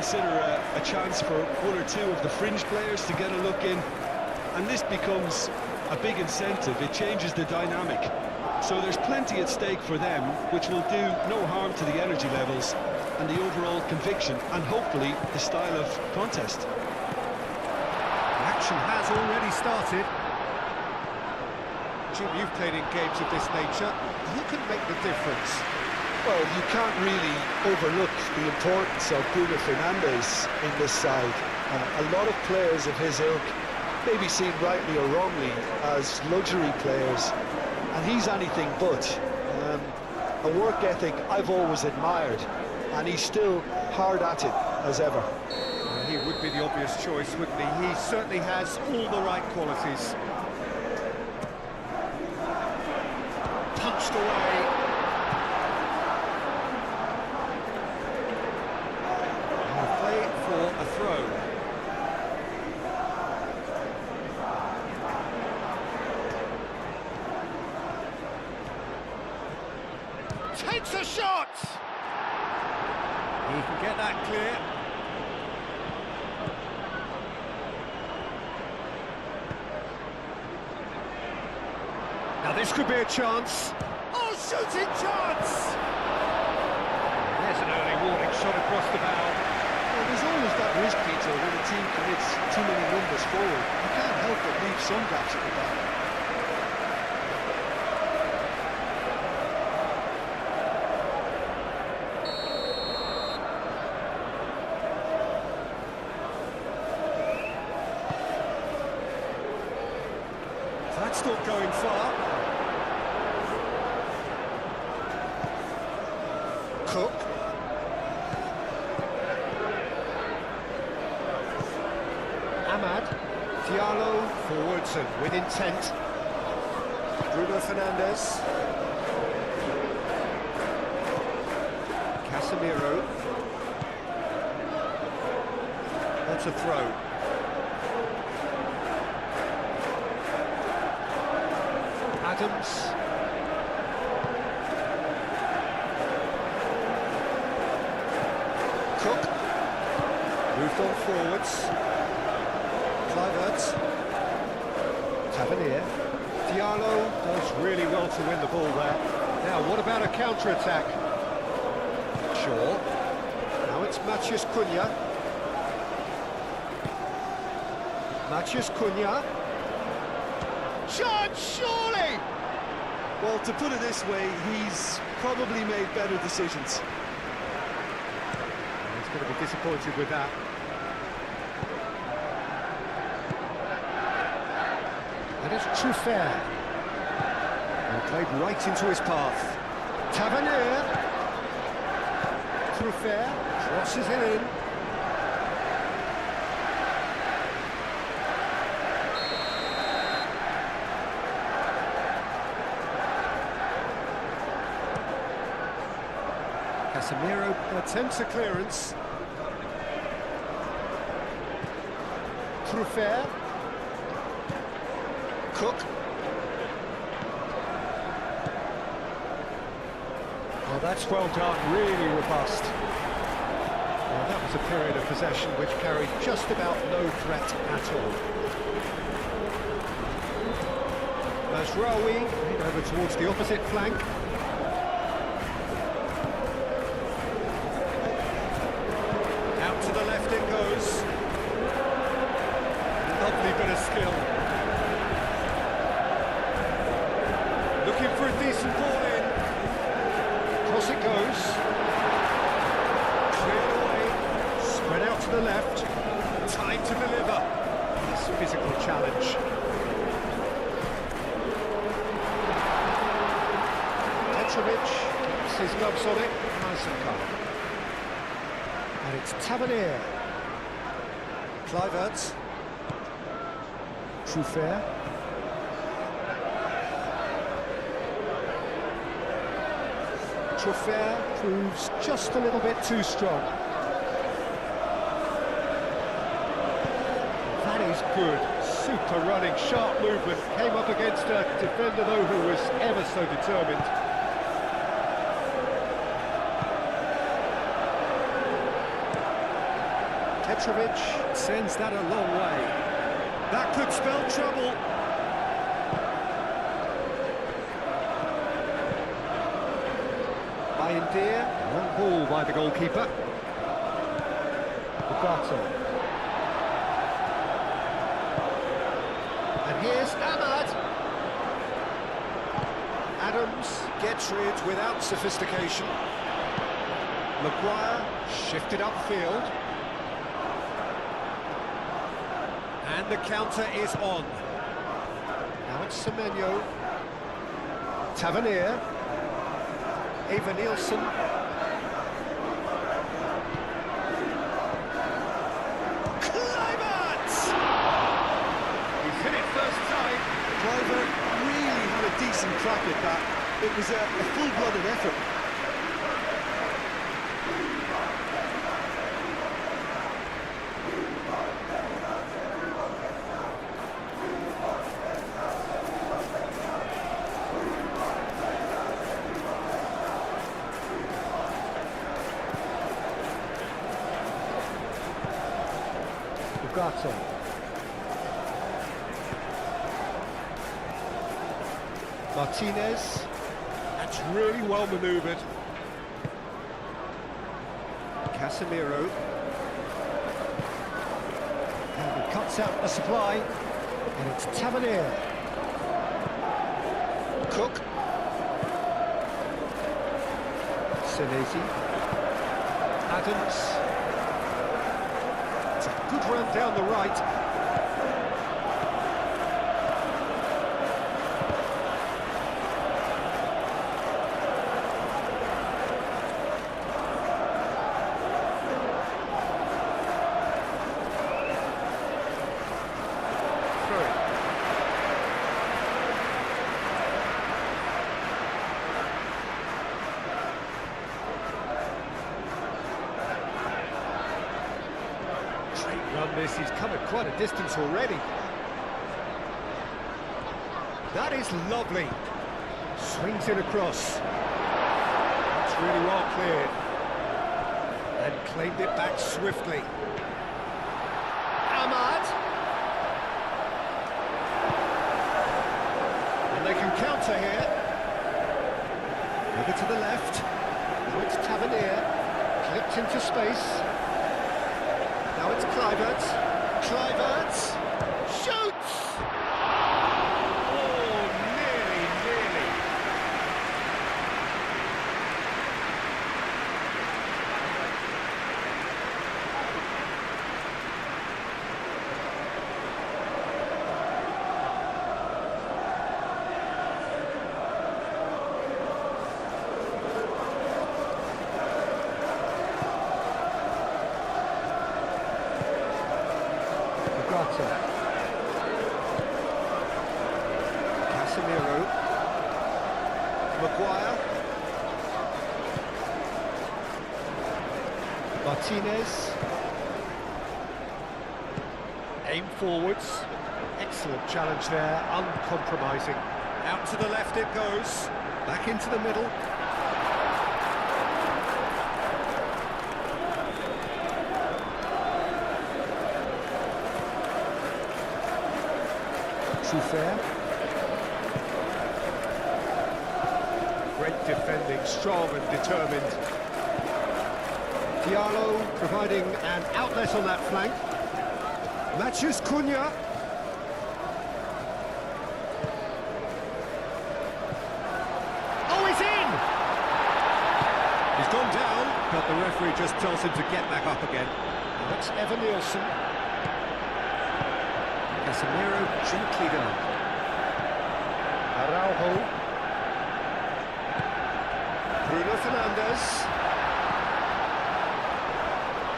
consider a chance for one or two of the fringe players to get a look in, and this becomes a big incentive. It changes the dynamic. So there's plenty at stake for them, which will do no harm to the energy levels and the overall conviction, and hopefully the style of contest. The action has already started. Jim, you've played in games of this nature. Who can make the difference? Well, you can't really overlook the importance of Bruno Fernandes in this side. A lot of players of his ilk may be seen rightly or wrongly as luxury players, and he's anything but. A work ethic I've always admired, and he's still hard at it as ever. He would be the obvious choice, wouldn't he? He certainly has all the right qualities. Punched away. Play for a throw. Takes a shot! He can get that clear. Now this could be a chance. Oh, shooting chance! There's an early warning shot across the bow. Well, there's always that risk, Peter, when a team commits too many numbers forward. You can't help but leave some gaps at the back. That's not going far. Cook. Ahmad. Diallo forwards and with intent. Bruno Fernandes. Casemiro. That's a throw. Adams. Cook. Moved on forwards. Kluivert. Tavernier. Diallo does really well to win the ball there. Now, what about a counter-attack? Shaw. Now it's Matheus Cunha. Matheus Cunha. Shot, surely! Well, to put it this way, he's probably made better decisions. He's going to be disappointed with that. And it's Truffert. He played right into his path. Tavernier. Truffert crosses it in. Casemiro attempts a clearance. Truffert. Cook. Well, that's well done, really robust. Well, that was a period of possession which carried just about no threat at all. There's Raoui, over towards the opposite flank. To the left it goes. Lovely bit of skill. Looking for a decent ball in. Cross it goes. Cleared away. Spread out to the left. Time to deliver. Nice physical challenge. Petrovic keeps his gloves on it. Nice and calm. And it's Tavernier. Kluivert. Truffert. Truffert proves just a little bit too strong. That is good. Super running, sharp movement. Came up against a defender, though, who was ever so determined. Petrovic sends that a long way. That could spell trouble. Bayindir, long ball by the goalkeeper. Bogato. And here's Ahmad. Adams gets rid without sophistication. Maguire shifted upfield. And the counter is on. Now it's Semenyo. Tavernier. Eva Nielsen. Kluivert! He's hit it first time. Kluivert really had a decent crack at that. It was a full-blooded effort. Bogato. Martinez. That's really well manoeuvred. Casemiro. And he cuts out the supply. And it's Tavernier. Cook. Senesi. Adams. It's a good run down the right. This, he's come at quite a distance already. That is lovely. Swings it across. That's really well cleared. And claimed it back swiftly. Ahmad. And they can counter here. Over to the left. Now it's Tavernier. Clipped into space. Now it's Kluivert. Kluivert shoots! Oh, nearly. Casemiro. Maguire. Martinez. Aim forwards. Excellent challenge there, uncompromising. Out to the left it goes. Back into the middle. Fair. Great defending, strong and determined. Diallo providing an outlet on that flank. Matthews Cunha. Oh, he's in! He's gone down, but the referee just tells him to get back up again. That's Eva Nielsen. Casemiro gently done. Araujo. Bruno Fernandes.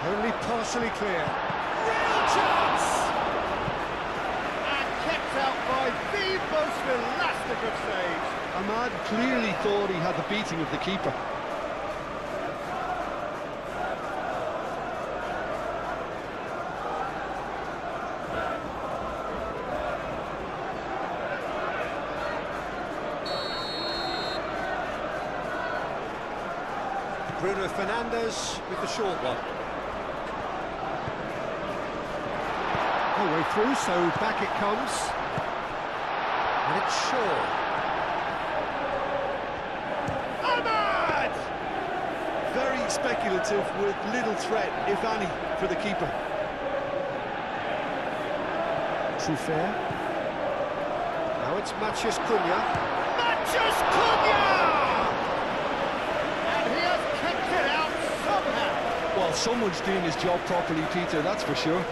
Only partially clear. Real chance! And kept out by the most elastic of saves. Ahmad clearly thought he had the beating of the keeper. Bruno Fernandes with the short one. Whole way through, so back it comes. And it's Shaw. Ahmad! Very speculative with little threat, if any, for the keeper. Fair. Now it's Mathias Cunha. Mathias Cunha! And he has kept it out somehow. Well, someone's doing his job properly, Peter, that's for sure.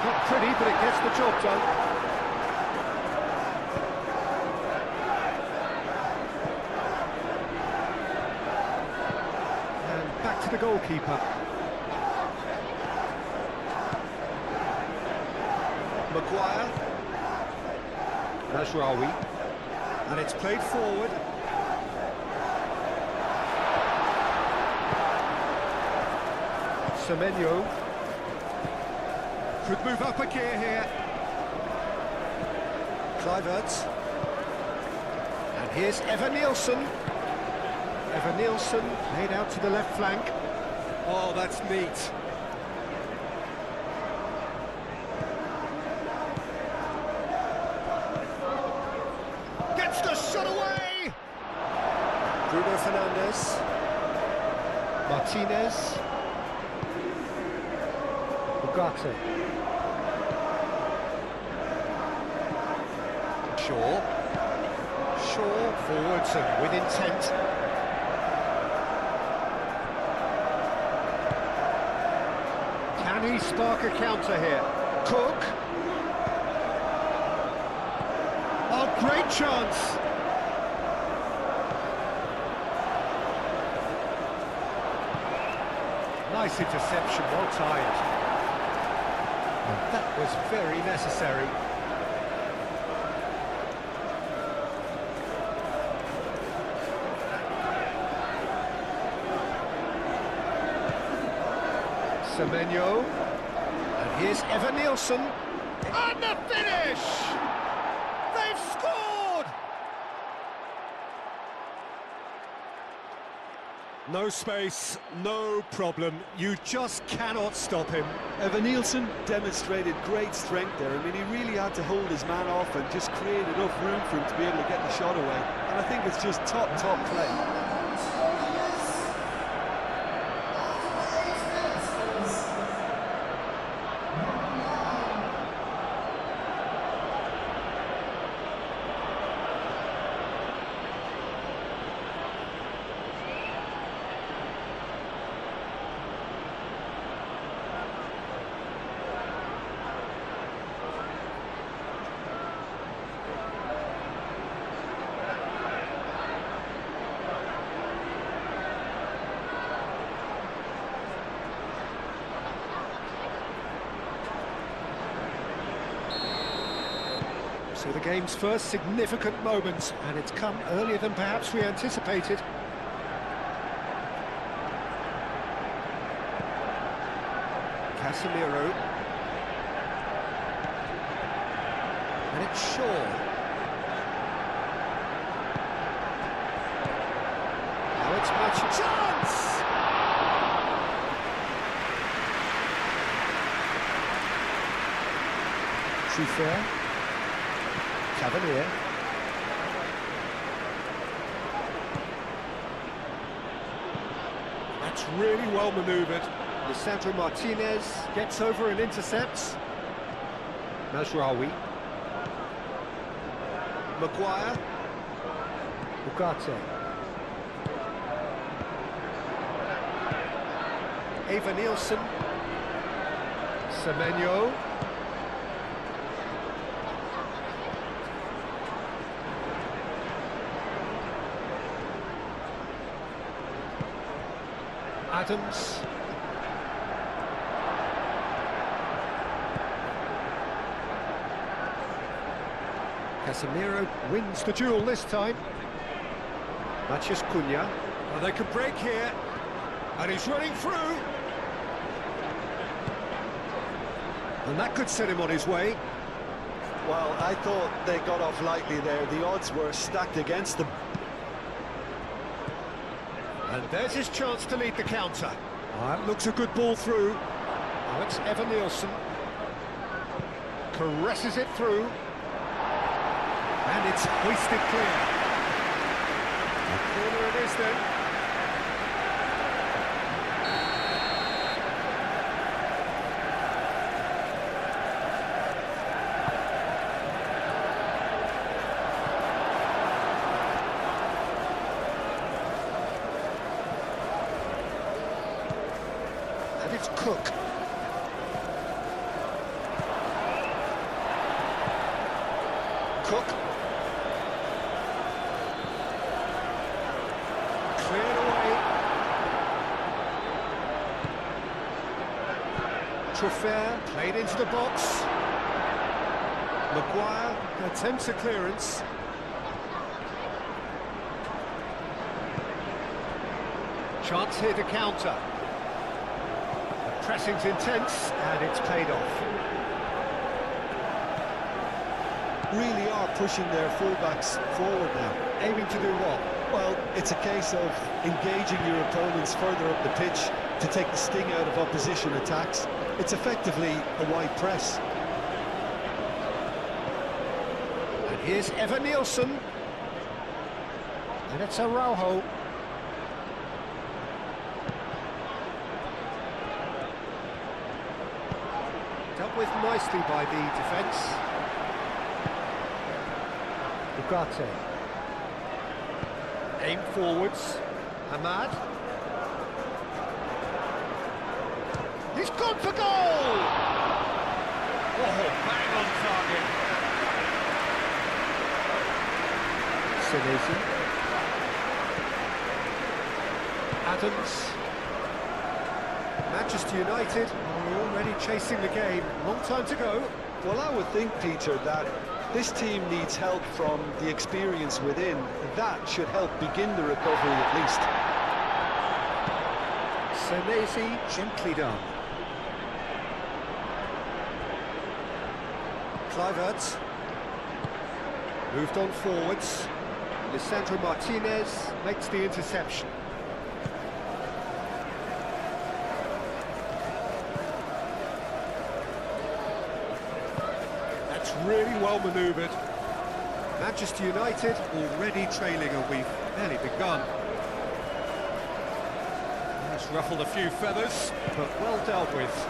Not pretty, but it gets the job done. And back to the goalkeeper. Maguire. Mazraoui. And it's played forward. Semenyo. Could move up a gear here. Kluivert. And here's Evan Nielsen. Evan Nielsen laid out to the left flank. Oh, that's neat. Gets the shot away! Bruno Fernandes. Martinez. Ugarte. Shaw forwards and with intent. Can he spark a counter here? Cook. Oh, great chance. Nice interception, well timed. That was very necessary. Semenyo. And here's Evan Nielsen. And the finish! They've scored! No space, no problem. You just cannot stop him. Evan Nielsen demonstrated great strength there. I mean, he really had to hold his man off and just create enough room for him to be able to get the shot away. And I think it's just top play. So the game's first significant moment, and it's come earlier than perhaps we anticipated. Casemiro. And it's Shaw. Now it's match chance! Fair. Tavernier. That's really well manoeuvred. Lisandro Martinez gets over and intercepts. Mazraoui. Maguire. Ugarte. Evan Nielsen. Semenyo. Adams. Casemiro wins the duel this time. Mathias Cunha. Well, they could break here. And he's running through. And that could set him on his way. Well, I thought they got off lightly there. The odds were stacked against them. And there's his chance to lead the counter. That looks a good ball through. Now it's Evan Nielsen. Caresses it through. And it's hoisted clear. A corner it is then. And it's Cook. Cook. Cleared away. Truffert played into the box. Maguire attempts a clearance. Chance here to counter. The pressing's intense and it's paid off. Really are pushing their fullbacks forward now. Aiming to do what? Well, it's a case of engaging your opponents further up the pitch to take the sting out of opposition attacks. It's effectively a wide press. And here's Evan Nielsen. And it's Araujo. Dealt with nicely by the defence. Ugarte. Aim forwards. Ahmad. He's gone for goal! Oh, bang on target. Senesi. Adams. Manchester United are already chasing the game. Long time to go. Well, I would think, Peter, that this team needs help from the experience within. That should help begin the recovery at least. Senesi, gently done. Kluivert. Moved on forwards. Lisandro Martinez makes the interception. That's really well manoeuvred. Manchester United already trailing, and we've barely begun. That's ruffled a few feathers, but well dealt with.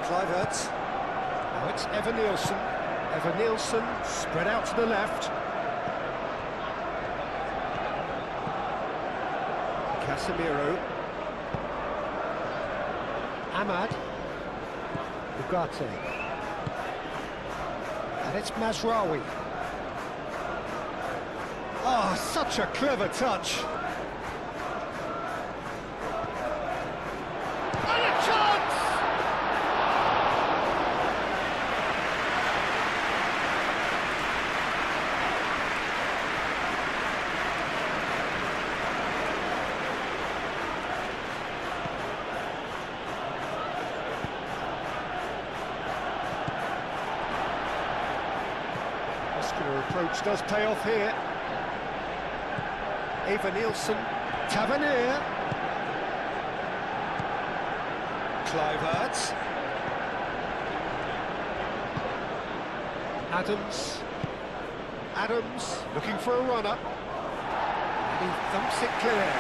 Kluivert. Now it's Evan Nielsen. Evan Nielsen spread out to the left. Casemiro. Ahmad. Ugarte. And it's Mazraoui. Oh, such a clever touch. And a chance! Muscular approach does pay off here. Evan Nielsen, Tavernier. Kluivert. Adams. Adams looking for a runner. And he thumps it clear.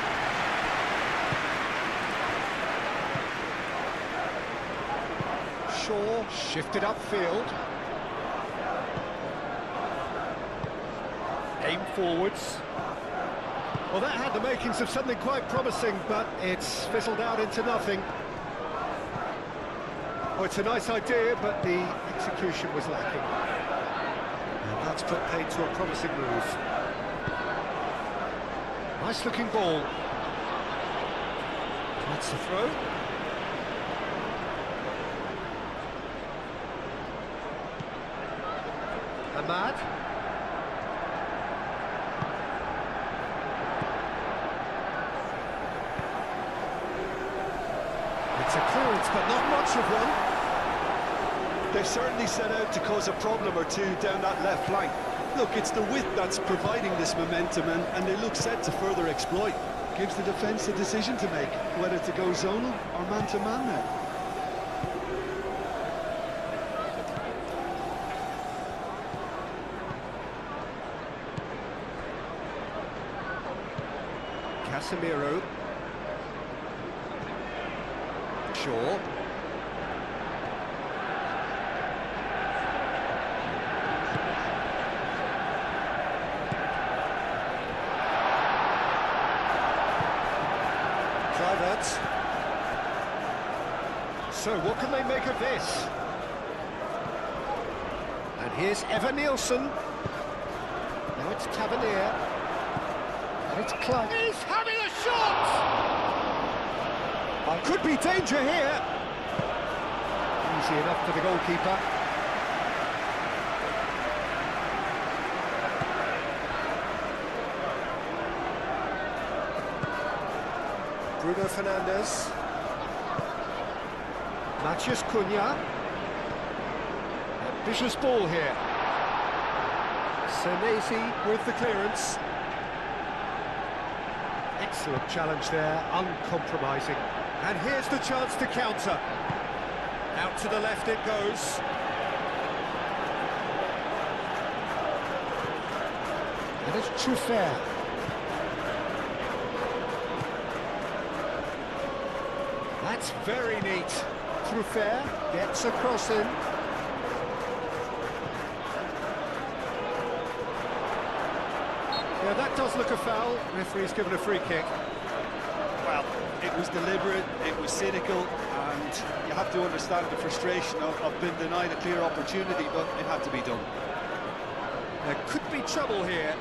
Shaw shifted upfield. Aim forwards. Well, that had the makings of something quite promising, but it's fizzled out into nothing. Oh, it's a nice idea, but the execution was lacking. And that's put paid to a promising move. Nice looking ball. That's the throw. chance, but not much of one. They've certainly set out to cause a problem or two down that left flank. Look, it's the width that's providing this momentum, and they look set to further exploit. Gives the defence a decision to make, whether to go zonal or man-to-man now. Casemiro. Shaw. So what can they make of this? And here's Evan Nielsen. Now it's Tavernier. And it's Klein. He's having a shot! Could be danger here. Easy enough for the goalkeeper. Bruno Fernandes. Matheus Cunha. Ambitious ball here. Senesi with the clearance. Excellent challenge there, uncompromising. And here's the chance to counter. Out to the left it goes. And it's Truffert. That's very neat. Truffert gets a cross in. Yeah, that does look a foul. Referee's given a free kick. Well, it was deliberate, it was cynical, and you have to understand the frustration of being denied a clear opportunity, but it had to be done. There could be trouble here,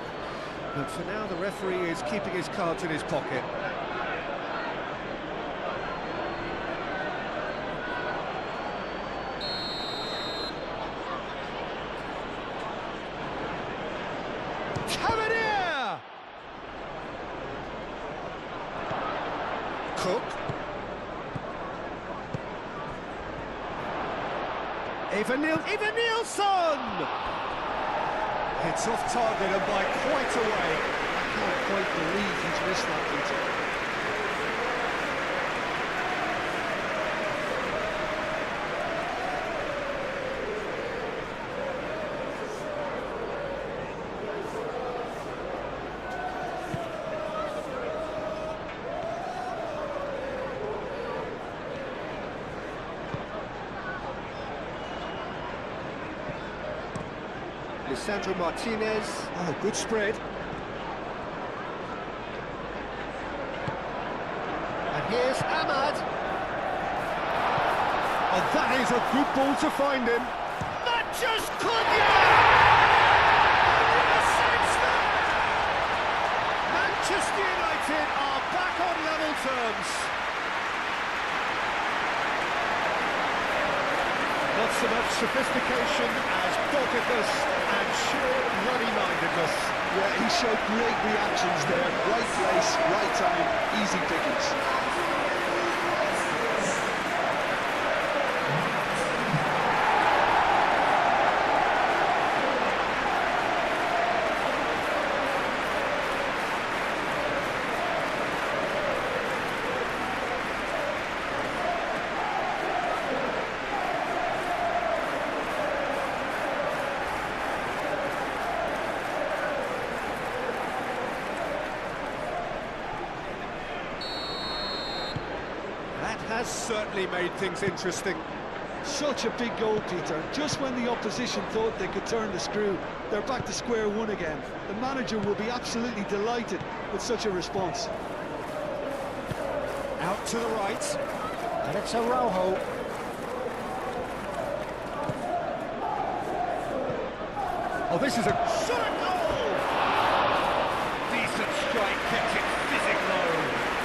but for now the referee is keeping his cards in his pocket. Tavernier! Cook. Evan Nielsen! It's off target and by quite a way. I can't quite believe he's missed that, Peter. Lisandro Martinez. Oh, good spread. And here's Ahmad. And that is a good ball to find him. Matheus Cunha! Manchester United are back on level terms. Not so much sophistication as doggedness and sheer bloody-mindedness. Yeah, he showed great reactions there. Right place, right time, easy pickings. Has certainly made things interesting. Such a big goal, Peter. Just when the opposition thought they could turn the screw, they're back to square one again. The manager will be absolutely delighted with such a response. Out to the right. And it's Araujo. Oh, this is a shot goal! Decent strike, kept it fizzing low.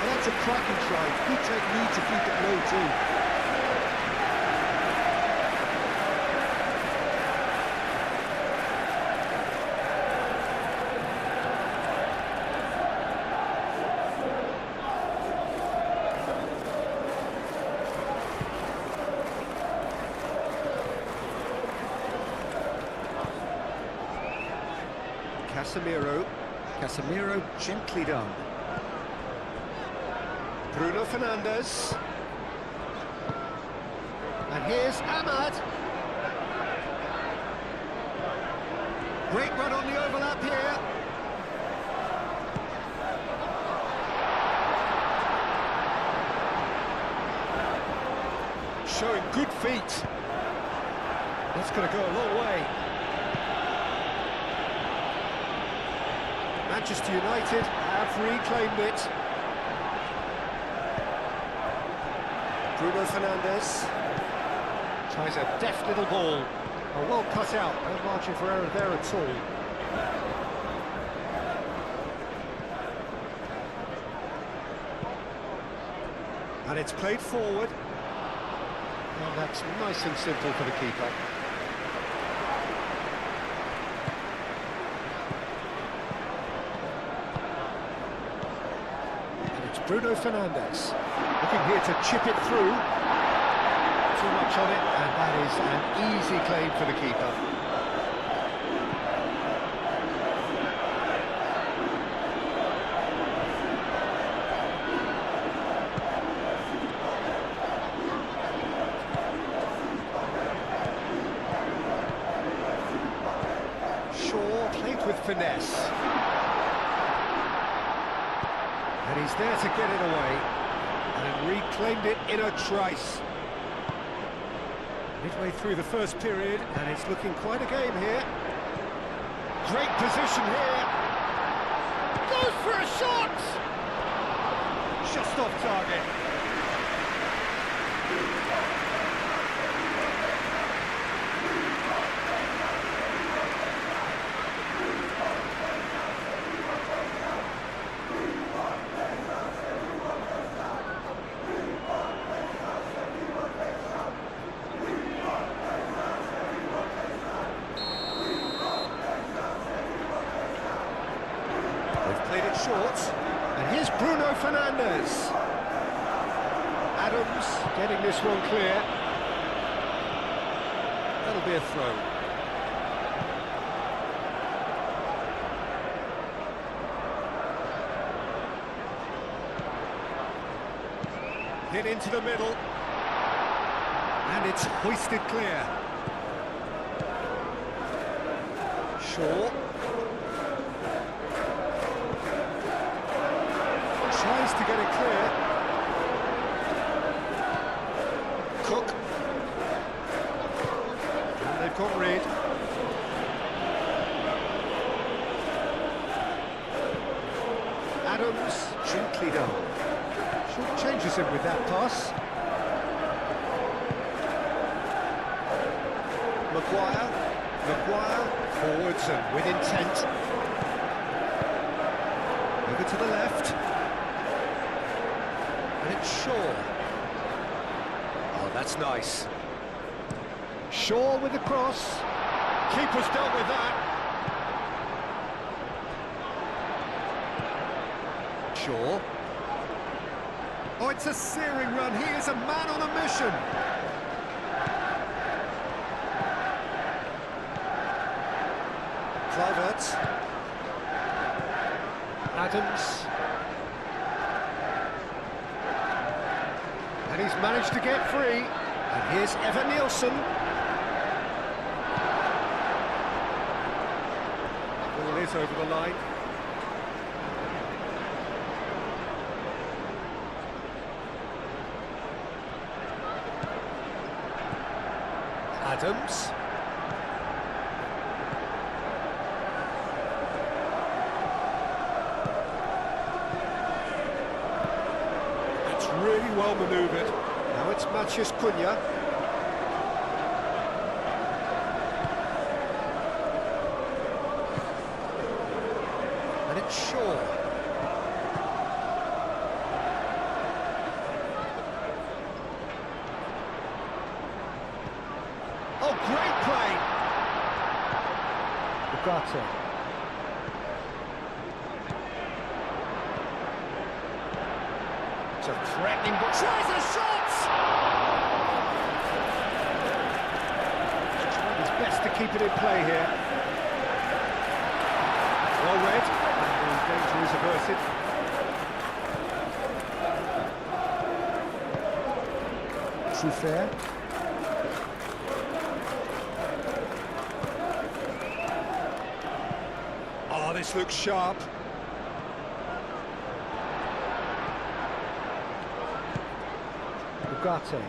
And that's a cracking try. Good technique to keep it low too. Casemiro. Casemiro gently done. Bruno Fernandes. And here's Ahmad. Great run on the overlap here. Showing good feet. That's going to go a long way. Manchester United have reclaimed it. Bruno Fernandes tries a deft little ball. Oh, well cut out, no margin for error there at all. And it's played forward. And that's nice and simple for the keeper. And it's Bruno Fernandes looking here to chip it through. Too much on it, and that is an easy claim for the keeper. Shaw played with finesse. And he's there to get it away, and reclaimed it in a trice. Midway through the first period, and it's looking quite a game here. Great position here. Goes for a shot! Just off target. Played it short, and here's Bruno Fernandes. Adams getting this one clear. That'll be a throw. Hit into the middle, and it's hoisted clear. Shaw. Tries to get it clear. Cook. And they've got rid. Adams, gently done. Short changes him with that pass. Maguire, forwards and with intent. Over to the left. And it's Shaw. Oh, that's nice. Shaw with the cross. Keeper's dealt with that. Shaw. Oh, it's a searing run. He is a man on a mission. Kluivert. Adams. And he's managed to get free. And here's Evan Nielsen. Ball is over the line. Adams. It's really well manoeuvred. Now it's Matheus Cunha. And it's Shaw. Oh, great play! Ugarte. It's a threatening ball. Tries a shot! He's trying his best to keep it in play here. Well read, and the danger is averted. True fair. Oh, this looks sharp. Ugarte.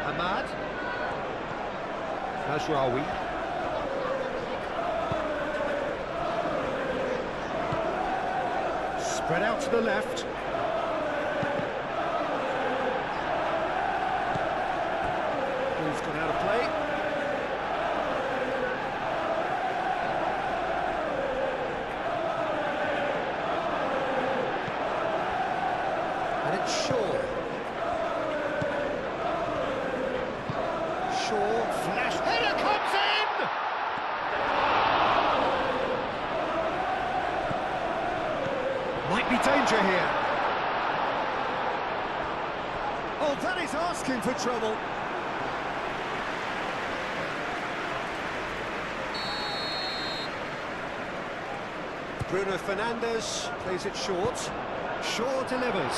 Ahmad. Mazraoui. Spread out to the left. Ball's gone out of play. And it's Shaw. Shaw, flash, header comes in! Might be danger here. Oh, that is asking for trouble. Bruno Fernandes plays it short. Shaw delivers.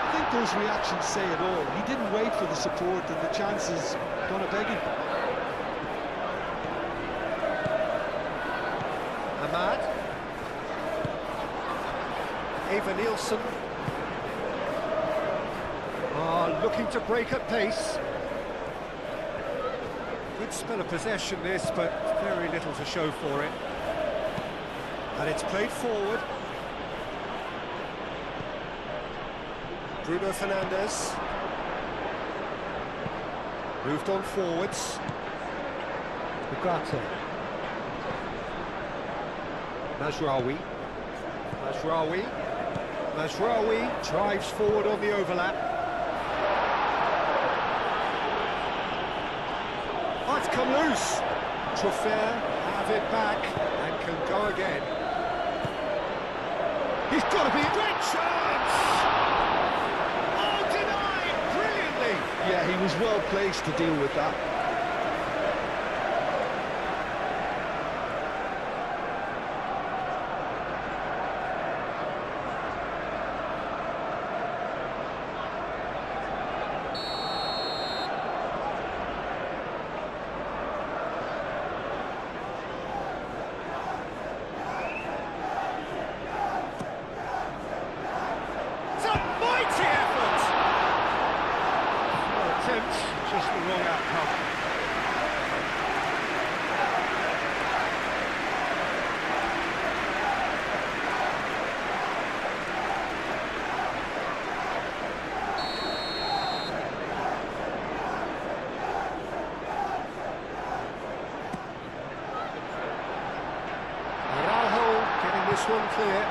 I think those reactions say it all. He didn't wait for the support, and the chances gonna beg him. Ahmad. Eva Nielsen. Looking to break at pace. Good spell of possession this, but very little to show for it. And it's played forward. Bruno Fernandes. Moved on forwards. Ugarte. Mazraoui. Mazraoui drives forward on the overlap. Oh, it's come loose. Troffer have it back and can go again. He's got to be a great chance! Oh, denied brilliantly! Yeah, he was well placed to deal with that. Just the wrong outcome. Araujo getting this one clear.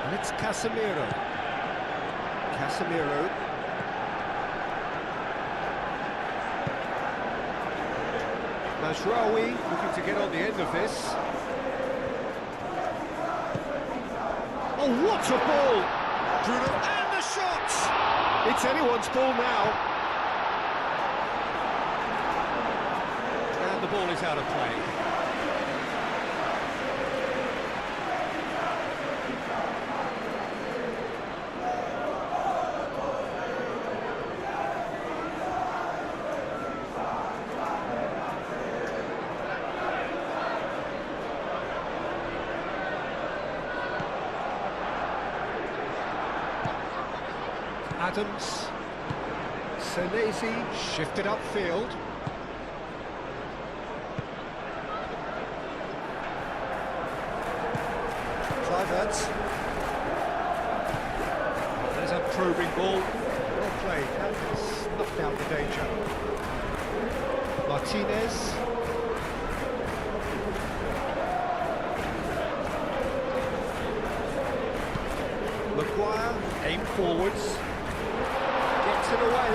And it's Casemiro. Mazraoui looking to get on the end of this. Oh, what a ball! Bruno, and the shot! It's anyone's ball now. And the ball is out of play. Adams, Senesi shifted upfield. Kluivert. There's a probing ball. Well played. That snuffed out the danger. Martinez. Maguire, aim forwards. Gets it away.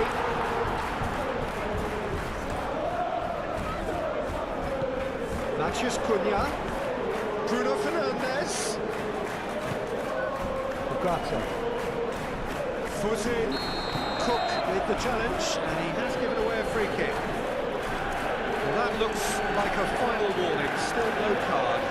Matheus Cunha. Bruno Fernandes. Ugarte. Foot in. Cook with the challenge, and he has given away a free kick. Well, that looks like a final warning, still no card.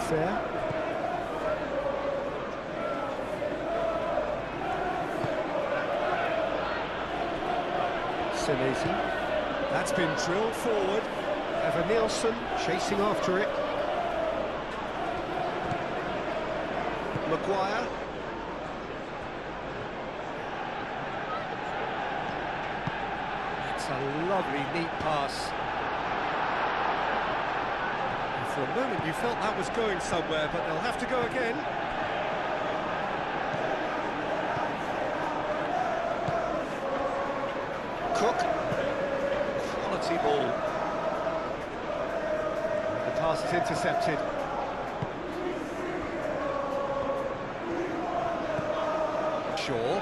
Fair. Senesi. That's been drilled forward. Evan Nielsen chasing after it. Maguire. It's a lovely, neat pass. For a moment you felt that was going somewhere, but they'll have to go again. Cook. Quality ball. The pass is intercepted. Shaw.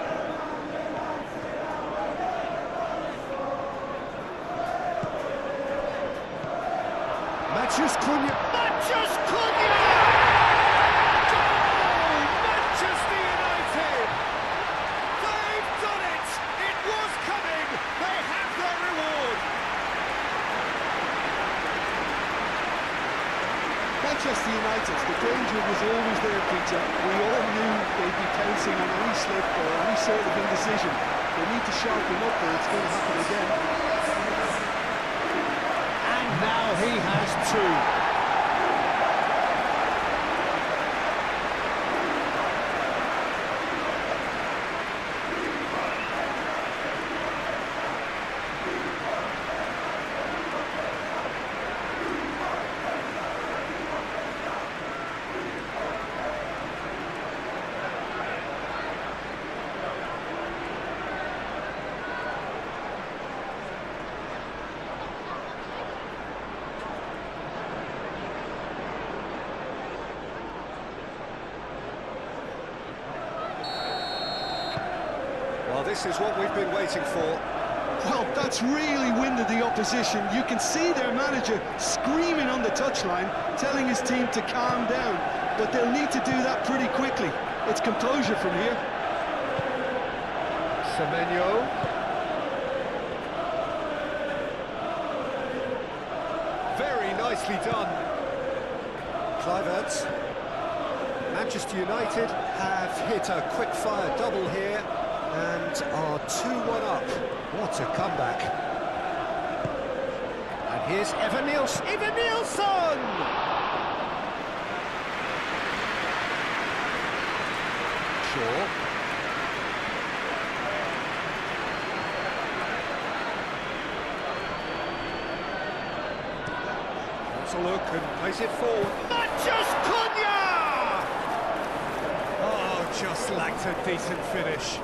Matthews Cunha. Matthews Cunha! Goal! Manchester United! They've done it! It was coming! They have their reward! Manchester United, the danger was always there, Peter. We all knew they'd be pouncing on any slip or any sort of indecision. They need to sharpen up or it's going to happen again. Now he has two. Well, this is what we've been waiting for. Well, that's really winded the opposition. You can see their manager screaming on the touchline, telling his team to calm down. But they'll need to do that pretty quickly. It's composure from here. Semenyo. Very nicely done. Kluivert. Manchester United have hit a quick-fire double here and are 2-1 up. What a comeback. And here's Evan Nielsen. Evan Nielsen! Shaw. Wants a look and plays it forward. Matthews Cunha! Oh, just lacked a decent finish.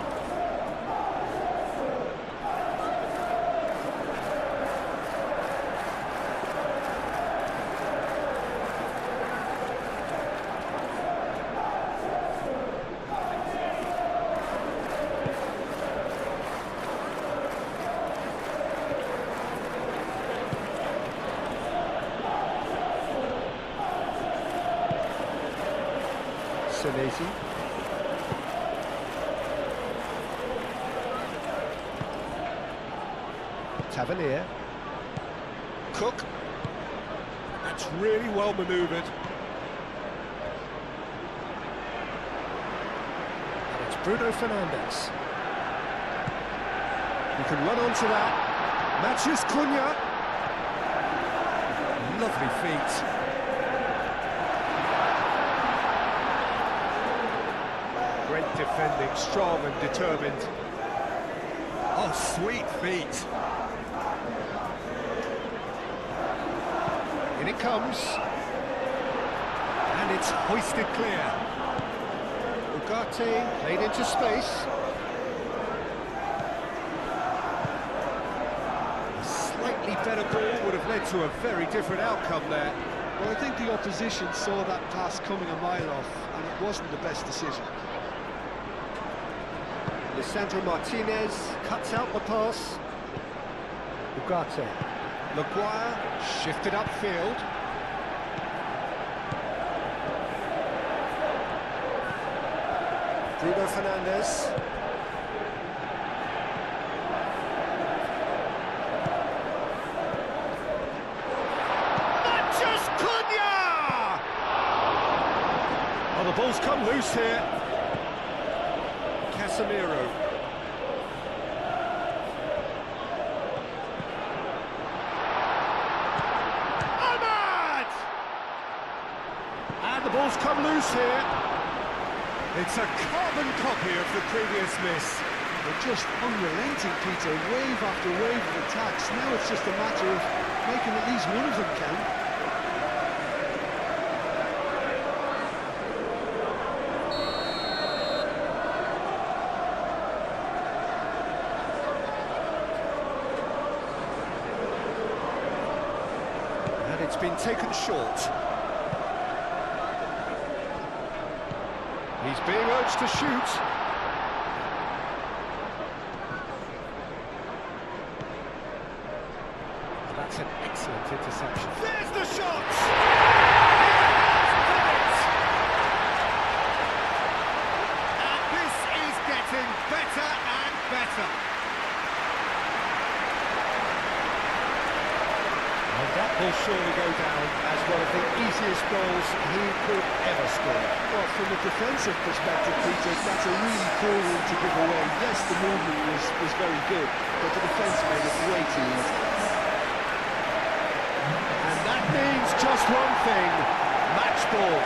Senesi. Tavernier. Cook. That's really well manoeuvred. And it's Bruno Fernandes. You can run onto that. Matthews Cunha. Lovely feet. Great defending, strong and determined. Oh, sweet feet. In it comes. And it's hoisted clear. Ugarte played into space. Slightly slightly better ball would have led to a very different outcome there. Well, I think the opposition saw that pass coming a mile off, and it wasn't the best decision. Lisandro Martinez cuts out the pass. Ugarte. Maguire shifted upfield. Bruno Fernandes. Oh, the ball's come loose here. Casemiro. Ahmad! And the ball's come loose here. It's a carbon copy of the previous miss. They're just unrelenting, Peter, wave after wave of attacks. Now it's just a matter of making at least one of them count. It's been taken short. He's being urged to shoot. That's an excellent interception. There's the shot! And this is getting better and better. That will surely go down as one of the easiest goals he could ever score. Well, from a defensive perspective, Peter, that's a really poor one to give away. Yes, the movement was very good, but the defence made it way too easy. And that means just one thing, match ball.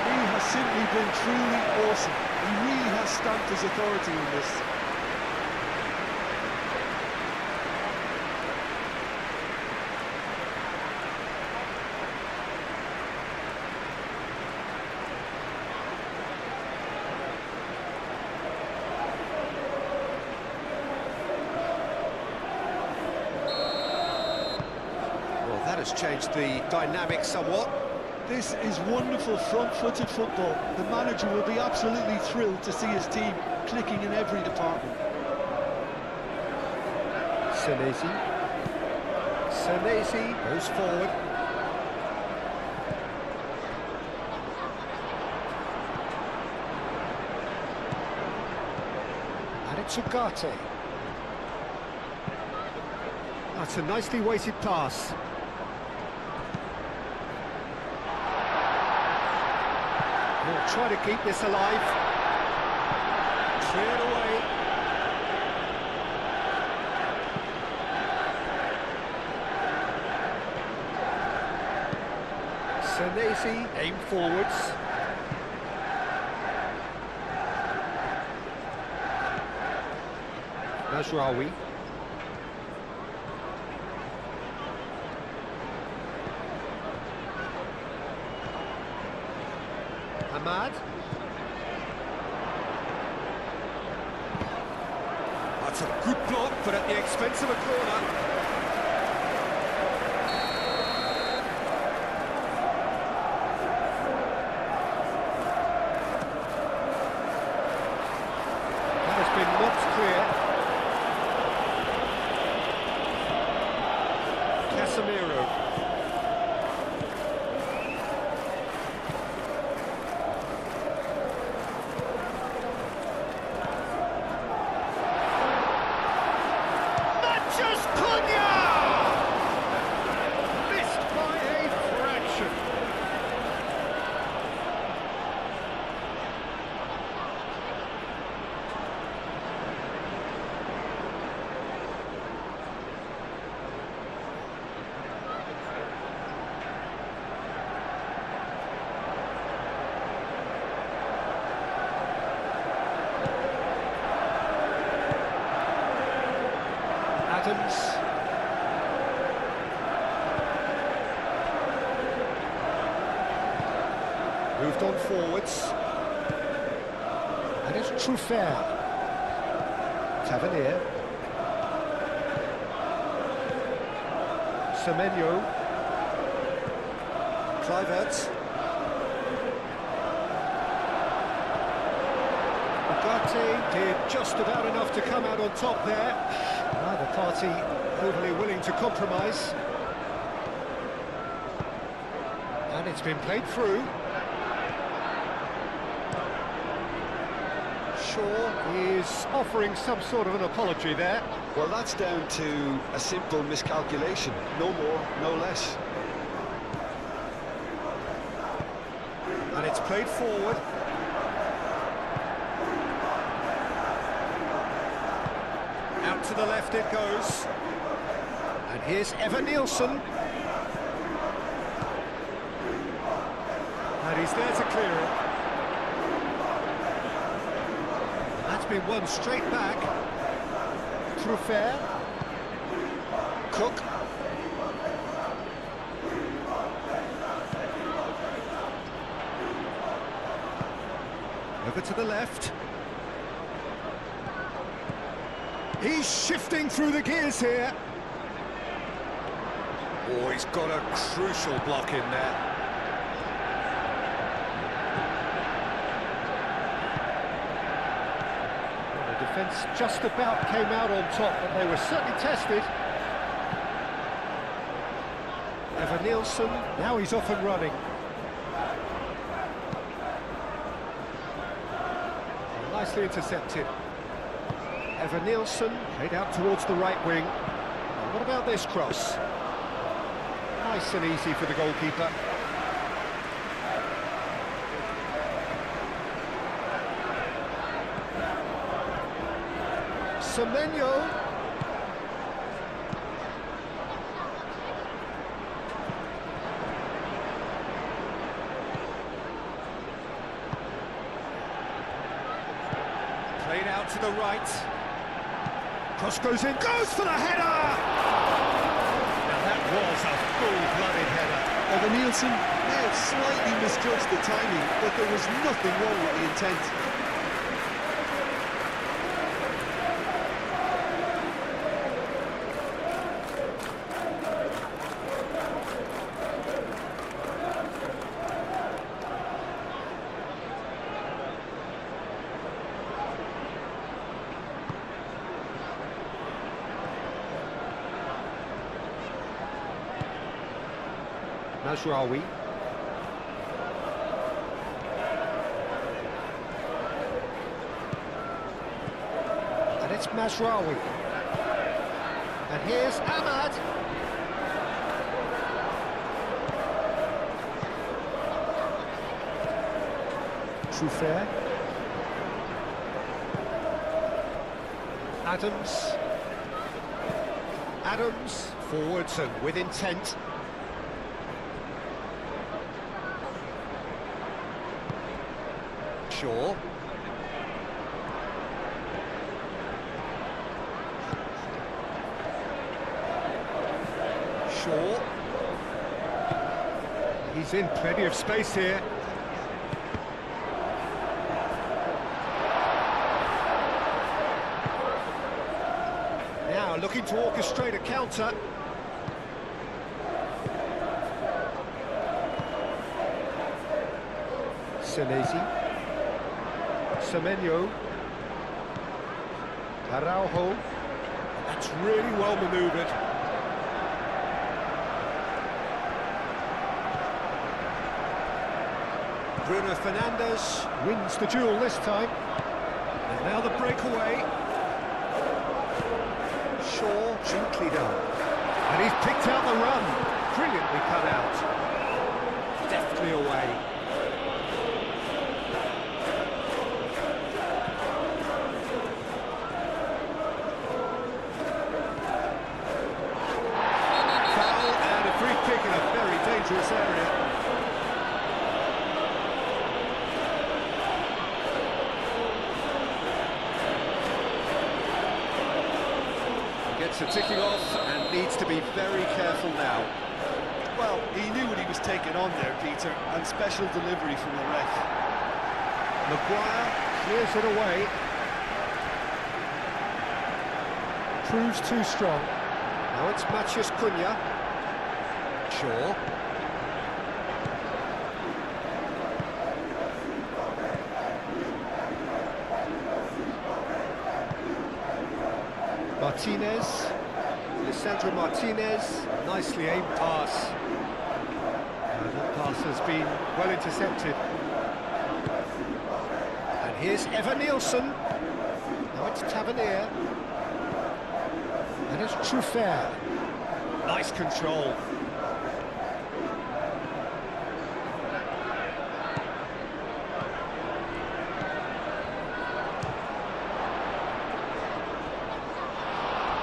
He has simply been truly awesome. He really has stamped his authority in this. That has changed the dynamic somewhat. This is wonderful front-footed football. The manager will be absolutely thrilled to see his team clicking in every department. Senesi goes forward. And it's Ugarte. That's a nicely weighted pass. We'll try to keep this alive. Cleared away. Senesi aim forwards. Nasraoui. Ahmad. That's a good block, but at the expense of a corner. That has been knocked clear. Casemiro. Moved on forwards. And it's Truffert. Tavernier. Semenyo. Kluivert. Ugarte did just about enough to come out on top there. Neither party overly willing to compromise. And it's been played through. Shaw is offering some sort of an apology there. Well, that's down to a simple miscalculation. No more, no less. And it's played forward. Out to the left it goes. And here's Evan Nielsen. And he's there to clear it. That's been won straight back. Truffert. Cook. Over to the left. He's shifting through the gears here. Oh, he's got a crucial block in there. Well, the defence just about came out on top, but they were certainly tested. Evan Nielsen, now he's off and running. Nicely intercepted. Evan Nielsen played out towards the right wing. And what about this cross? Nice and easy for the goalkeeper. Semenyo. Played out to the right. Cross goes in, goes for the header! Now that was a full-blooded header. Evan Nielsen may have slightly misjudged the timing, but there was nothing wrong with the intent. Mazraoui. And it's Mazraoui. And here's Ahmad. Truffert. Adams forwards and with intent. Shaw. He's in plenty of space here. Now looking to orchestrate a counter. Senesi. Semenyo. Araujo. That's really well manoeuvred. Bruno Fernandes wins the duel this time. And now the breakaway. Shaw, gently done. And he's picked out the run. Brilliantly cut out. Deftly away. In a very dangerous area. Gets a ticking off and needs to be very careful now. Well, he knew what he was taking on there, Peter, and special delivery from the ref. Maguire clears it away. Proves too strong. Now it's Matheus Cunha. Shaw. Martinez. Lisandro Martinez. Nicely aimed pass. That pass has been well intercepted. And here's Evan Nielsen. Now it's Tavernier. And it's Truffert. Nice control.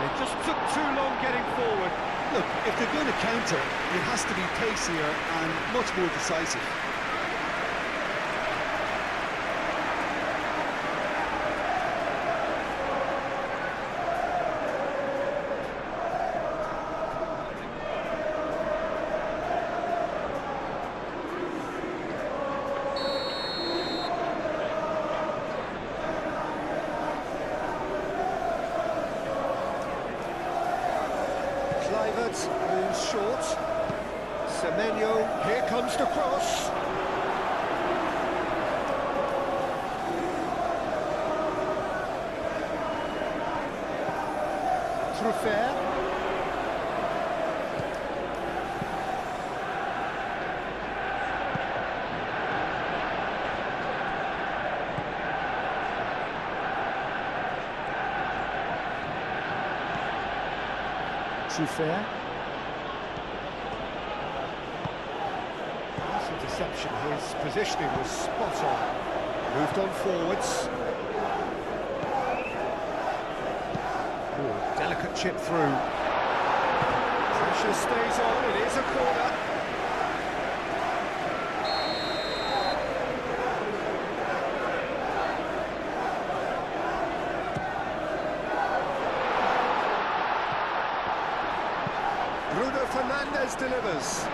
They just took too long getting forward. Look, if they're going to counter, it has to be pacier and much more decisive. Moves short. Semenyo, here comes the cross. Truffert. Truffert. Interception, his positioning was spot on. Moved on forwards. Ooh, delicate chip through. Pressure stays on, it is a corner. Bruno Fernandes delivers.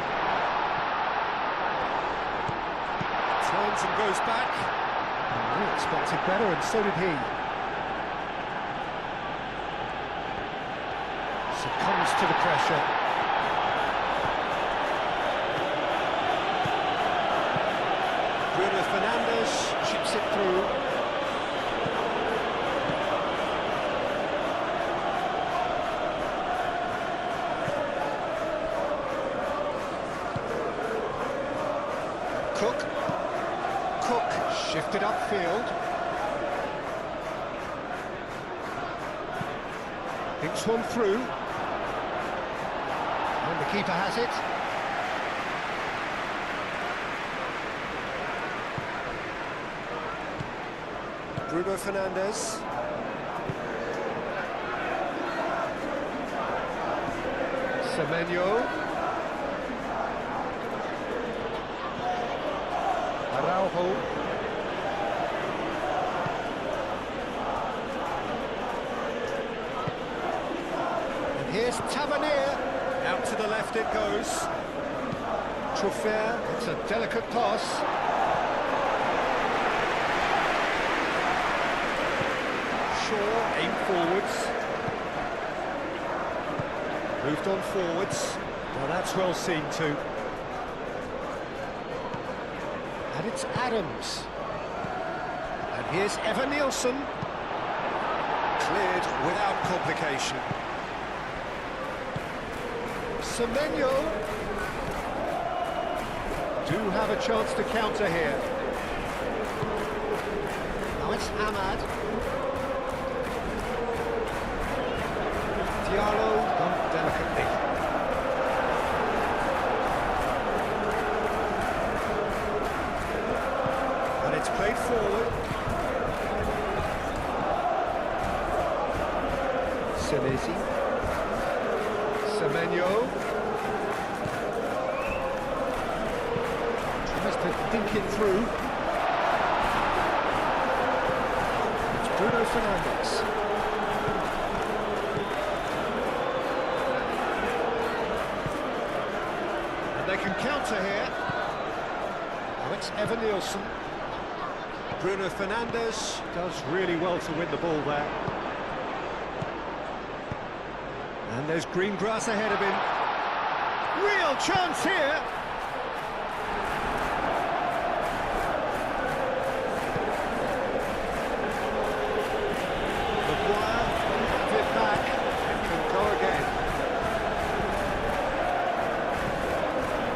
Turns and goes back. And we expected better, and so did he. Succumbs to the pressure. Bruno Fernandes chips it through. Cook shifted upfield. Thinks one through. And the keeper has it. Bruno Fernandes. Semenyo. Araujo. And here's Tavernier. Out to the left it goes. Truffert, it's a delicate pass. Shaw, aim forwards. Moved on forwards. Well, that's well seen too. And it's Adams. And here's Evan Nielsen. Cleared without complication. Semenyo. Do have a chance to counter here. Now it's Ahmad. Diallo done delicately. It's played forward. Senesi. Semenyo. Tries to dink it through. It's Bruno Fernandes. And they can counter here. Now it's Evan Nielsen. Bruno Fernandes does really well to win the ball there. And there's green grass ahead of him. Real Well, chance here. Maguire, have it back, it can go again.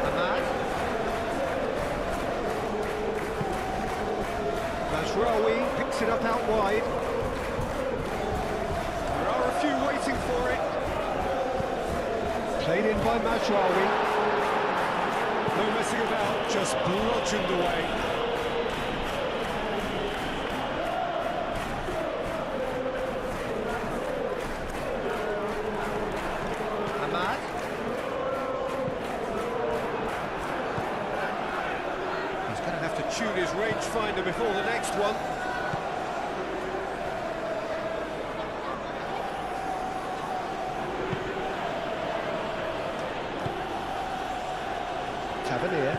Ahmad. Mazraoui picks it up out wide. There are a few waiting for it. Played in by Mazraoui. No messing about, just bludgeoned away. Ahmad. He's going to have to tune his rangefinder before the next one. Tavernier.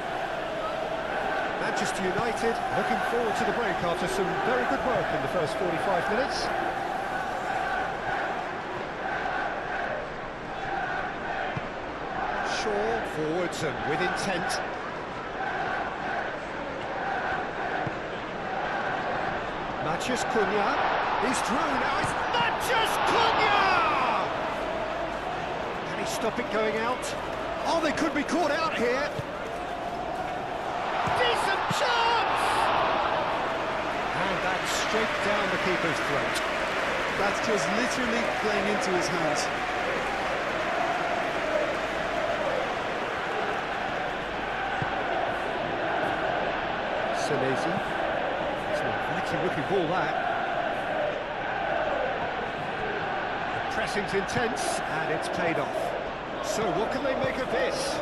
Manchester United looking forward to the break after some very good work in the first 45 minutes. Shaw forwards and with intent. Matheus Cunha. He's through now. It's Matheus Cunha! Can he stop it going out? Oh, they could be caught out here. Decent chance! And that's straight down the keeper's throat. That's just literally playing into his hands. Senesi. It's an inviting looking ball, that. The pressing's intense, and it's paid off. So what can they make of this?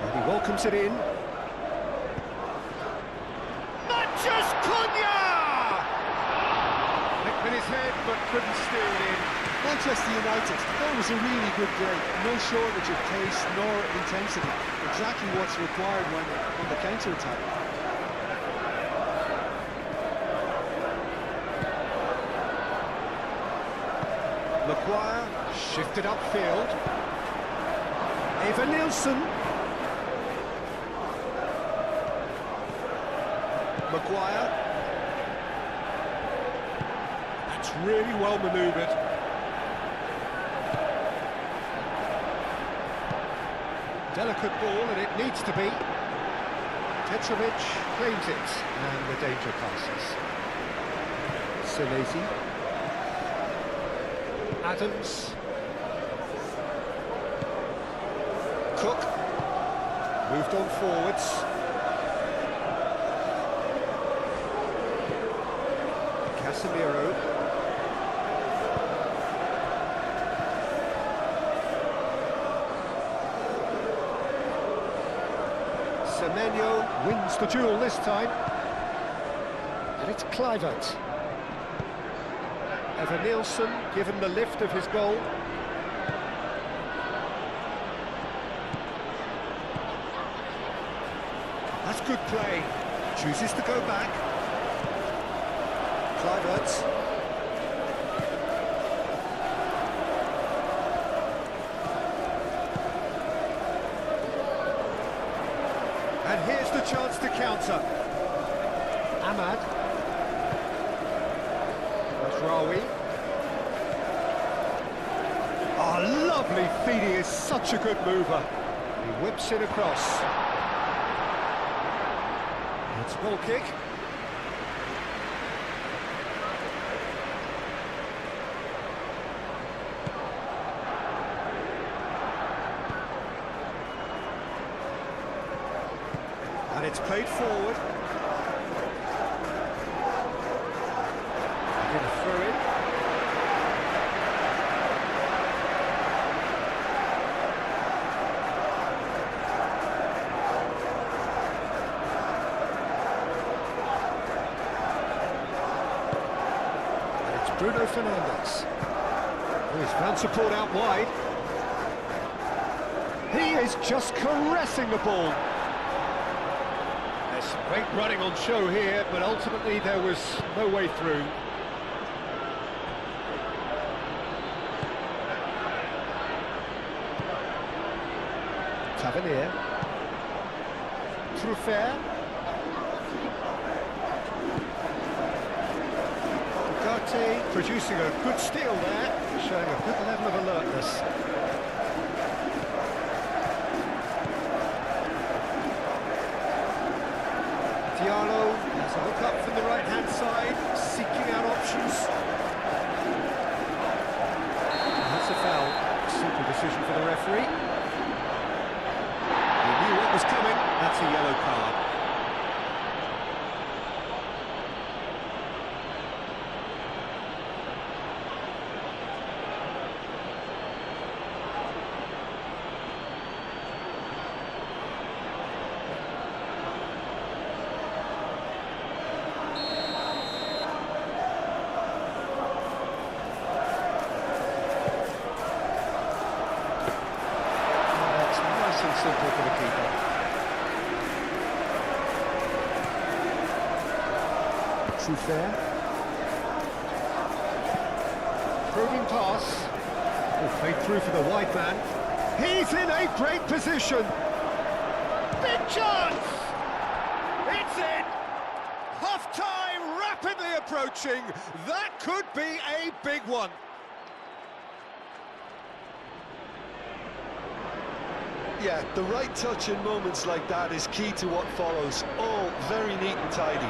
And he welcomes it in. Matheus Cunha! Flicked with his head, but couldn't steer it in. Manchester United, that was a really good break. No shortage of pace nor intensity. Exactly what's required when on the counter-attack. Maguire shifted upfield. Eva Nielsen. Maguire. That's really well manoeuvred. Delicate ball, and it needs to be. Petrovic claims it, and the danger passes. Senesi. Adams. Cook. Moved on forwards. Casemiro. Semenyo wins the duel this time. And it's Kluivert. Evan Nielsen given the lift of his goal. That's good play. Chooses to go back. Kluivert. And here's the chance to counter. Ahmad. Mazraoui. Oh, lovely feet, he is such a good mover. He whips it across. It's ball kick. And it's played forward. Going to throw it. Bruno Fernandes. Oh, he's found support out wide. He is just caressing the ball. There's some great running on show here, but ultimately there was no way through. Tavernier. Truffert. Ugarte producing a good steal there, showing a good level of alertness. Diallo has a look up from the right-hand side, seeking out options. That's a foul. Simple decision for the referee. He knew what was coming. That's a yellow card. Simple for the keeper. Truffert. Probing pass. Oh, played through for the wide man. He's in a great position. Big chance! It's in! Half-time rapidly approaching. That could be a big one. Yeah, the right touch in moments like that is key to what follows. All very neat and tidy.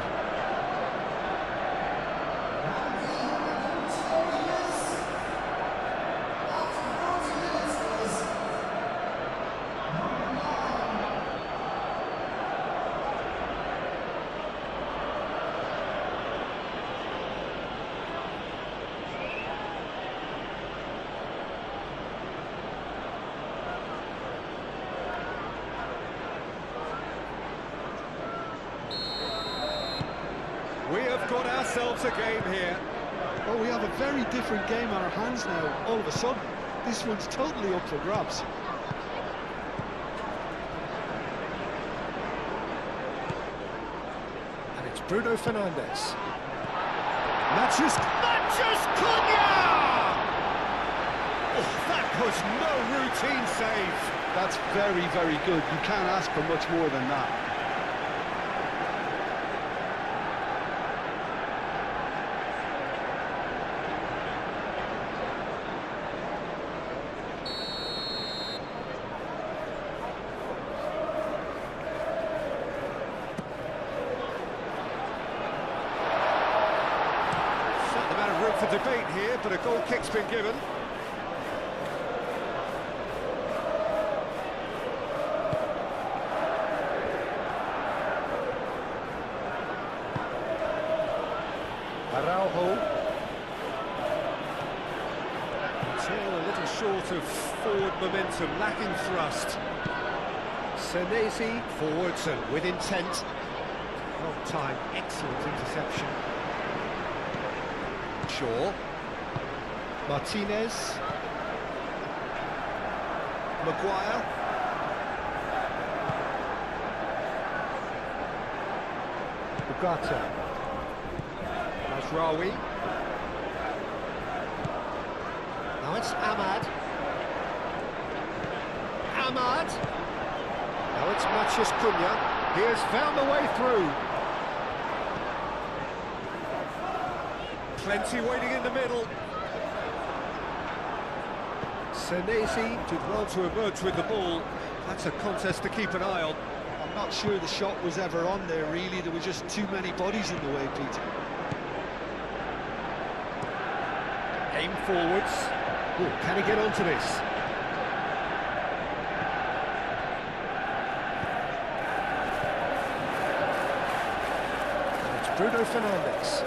We have got ourselves a game here. Well, we have a very different game on our hands now, all of a sudden. This one's totally up for grabs. And it's Bruno Fernandes. Matches Cunha! Oh, that was no routine save. That's very, very good. You can't ask for much more than that. Room for debate here, but a goal kick's been given. Araujo. Until a little short of forward momentum, lacking thrust. Senesi forwards and with intent. Long time, excellent interception. Shaw, Martinez, Maguire, Ugarte, Mazraoui, now it's Ahmad, now it's Mathias Cunha, he has found the way through. Plenty waiting in the middle. Senesi did well to emerge with the ball. That's a contest to keep an eye on. I'm not sure the shot was ever on there, really. There were just too many bodies in the way, Peter. Aim forwards. Oh, can he get onto this? And it's Bruno Fernandes.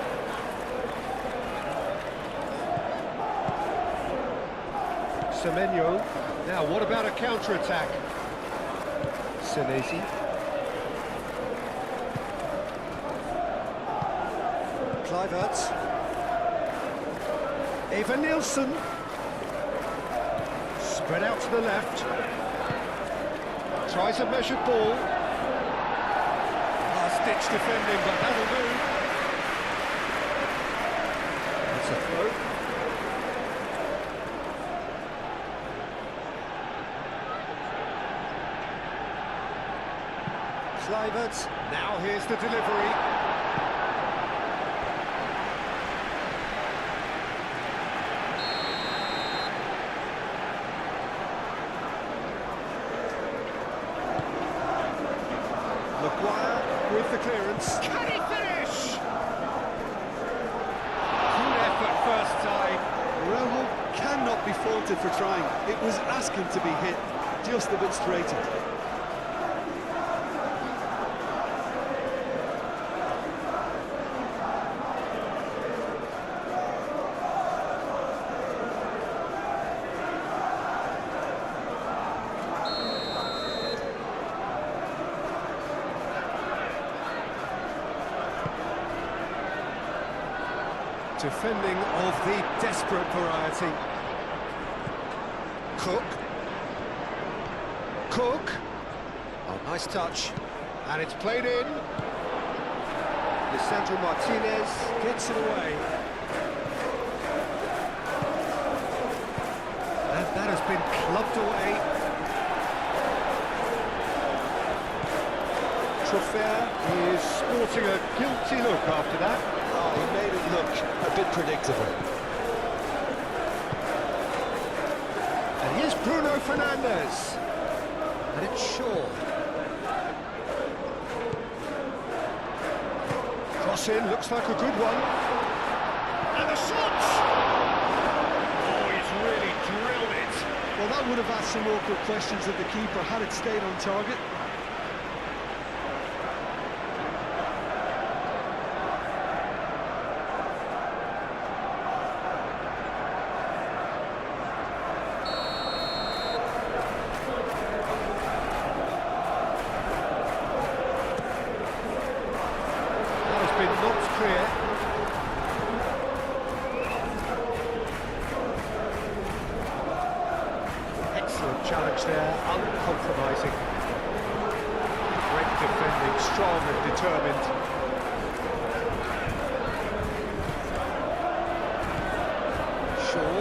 Semenyo. Now, what about a counter-attack? Senesi. Kluivert. Eva Nielsen. Spread out to the left. Tries a measured ball. Last-ditch defending, but that'll do. That's a throw. Kluivert, now here's the delivery. Maguire with the clearance. Can he finish? Good effort first time. Araujo cannot be faulted for trying. It was asking to be hit, just a bit straightened. Defending of the desperate variety. Cook. Oh, nice touch. And it's played in. Lisandro Martinez gets it away. And that has been clubbed away. Trofea is sporting a guilty look after that. Oh, he made it look a bit predictable. And here's Bruno Fernandes. And it's Shaw. Cross in, looks like a good one. And the shot! Oh, he's really drilled it. Well, that would have asked some awkward questions of the keeper had it stayed on target. Not clear. Excellent challenge there, uncompromising. Great defending, strong and determined. Shaw.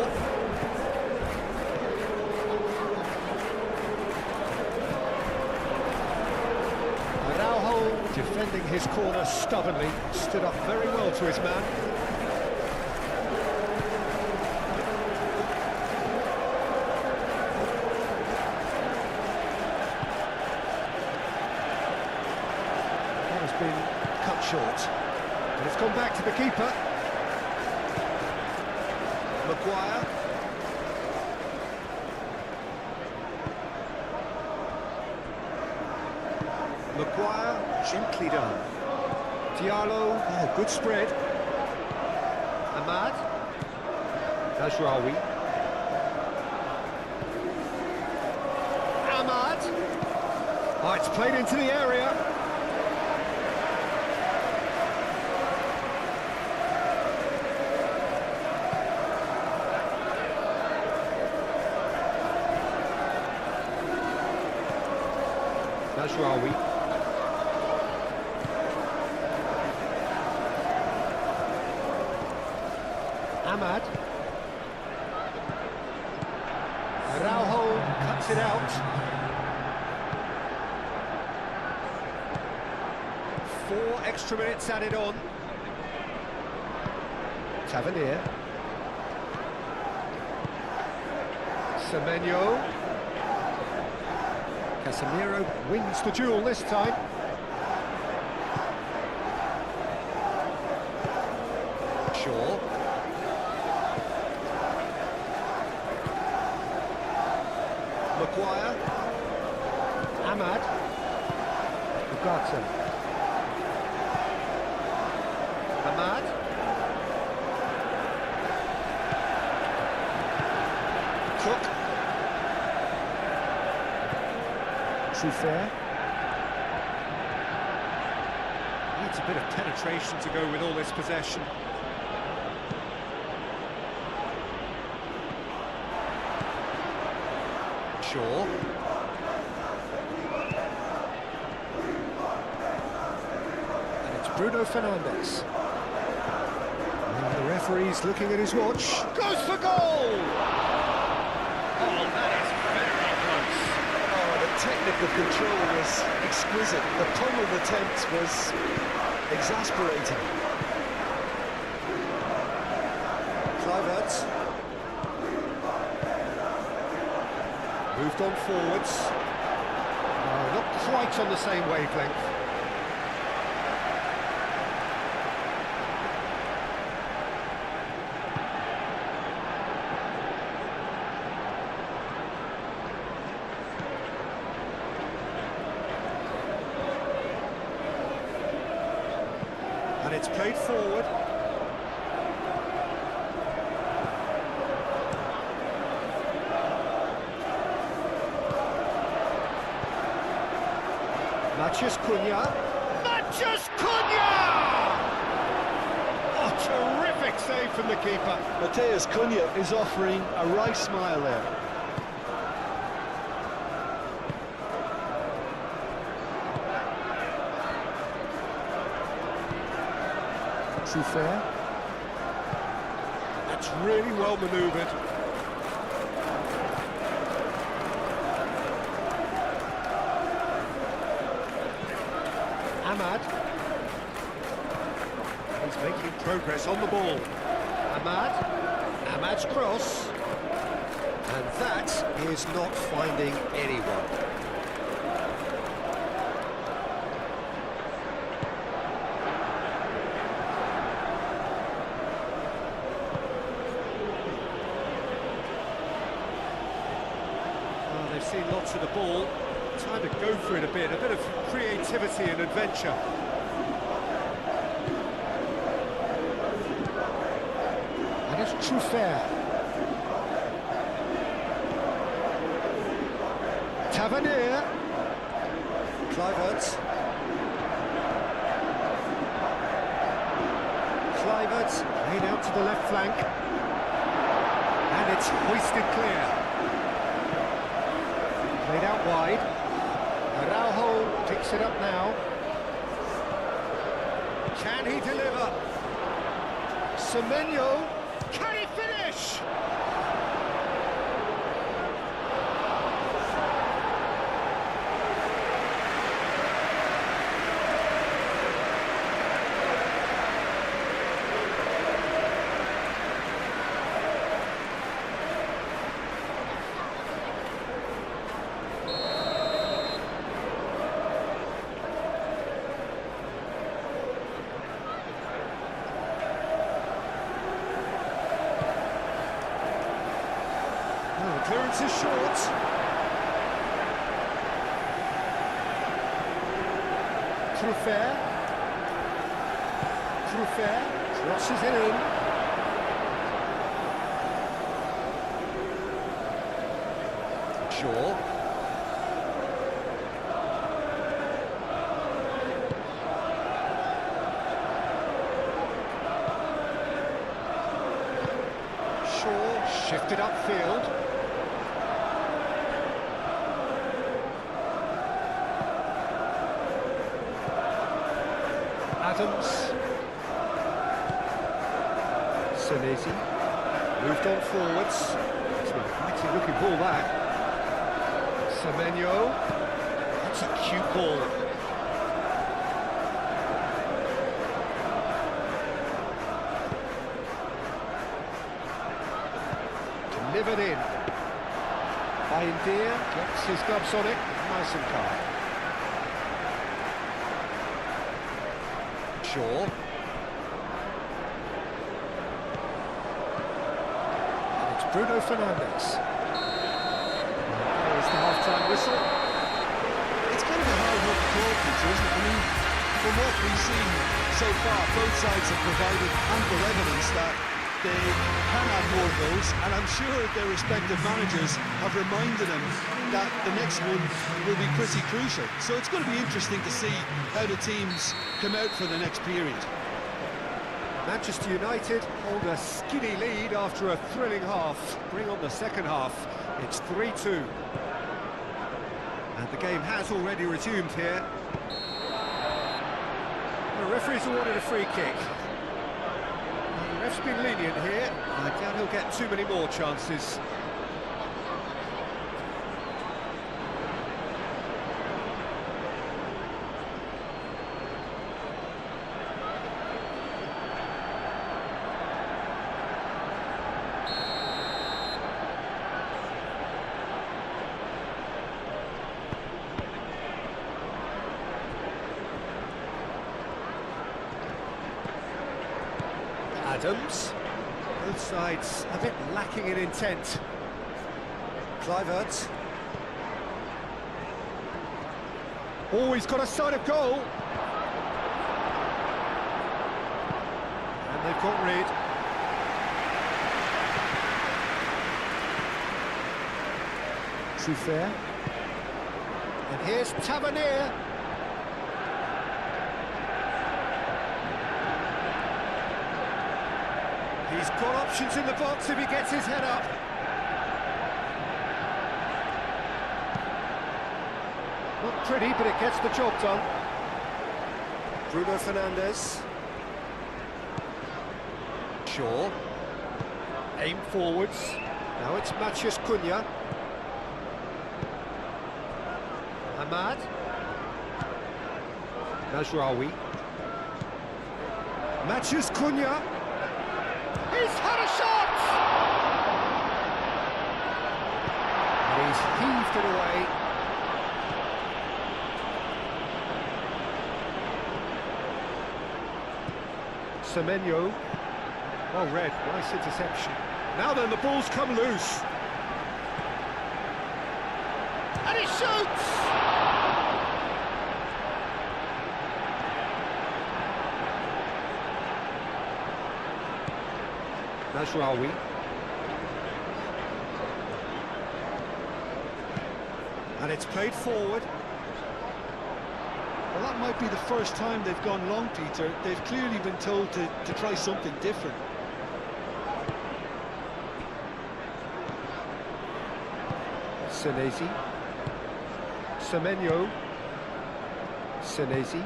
Araujo defending his corner stubbornly, stood up very well to his man. That has been cut short. And it's gone back to the keeper. Maguire. Maguire, gently done. Diallo, oh, good spread. Ahmad. Najraoui. Ahmad. Oh, it's played into the area. Najraoui. Ahmad. Araujo cuts it out. 4 extra minutes added on. Tavernier. Semenyo. Casemiro wins the duel this time. Shaw. Maguire. Ahmad. Ugarte. Ahmad. Cook. Truffaut. Needs a bit of penetration to go with all this possession. Shaw. And it's Bruno Fernandes. And the referee's looking at his watch. Goes for goal! Oh, that is very close. Oh, the technical control was exquisite. The pummeled attempt was exasperating. Kluivert. Moved on forwards. Oh, not quite on the same wavelength. And it's played forward. Matheus Cunha. Matheus Cunha! Oh, terrific save from the keeper. Matheus Cunha is offering a right smile there. Fair. That's really well manoeuvred. Ahmad. He's making progress on the ball. Ahmad's cross. And that is not finding anyone. They've seen lots of the ball. Time to go for it a bit of creativity and adventure. And it's Truffert. Tavernier. Kluivert. Played out to the left flank. And it's hoisted clear. Played out wide. Araujo picks it up now. Can he deliver? Semenyo. Can he finish? Clearance is short. Truffert crosses it in. Shaw. Shaw shifted upfield. Adams. Senesi. Moved on forwards. It's a mighty looking ball, that. Semenyo. That's a cute ball. Delivered in. Baindir gets his gloves on it. Nice and calm. Shaw. And it's Bruno Fernandes. There's the half-time whistle. It's kind of a hard-hit call, Peter, isn't it? I mean, from what we've seen so far, both sides have provided ample evidence that they can add more goals, and I'm sure their respective managers have reminded them that the next one will be pretty crucial. So it's going to be interesting to see how the teams come out for the next period. Manchester United hold a skinny lead after a thrilling half. Bring on the second half. It's 3-2. And the game has already resumed here. The referee's awarded a free kick. The ref's been lenient here. I doubt he'll get too many more chances. Adams. Both sides a bit lacking in intent. Kluivert. Oh, he's got a sight of goal. And they've got rid. Souffert. And here's Tavernier. He's got options in the box if he gets his head up. Not pretty, but it gets the job done. Bruno Fernandes. Shaw. Aim forwards. Now it's Matheus Cunha. Ahmad. Najraoui. Matheus Cunha. He's had a shot! And he's heaved it away. Semenyo. Well read, nice interception. Now then, the ball's come loose. And he shoots! Najraoui. And it's played forward. Well, that might be the first time they've gone long, Peter. They've clearly been told to try something different. Senesi. Semenyo. Senesi.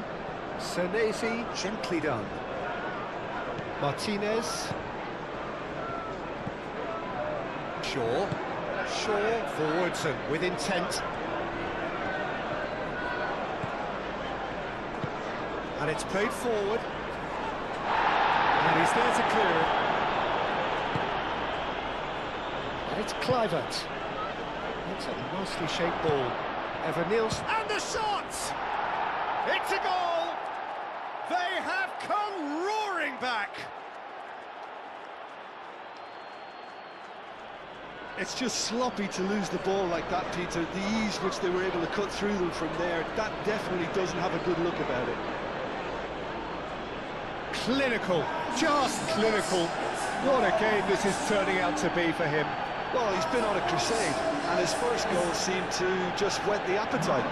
Senesi, gently done. Martinez. Shaw. Shaw forwards and with intent. And it's played forward. And he's there to clear it. And it's Kluivert. It's a nicely shaped ball. Evan Nielsen. And the shot! It's a goal! They have come roaring back! It's just sloppy to lose the ball like that, Peter. The ease which they were able to cut through them from there, that definitely doesn't have a good look about it. Clinical, just clinical. What a game this is turning out to be for him. Well, he's been on a crusade, and his first goal seemed to just whet the appetite.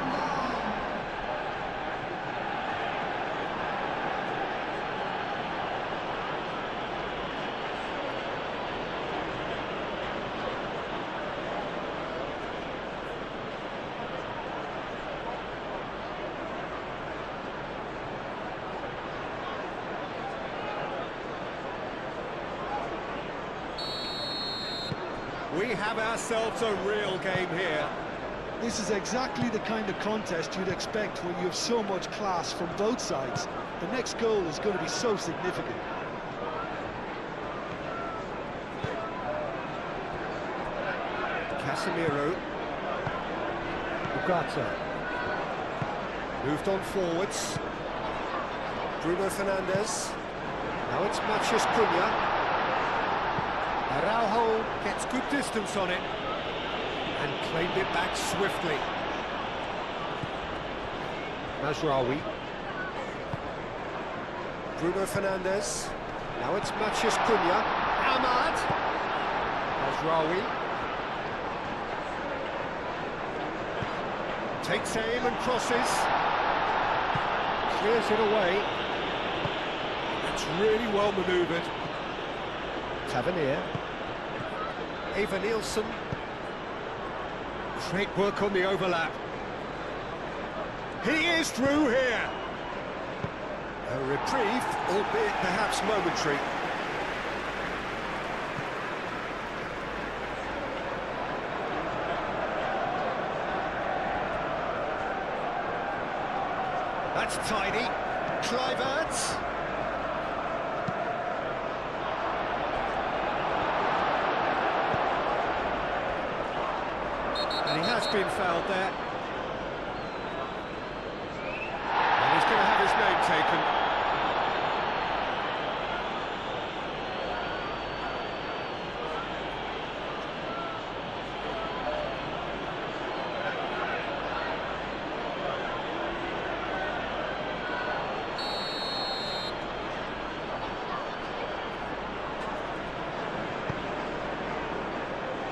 We have ourselves a real game here. This is exactly the kind of contest you'd expect when you have so much class from both sides. The next goal is going to be so significant. Casemiro. Ugarte. Moved on forwards. Bruno Fernandes. Now it's Matheus Cunha. Araujo gets good distance on it and claimed it back swiftly. Najraoui. Bruno Fernandes. Now it's Matheus Cunha. Ahmad. Najraoui. Takes aim and crosses. Clears it away. That's really well manoeuvred. Tavernier. Evan Nielsen. Great work on the overlap. He is through here. A reprieve, albeit perhaps momentary. That's tidy. Kluivert. And he has been fouled there. And he's going to have his name taken.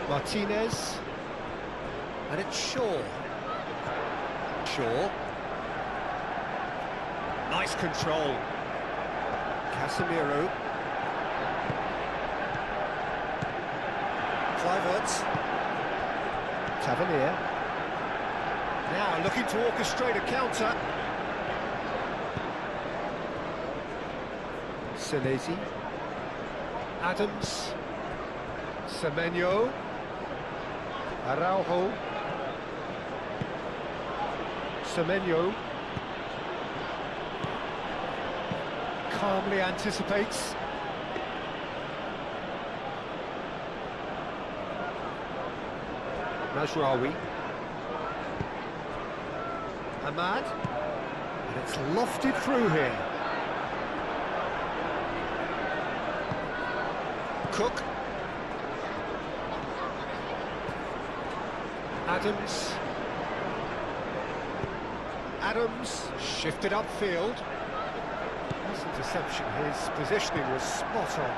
Martinez. And it's Shaw. Shaw. Nice control. Casemiro. Kluivert. Tavernier. Now looking to orchestrate a counter. Senesi. Adams. Semenyo. Araujo. Semenyo. Calmly anticipates. Mazraoui. Ahmad. And it's lofted through here. Cook. Adams. Adams shifted upfield. This interception, his positioning was spot on.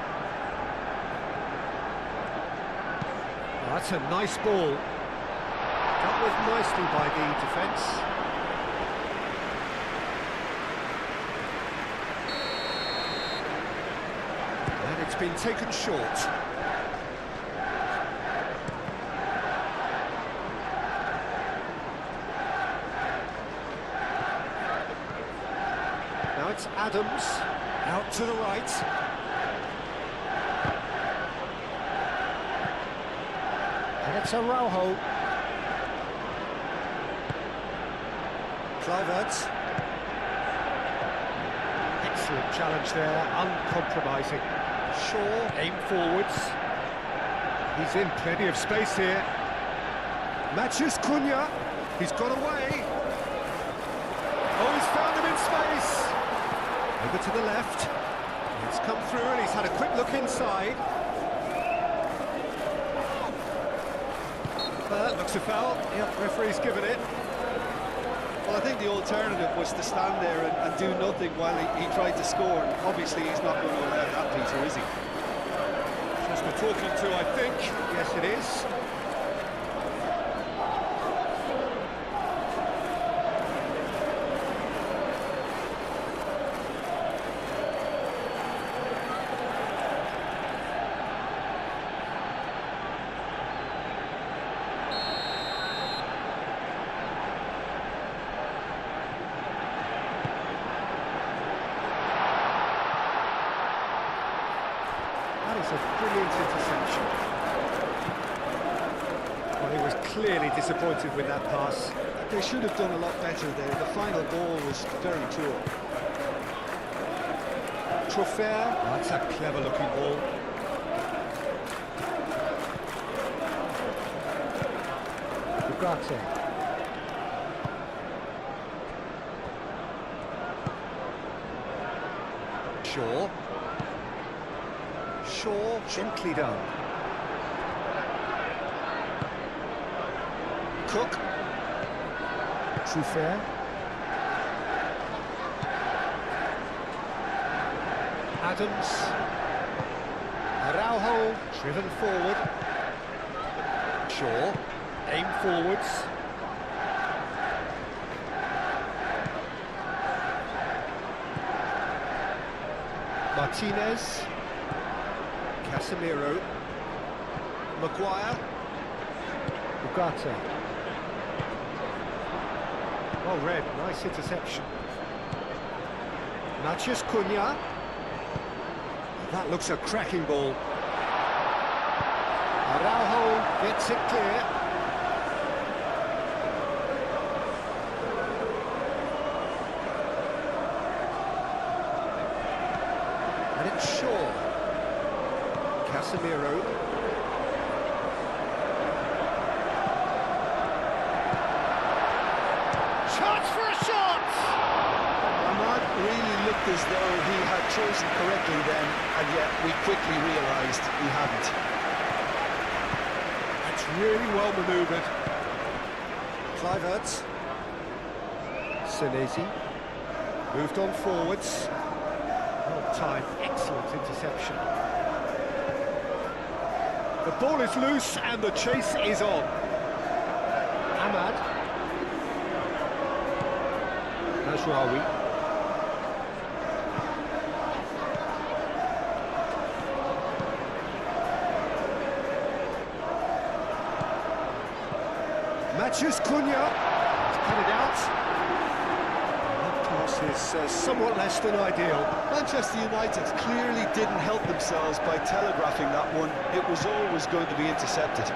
Oh, that's a nice ball. That was nicely by the defence. And it's been taken short. Now it's Adams, out to the right. And it's Araujo. Kluivert. Excellent challenge there, uncompromising. Shaw, aim forwards. He's in plenty of space here. Matches Cunha. He's got away. Oh, he's found him in space. Over to the left. He's come through and he's had a quick look inside. Looks a foul. Yep, referee's given it. Well, I think the alternative was to stand there and do nothing while he tried to score. And obviously, he's not going to allow that, Peter, is he? Just a talking to, I think. Yes, it is. That is a brilliant interception. Well, he was clearly disappointed with that pass. They should have done a lot better there. The final ball was very poor. Trofer. Oh, that's a clever-looking ball. Ugarte. Shaw. Shaw, gently done. Cook. Trofer. Adams. Araujo, driven forward. Shaw, aim forwards. Martinez. Casemiro. Maguire. Ugarte. Well read, nice interception. Matches Cunha. That looks a cracking ball. Araujo gets it clear. And it's Shaw. Casemiro. Chance for a shot! Ahmad really looked as though he had chosen correctly then, and yet we quickly realised he hadn't. That's really well manoeuvred. Kluivert. Senesi. Moved on forwards. Well timed, excellent interception. The ball is loose and the chase is on. Ahmad. Nasraoui. Matches Cunha. Cut it out. That pass is somewhat less than ideal. Manchester United clearly didn't help themselves by telegraphing that one. It was always going to be intercepted.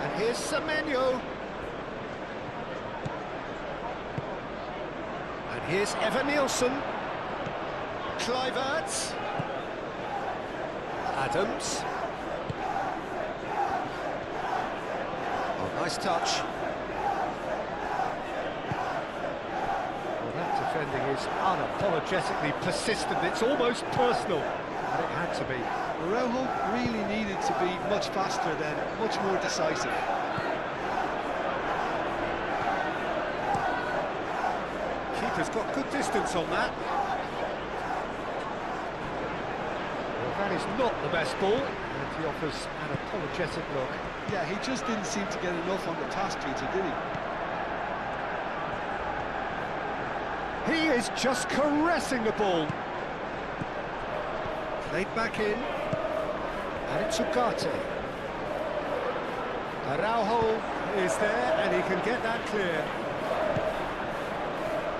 And here's Semenyo. And here's Evan-Nielsen. Kluivert. Adams. Oh, nice touch. Well, that defending is unapologetically persistent. It's almost personal, and it had to be. Araujo really needed to be much faster then, much more decisive. Keeper's got good distance on that. That is not the best ball, and he offers an apologetic look. Yeah, he just didn't seem to get enough on the pass, Peter, did he? He is just caressing the ball. Played back in, and it's Ugarte. Araujo is there, and he can get that clear.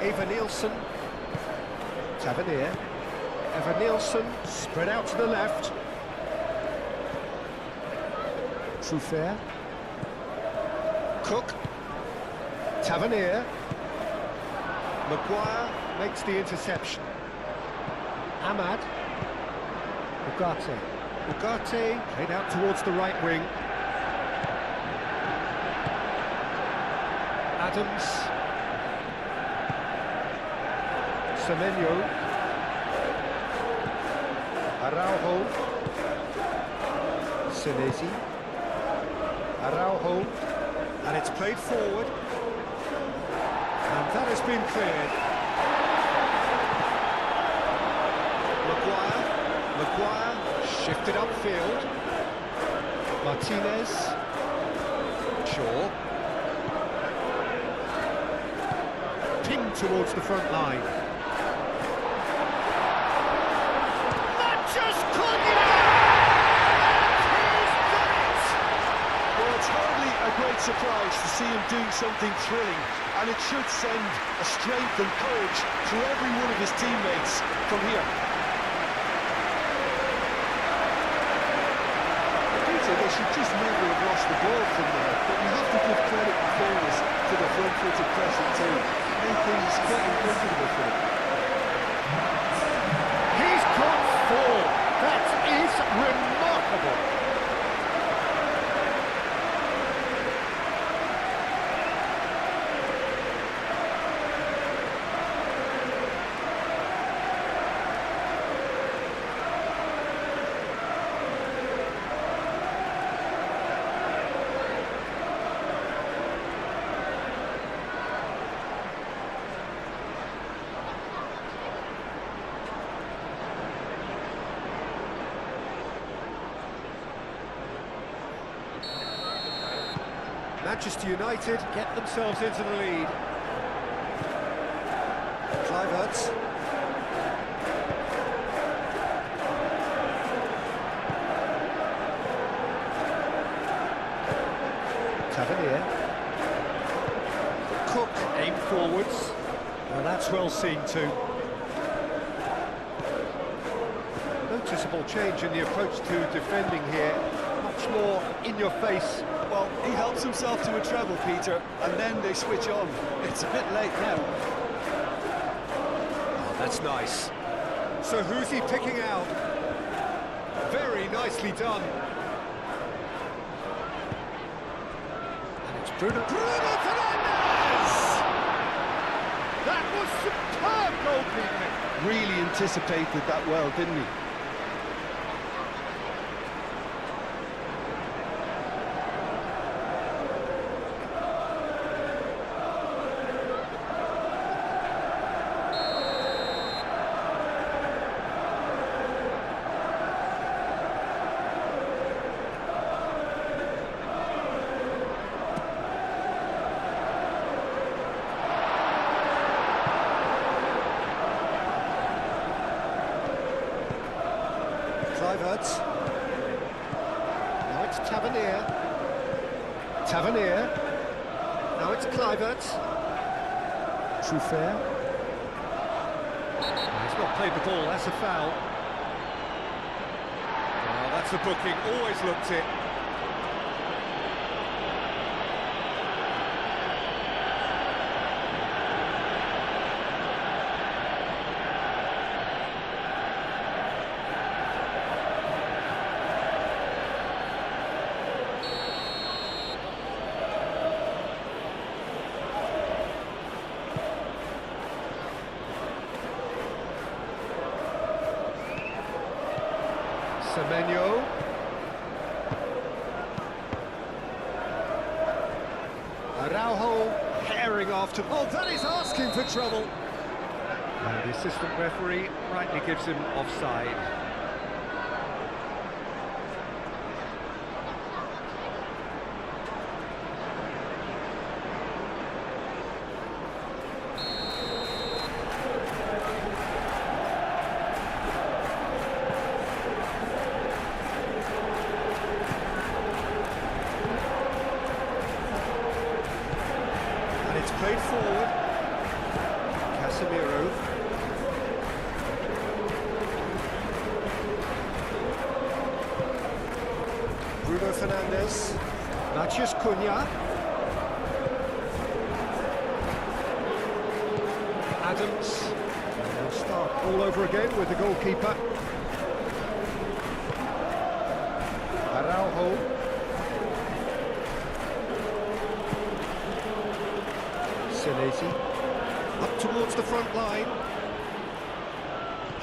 Evan-Nielsen. Tavernier. Evan-Nielsen, spread out to the left. Truffert. Cook. Tavernier. Maguire makes the interception. Ahmad. Ugarte. Ugarte played out towards the right wing. Adams. Semenyo. Araujo. Senesi. Araujo. And it's played forward. And that has been cleared. Maguire. Maguire shifted upfield. Martinez. Shaw. Pinged towards the front line. Great surprise to see him doing something thrilling, and it should send a strength and courage to every one of his teammates from here. Peter, they should just never have lost the ball from there, but you have to give credit and fairness to the front-footed pressing team. Made things quite uncomfortable for them. He's got four. That is remarkable. Manchester United get themselves into the lead. Kluivert. Tavernier. Cook aim forwards. Well, that's well seen too. Noticeable change in the approach to defending here. Much more in your face. Well, he helps himself to a treble, Peter, and then they switch on. It's a bit late now. Oh, that's nice. So who's he picking out? Very nicely done. And it's Bruno Fernandes! That was superb goalkeeping. Really anticipated that well, didn't he? it's Tavernier. Tavernier. Now it's Kluivert. Truffert. He's not played the ball, that's a foul. Oh, that's a booking, always looked it. Semenyo. Araujo herring after. Oh, that is asking for trouble. And the assistant referee rightly gives him offside. Played forward. Casemiro. Bruno Fernandes. Matheus Cunha. Adams. And they'll start all over again with the goalkeeper. Araujo. Up towards the front line.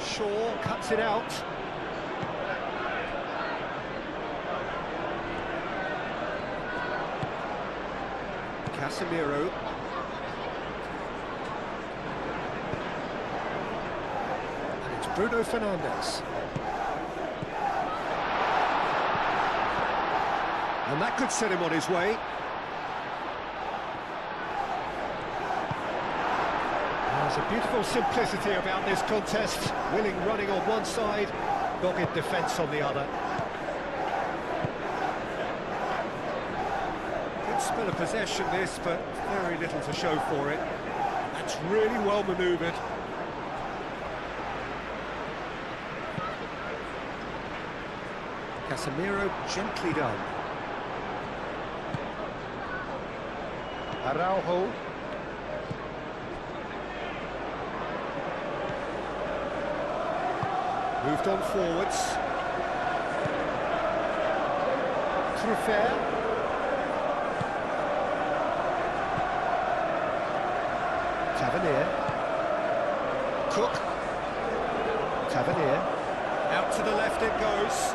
Shaw cuts it out. Casemiro. And it's Bruno Fernandes. And that could set him on his way. There's a beautiful simplicity about this contest. Willing running on one side, dogged defence on the other. Good spell of possession this, but very little to show for it. That's really well manoeuvred. Casemiro gently done. Araujo. Moved on forwards. Truffert. Tavernier. Cook. Tavernier. Out to the left it goes.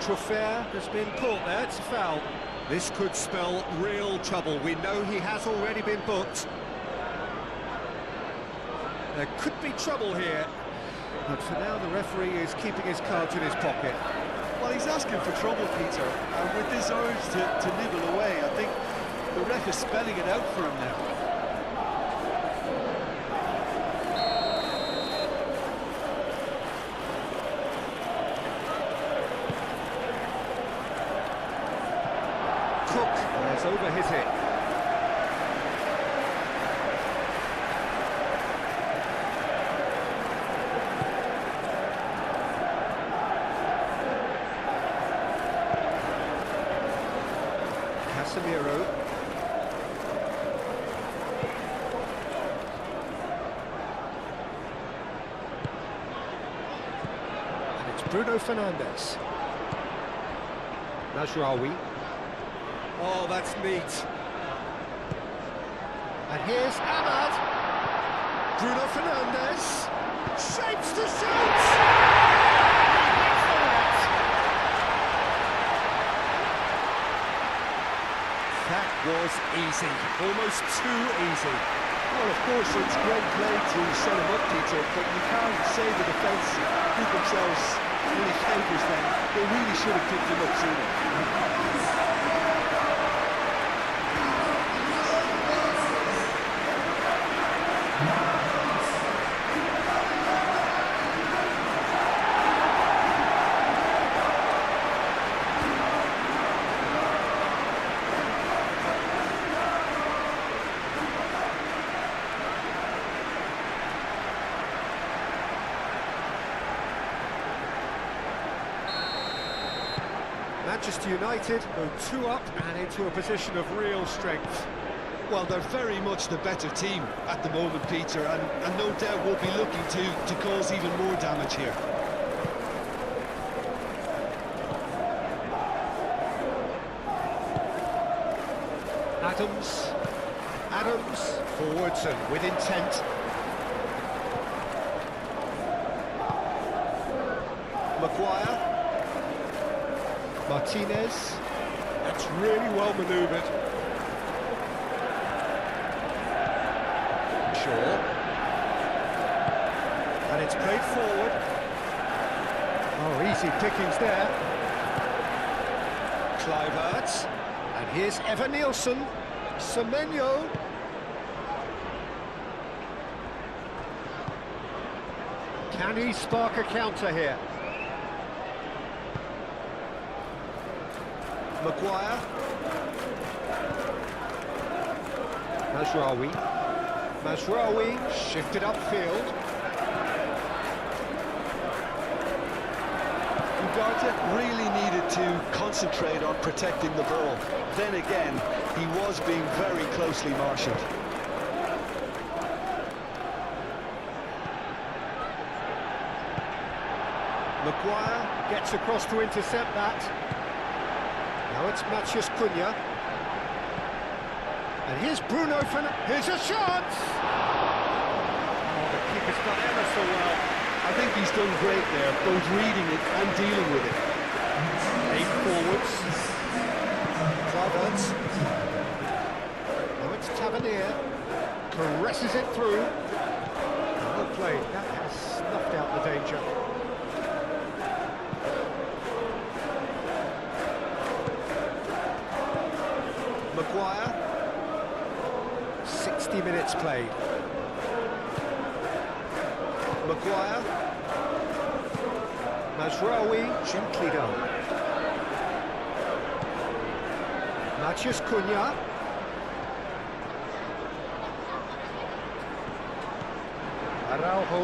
Truffert has been caught there, it's a foul. This could spell real trouble. We know he has already been booked. There could be trouble here, but for now the referee is keeping his cards in his pocket. Well, he's asking for trouble, Peter, and with this urge to nibble away, I think the ref is spelling it out for him now. Cook has over his hit. Casemiro. And it's Bruno Fernandes. Najraoui. Oh, that's neat. And here's Ahmad. Bruno Fernandes. Shapes to shoot! That was easy, almost too easy. Well, of course, it's great play to set him up, Peter, but you can't say the defence did themselves any favours then. They really should have picked him up sooner. Manchester United go 2 up and into a position of real strength. Well, they're very much the better team at the moment, Peter, and no doubt will be looking to cause even more damage here. Adams, forwards and with intent. Maguire. Martinez. That's really well manoeuvred. Shaw. And it's played forward. Oh, easy pickings there. Kluivert. And here's Evan Nielsen. Semenyo. Can he spark a counter here? Maguire. Mazraoui shifted upfield. Ugarte really needed to concentrate on protecting the ball. Then again, he was being very closely marshalled. Maguire gets across to intercept that. Now it's Matheus Cunha. And here's Bruno Fernandes. Here's a chance! Oh, the keeper's done ever so well. I think he's done great there, both reading it and dealing with it. 8 forwards. Kluivert. Now it's Tavernier. Caresses it through. Well played. That has snuffed out the danger. Maguire. 60 minutes played. Maguire. Mazraoui, gently done. Matheus Cunha. Araujo.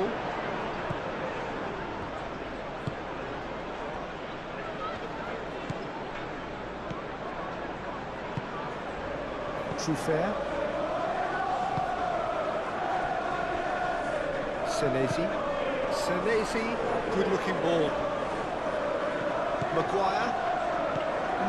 Trufer. Senesi, good-looking ball. Maguire.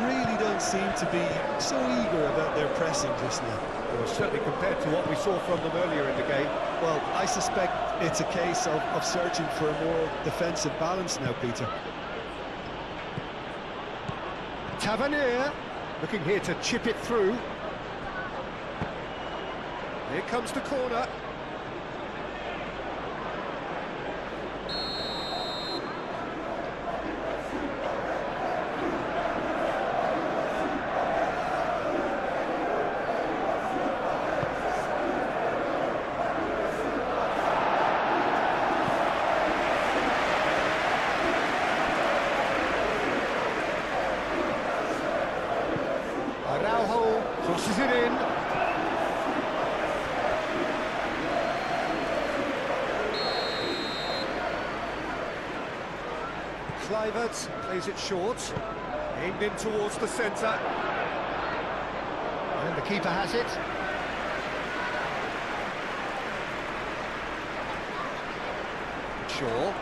Really don't seem to be so eager about their pressing just now. Well, certainly compared to what we saw from them earlier in the game. Well, I suspect it's a case of searching for a more defensive balance now, Peter. Tavernier, looking here to chip it through. Here comes the corner. Araujo crosses it in. Kluivert plays it short, aimed in towards the centre. And the keeper has it. Shaw.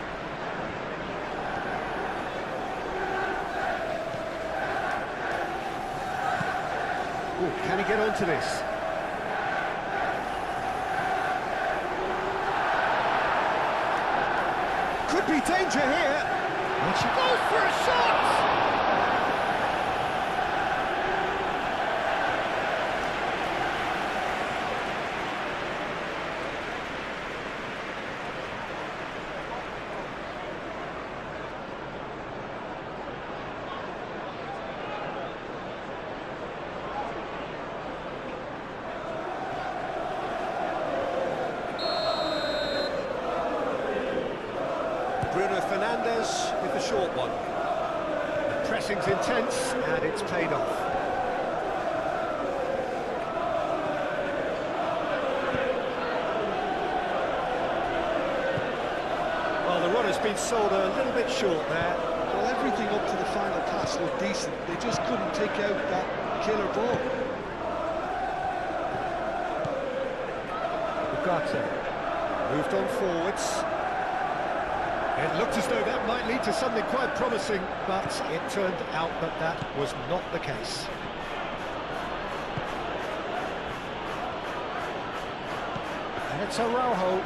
Ooh, can he get onto this? Could be danger here. And she goes for a shot! Bruno Fernandes with the short one. The pressing's intense and it's paid off. Well, the run has been sold a little bit short there. Well, everything up to the final pass looked decent. They just couldn't take out that killer ball. Ugarte moved on forwards. It looked as though that might lead to something quite promising, but it turned out that that was not the case. And it's Araujo.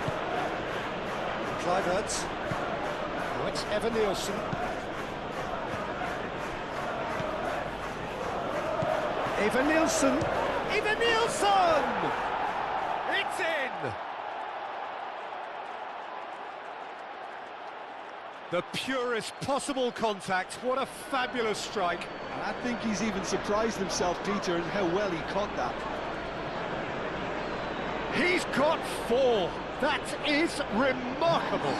Kluivert. Now it's Evan Nielsen. Evan Nielsen! Evan Nielsen! It's in! The purest possible contact. What a fabulous strike. And I think he's even surprised himself, Peter, in how well he caught that. He's got 4. That is remarkable.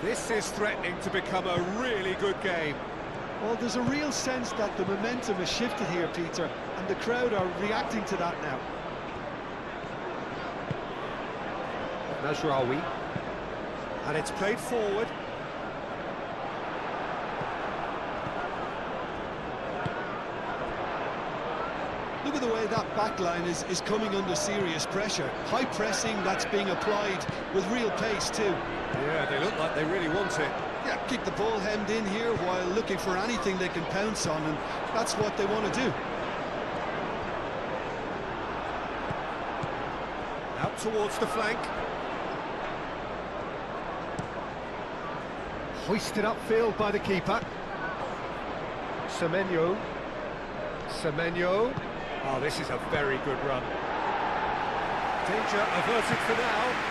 This is threatening to become a really good game. Well, there's a real sense that the momentum has shifted here, Peter, and the crowd are reacting to that now. Mazraoui. And it's played forward. Look at the way that back line is coming under serious pressure. High pressing that's being applied with real pace too. Yeah, they look like they really want it. Yeah, keep the ball hemmed in here while looking for anything they can pounce on, and that's what they want to do. Out towards the flank. Hoisted upfield by the keeper. Semenyo. Semenyo. Oh, this is a very good run. Danger averted for now.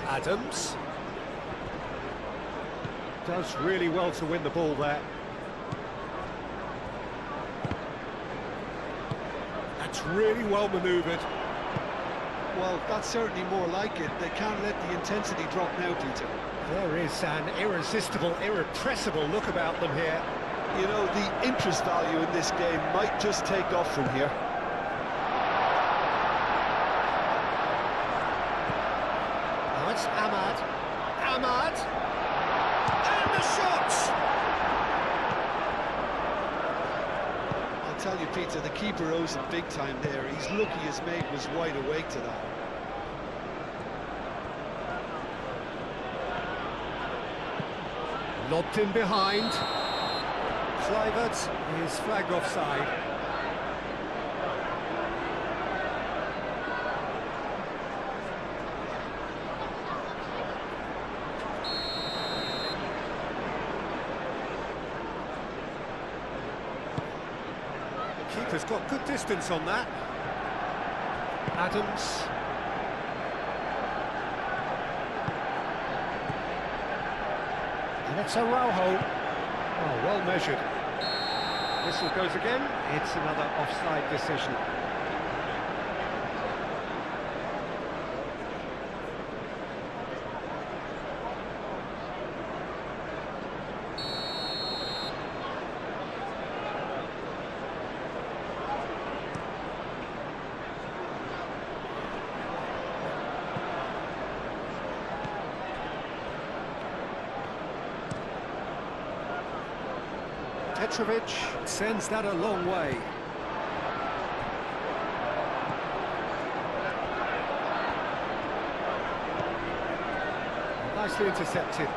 Adams. Does really well to win the ball there. That's really well manoeuvred. Well, that's certainly more like it. They can't let the intensity drop now, Peter. There is an irresistible, irrepressible look about them here. You know, the interest value in this game might just take off from here. Now it's Ahmad. Ahmad! And the shot! I'll tell you, Peter, the keeper owes him big time there. He's lucky his mate was wide awake to that. Lobbed in behind. Kluivert is flagged offside. The keeper's got good distance on that. Adams. And it's Araujo. Oh, well measured. Whistle goes again. It's another offside decision. Petrovic sends that a long way. Nicely intercepted.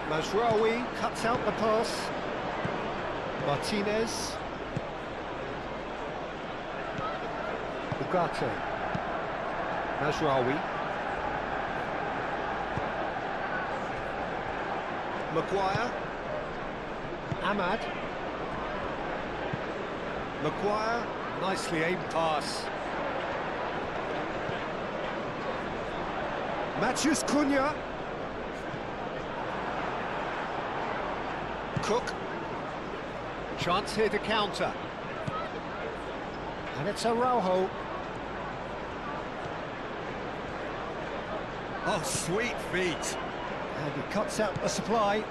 Mazraoui cuts out the pass. Martinez. Ugarte. Mazraoui. Maguire. Ahmad. Maguire. Nicely aimed pass. Matheus Cunha. Cook. Chance here to counter. And it's Araujo. Oh, sweet feet. And he cuts out the supply.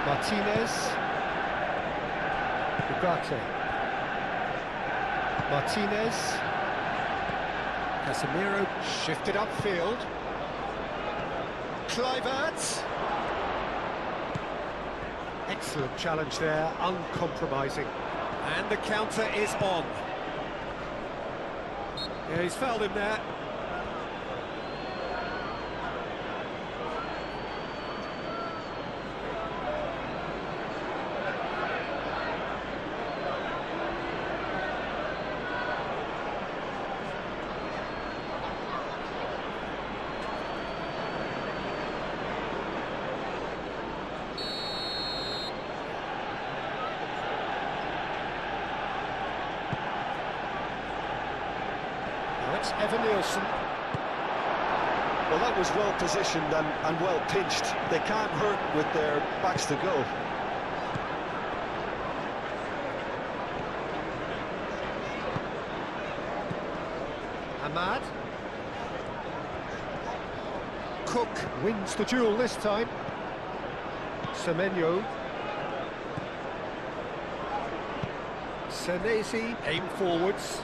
Martinez. Ugarte. Martinez. Casemiro shifted upfield. Kluivert. Excellent challenge there, uncompromising. And the counter is on. Yeah, he's fouled him there. It's Evan Nielsen. Well, that was well positioned and well pinched. They can't hurt with their backs to go. Ahmad. Cook wins the duel this time. Semenyo. Senesi aim forwards.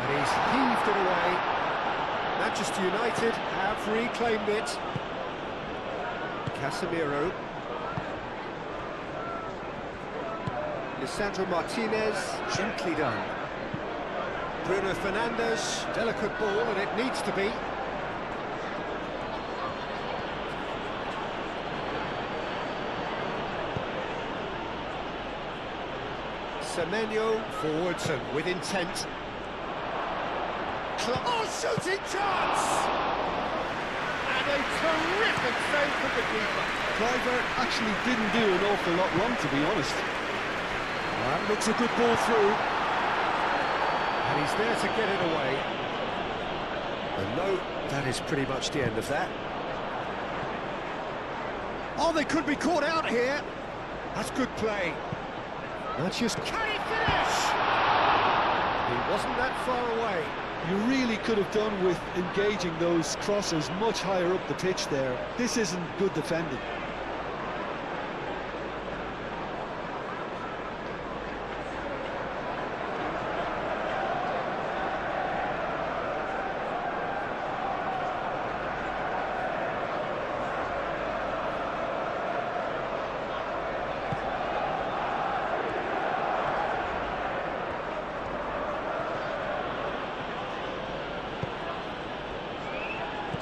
And he's heaved it away. Manchester United have reclaimed it. Casemiro. Lisandro Martinez, gently done. Bruno Fernandes, delicate ball, and it needs to be. Semenyo, forwards and with intent. Oh, shooting chance! And a terrific save from the keeper. Kluivert actually didn't do an awful lot wrong, to be honest. That looks a good ball through. And he's there to get it away. And no, that is pretty much the end of that. Oh, they could be caught out here. That's good play. That's just... Can he finish? He wasn't that far away. You really could have done with engaging those crosses much higher up the pitch there. This isn't good defending.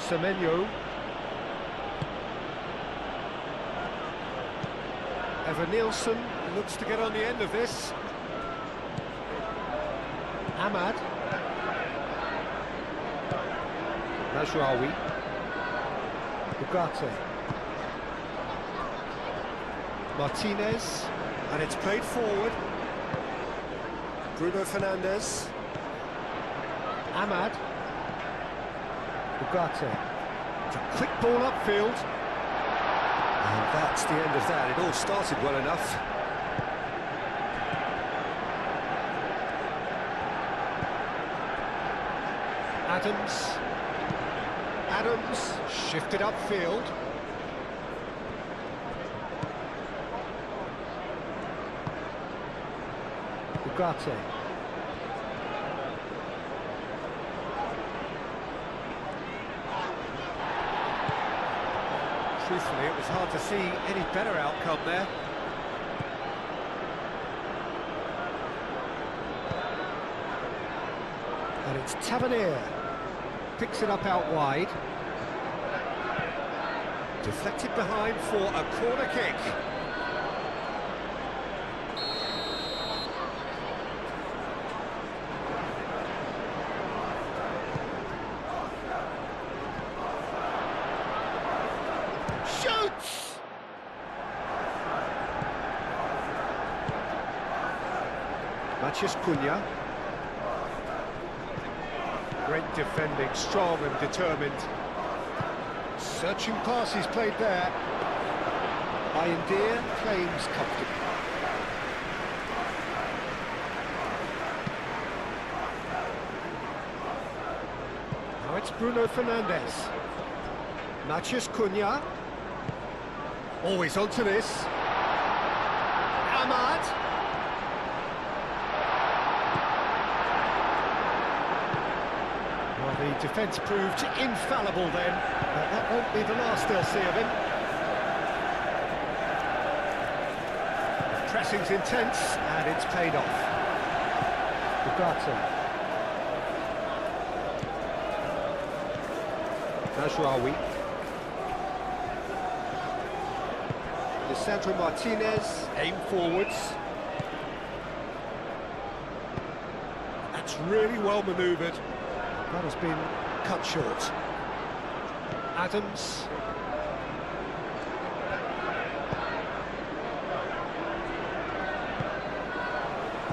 Semenyo. Evan Nielsen looks to get on the end of this. Ahmad. Mazraoui. Ugarte. Martinez. And it's played forward. Bruno Fernandes. Ahmad. Ugarte. It's a quick ball upfield. And that's the end of that. It all started well enough. Adams shifted upfield. Ugarte. Truthfully, it was hard to see any better outcome there. And it's Tavernier. Picks it up out wide. Deflected behind for a corner kick. Shoots! Matheus Cunha. Great defending, strong and determined. Searching pass he's played there. Bayindir claims comfortably. Now it's Bruno Fernandes. Matheus Cunha. Always onto this. Ahmad. Well, the defence proved infallible then, but that won't be the last they'll see of him. The pressing's intense, and it's paid off. Ugarte. Mazraoui. Lisandro Martinez, aim forwards. That's really well manoeuvred. That has been cut short. Adams.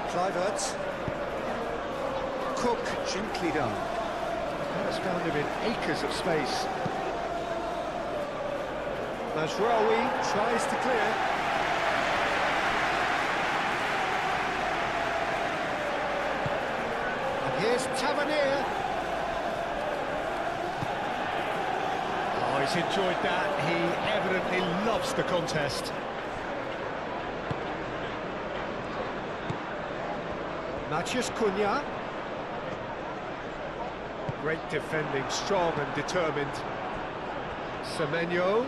Kluivert. Cook, gently done. That has found him in acres of space. Mazraoui tries to clear. And here's Tavernier. Oh, he's enjoyed that. He evidently loves the contest. Matheus Cunha. Great defending, strong and determined. Semenyo.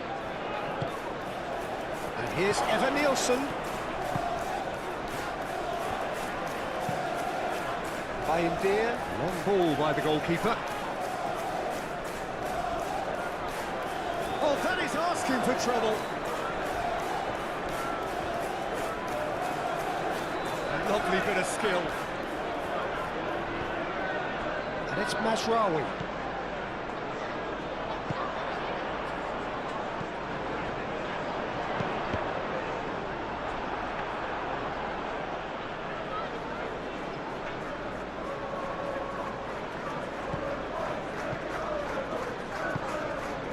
And here's Evan Nielsen. Bayindir, long ball by the goalkeeper. Oh, that is asking for trouble. A lovely bit of skill. And it's Mazraoui.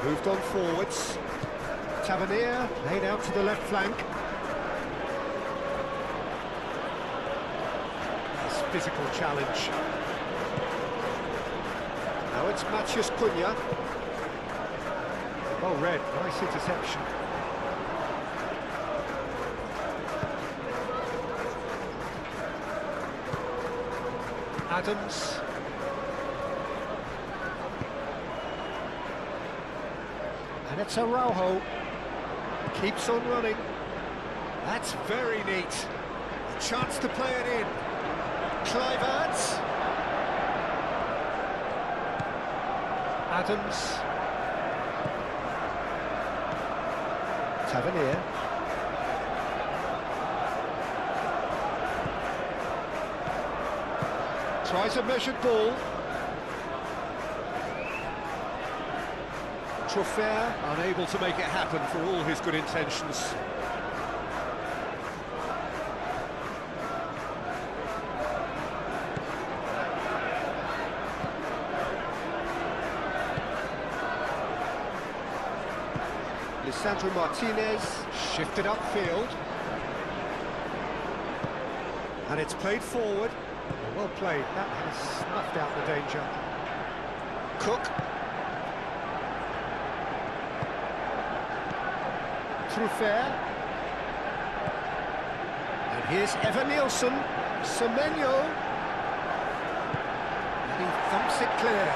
Moved on forwards. Tavernier laid out to the left flank. Nice physical challenge. Now it's Matheus Cunha. Well read, nice interception. Adams. And it's Araujo. Keeps on running. That's very neat. A chance to play it in. Kluivert. Adams. Tavernier. Tries a measured ball. Trofer unable to make it happen for all his good intentions. Lisandro Martinez shifted upfield. And it's played forward. Well played, that has snuffed out the danger. Cook. Trofer. And here's Evan Nielsen. Semenyo. And he thumps it clear.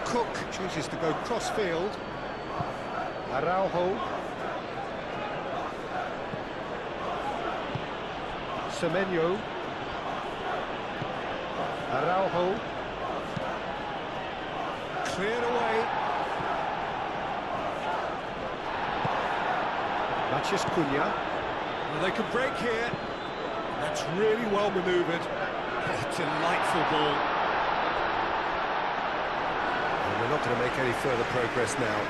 Cook chooses to go cross-field. Araujo. Semenyo. Araujo. Cleared away. Matheus Cunha. Well, they can break here. That's really well manoeuvred. A delightful ball. And we're not going to make any further progress now.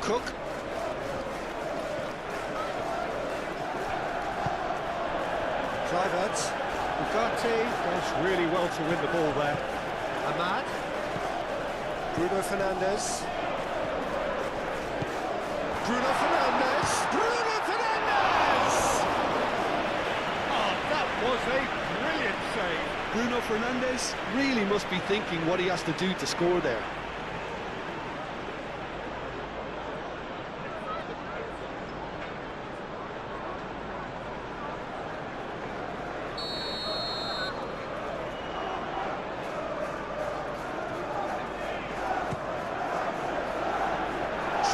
Cook. Kluivert. Ugarte does really well to win the ball there. Ahmad. Bruno Fernandes. Bruno Fernandes! Bruno Fernandes! Oh, that was a brilliant save. Bruno Fernandes really must be thinking what he has to do to score there.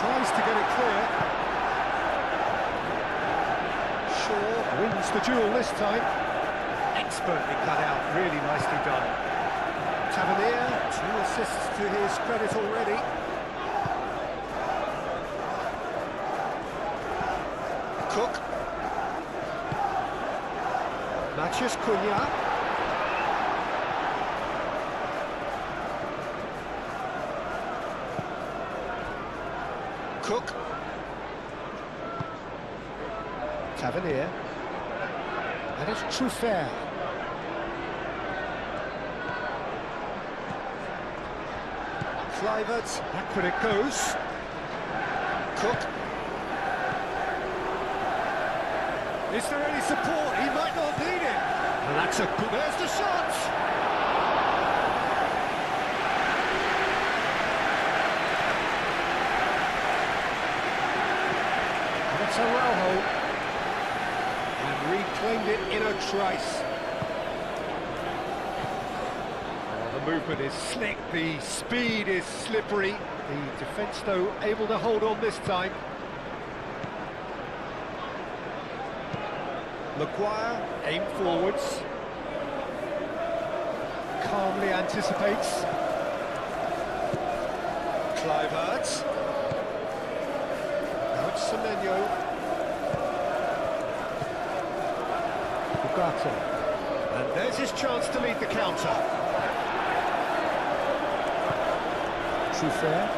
Tries to get it clear. Shaw wins the duel this time. Expertly cut out, really nicely done. Tavernier, 2 assists to his credit already. Cook. Matheus Cunha. Cook. Tavernier. And it's Truffert. Kluivert, backward it goes. Cook. Is there any support? He might not need it. And that's a good... There's the shot! That's Araujo. And reclaimed it in a trice. The movement is slick, the speed is slippery. The defence, though, able to hold on this time. Maguire, aim forwards. Calmly anticipates. Kluivert. Now it's Semenyo. Ugarte. And there's his chance to lead the counter. Truffert.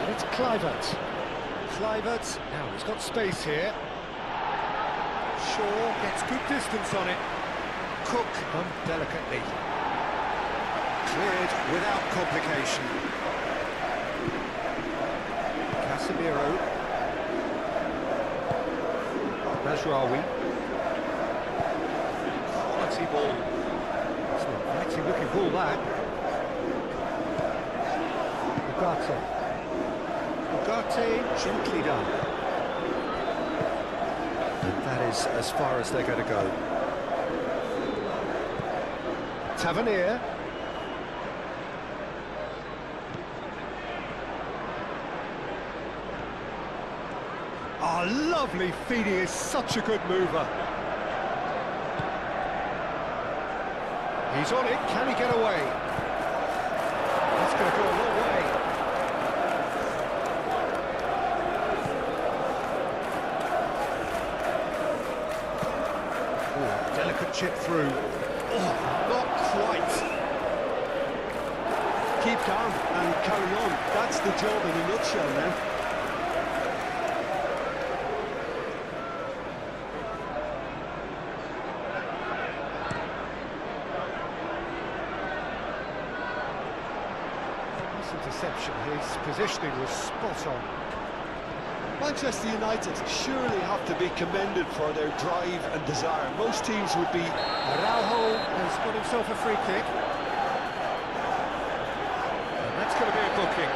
And it's Kluivert. Kluivert, now he's got space here. Shaw gets good distance on it. Cook done delicately. Cleared without complication. Casemiro. Mazraoui. Quality ball. It's an inviting looking ball that. Ugarte. Ugarte, gently done. And that is as far as they're going to go. Tavernier. Oh, lovely feed, he is such a good mover. He's on it, can he get away? That's going to go a long way. Oh, delicate chip through. Oh, not quite. Keep calm and carry on. That's the job in a nutshell now. Interception, his positioning was spot on. Manchester United surely have to be commended for their drive and desire. Most teams would be... Araujo has got himself a free kick. And that's going to be a booking.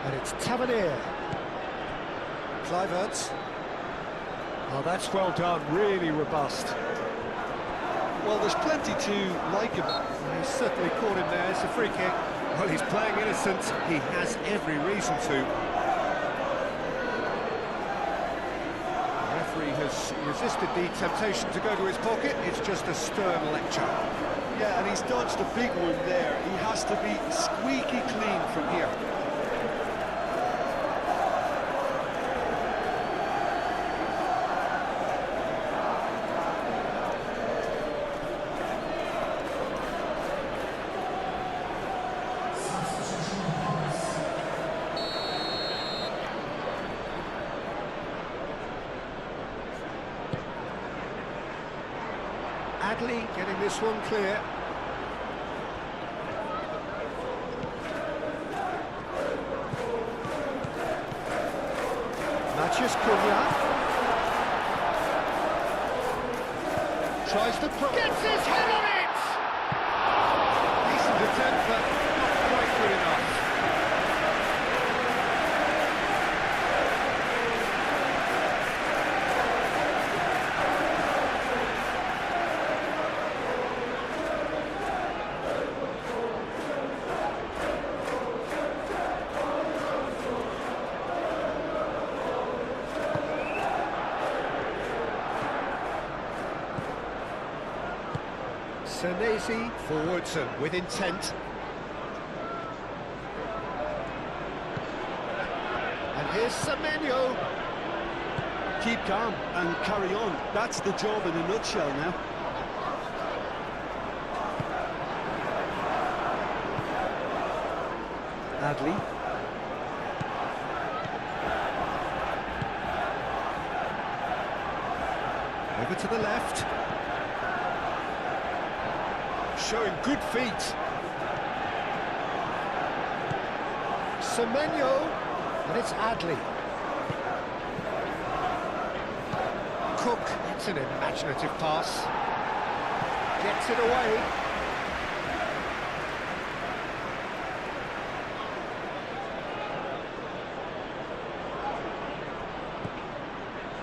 And it's Tavernier. Kluivert. Oh, that's well done, really robust. Well, there's plenty to like about it. He's certainly caught him there. It's a free kick. Well, he's playing innocent. He has every reason to. The referee has resisted the temptation to go to his pocket. It's just a stern lecture. Yeah, and he's dodged a big one there. He has to be squeaky clean from here. Adley getting this one clear. Mathias Cunha tries to gets his head on it! Decent attempt, but not quite good enough. Senesi forwards and with intent. And here's Semenyo. Keep calm and carry on. That's the job in a nutshell now. Adley. Over to the left. Showing good feet. Semenyo, and it's Adley. Cook, it's an imaginative pass. Gets it away.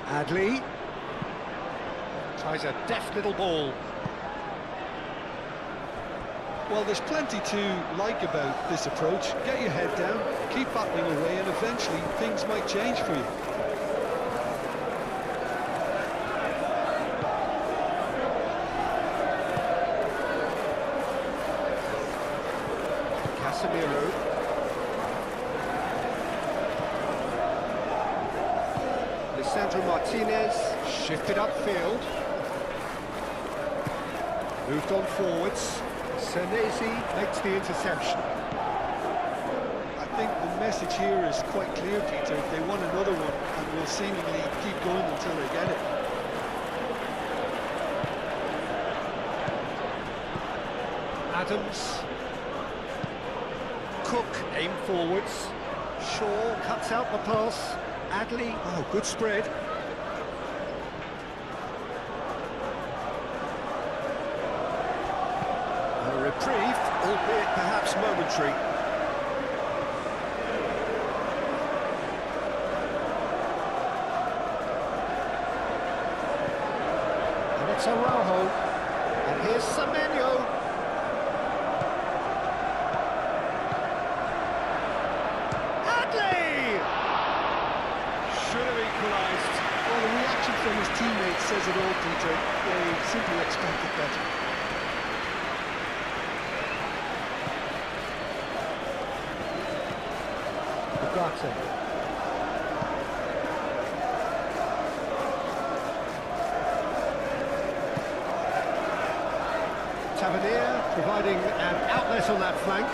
Adley tries a deft little ball. Well, there's plenty to like about this approach. Get your head down, keep battling away, and eventually things might change for you. Casemiro. Lisandro Martinez shifted upfield. Moved on forwards. Senesi makes the interception. I think the message here is quite clear, Peter. They want another one and will seemingly keep going until they get it. Adams. Cook aim forwards. Shaw cuts out the pass. Adley, oh, good spread. Reprieve, albeit perhaps momentary. And it's Araujo. And here's Semenyo. Adley! Should have equalised. Well, the reaction from his teammates says it all, Peter. They simply expected better. Tavernier providing an outlet on that flank.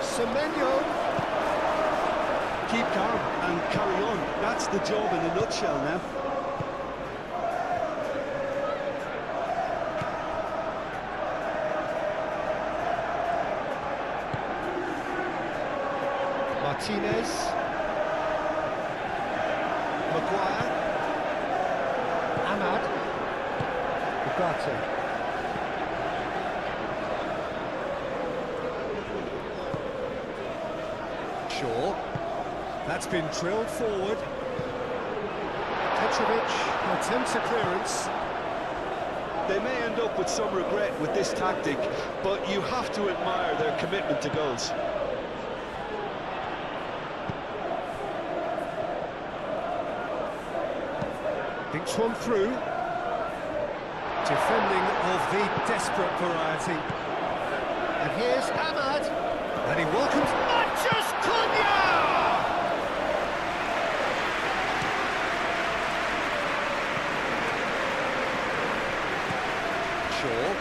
Semenyo. Keep calm and carry on. That's the job in a nutshell now. Martinez. Maguire. Ahmad. Ugarte. Shaw. That's been drilled forward. Petrovic attempts a clearance. They may end up with some regret with this tactic, but you have to admire their commitment to goals. Thinks one through. Defending of the desperate variety. And here's Ahmad. And he welcomes Mathias Cunha! Shaw.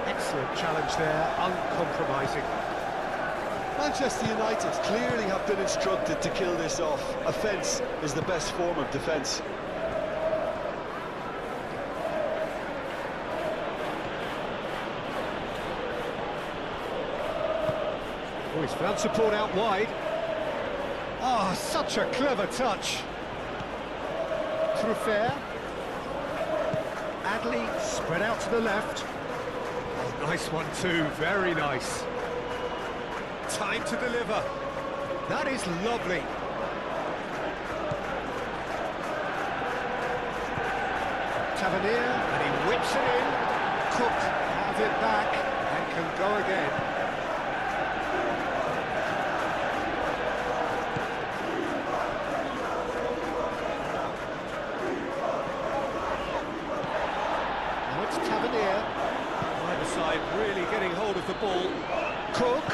Excellent challenge there, uncompromising. Manchester United clearly have been instructed to kill this off. Offence is the best form of defence. Oh, he's found support out wide. Oh, such a clever touch. Through fair. Adley spread out to the left. Oh, nice one too, very nice. Time to deliver. That is lovely. Tavernier, and he whips it in. Cook has it back and can go again. Now it's Tavernier. Either side really getting hold of the ball. Cook.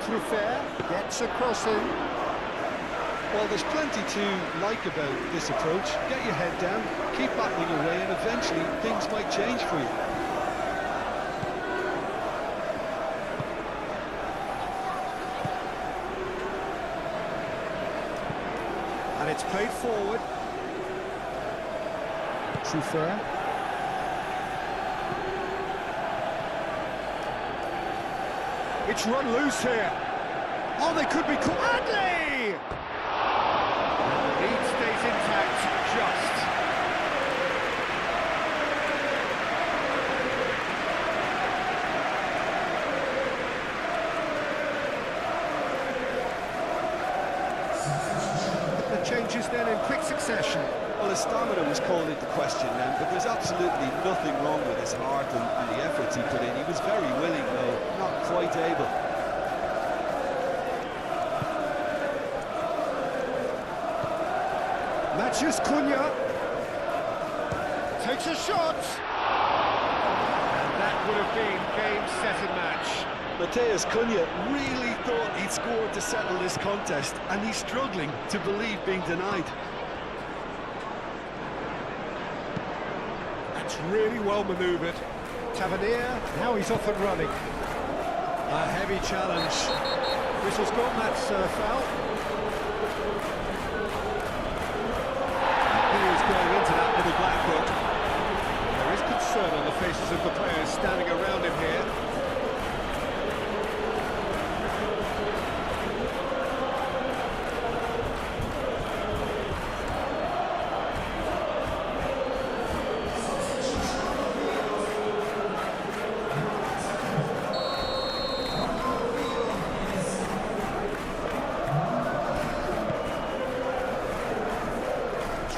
Through fair, gets across him. Well, there's plenty to like about this approach. Get your head down, keep battling away, and eventually things might change for you. And it's played forward. Through fair. It's run loose here. Oh, they could be caught. Adley! The lead stays intact, just. The changes then in quick succession. Well, his stamina was called into question then, but there's absolutely nothing wrong with his heart and the efforts he put in. He was very willing, though, not quite able. Mathias Cunha takes a shot. And that would have been game, set and match. Mathias Cunha really thought he'd scored to settle this contest, and he's struggling to believe being denied. That's really well manoeuvred. Tavernier, now he's off and running. A heavy challenge. Whistle's gone, that's foul. He is going into that little black book. There is concern on the faces of the players standing around him here.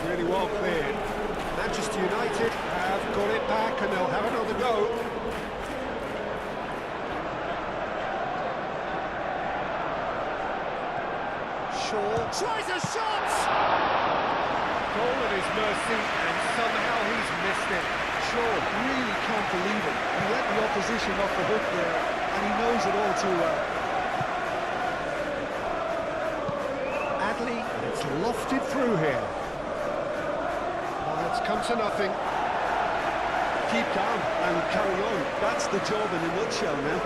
Really well cleared. Manchester United have got it back and they'll have another go. Shaw tries a shot! Goal at his mercy and somehow he's missed it. Shaw really can't believe it. He let the opposition off the hook there, and he knows it all too well. Adley, it's lofted through here. It's come to nothing. Keep calm and carry on. That's the job in a nutshell now.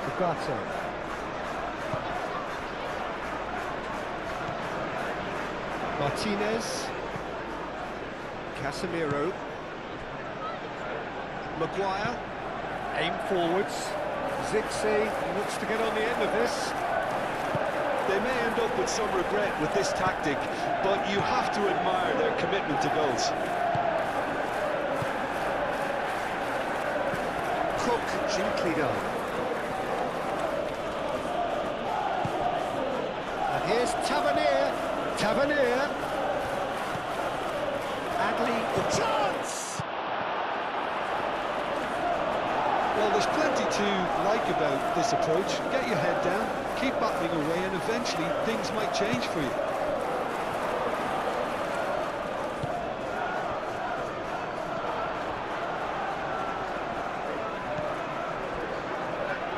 Ugarte. Martinez. Casemiro. Maguire. Aim forwards. Zixi looks to get on the end of this. They may end up with some regret with this tactic, but you have to admire their commitment to goals. Cook, gently done. And here's Tavernier. Tavernier. Adley, the chance! Well, there's plenty to like about this approach. Get your head down, keep battling away, and eventually things might change for you.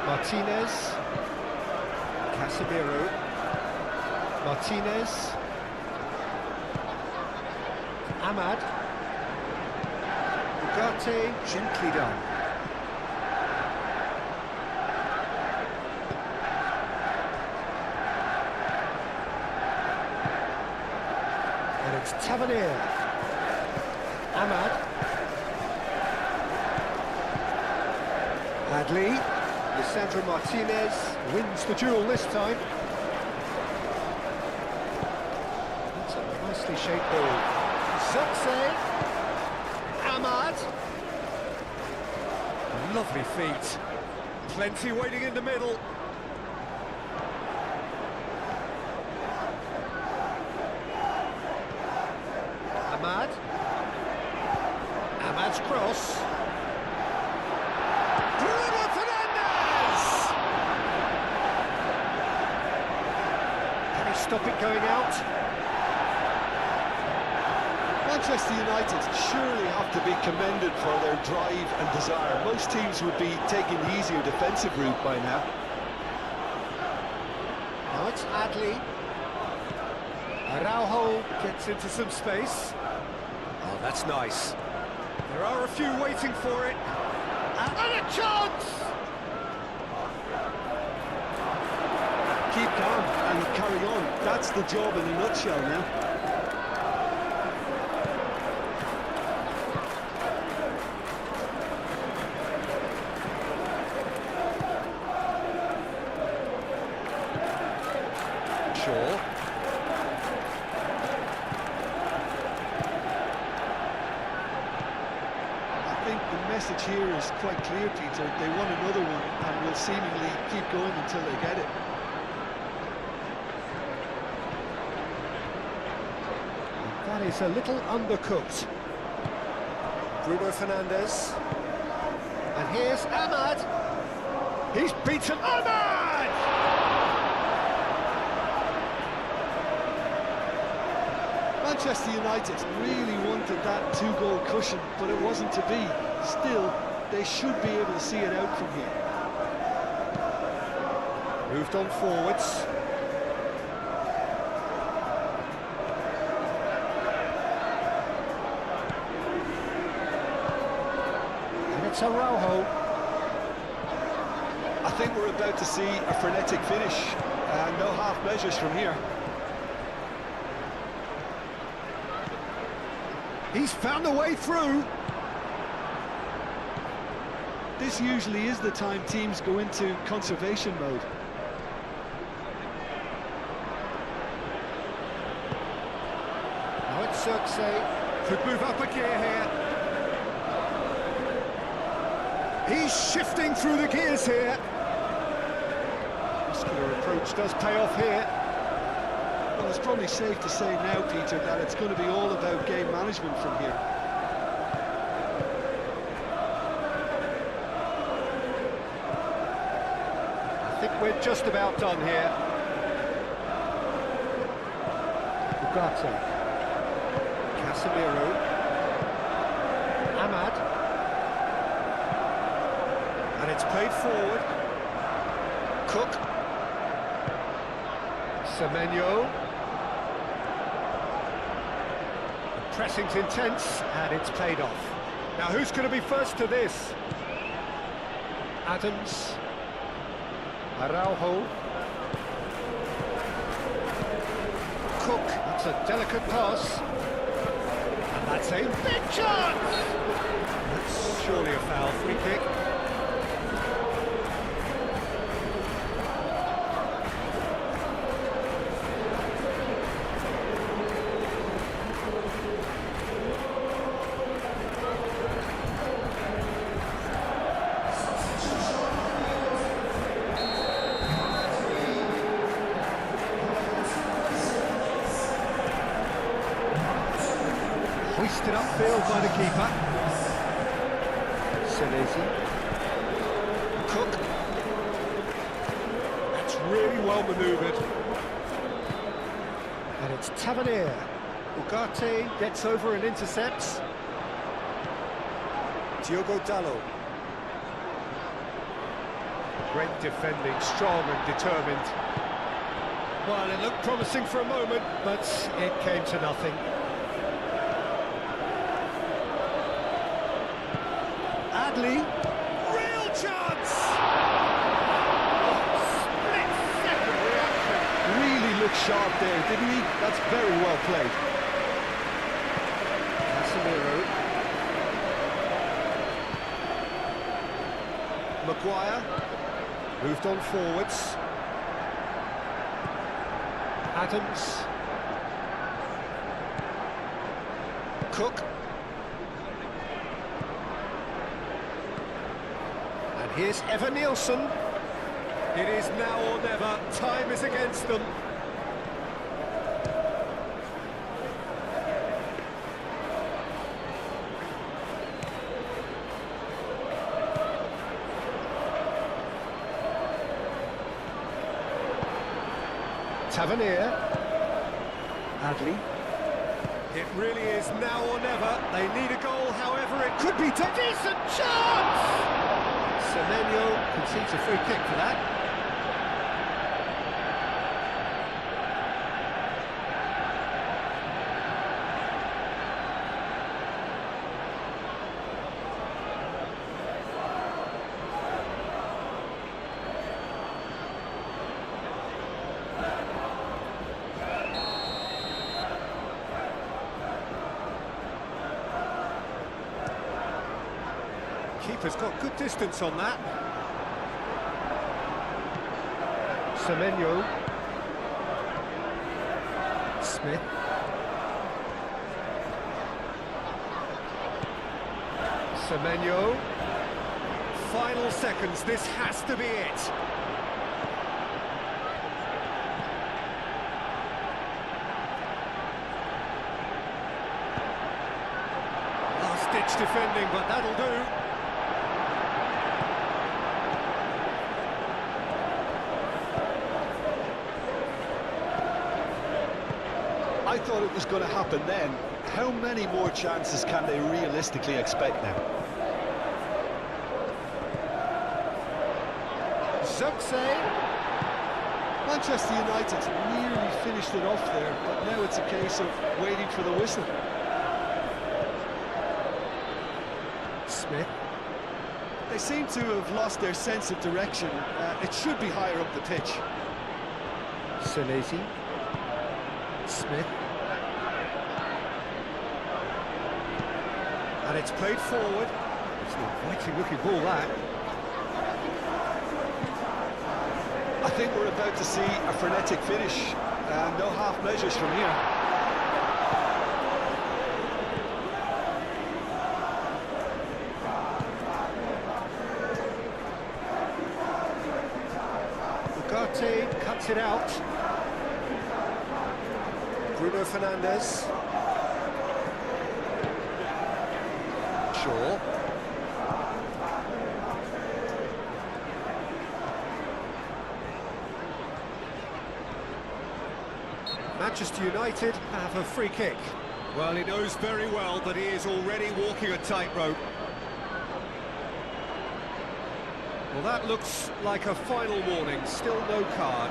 Martinez. Casemiro. Martinez. Ahmad. Ugarte, gently done. And it's Tavernier. Ahmad. Adley. Lisandro Martinez wins the duel this time. That's a nicely shaped ball. Zirkzee. Ahmad. Lovely feet. Plenty waiting in the middle. Ahmad. Ahmad's cross. Stop it going out. Manchester United surely have to be commended for their drive and desire. Most teams would be taking the easier defensive route by now. Now it's Adley. Araujo gets into some space. Oh, that's nice. There are a few waiting for it. And a chance! Keep calm and carry on. That's the job in a nutshell now. Shaw. I think the message here is quite clear, Peter. They want another one and will seemingly keep going until they get it. That is a little undercooked. Bruno Fernandes. And here's Ahmad. He's beaten Ahmad! Manchester United really wanted that two-goal cushion, but it wasn't to be. Still, they should be able to see it out from here. Moved on forwards. It's Araujo. I think we're about to see a frenetic finish, and no half measures from here. He's found a way through. This usually is the time teams go into conservation mode. Now it's Zirkzee. Could move up a gear here. He's shifting through the gears here. Muscular approach does pay off here. Well, it's probably safe to say now, Peter, that it's going to be all about game management from here. I think we're just about done here. Ugarte. Casemiro. Ahmad. And it's played forward. Cook. Semenyo. The pressing's intense, and it's played off. Now, who's going to be first to this? Adams. Araujo. Cook. That's a delicate pass. And that's a big chance! That's surely a foul. Free kick. Busted upfield by the keeper. Senesi. Cook. That's really well manoeuvred. And it's Tavernier. Ugarte gets over and intercepts. Diogo Dalot. Great defending, strong and determined. Well, it looked promising for a moment, but it came to nothing. Adley. Real chance! Split second reaction. Really looked sharp there, didn't he? That's very well played. Casemiro. Maguire. Moved on forwards. Adams. Cook. And here's Evan Nielsen. It is now or never. Time is against them. Tavernier. Adley. It really is now or never. They need a goal, however, it could be a decent chance! Semenyo concedes a free kick for that. Keeper's got good distance on that. Semenyo. Smith. Semenyo. Final seconds, this has to be it. Last-ditch defending, but that'll do. I thought it was going to happen then. How many more chances can they realistically expect now? Zuxay. Manchester United nearly finished it off there, but now it's a case of waiting for the whistle. Smith. They seem to have lost their sense of direction. It should be higher up the pitch. Senesi. Smith. And it's played forward. It's an inviting looking ball, that. I think we're about to see a frenetic finish, and no half measures from here. Ugarte cuts it out. Bruno Fernandes. Shaw. Manchester United have a free kick. Well, he knows very well that he is already walking a tightrope. Well, that looks like a final warning, still no card.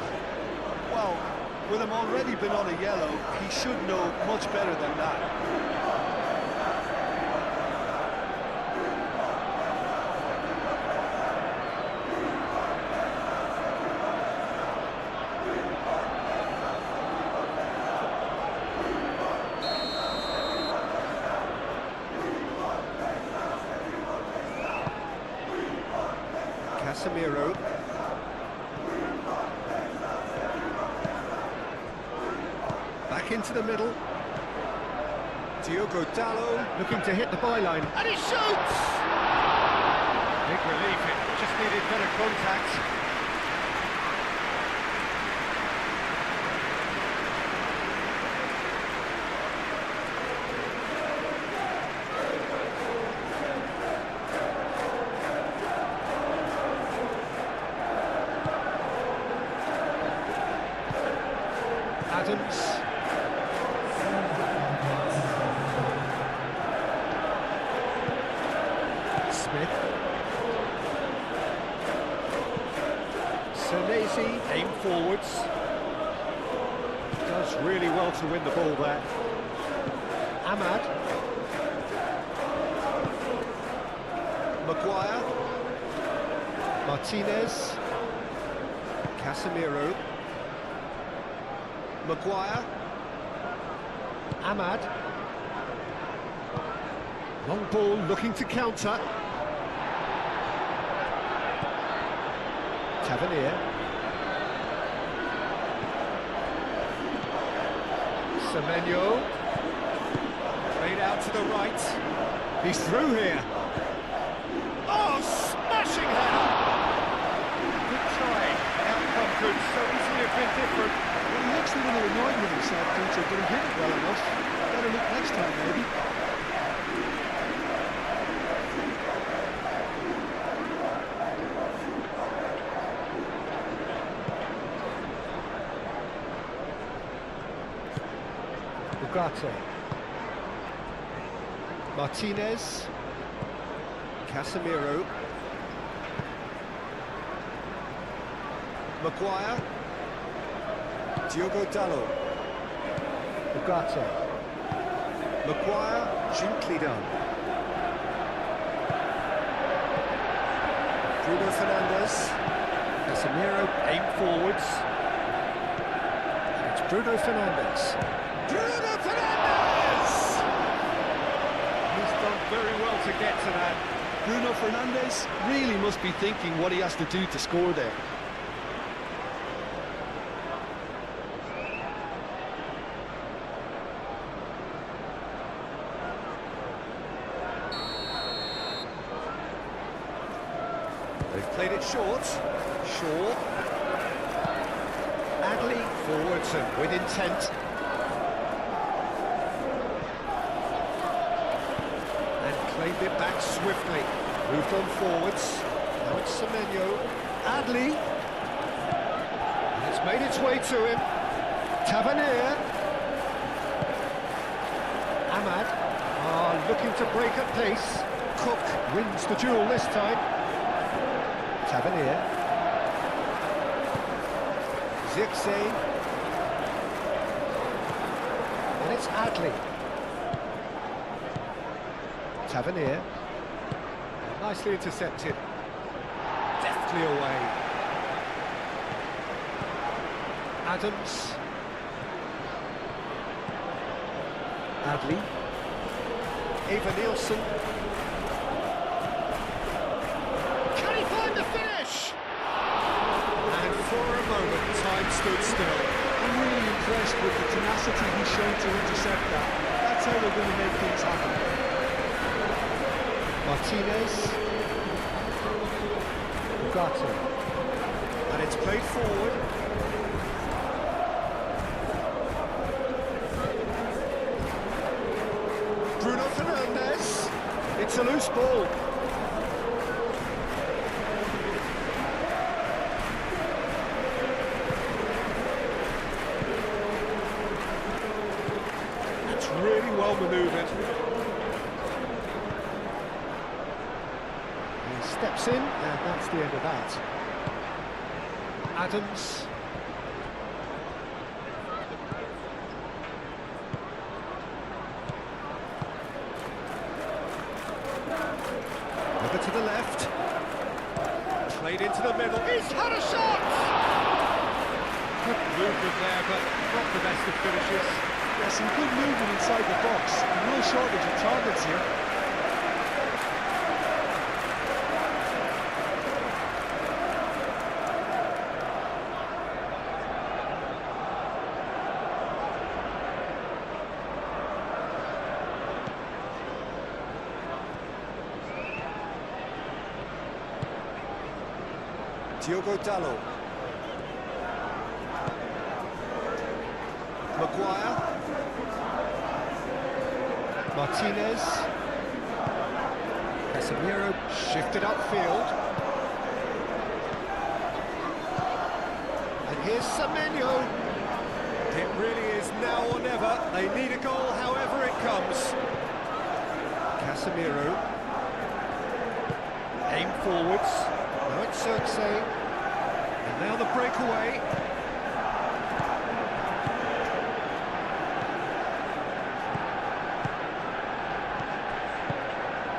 Well, with him already been on a yellow, he should know much better than that. Casemiro. Back into the middle. Diogo Dalot looking to hit the byline. And he shoots! Big relief, it just needed better contact. Adams. Smith. Senesi, aim forwards. Does really well to win the ball there. Ahmad. Maguire. Martinez. Casemiro. Maguire. Ahmad. Long ball looking to counter. Tavernier. Semenyo. Played out to the right. He's through here. Oh, smashing header! Good try. The outcome could so easily have been different. Well, he looks a little annoyed with himself, Peter, but he hit it well enough. Better look next time, maybe. Ugarte. Martinez. Casemiro. Maguire. Diogo Dalot. Ugarte. Maguire, gently done. Bruno Fernandes. Casemiro, aim forwards. And it's Bruno Fernandes. Bruno Fernandes! He's done very well to get to that. Bruno Fernandes really must be thinking what he has to do to score there. They've played it short. Shaw. Adley forwards and with intent. Played it back swiftly. Moved on forwards. Now it's Semenyo. Adley. And it's made its way to him. Tavernier. Ahmad. Looking to break at pace. Cook wins the duel this time. Tavernier. Zirkzee. And it's Adley. Tavernier. Nicely intercepted. Deftly away. Adams. Adley. Eva Nielsen. Can he find the finish? And for a moment, time stood still. I'm really impressed with the tenacity he's shown to intercept that. That's how they're going to make things happen. Martinez. Ugarte. And it's played forward. Bruno Fernandes. It's a loose ball. It's really well manoeuvred. Steps in, and that's the end of that. Adams. Over to the left. Played into the middle. He's had a shot! Good movement there, but not the best of finishes. Yeah, some good movement inside the box. No shortage of targets here. Diogo Dalot. Maguire. Martinez. Casemiro shifted upfield. And here's Semenyo. It really is now or never. They need a goal however it comes. Casemiro. Aim forwards. Now it's Circe. And now the breakaway.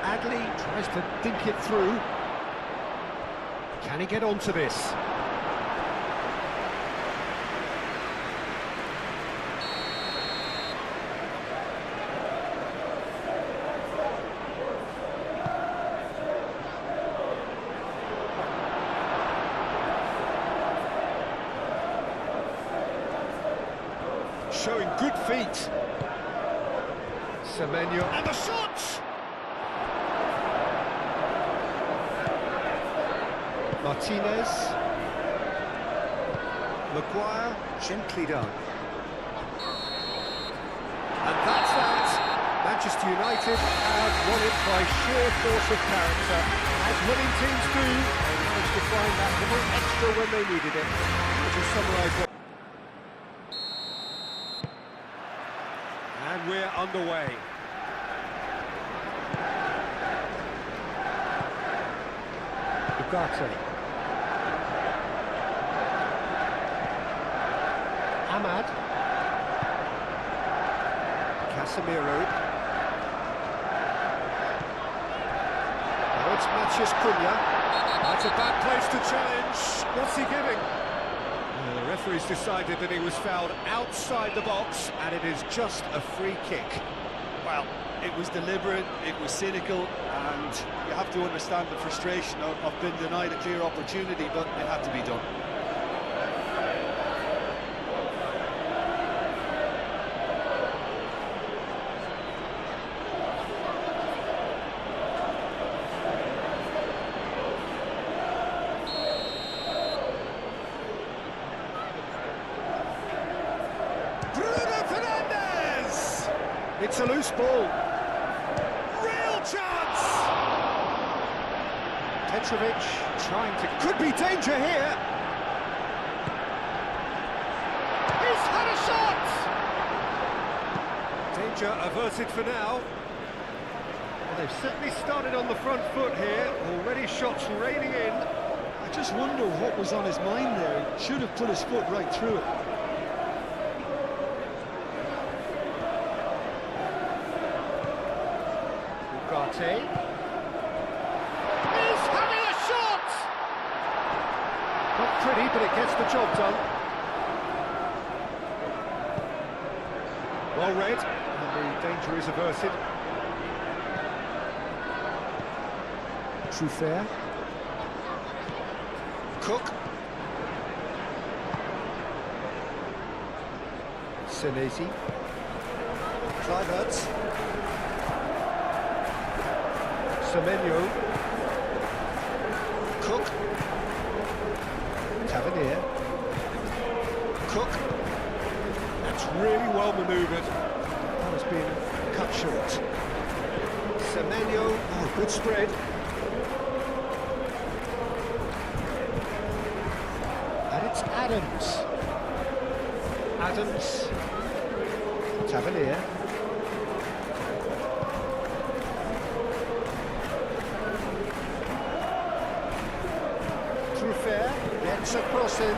Adley tries to dink it through. Can he get onto this? Showing good feet. Semenyo, and the shot! Martinez. Maguire, gently done. And that's that. Manchester United have won it by sheer force of character. As winning teams do, they managed to find that little extra when they needed it. To summarise what... And we're underway. Ugarte. Ahmad. Casemiro. Now it's Matheus Cunha. That's a bad place to challenge. What's he giving? The referee's decided that he was fouled outside the box, and it is just a free kick. Well, it was deliberate, it was cynical, and you have to understand the frustration of being denied a clear opportunity, but it had to be done. It's a loose ball. Real chance! Petrovic trying to... Could be danger here. He's had a shot! Danger averted for now. Well, they've certainly started on the front foot here. Already shots raining in. I just wonder what was on his mind there. He should have put his foot right through it. Ugarte. He's having a shot! Not pretty, but it gets the job done. Well read, and the danger is averted. Truffert. Cook. Senesi. Kluivert. Semenyo. Cook. Tavernier. Cook. That's really well manoeuvred. That has been cut short. Semenyo. Oh, good spread. And it's Adams. Adams. Tavernier. Gets a cross in. A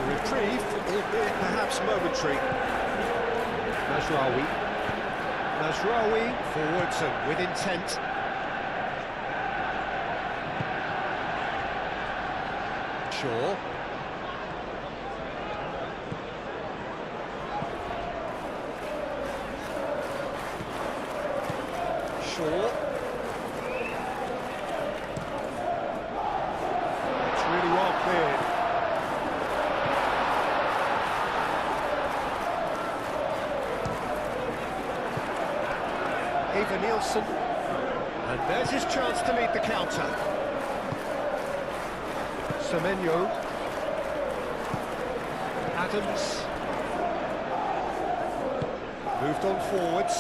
reprieve, albeit perhaps momentary. Mazraoui. Mazraoui forwards and with intent. Shaw. Shaw. Really well cleared. Eva Nielsen. And there's his chance to lead the counter. Semenyo. Adams. Moved on forwards.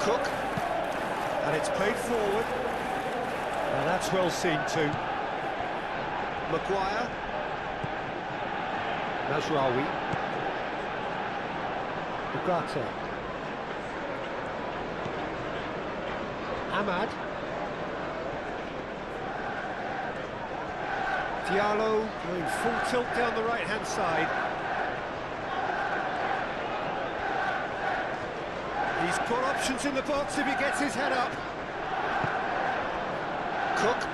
Cook. And it's played forward. Now that's well seen too. Maguire. Najraoui. Ugarte. Ahmad. Diallo going full tilt down the right-hand side. He's got options in the box if he gets his head up. Cook.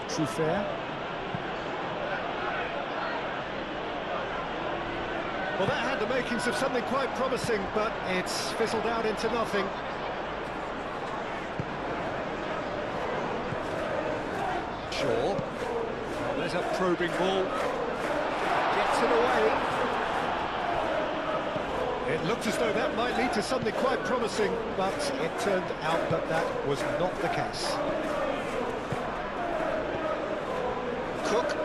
Truffert. Well, that had the makings of something quite promising, but it's fizzled out into nothing. Shaw. Well, there's a probing ball. Gets it away. It looked as though that might lead to something quite promising, but it turned out that that was not the case. Cook.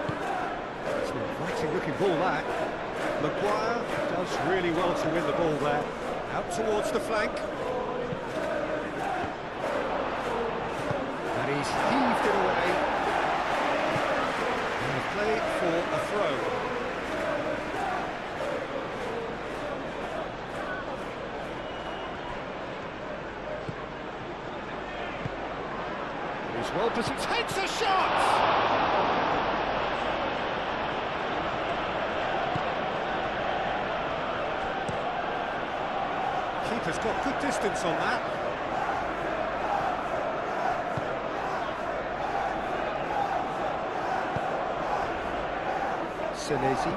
It's an inviting looking ball, that. Maguire does really well to win the ball there. Out towards the flank. And he's heaved it away. And a play for a throw. He's well positioned. Takes a shot! Keeper's got good distance on that. Senesi.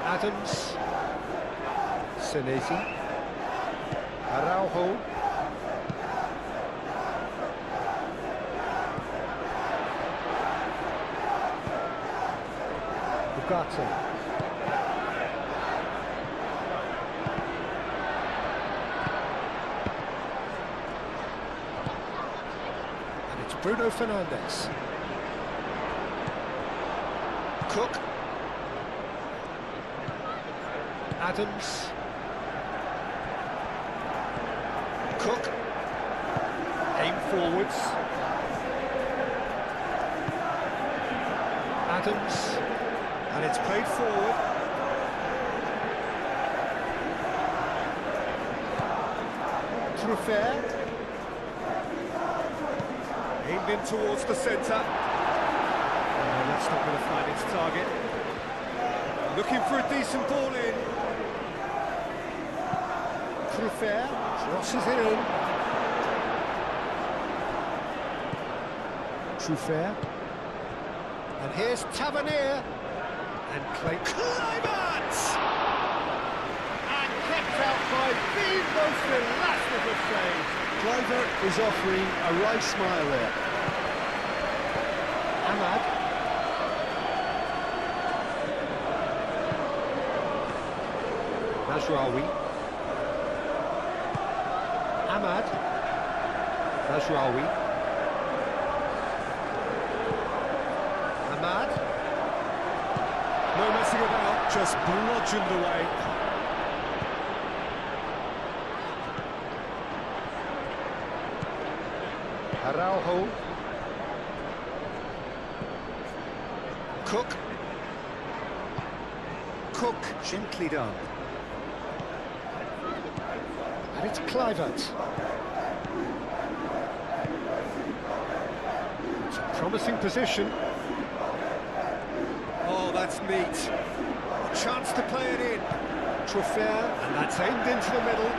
Adams. Senesi. Araujo. Ugarte. Bruno Fernandes. Cook. Adams. Cook. Aim forwards. Adams. And it's played forward. Truffert. Aimed in towards the centre. That's not going to find its target. Looking for a decent ball in. Truffert crosses it in. Truffert. And here's Tavernier. And Kluivert! And kept out by the most elastic of saves. Kluivert is offering a wry smile there. Ahmad. Najraoui. Ahmad. Najraoui. Ahmad. No messing about, just bludgeoned away. Araujo. Cook. Cook, gently done. And it's Kluivert. It's a promising position. Oh, that's neat. A chance to play it in. Truffert, and that's aimed into the middle.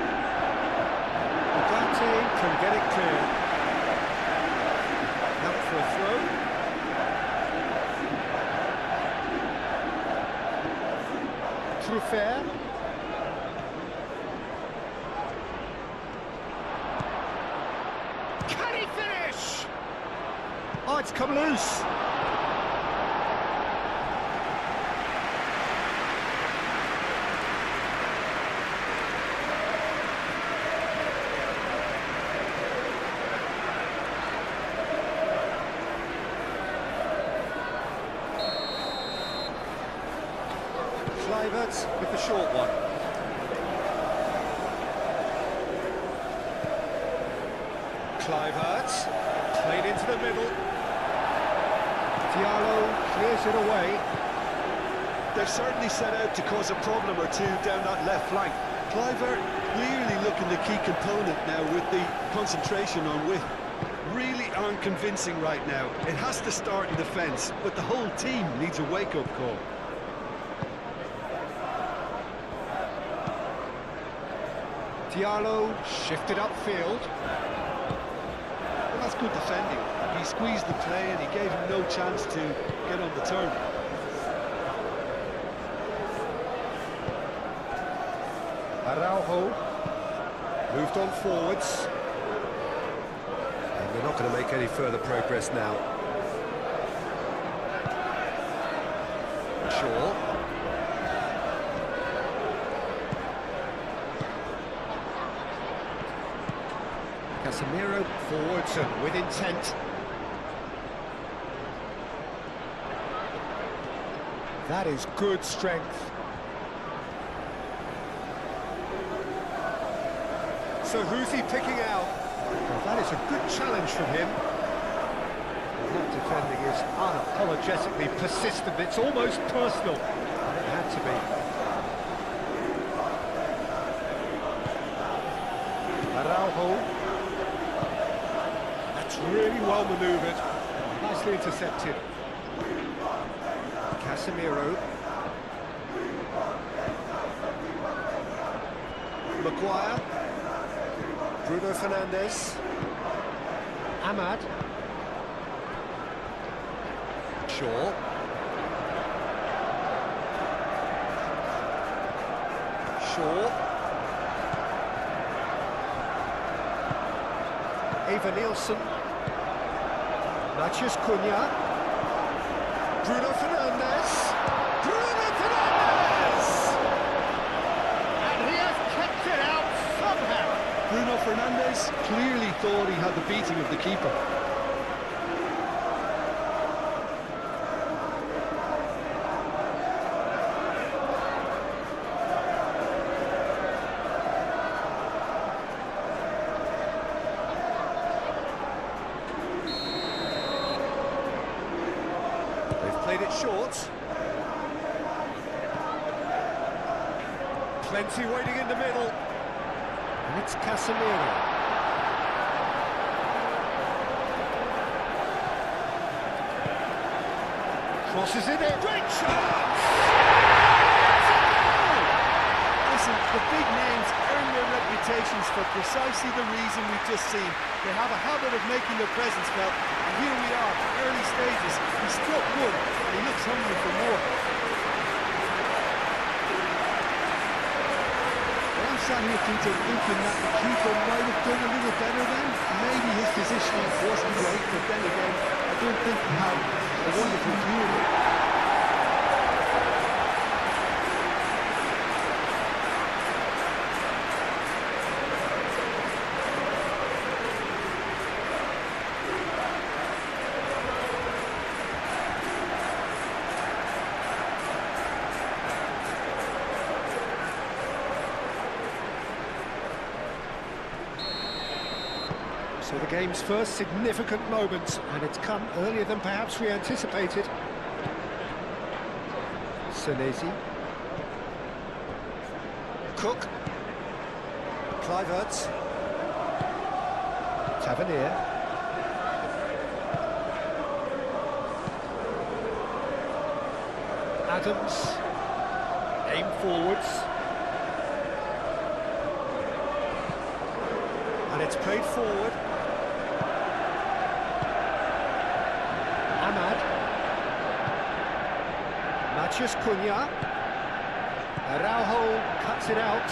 Ugarte can get it clear. Out for a throw. Truffert. Can he finish? Oh, it's come loose. Kluivert with the short one. Clivert, played into the middle. Diallo clears it away. They've certainly set out to cause a problem or two down that left flank. Clivert clearly looking the key component now with the concentration on width. Really aren't convincing right now. It has to start in defence, but the whole team needs a wake-up call. Diallo shifted upfield. Well, that's good defending. He squeezed the play and he gave him no chance to get on the turn. Araujo moved on forwards. And they're not going to make any further progress now. Shaw. Casemiro forwards and with intent. That is good strength. So who's he picking out? Well, that is a good challenge from him. That defending is unapologetically persistent. It's almost personal. And it had to be. Araujo. That's really well manoeuvred. Nicely intercepted. Casemiro. Maguire. Bruno Fernandes. Ahmad. Shaw. Eva Nielsen. Matheus Cunha. Bruno Fernandes. Bruno Fernandes! And he has kept it out somehow. Bruno Fernandes clearly thought he had the beating of the keeper. Played it short. Plenty waiting in the middle. And it's Casemiro. Crosses it in. Great chance! Listen, the big names earn their reputations for precisely the reason we've just seen. They have a habit of making their presence felt, and here we are, early stages. He struck one, and he looks hungry for more. Well, I'm sat here thinking that the keeper might have done a little better then. Maybe his positioning wasn't right, but then again, I don't think he had a wonderful view of it. So the game's first significant moment, and it's come earlier than perhaps we anticipated. Senesi. Cook. Clivert. Tavernier. Adams. Aim forwards. And it's played forward. Ahmad. Matheus Cunha. Araujo cuts it out.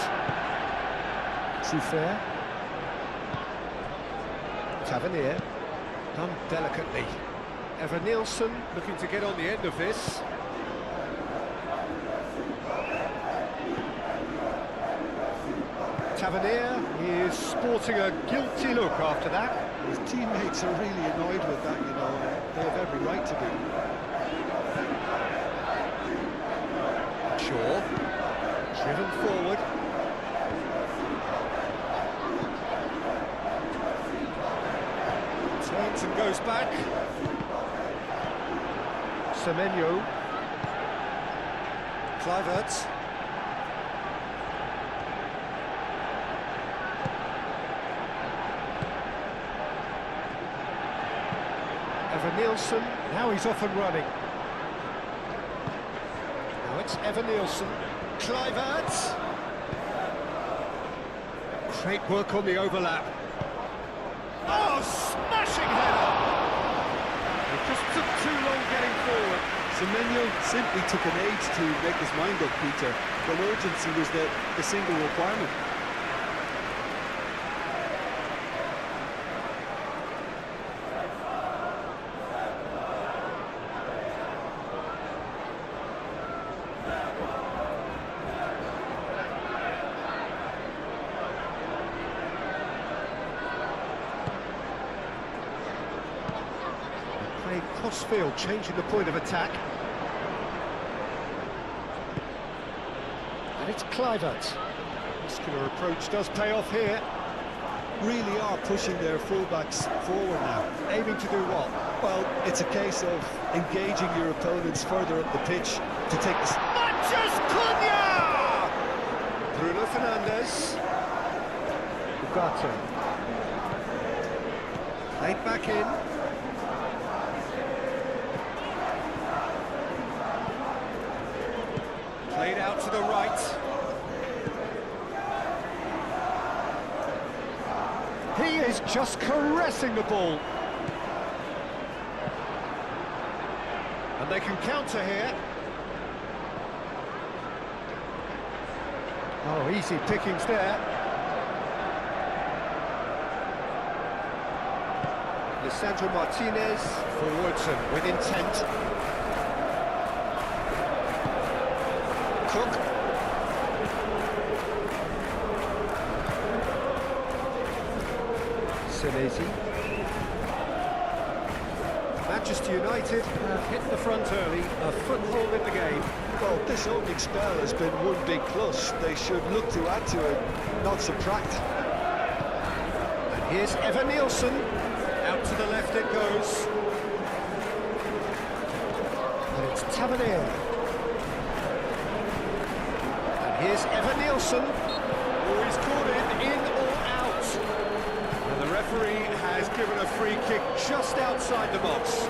Soufer. Tavernier. Done delicately. Eva Nielsen looking to get on the end of this. Tavernier is sporting a guilty look after that. His teammates are really annoyed with that, you know, and they have every right to be. Shaw, driven forward. back. Semenyo. Kluivert. Evan-Nielsen. Now he's off and running. Now it's Evan-Nielsen. Kluivert. Great work on the overlap. Oh, smashing header! It just took too long getting forward. Semenyo simply took an age to make his mind up, Peter, when urgency was the single requirement. Playing cross-field, changing the point of attack. And it's Kluivert. Muscular approach does pay off here. Really are pushing their fullbacks forward now. Aiming to do what? Well, it's a case of engaging your opponents further up the pitch to take the... Matches Cunha! Bruno Fernandes. Ugarte. Played back in. Played out to the right. He is just caressing the ball. And they can counter here. Oh, easy pickings there. Lisandro Martinez, forwards and with intent. Cook. Senesi. Manchester United have hit the front early, a foothold in the game. Well, this opening spell has been one big plus. They should look to add to it, not subtract. And here's Evan-Nielsen. Out to the left it goes. And it's Tavernier. Here's Evan-Nielsen. Oh, he's caught it in or out. And the referee has given a free kick just outside the box.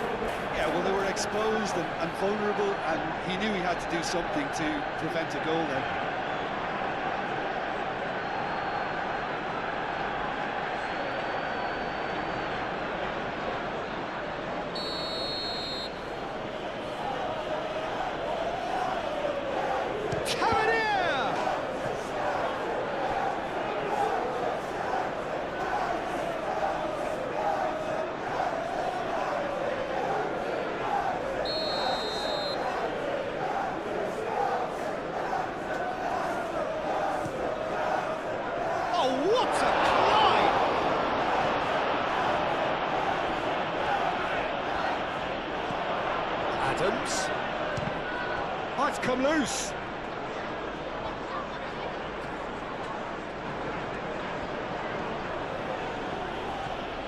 Yeah, well, they were exposed and vulnerable, and he knew he had to do something to prevent a goal there. Adams. Oh, it's come loose.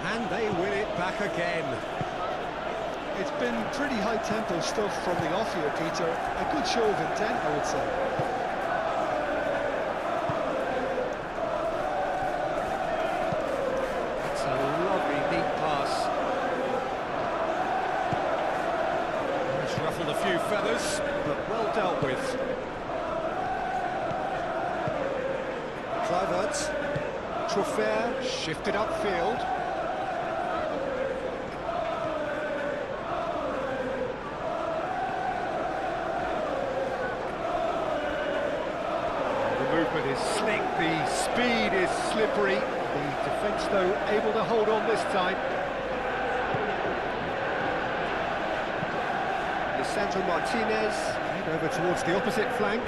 And they win it back again. It's been pretty high-tempo stuff from the off here, Peter. A good show of intent, I would say. It's a lovely neat pass. It's ruffled a few feathers, but well dealt with. Kluivert. Truffert shifted upfield. The movement is slick, the speed is slippery. The defence, though, able to hold on this time. Lisandro Martinez, and over towards the opposite flank.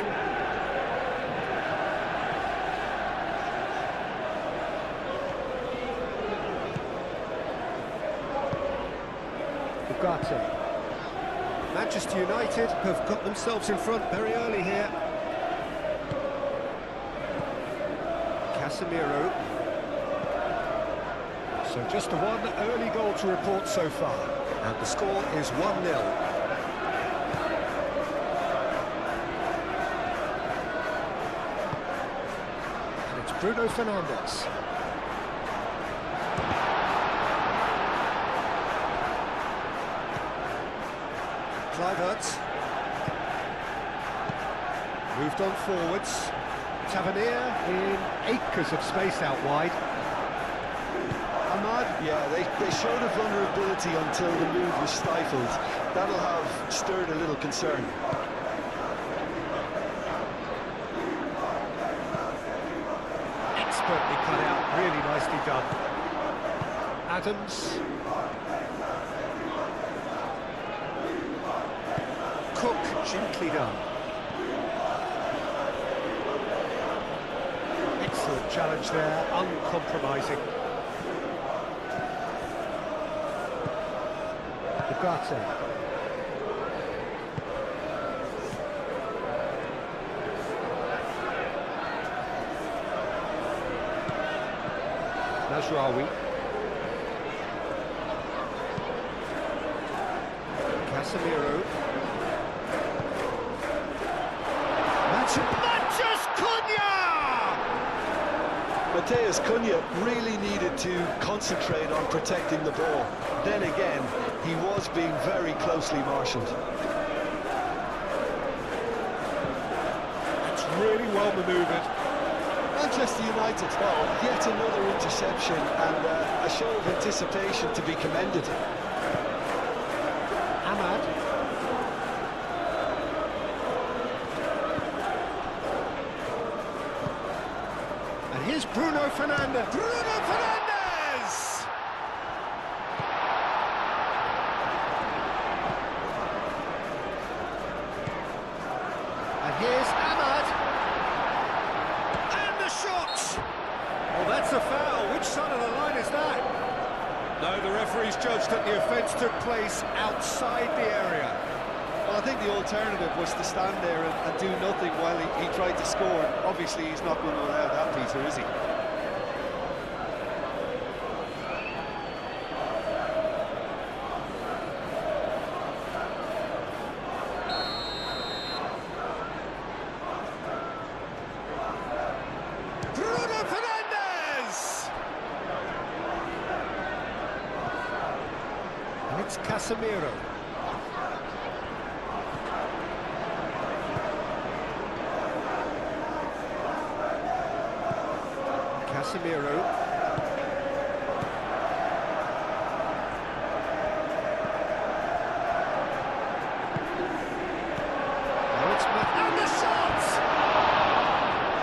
Ugarte. Manchester United have got themselves in front very early here. Casemiro. So just the one early goal to report so far. And the score is 1-0. And it's Bruno Fernandes. Kluivert. Moved on forwards. Tavernier in acres of space out wide. Ahmad, yeah, they showed a vulnerability until the move was stifled. That'll have stirred a little concern. Expertly cut out, really nicely done. Adams. Cook, gently done. Excellent challenge there, uncompromising. Ugarte. Nazraoui. Casemiro. Matches Cunha! Mateus Cunha really needed to concentrate on protecting the ball. Then again, he was being very closely marshalled. It's really well manoeuvred. Manchester United, well, yet another interception and a show of anticipation to be commended. Ahmad. And here's Bruno Fernandes. Bruno Fernandes! And here's Ahmad. And the shot! Well, that's a foul. Which side of the line is that? No, the referee's judged that the offence took place outside the area. Well, I think the alternative was to stand there and do nothing while he tried to score. Obviously, he's not going to allow that, Peter, is he? Bruno Fernandes! And it's Casemiro. Casemiro. Now it's and the shot!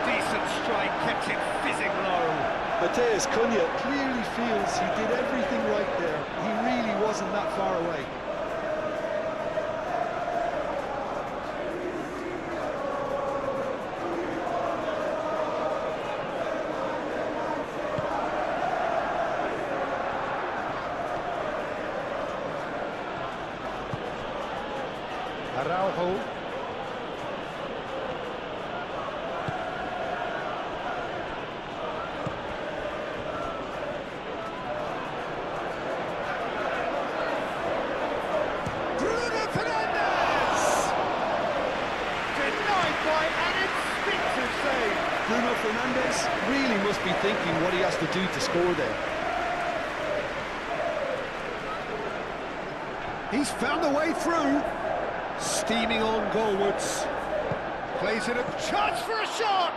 Decent strike, kept it fizzing low. Mateus Cunha clearly feels he did everything right there. He really wasn't that far away. Araujo. Bruno Fernandes! Denied by an instinctive save. Bruno Fernandes really must be thinking what he has to do to score there. He's found a way through. Steaming on goalwards. Plays it a chance for a shot!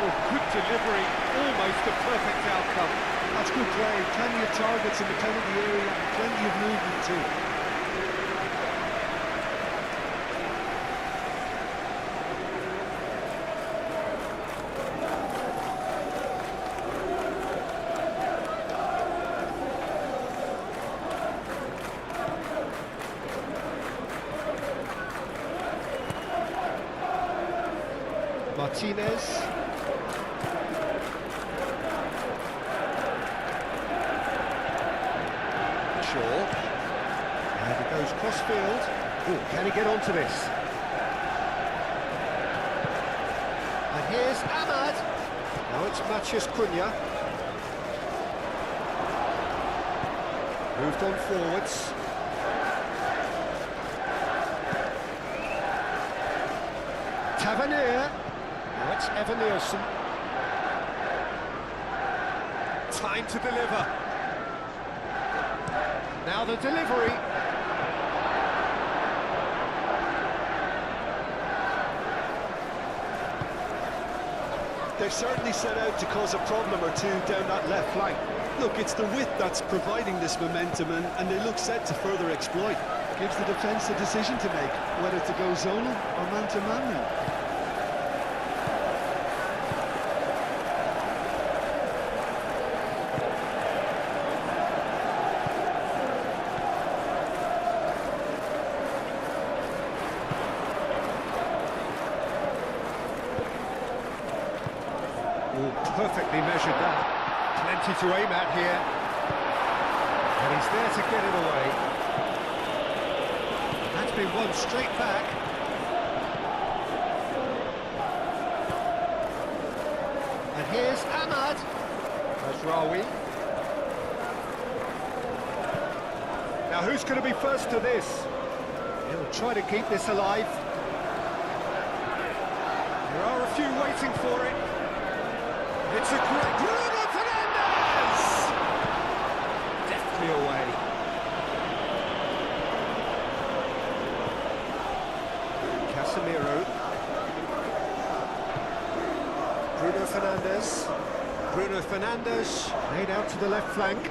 Oh, good delivery, almost a perfect outcome. That's good play. Plenty of targets in the penalty area and plenty of movement too. Martinez. Shaw. And he goes cross-field. Oh, can he get onto this? And here's Ahmad. Now it's Matheus Cunha. Moved on forwards. Tavernier. Now it's Evan-Nielsen. Time to deliver. Now the delivery. They've certainly set out to cause a problem or two down that left flank. Look, it's the width that's providing this momentum, and they look set to further exploit. Gives the defence a decision to make, whether to go zonal or man-to-man now. Perfectly measured that. Plenty to aim at here. And he's there to get it away. That's been won straight back. And here's Ahmad. Mazraoui. Now who's going to be first to this? He'll try to keep this alive. There are a few waiting for it. It's a great... Bruno Fernandes! Deftly away. Casemiro. Bruno Fernandes. Bruno Fernandes laid out to the left flank.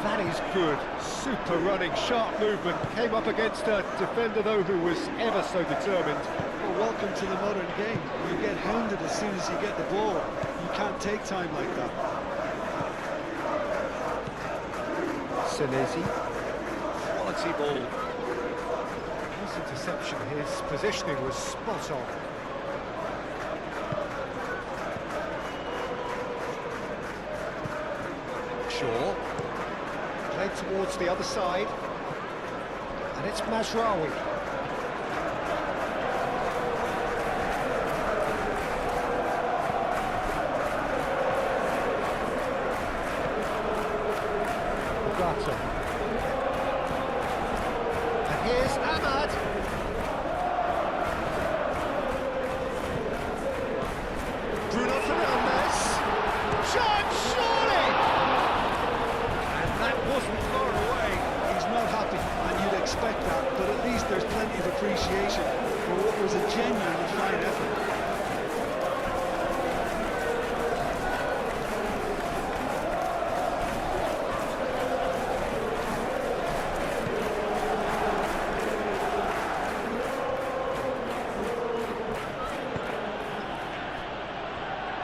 That is good. Super running, sharp movement. Came up against a defender, though, who was ever so determined. Well, welcome to the modern game. You get hounded as soon as you get the ball. You can't take time like that. Senesi. Quality ball. Nice interception. His positioning was spot on. Shaw. Played towards the other side. And it's Mazraoui. And here's Ahmad. Bruno Fernandes. Shot, surely! And that wasn't far away. He's not happy, and you'd expect that, but at least there's plenty of appreciation for what was a genuine and fine effort.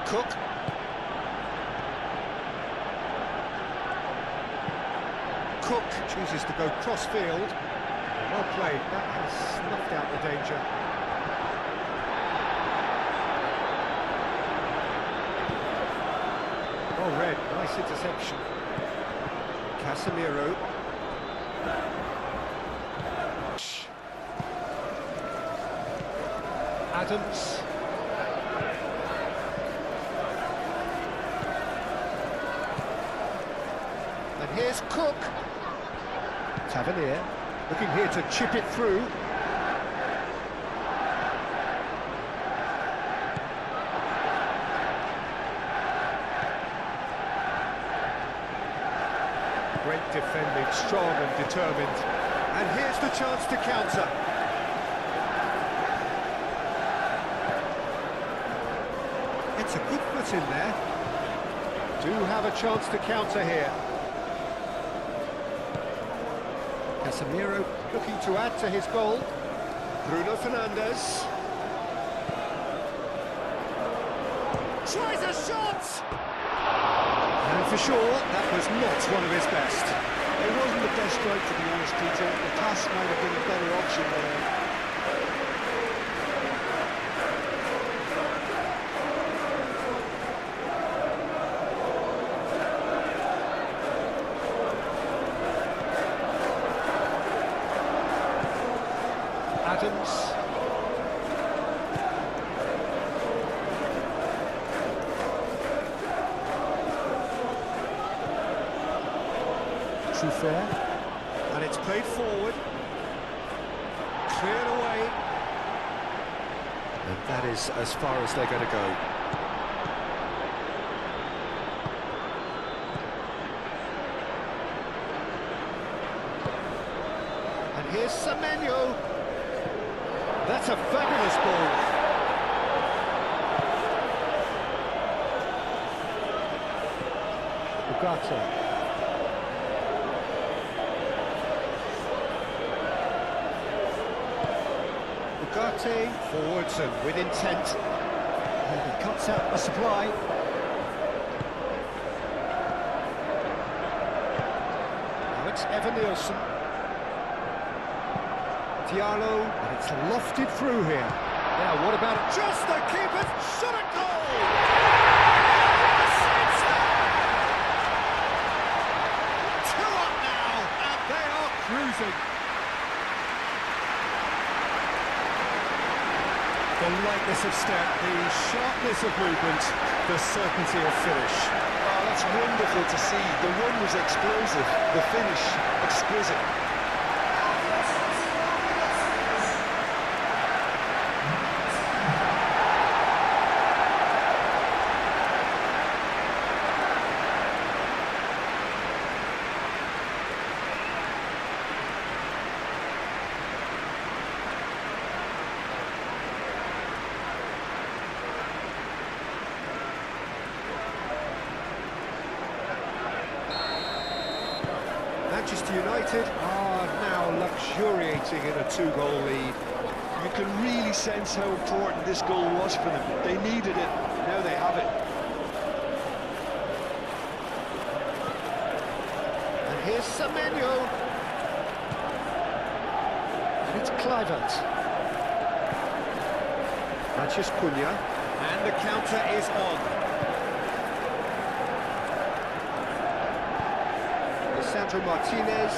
Cook. Cook chooses to go cross-field. Well played, that has snuffed out the danger. Well read, nice interception. Casemiro. Adams. And here's Cook. Tavernier looking here to chip it through. Great defending, strong and determined. And here's the chance to counter. It's a good foot in there. Do have a chance to counter here. Casemiro looking to add to his goal. Bruno Fernandes. Tries a shot! And for sure, that was not one of his best. It wasn't the best strike, to be honest, Peter. The pass might have been a better option there. Adams. fair. And it's played forward. Cleared away. And that is as far as they're going to go. And here's Semenyo. That's a fabulous ball. Ugarte. Ugarte forwards and with intent. And he cuts out the supply. Now it's Evan Nielsen. Diallo, and it's lofted through here. Now what about it? Just the keeper's shot at goal! Yes, it's there! 2 up now, and they are cruising. The lightness of step, the sharpness of movement, the certainty of finish. Oh, that's wonderful to see. The run was explosive, the finish exquisite. Manchester United are now luxuriating in a 2-goal lead. You can really sense how important this goal was for them. They needed it, now they have it. And here's Semenyo. And it's Kluivert. Matheus Cunha. And the counter is on. Sandro Martinez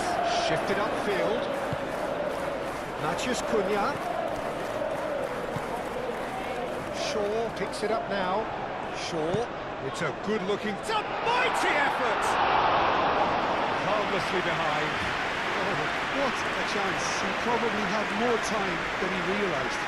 shifted upfield. Matheus Cunha. Shaw picks it up now. Shaw. It's a good-looking... It's a mighty effort! Harmlessly behind. Oh, what a chance. He probably had more time than he realised.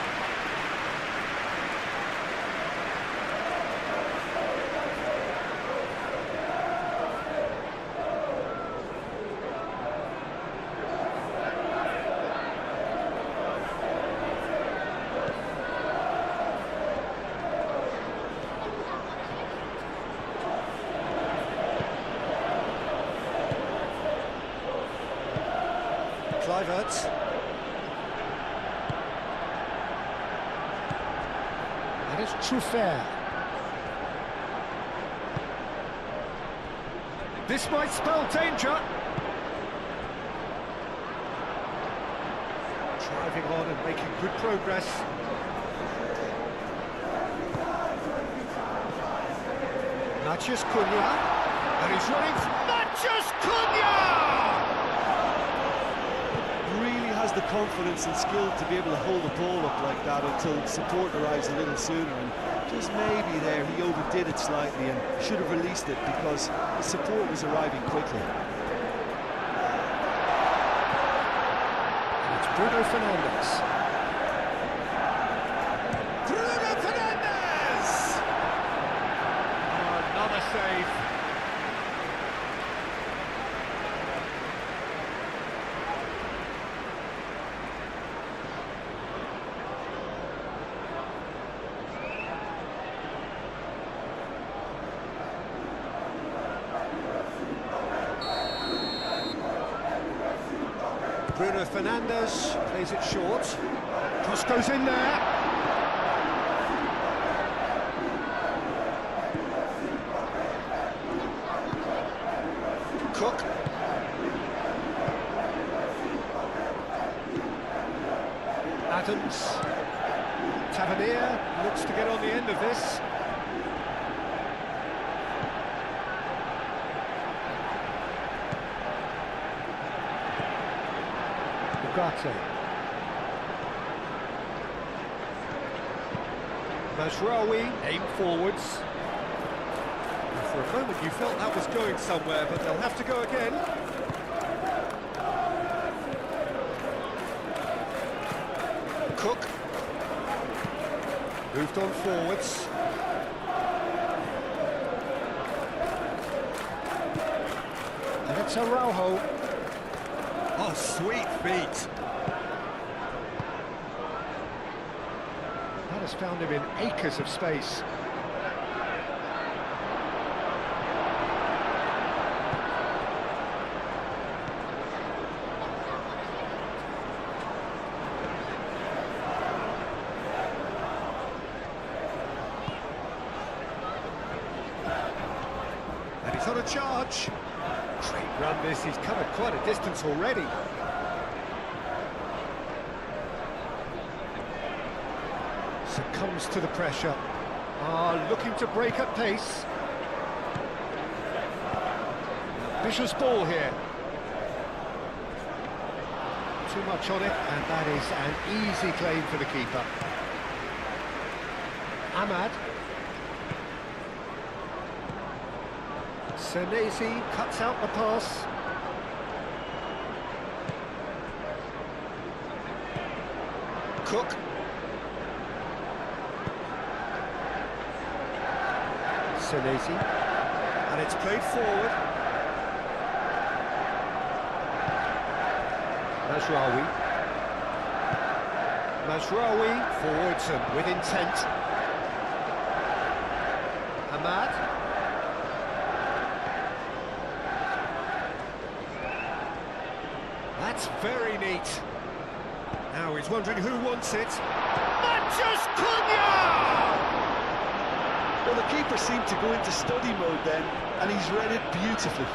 Kluivert. And it's Truffert. This might spell danger. Driving on and making good progress. Matheus Cunha. And he's running. Matheus Cunha! Has the confidence and skill to be able to hold the ball up like that until support arrives a little sooner, and just maybe there he overdid it slightly and should have released it because the support was arriving quickly. It's Bruno Fernandes. Bruno Fernandes! Oh, another save. Bruno Fernandes plays it short. Cross goes in there. Cook. Adams. Tavernier looks to get on the end of this. Ugarte. Mazraoui aim forwards. And for a moment you felt that was going somewhere, but they'll have to go again. Cook. Moved on forwards. And it's Araujo. Oh, sweet feet. That has found him in acres of space. And he's on a charge. Great run this, he's covered quite a distance already. Succumbs to the pressure. Looking to break at pace. Vicious ball here. Too much on it, and that is an easy claim for the keeper. Ahmad. Senesi cuts out the pass. Cook. Senesi. And it's played forward. Mazraoui forwards and with intent. Ahmad. That's very neat. Now he's wondering who wants it. Manchus Cunha! Well, the keeper seemed to go into study mode then, and he's read it beautifully.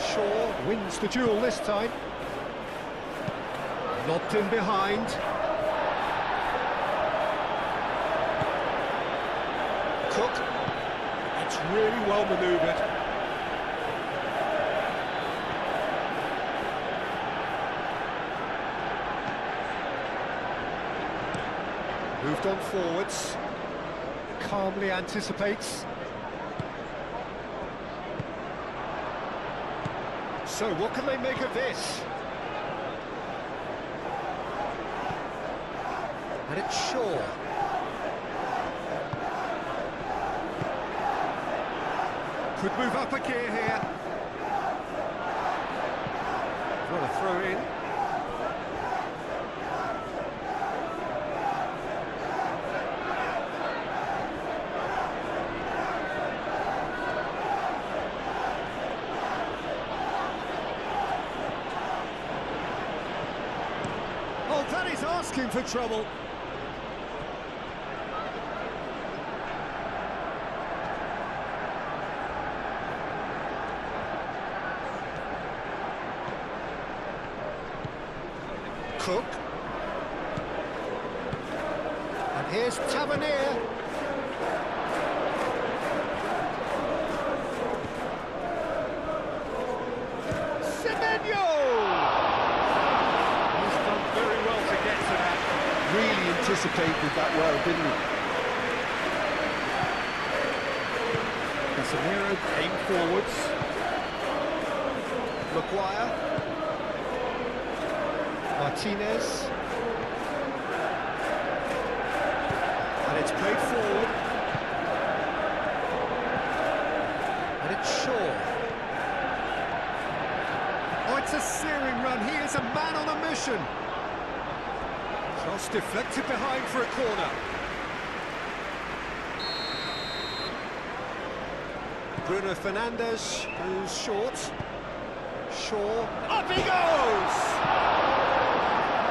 Shaw wins the duel this time. Lobbed in behind. Cook. It's really well manoeuvred. Moved on forwards. Calmly anticipates. So what can they make of this? And it's Shaw. Could move up a gear here. What a throw in. Oh, that is asking for trouble. Cook. And here's Tavernier. Semenyo! He's done very well to get to that. Really anticipated that well, didn't he? Casemiro came forwards. Maguire. Martinez. And it's played forward. And it's Shaw. Oh, it's a searing run. He is a man on a mission. Cross deflected behind for a corner. Bruno Fernandes goes short. Shaw. Up he goes!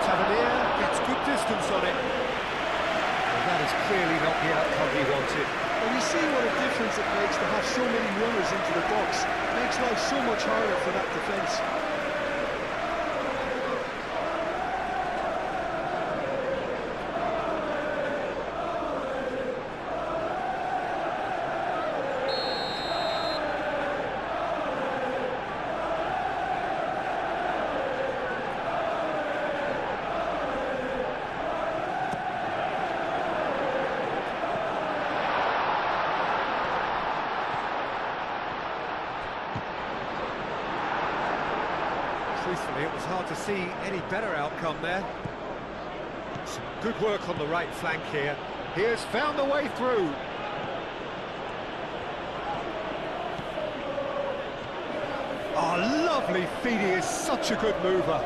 Tavernier gets good distance on it. Well, that is clearly not the outcome he wanted. And you see what a difference it makes to have so many runners into the box. Makes life so much harder for that defence. truthfully, it was hard to see any better outcome there. Some good work on the right flank here. He has found a way through. Oh, lovely feed, he is such a good mover.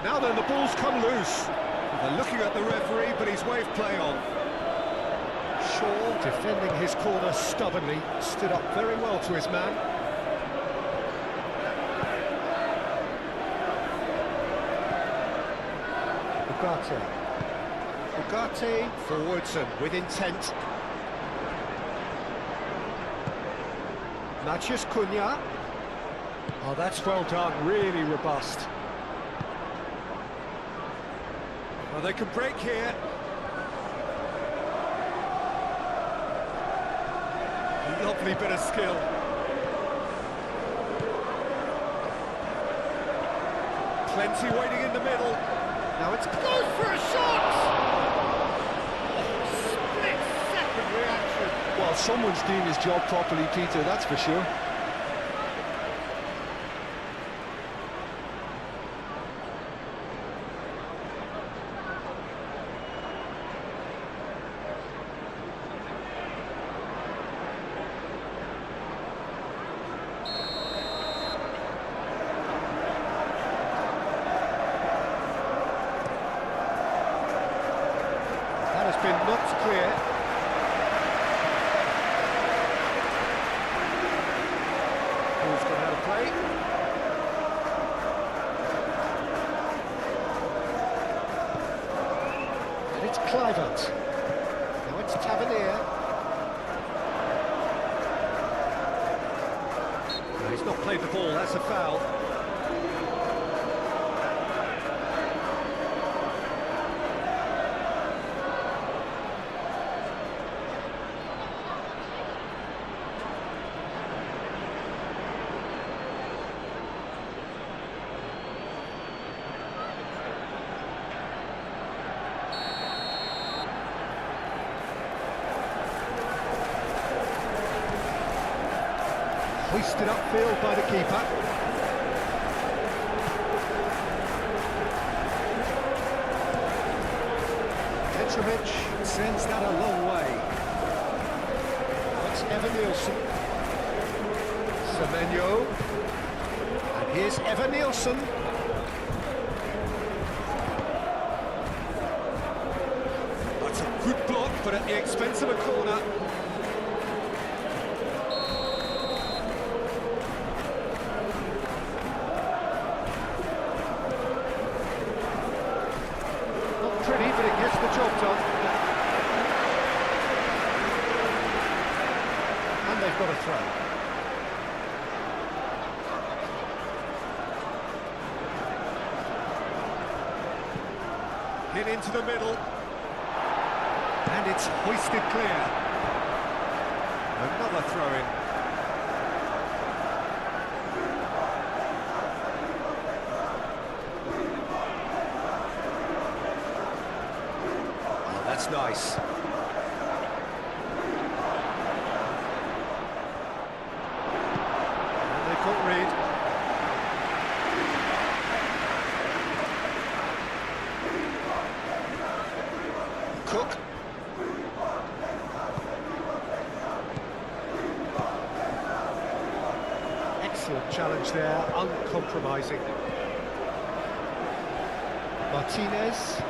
Now then, the ball's come loose. They're looking at the referee, but he's waved play on. Shaw, defending his corner stubbornly, stood up very well to his man. Ugarte forwards and with intent. Matheus Cunha. Oh, that's well done, really robust. Well, they can break here. Lovely bit of skill. Plenty waiting in the middle. Now it's goes for a shot! Split-second reaction. Well, someone's doing his job properly, Peter, that's for sure. Been knocked clear. Ball's gone out of play. And it's Kluivert. Now it's Tavernier. No, he's not played the ball, that's a foul. Hoisted upfield by the keeper. Petrovic sends that a long way. That's Evan Nielsen. Semenyo. And here's Evan Nielsen. That's a good block, but at the expense of a corner. But it gets the job done. And they've got a throw. Hit into the middle. And it's hoisted clear. Another throw-in. That's nice. And they can't read. Cook. Excellent challenge there, uncompromising. Martinez.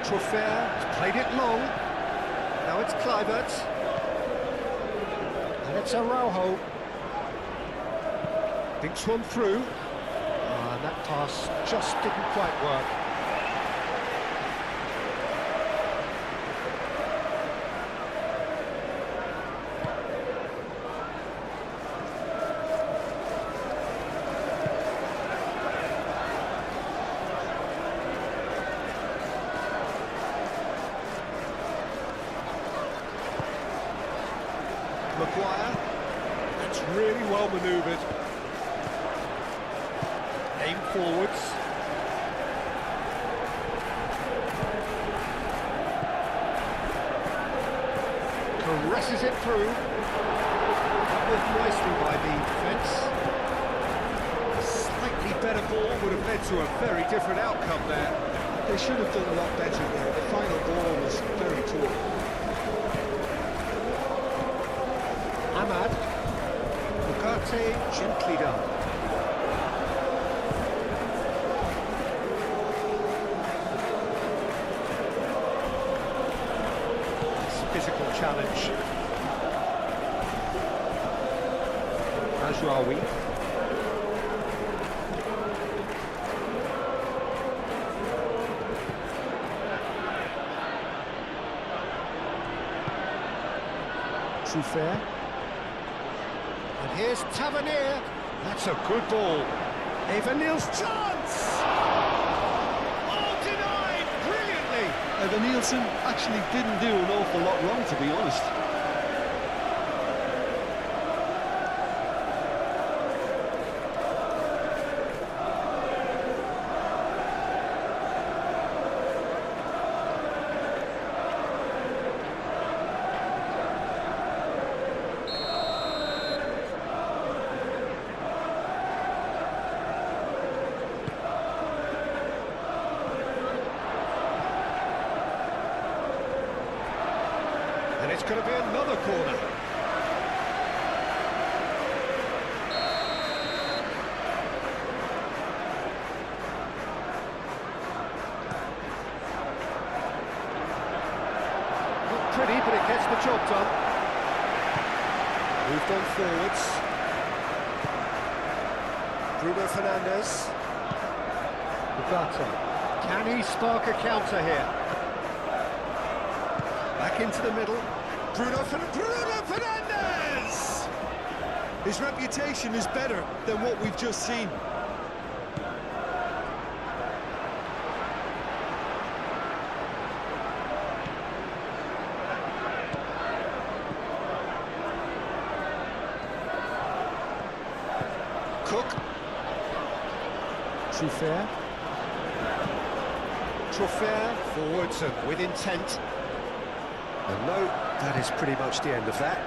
Truffert has played it long. Now it's Kluivert. And it's Araujo. Thinks one through. And that pass just didn't quite work. Maguire, that's really well manoeuvred. Aim forwards. pushes it through. Dealt with nicely by the defence. A slightly better ball would have led to a very different outcome there. They should have done a lot better there. The final ball was very poor. Ahmad. Ugarte, gently done. Physical challenge. Ajraoui. Soufer. And here's Tavernier. That's a good ball. Evanil's chance! Oh, denied brilliantly! Evan Nielsen actually didn't do an awful lot wrong, to be honest. And it's going to be another corner. Not pretty, but it gets the job done. Moved on forwards. Bruno Fernandes. Ugarte. Can he spark a counter here? Back into the middle. Bruno Fernandes! His reputation is better than what we've just seen. Cook. Soufer. Trofer forwards and with intent. And no, that is pretty much the end of that.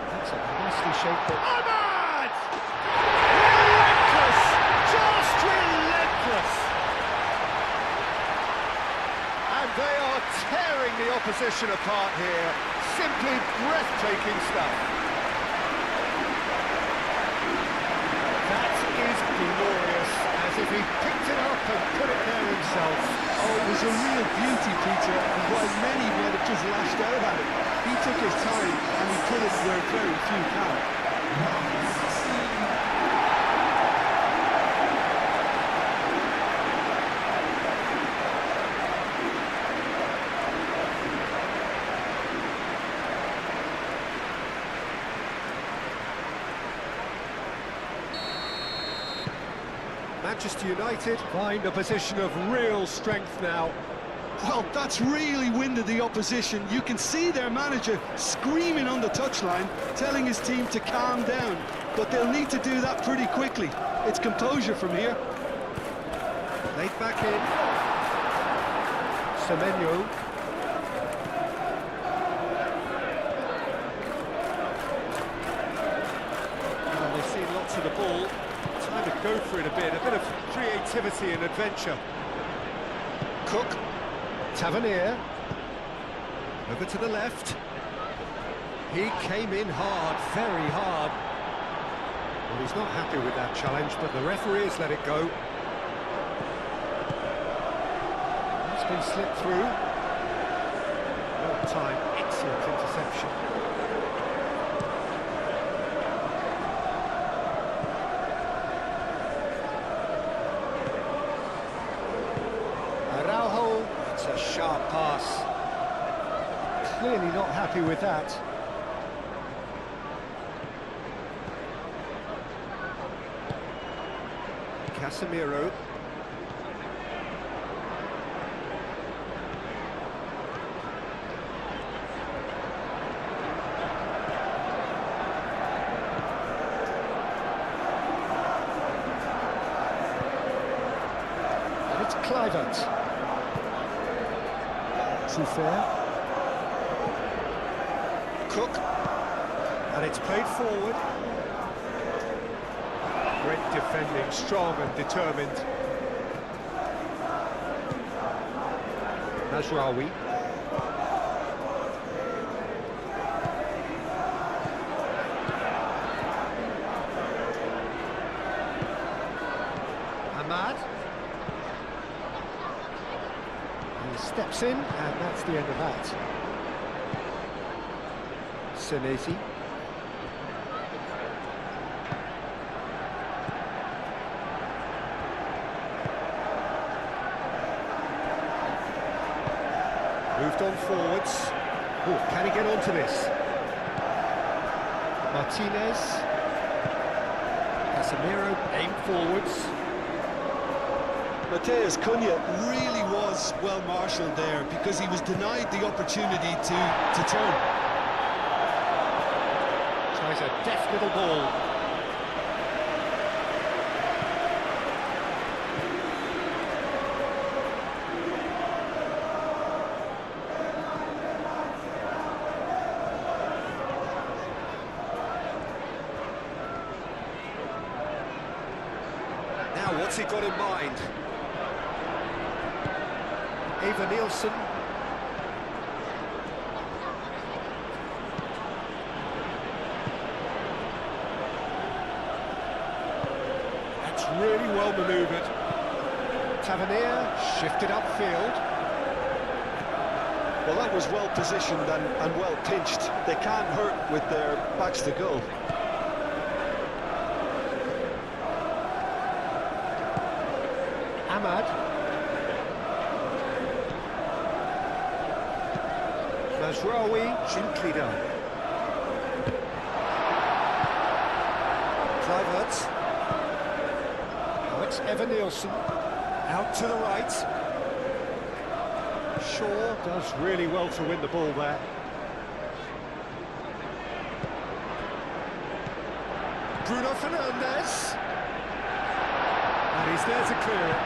That's a nicely shaped ball. Ahmad! Relentless! Just relentless! And they are tearing the opposition apart here. Simply breathtaking stuff. That is glorious, as if he picked it up and put it there himself. Oh, it was a real beauty, Peter, and while many might have just lashed out at it, he took his time and he put it where very few can. Manchester United find a position of real strength now. Well, that's really winded the opposition. You can see their manager screaming on the touchline, telling his team to calm down. But they'll need to do that pretty quickly. It's composure from here. Laid back in. Semenyo. Well, they've seen lots of the ball. Time to go for it a bit of creativity and adventure. Cook. Tavernier. Over to the left. He came in hard, very hard. Well, he's not happy with that challenge, but the referee has let it go. It's been slipped through. Well time, excellent interception. Araujo, it's a sharp pass. Clearly not happy with that. Casemiro. And it's Kluivert. Soufer. Cook. And it's played forward. Great defending, strong and determined. Nasraoui. Ahmad. He steps in, and that's the end of that. Senesi. Moved on forwards. Oh, can he get onto this? Martinez. Casemiro aimed forwards. Mateus Cunha really was well marshalled there because he was denied the opportunity to turn. Tries a deft little ball. Now, what's he got in mind? Eva Nielsen. That's really well manoeuvred. Tavernier shifted upfield. Well, that was well positioned and well pinched. They can't hurt with their backs to goal. Ahmad. Nasraoui, gently done. Kluivert. Now it's Eva Nielsen. Out to the right. Shaw does really well to win the ball there. Bruno Fernandes. And he's there to clear it.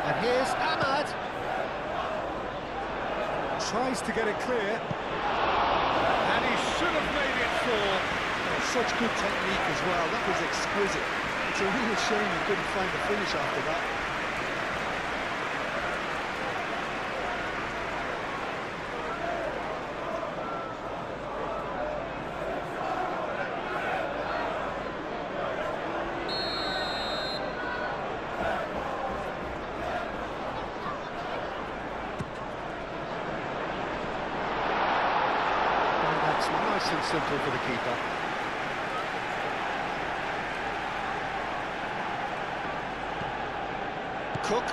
And here's Ahmad. Tries to get it clear. And he should have made it four. Such good technique as well. That was exquisite. It's a real shame he couldn't find the finish after that. And that's nice and simple for the keeper. Cook.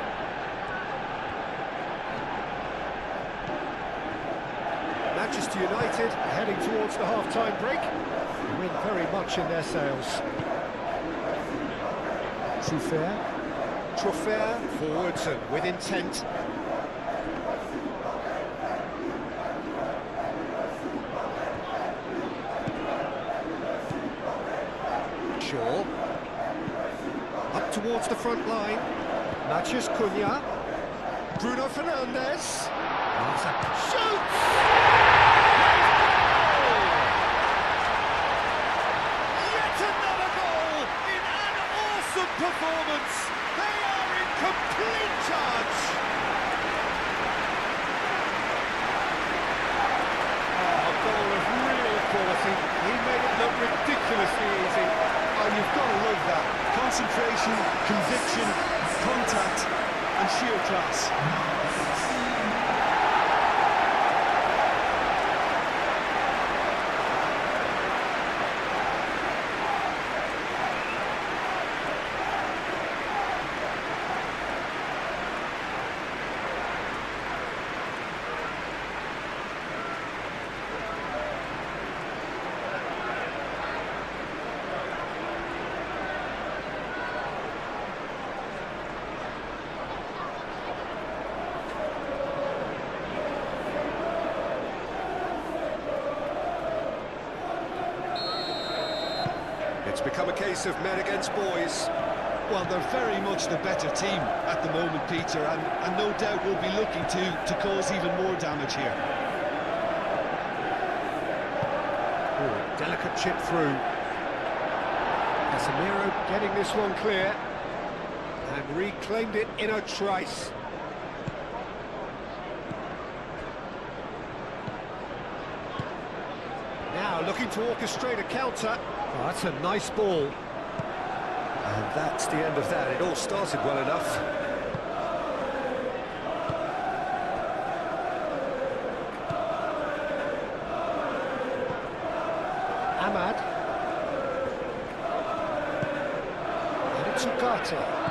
Manchester United heading towards the half-time break. The wind very much in their sails. Truffert forwards and with intent. Shaw. Up towards the front line. Mateus Cunha. Bruno Fernandes. Shoots! Yet another goal in an awesome performance. They are in complete charge. Oh, a goal of real quality. He made it look ridiculously easy. Oh, you've got to love that. Concentration, conviction, contact and sheer class. It's become a case of men against boys. Well, they're very much the better team at the moment, Peter, and no doubt will be looking to cause even more damage here. Ooh, delicate chip through. Casemiro getting this one clear. And reclaimed it in a trice. Now looking to orchestrate a counter. Oh, that's a nice ball. And that's the end of that. It all started well enough. Ahmad. And it's Ugarte.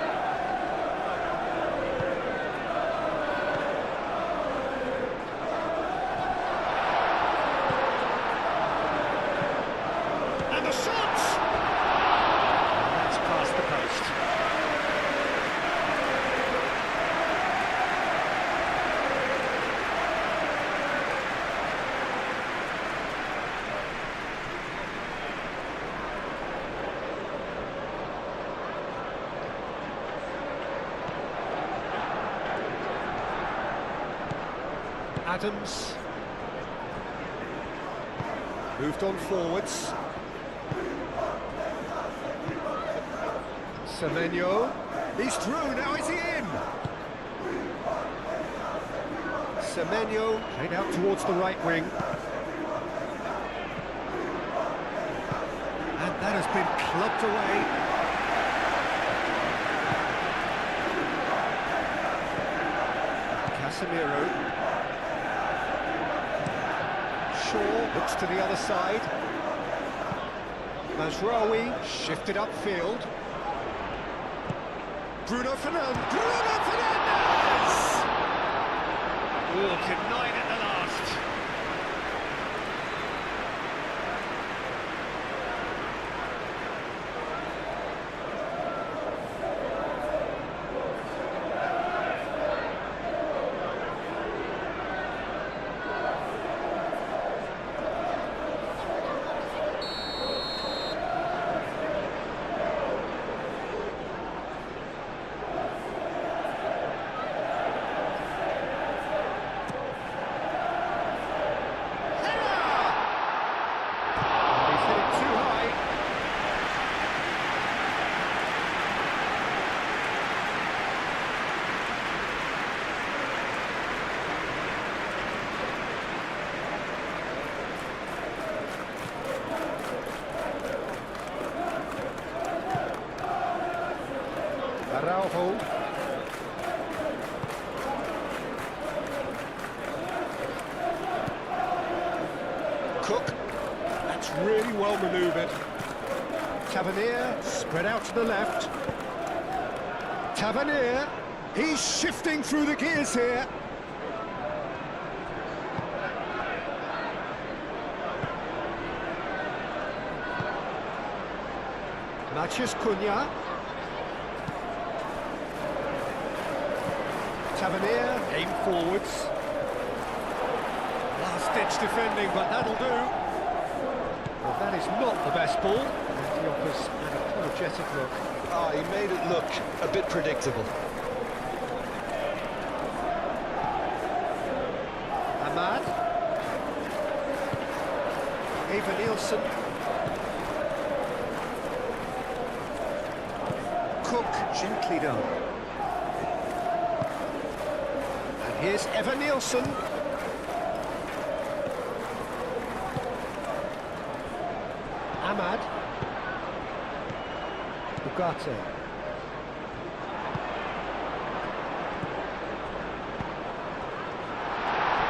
Adams moved on forwards. Semenyo, he's through, now is he in? Semenyo played out towards the right wing. And that has been clubbed away. Casemiro. Looks to the other side. Mazraoui shifted upfield. Bruno Fernandes! Oh, denied at the last. Araujo. Cook. That's really well manoeuvred. Tavernier spread out to the left. Tavernier, he's shifting through the gears here. Matheus Cunha. Tavernier, aim forwards. Last-ditch defending, but that'll do. Well, that is not the best ball. And he offers an apologetic look. Ah, he made it look a bit predictable. Ahmad. Eva Nielsen. Cook, gently done. And here's Eva Nielsen. Ahmad. Ugarte.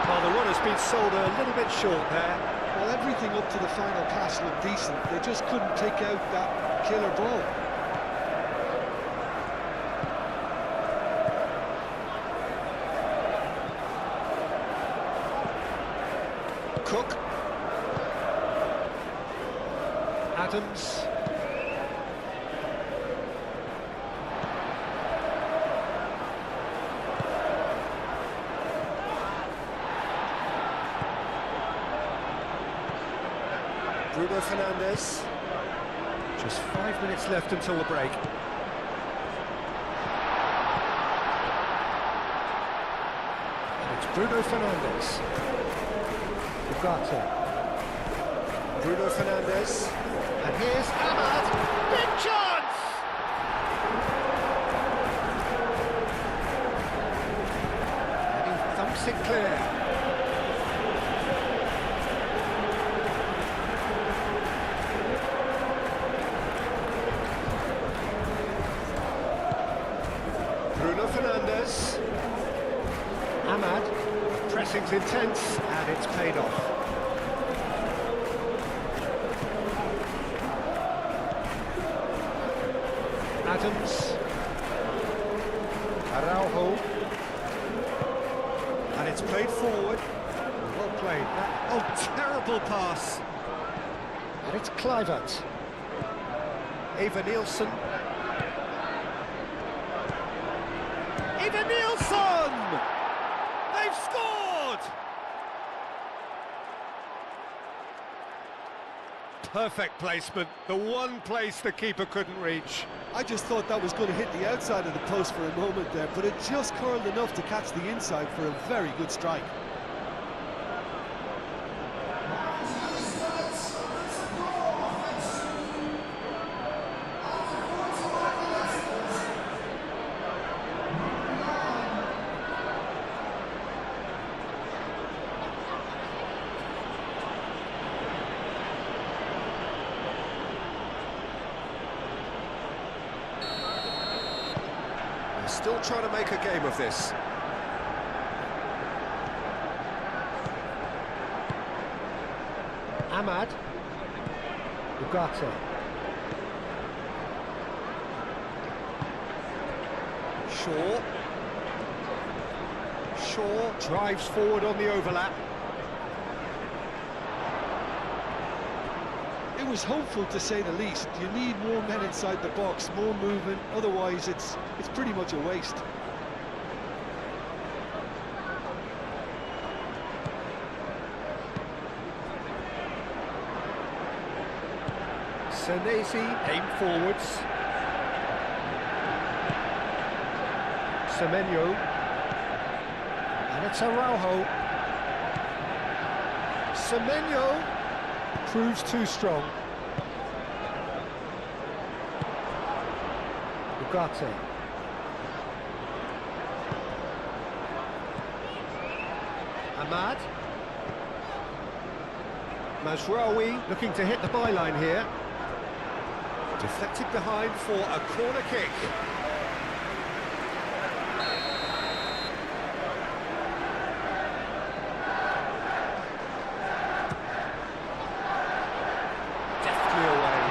Well, the run has been sold a little bit short there. Well, everything up to the final pass looked decent. They just couldn't pick out that killer ball. Cook. Adams. Bruno Fernandes. Just 5 minutes left until the break. Bruno Fernandes. Ugarte. Bruno Fernandes. And here's Ahmad. Big chance! And he thumps it clear. Bruno Fernandes. Ahmad. Pressing's intense, and it's paid off. Adams. Araujo. And it's played forward. Well played. Oh, terrible pass. And it's Kluivert. Eva Nielsen. Eva Nielsen! They've scored! Perfect placement, the one place the keeper couldn't reach. I just thought that was going to hit the outside of the post for a moment there, but it just curled enough to catch the inside for a very good strike. Still trying to make a game of this. Ahmad. Ugarte. Shaw drives forward on the overlap. It was hopeful, to say the least. You need more men inside the box, more movement, otherwise it's pretty much a waste. Senesi aim forwards. Semenyo. And it's Araujo. Semenyo proves too strong. Ugarte. Ahmad. Mazraoui looking to hit the byline here. Deflected behind for a corner kick. Deftly away.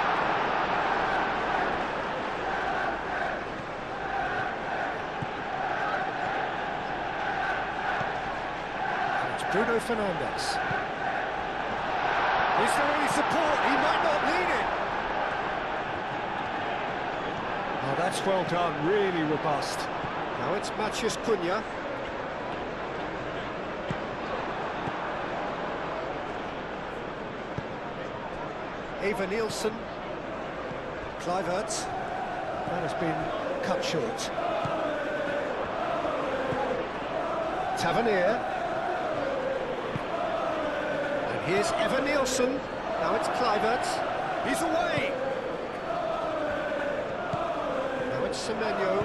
And it's Bruno Fernandes. Is there any support? He might not need it. Oh, that's well done, really robust. Now it's Matheus Cunha. Eva Nielsen. Kluivert. That has been cut short. Tavernier. And here's Eva Nielsen. Now it's Kluivert. He's away. Semenyo.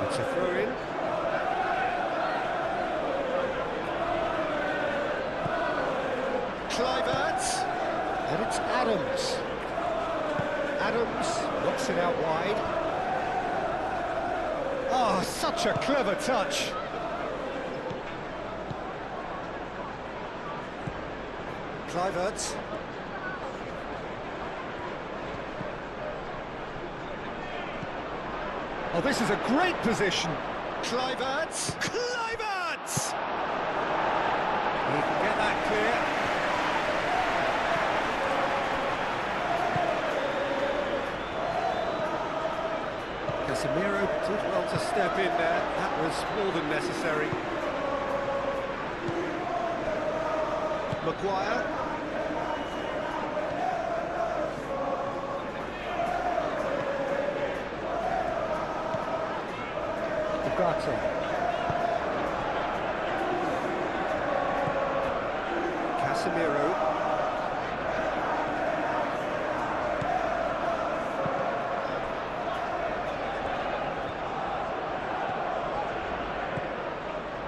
It's a throw-in. Kluivert. And it's Adams. Adams knocks it out wide. Oh, such a clever touch. Kluivert. Oh, this is a great position. Kluivert! Kluivert! He can get that clear. Casemiro did well to step in there. That was more than necessary. Maguire. Ugarte. Casemiro.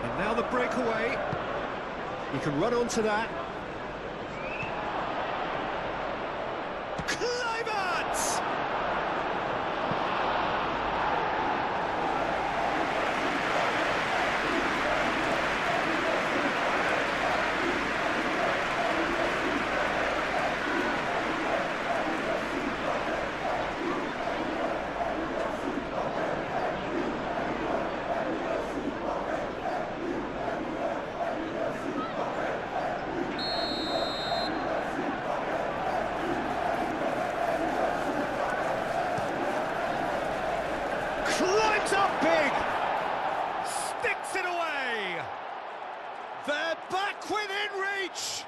And now the breakaway. He can run onto that. Kluivert! Climbs up big, sticks it away. They're back within reach.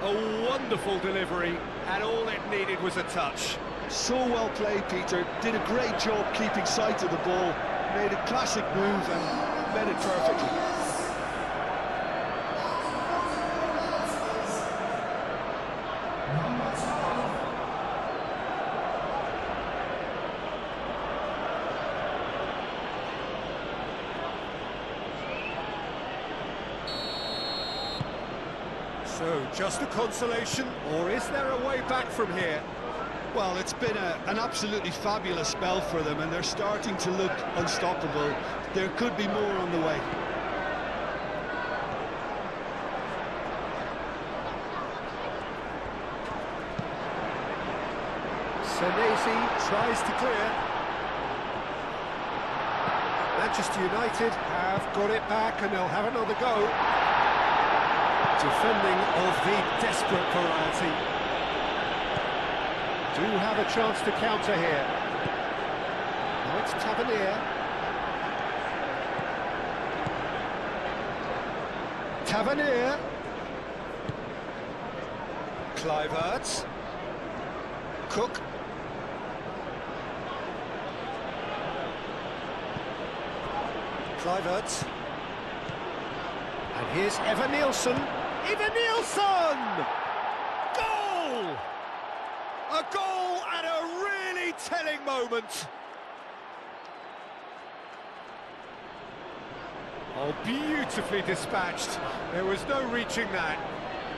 A wonderful delivery, and all it needed was a touch. So well played, Peter. Did a great job keeping sight of the ball. Made a classic move and met it perfectly. So, just a consolation, or is there a way back from here? Well, it's been an absolutely fabulous spell for them, and they're starting to look unstoppable. There could be more on the way. Senesi tries to clear. Manchester United have got it back, and they'll have another go. Defending of the desperate variety. Do have a chance to counter here. Now it's Tavernier. Tavernier. Kluivert. Cook. Kluivert. And here's Evan Nielsen. Evan Nielsen! Goal! A goal at a really telling moment. Oh, beautifully dispatched. There was no reaching that.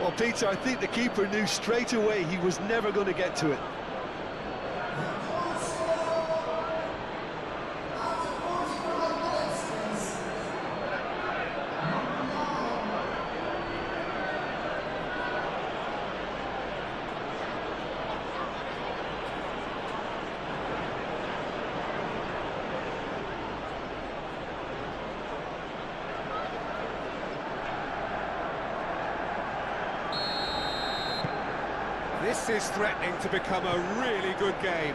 Well, Peter, I think the keeper knew straight away he was never going to get to it. This is threatening to become a really good game.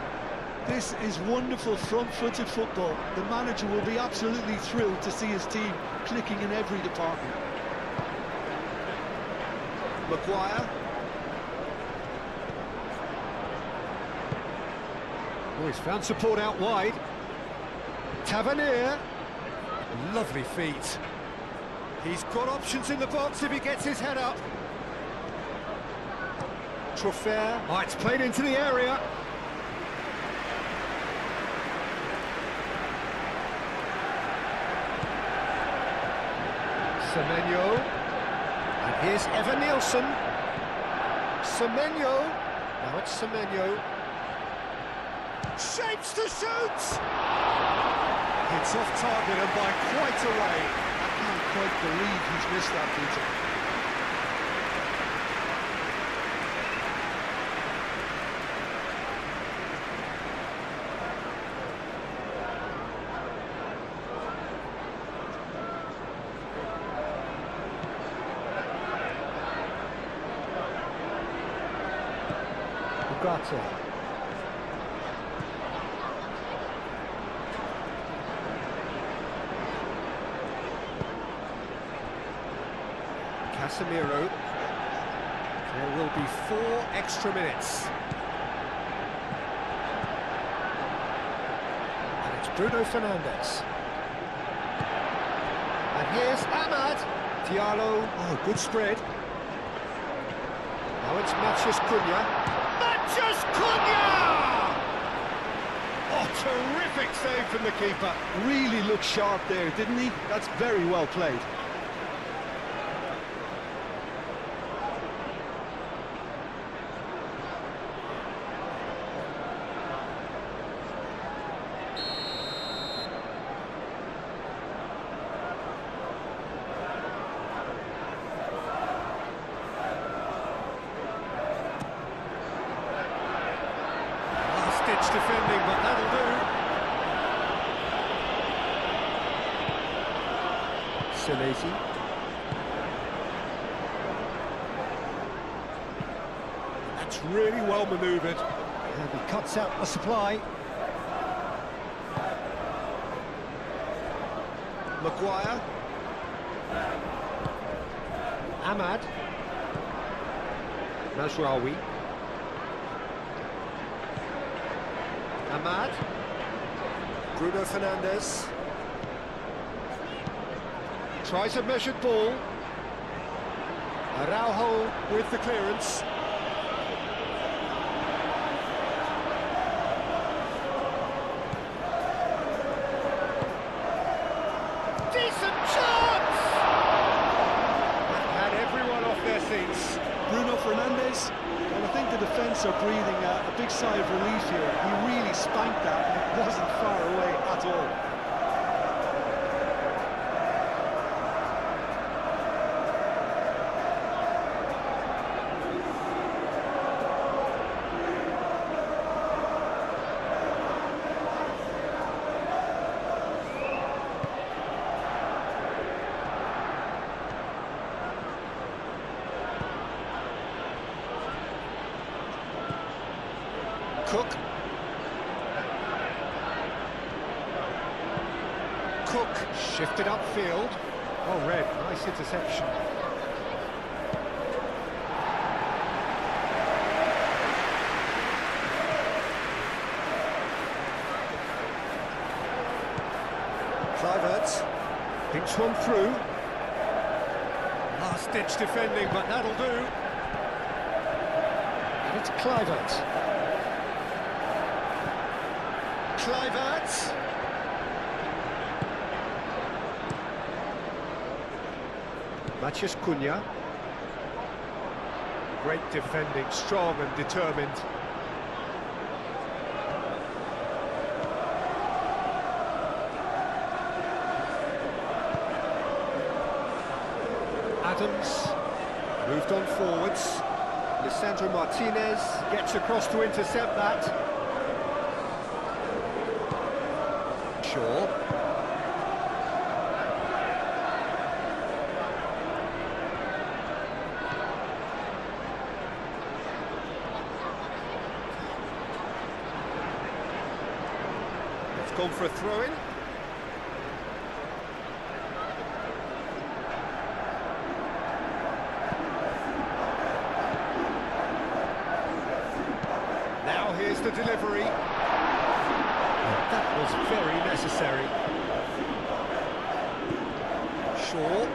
This is wonderful front-footed football. The manager will be absolutely thrilled to see his team clicking in every department. Maguire. Oh, he's found support out wide. Tavernier. Lovely feet. He's got options in the box if he gets his head up. Trofair. Oh, it's played into the area. Semenyo. And here's Evan Nielsen. Semenyo. Now it's Semenyo. Shapes to shoot! It's off target and by quite a way. I can't quite believe he's missed that, Peter. Ugarte. Casemiro. There will be 4 extra minutes. Bruno Fernandes. And here's Ahmad. Diallo. Oh, good spread. Now it's Matheus Cunha. Matheus Cunha! Oh, terrific save from the keeper. Really looked sharp there, didn't he? That's very well played. Last-ditch defending, but that'll do. Senesi. That's really well manoeuvred. And he cuts out the supply. Maguire. Ahmad. Nasraoui. Ahmad. Bruno Fernandes. Tries a measured ball. Araujo with the clearance. Decent chance! Had everyone off their seats. Bruno Fernandes, well, I think the defence are breathing a big sigh of relief here. He really spanked that, and it wasn't far away at all. Cook shifted upfield. Oh, Red, nice interception. Kluivert pinks one through. Last-ditch defending, but that'll do. And it's Kluivert. Kluivert. Matheus Cunha. Great defending, strong and determined. Adams moved on forwards. Lisandro Martinez gets across to intercept that. Shaw. It's gone for a throw-in. Now here's the delivery. That was very necessary. Shaw.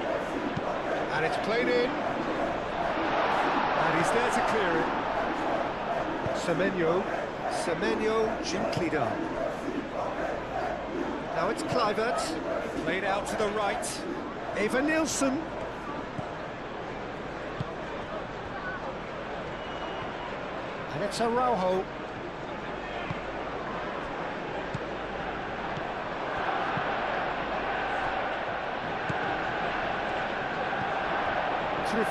And it's played in. And he's there to clear it. Semenyo gently done. Now it's Kluivert. Played out to the right. Eva Nilsson. And it's Araujo.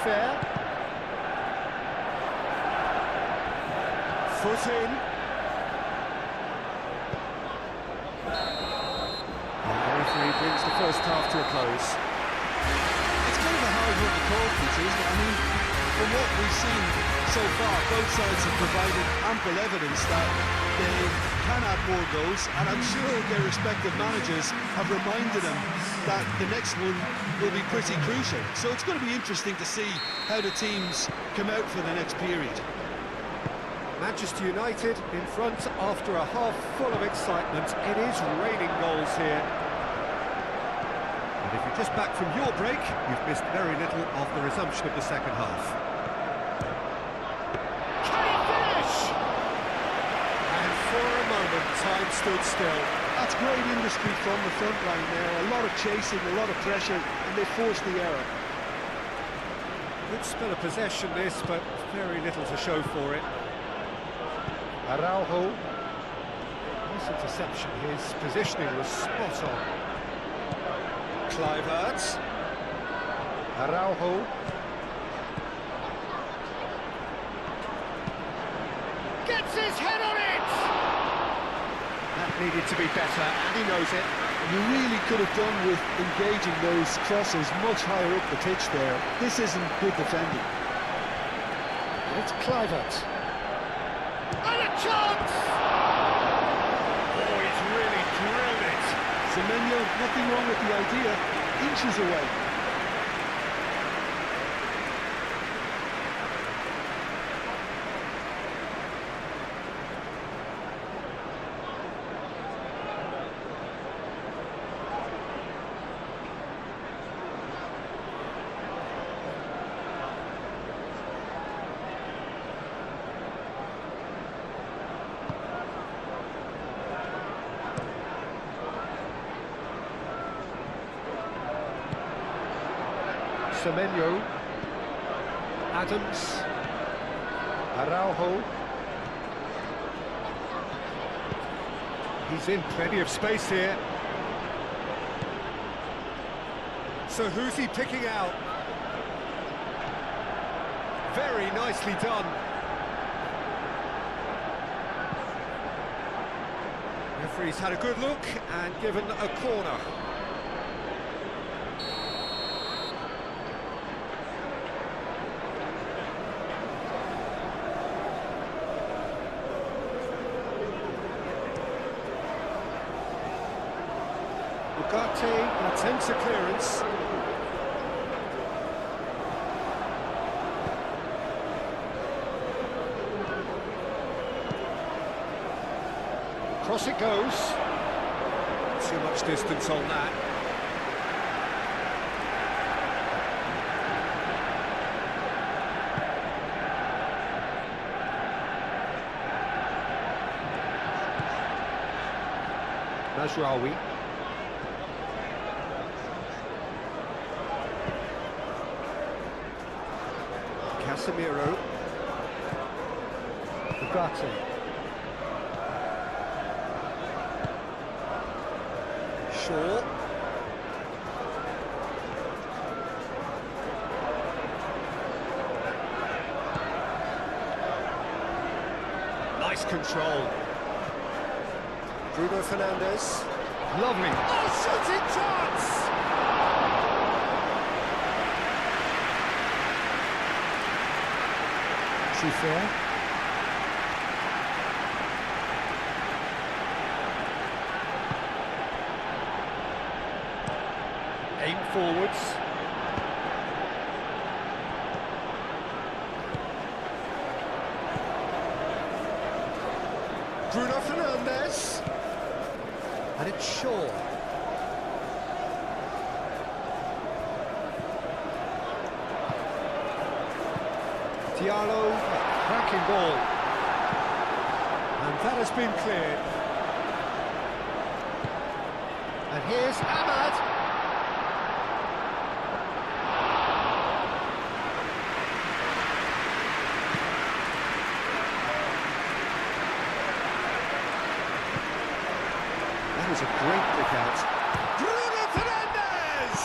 Fair. Foot in. And the referee brings the first half to a close. It's kind of a hard one to call, Peter, isn't it? I mean, from what we've seen so far, both sides have provided ample evidence that they can add more goals, and I'm sure their respective managers have reminded them that the next one will be pretty crucial. So it's going to be interesting to see how the teams come out for the next period. Manchester United in front after a half full of excitement. It is raining goals here. And if you're just back from your break, you've missed very little of the resumption of the second half. Can he finish? And for a moment, time stood still. That's great industry from the front line there. A lot of chasing, a lot of pressure, and they forced the error. Good spell of possession this, but very little to show for it. Araujo. Nice interception, his positioning was spot on. Kluivert. Araujo. Gets his head on it! That needed to be better, and he knows it. You really could have done with engaging those crosses much higher up the pitch there. This isn't good defending. It's Kluivert. And a chance! Oh, he's really drilled it. Semenyo, nothing wrong with the idea. Inches away. Semenyo, Adams, Araujo. he's in plenty of space here. So who's he picking out? Very nicely done. Referee's had a good look and given a corner. Ugarte attempts a clearance. Cross it goes. Too much distance on that. Mazraoui. Casemiro. Ugarte. Shaw. Nice control. Bruno Fernandes. Lovely. Oh, shooting chance! Is he fair? Aim forwards. Bruno Fernandes. And it's Shaw. Diallo, a cracking ball. And that has been cleared. And here's Ahmad. That was a great pick out. Bruno Fernandes!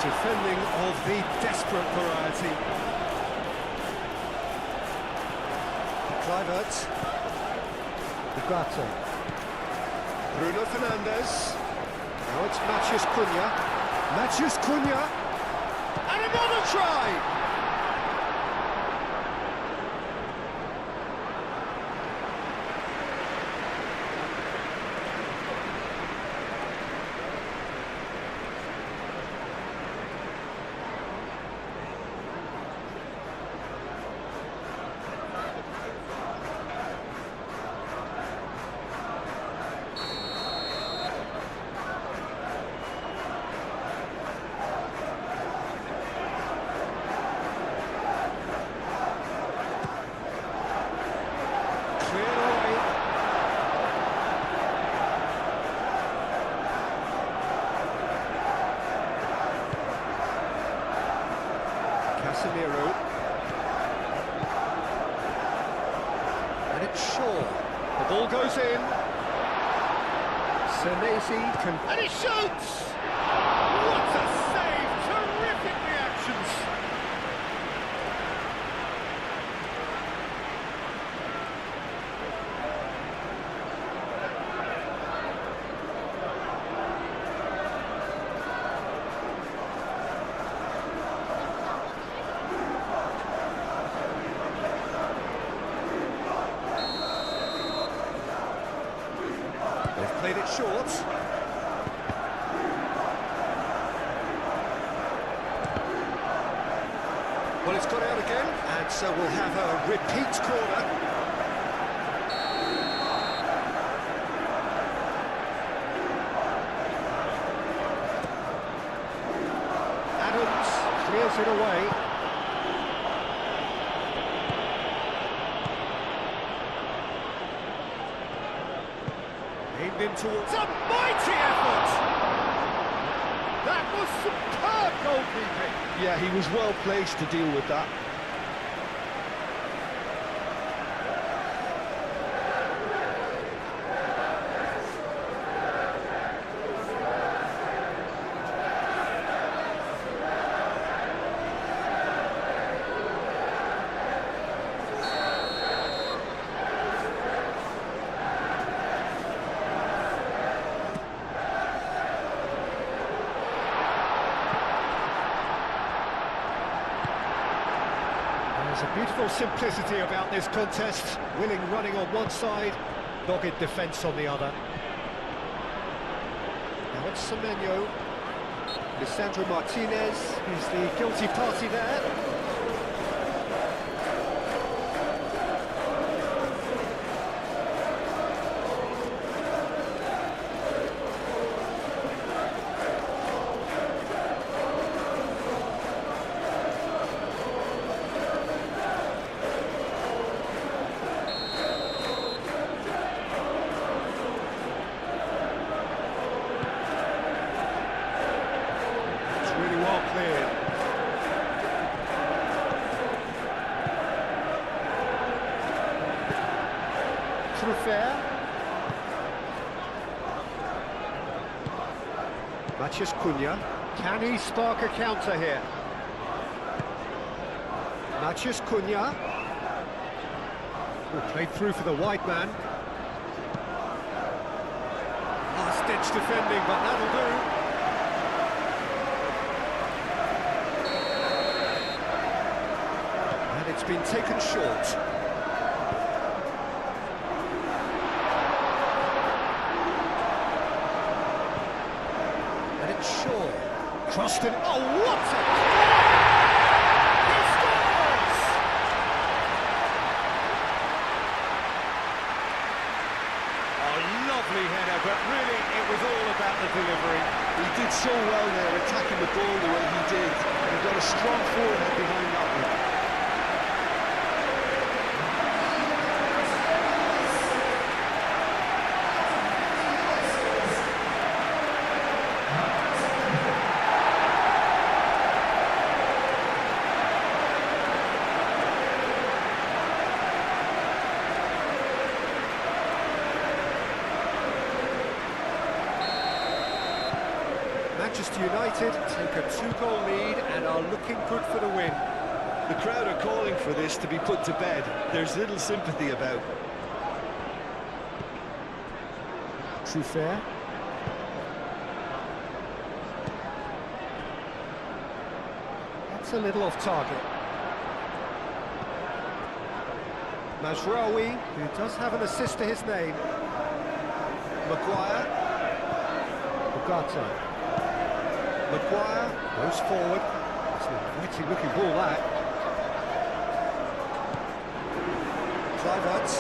Defending of the desperate variety. Kluivert. Ugarte. Bruno Fernandes. Now it's Matheus Cunha. Matheus Cunha. And another try! Casemiro. And it's Shaw. The ball goes in. Senesi can... And he shoots! What a save! Terrific reactions! They've played it short. Well, it's got out again, and so we'll have a repeat corner. Adams clears it away. Aimed in towards a mighty effort! That was superb goalkeeping! Yeah, he was well placed to deal with that. There's a beautiful simplicity about this contest. Willing running on one side, dogged defence on the other. Now it's Semenyo. Lisandro Martinez is the guilty party there. Fair. Matheus Cunha. Can he spark a counter here? Matheus Cunha. Played through for the wide man. Last-ditch defending, but that'll do. And it's been taken short. Shaw crossed it. Oh, what a he scores! Oh, lovely header, but really it was all about the delivery. He did so well there, attacking the ball the way he did. He got a strong forehead behind that one. Manchester United take a 2-goal lead and are looking good for the win. The crowd are calling for this to be put to bed. There's little sympathy about. Fair. That's a little off target. Mazraoui, who does have an assist to his name. Maguire. Ugarte. Maguire goes forward. It's an inviting looking ball, that. Kluivert.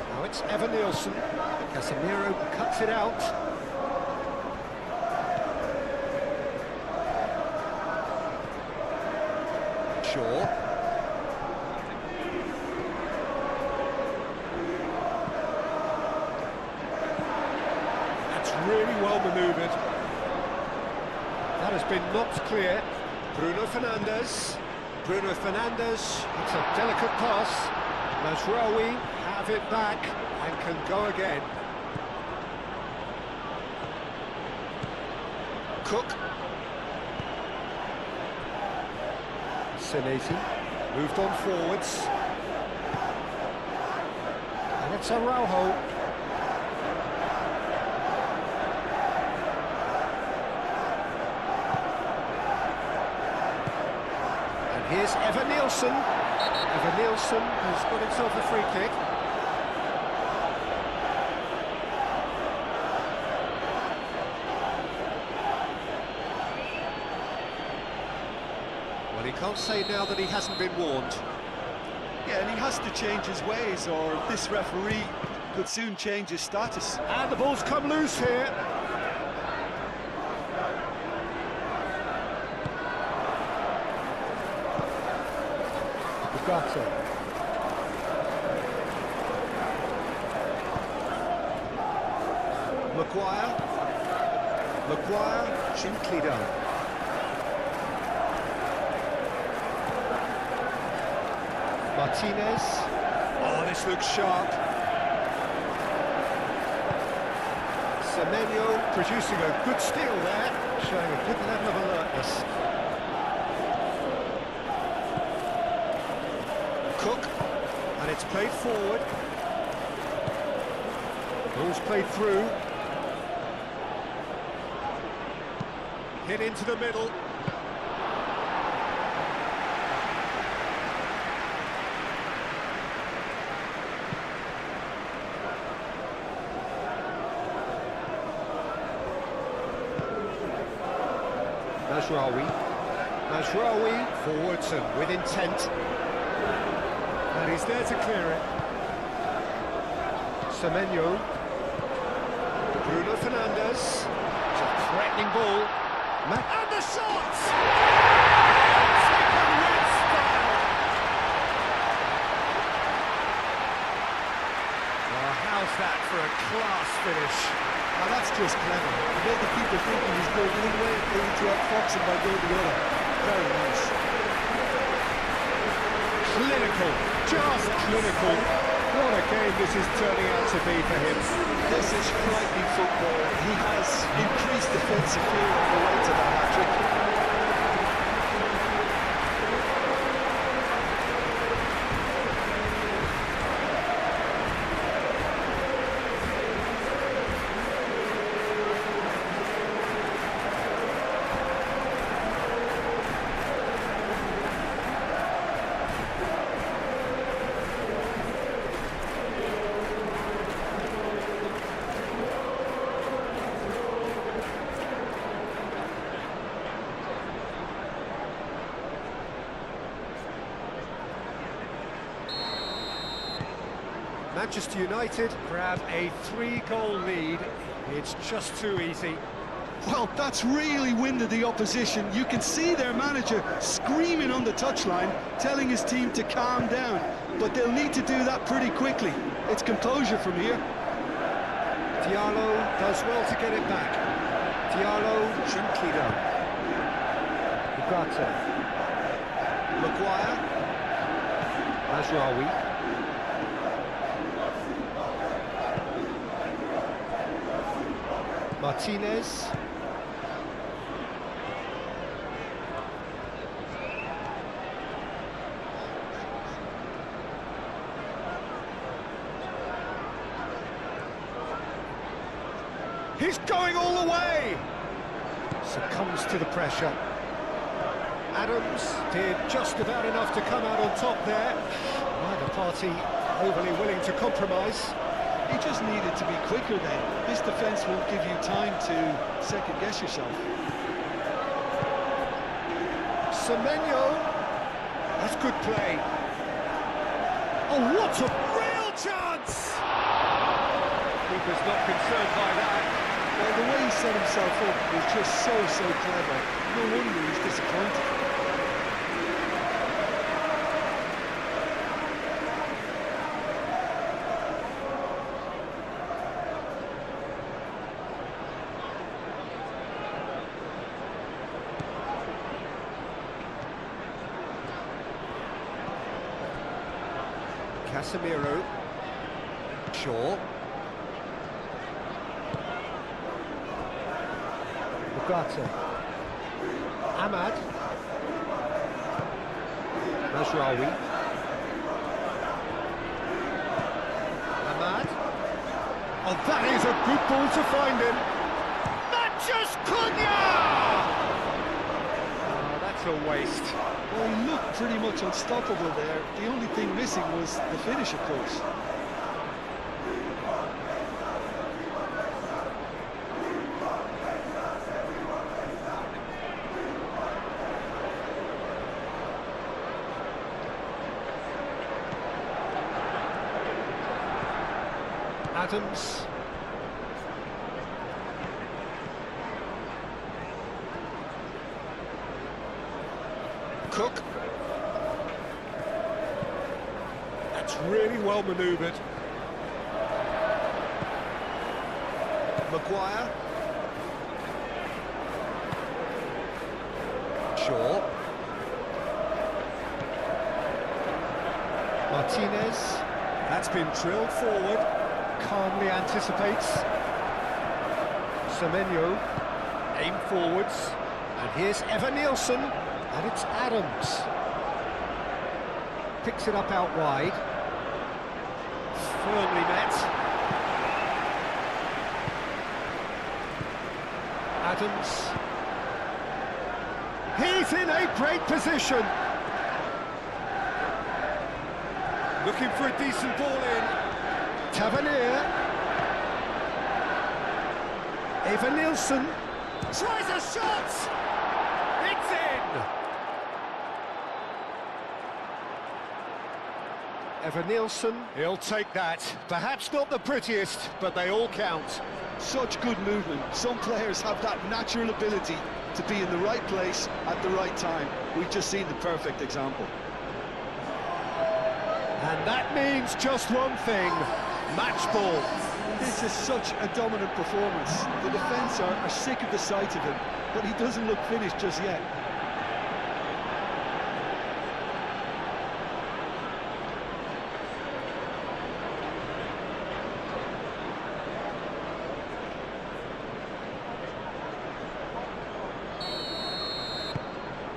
Now it's Evan Nielsen. Casemiro cuts it out. Shaw. Really well manoeuvred. That has been knocked clear. Bruno Fernandes. Bruno Fernandes. It's a delicate pass. Mazraoui have it back and can go again. Cook. Senesi moved on forwards. And it's Araujo. And here's Evan Nielsen. Evan Nielsen has got himself a free kick. Well, he can't say now that he hasn't been warned. Yeah, and he has to change his ways, or this referee could soon change his status. And the ball's come loose here. Ugarte. Maguire, gently done. Martinez. Oh, this looks sharp. Semenyo producing a good steal there, showing a good level of alertness. Cook, and it's played forward. Ball's played through. Hit into the middle. Mazraoui forwards and with intent. And he's there to clear it. Semenyo. Bruno Fernandes. It's a threatening ball. And the shot! Taken with style. Well, how's that for a class finish? Now that's just clever. You made the keeper thinking he's going one way and then to outfox him by going the other. Very nice. Clinical, just clinical. What a game this is turning out to be for him. This is frightening football. He has increased defensive fear on the way to that hat-trick. Manchester United grab a 3-goal lead. It's just too easy. Well, that's really winded the opposition. You can see their manager screaming on the touchline, telling his team to calm down. But they'll need to do that pretty quickly. It's composure from here. Diallo does well to get it back. Diallo, gently done. Ugarte. Maguire. Mazraoui. Martinez. He's going all the way! Succumbs to the pressure. Adams did just about enough to come out on top there. Neither party overly willing to compromise. He just needed to be quicker then. This defence won't give you time to second-guess yourself. Semenyo. That's good play. Oh, what a real chance! Keeper's not concerned by that. Well, the way he set himself up was just so clever. No wonder he's disappointed. Casemiro. Shaw. Ugarte. Ahmad. Mazraoui. Ahmad. Oh, that is a good ball to find him. Matches Cunha! Oh, that's a waste. Well, he looked pretty much unstoppable there. The only thing missing was the finish, of course. Adams. Cook. That's really well manoeuvred. Maguire. Shaw. Martinez. That's been drilled forward. Calmly anticipates. Semenyo. Aim forwards. And here's Evan Nielsen. And it's Adams. Picks it up out wide. Firmly met. Adams. He's in a great position. Looking for a decent ball in. Tavernier. Evan Nielsen. Tries a shot! It's in! Evan Nielsen, he'll take that. Perhaps not the prettiest, but they all count. Such good movement. Some players have that natural ability to be in the right place at the right time. We've just seen the perfect example. And that means just one thing, match ball. This is such a dominant performance. The defence are sick of the sight of him, but he doesn't look finished just yet.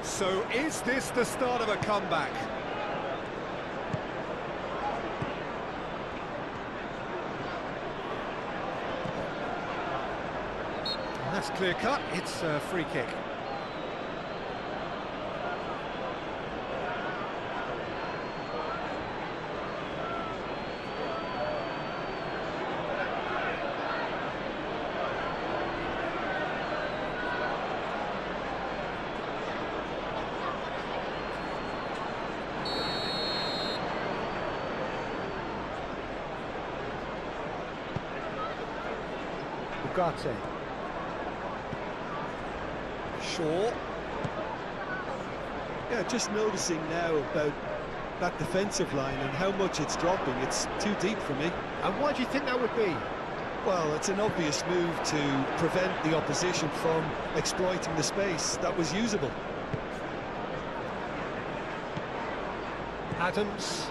So is this the start of a comeback? That's clear cut, it's a free kick. Ugarte. Shaw. Yeah, just noticing now about that defensive line and how much it's dropping. It's too deep for me. And why do you think that would be? Well, it's an obvious move to prevent the opposition from exploiting the space that was usable. Adams.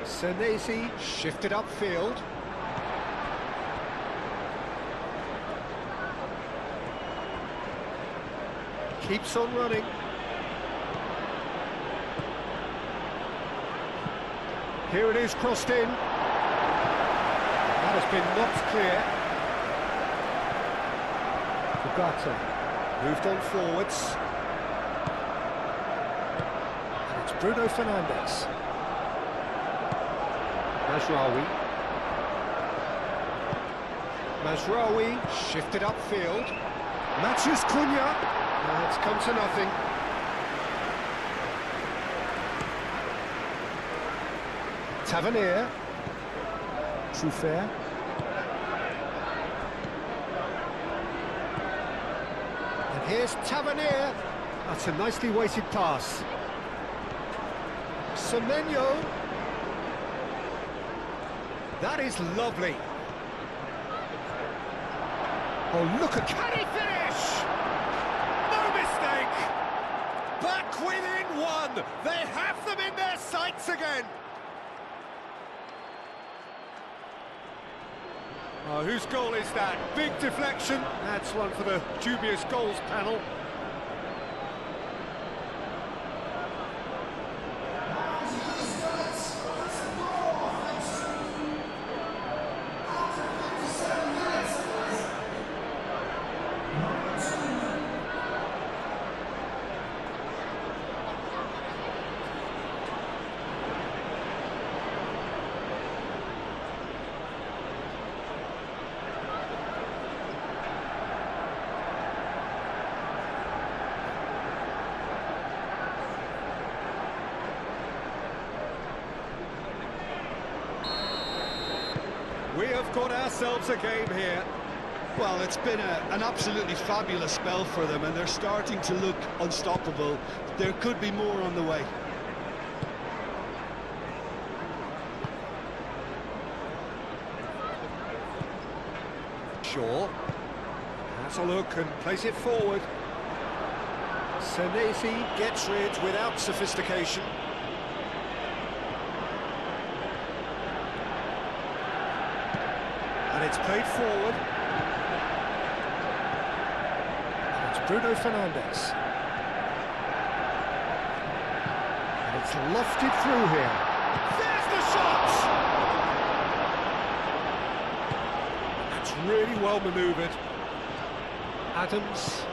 Senesi shifted upfield. Keeps on running. Here it is, crossed in. That has been knocked clear. Ugarte moved on forwards. And it's Bruno Fernandes. Mazraoui. Mazraoui shifted upfield. Matches Cunha. It's come to nothing. Tavernier. Truffert. And here's Tavernier. That's a nicely weighted pass. Semenyo. That is lovely. Oh, look at... Can he finish? No mistake! back within one. They have them in their sights again. Oh, whose goal is that? Big deflection. That's one for the dubious goals panel. We have got ourselves a game here. Well, it's been an absolutely fabulous spell for them, and they're starting to look unstoppable. There could be more on the way. Shaw has a look and plays it forward. Senesi gets rid without sophistication. And it's played forward. It's Bruno Fernandes. And it's lofted through here. There's the shot! That's really well manoeuvred. Adams.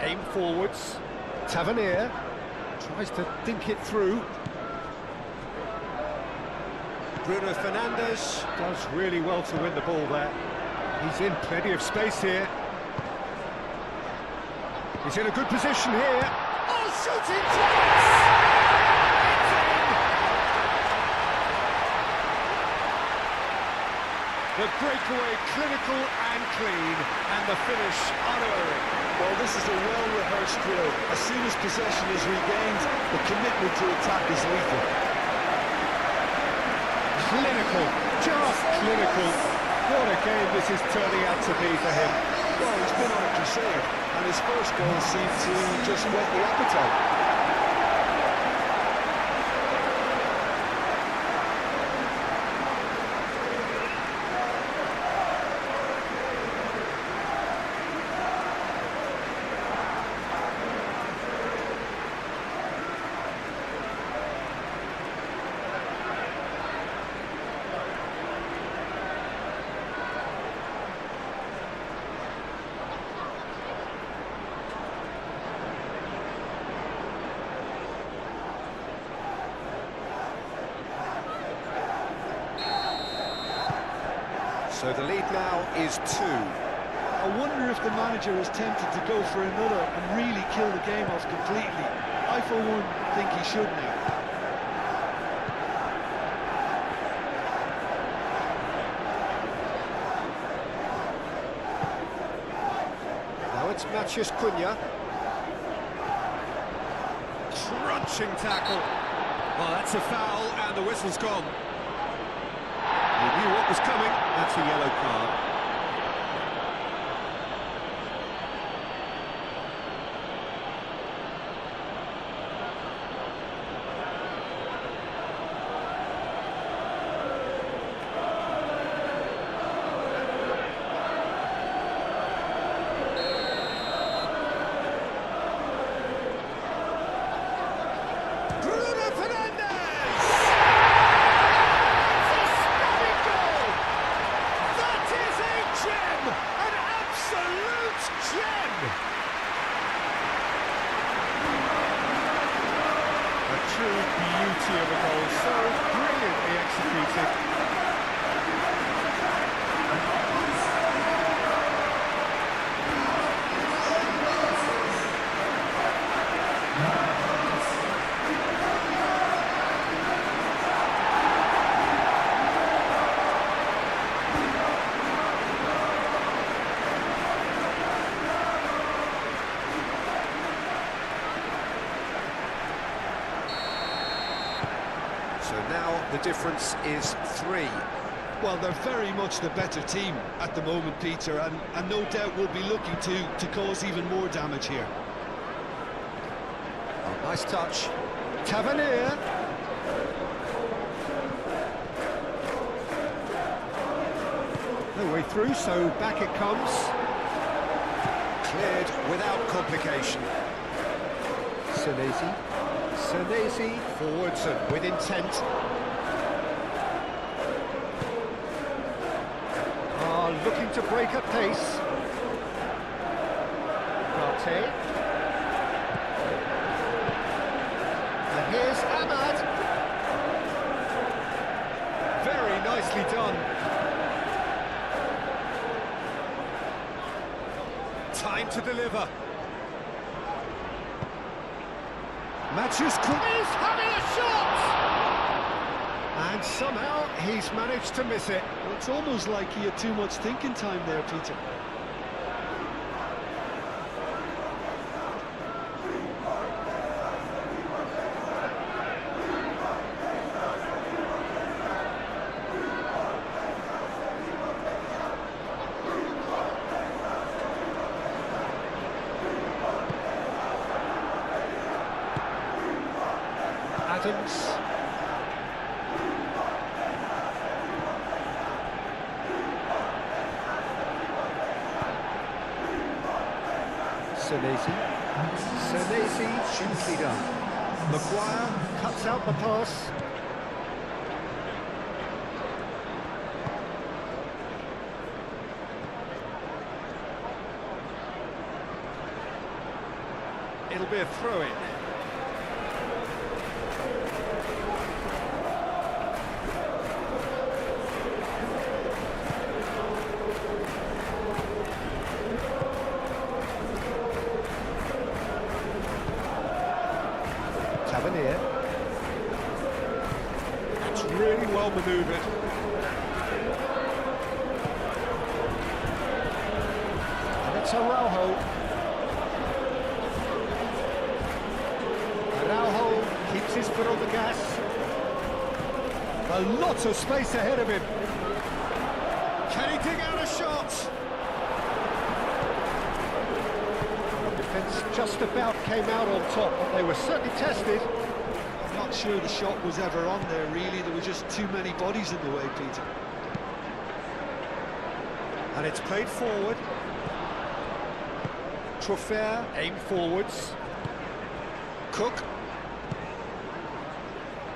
Aim forwards. Tavernier tries to dink it through. Bruno Fernandes does really well to win the ball there. He's in plenty of space here. He's in a good position here. Oh, shooting chance! The breakaway clinical and clean, and the finish unerring. Well, this is a well-rehearsed drill. As soon as possession is regained, the commitment to attack is lethal. Clinical, just clinical. What a game this is turning out to be for him. Well, he's been on a crusade, and his first goal seemed to just whet the appetite. So the lead now is 2. I wonder if the manager is tempted to go for another and really kill the game off completely. I, for one, think he should now. Now it's Matheus Cunha. Crunching tackle. Well, that's a foul, and the whistle's gone. He knew what was coming. That's a yellow card. Beauty of a goal, so brilliantly executed. So now the difference is 3. Well, they're very much the better team at the moment, Peter, and no doubt will be looking to cause even more damage here. Oh, nice touch. Tavernier. No way through, so back it comes. Cleared without complication. Senesi forwards and with intent. Looking to break at pace. Partey. And here's Ahmad. Very nicely done. Time to deliver. Matches He's having a shot! And somehow he's managed to miss it. Well, it's almost like he had too much thinking time there, Peter. Adams. Senesi simply done. Maguire cuts out the pass. It'll be a throw-in. Tavernier. That's really well manoeuvred. And it's Araujo. Araujo keeps his foot on the gas. A lot of space ahead of him. Can he dig out a shot? Defence just about came out on top, but they were certainly tested. I'm not sure the shot was ever on there, really. There were just too many bodies in the way, Peter. And it's played forward. Trofea aim forwards. Cook.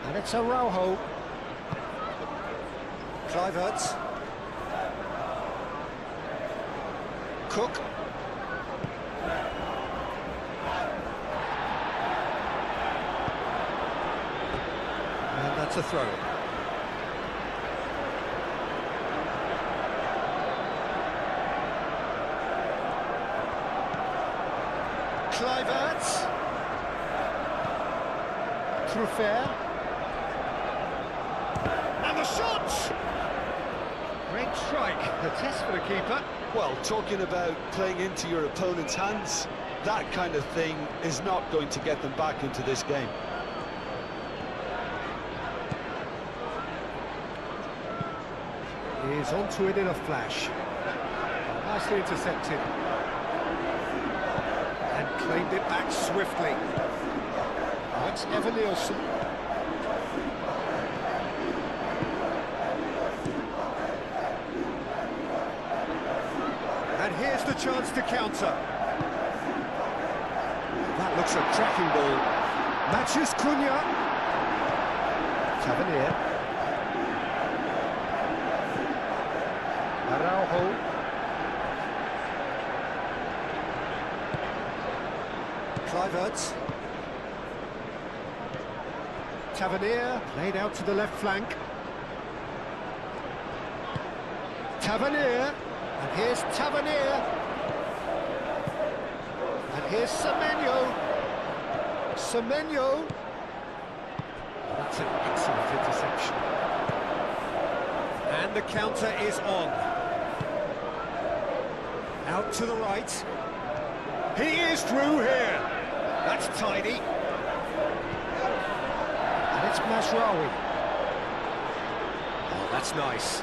And it's Araujo. Kluivert. Cook. And that's a throw. Kluivert. Trofea. And the shot! Great strike. The test for the keeper. Well, talking about playing into your opponent's hands, that kind of thing is not going to get them back into this game. He's onto it in a flash. Nicely intercepted. And claimed it back swiftly. That's Evan Nielsen. And here's the chance to counter. That looks a cracking ball. Matches Cunha. Tavernier. Araujo. Kluivert. Tavernier played out to the left flank. Tavernier. And here's Tavernier. And here's Semenyo. Semenyo. That's an excellent interception. And the counter is on. Out to the right. He is through here. That's tidy. And it's Masraoui. Oh, that's nice.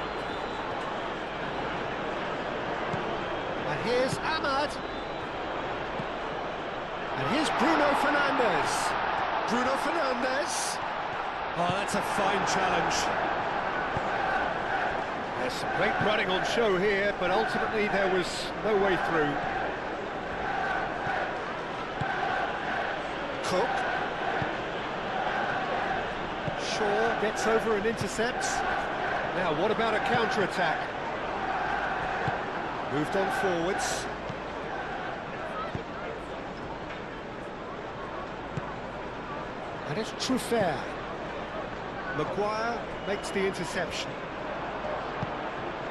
Here's Ahmad. And here's Bruno Fernandes. Bruno Fernandes. Oh, that's a fine challenge. There's some great running on show here, but ultimately there was no way through. Cook. Shaw gets over and intercepts. Now, what about a counter-attack? Moved on forwards. And it's Truffert. Maguire makes the interception.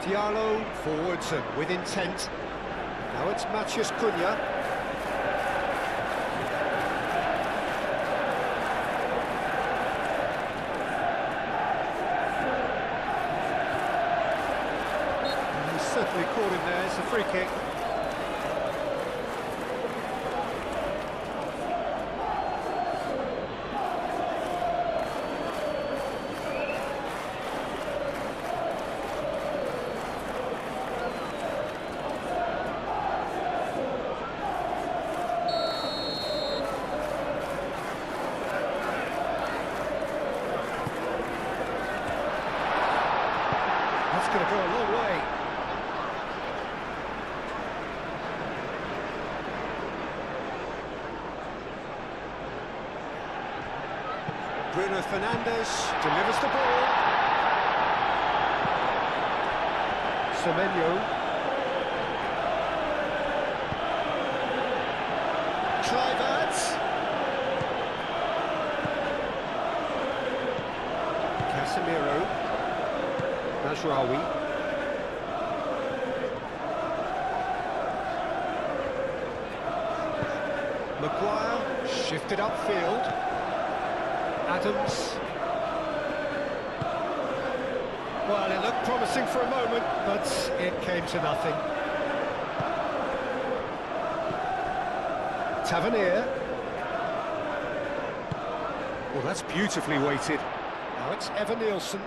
Diallo forwards and with intent. Now it's Matheus Cunha. He's certainly caught him there. It's a free kick. That's going to go a long way. Bruno Fernandes delivers the ball. Semenyo. Kluivert. Casemiro. Mazraoui. Maguire shifted upfield. Adams. Well, it looked promising for a moment, but it came to nothing. Tavernier. Well, that's beautifully weighted. Now it's Evan Nielsen.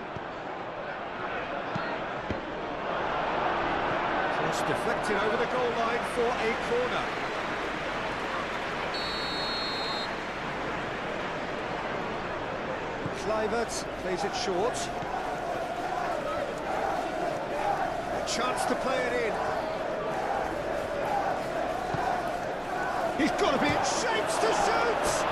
Cross deflected over the goal line for a corner. Kluivert plays it short. A chance to play it in. He's got to be in shapes to shoot!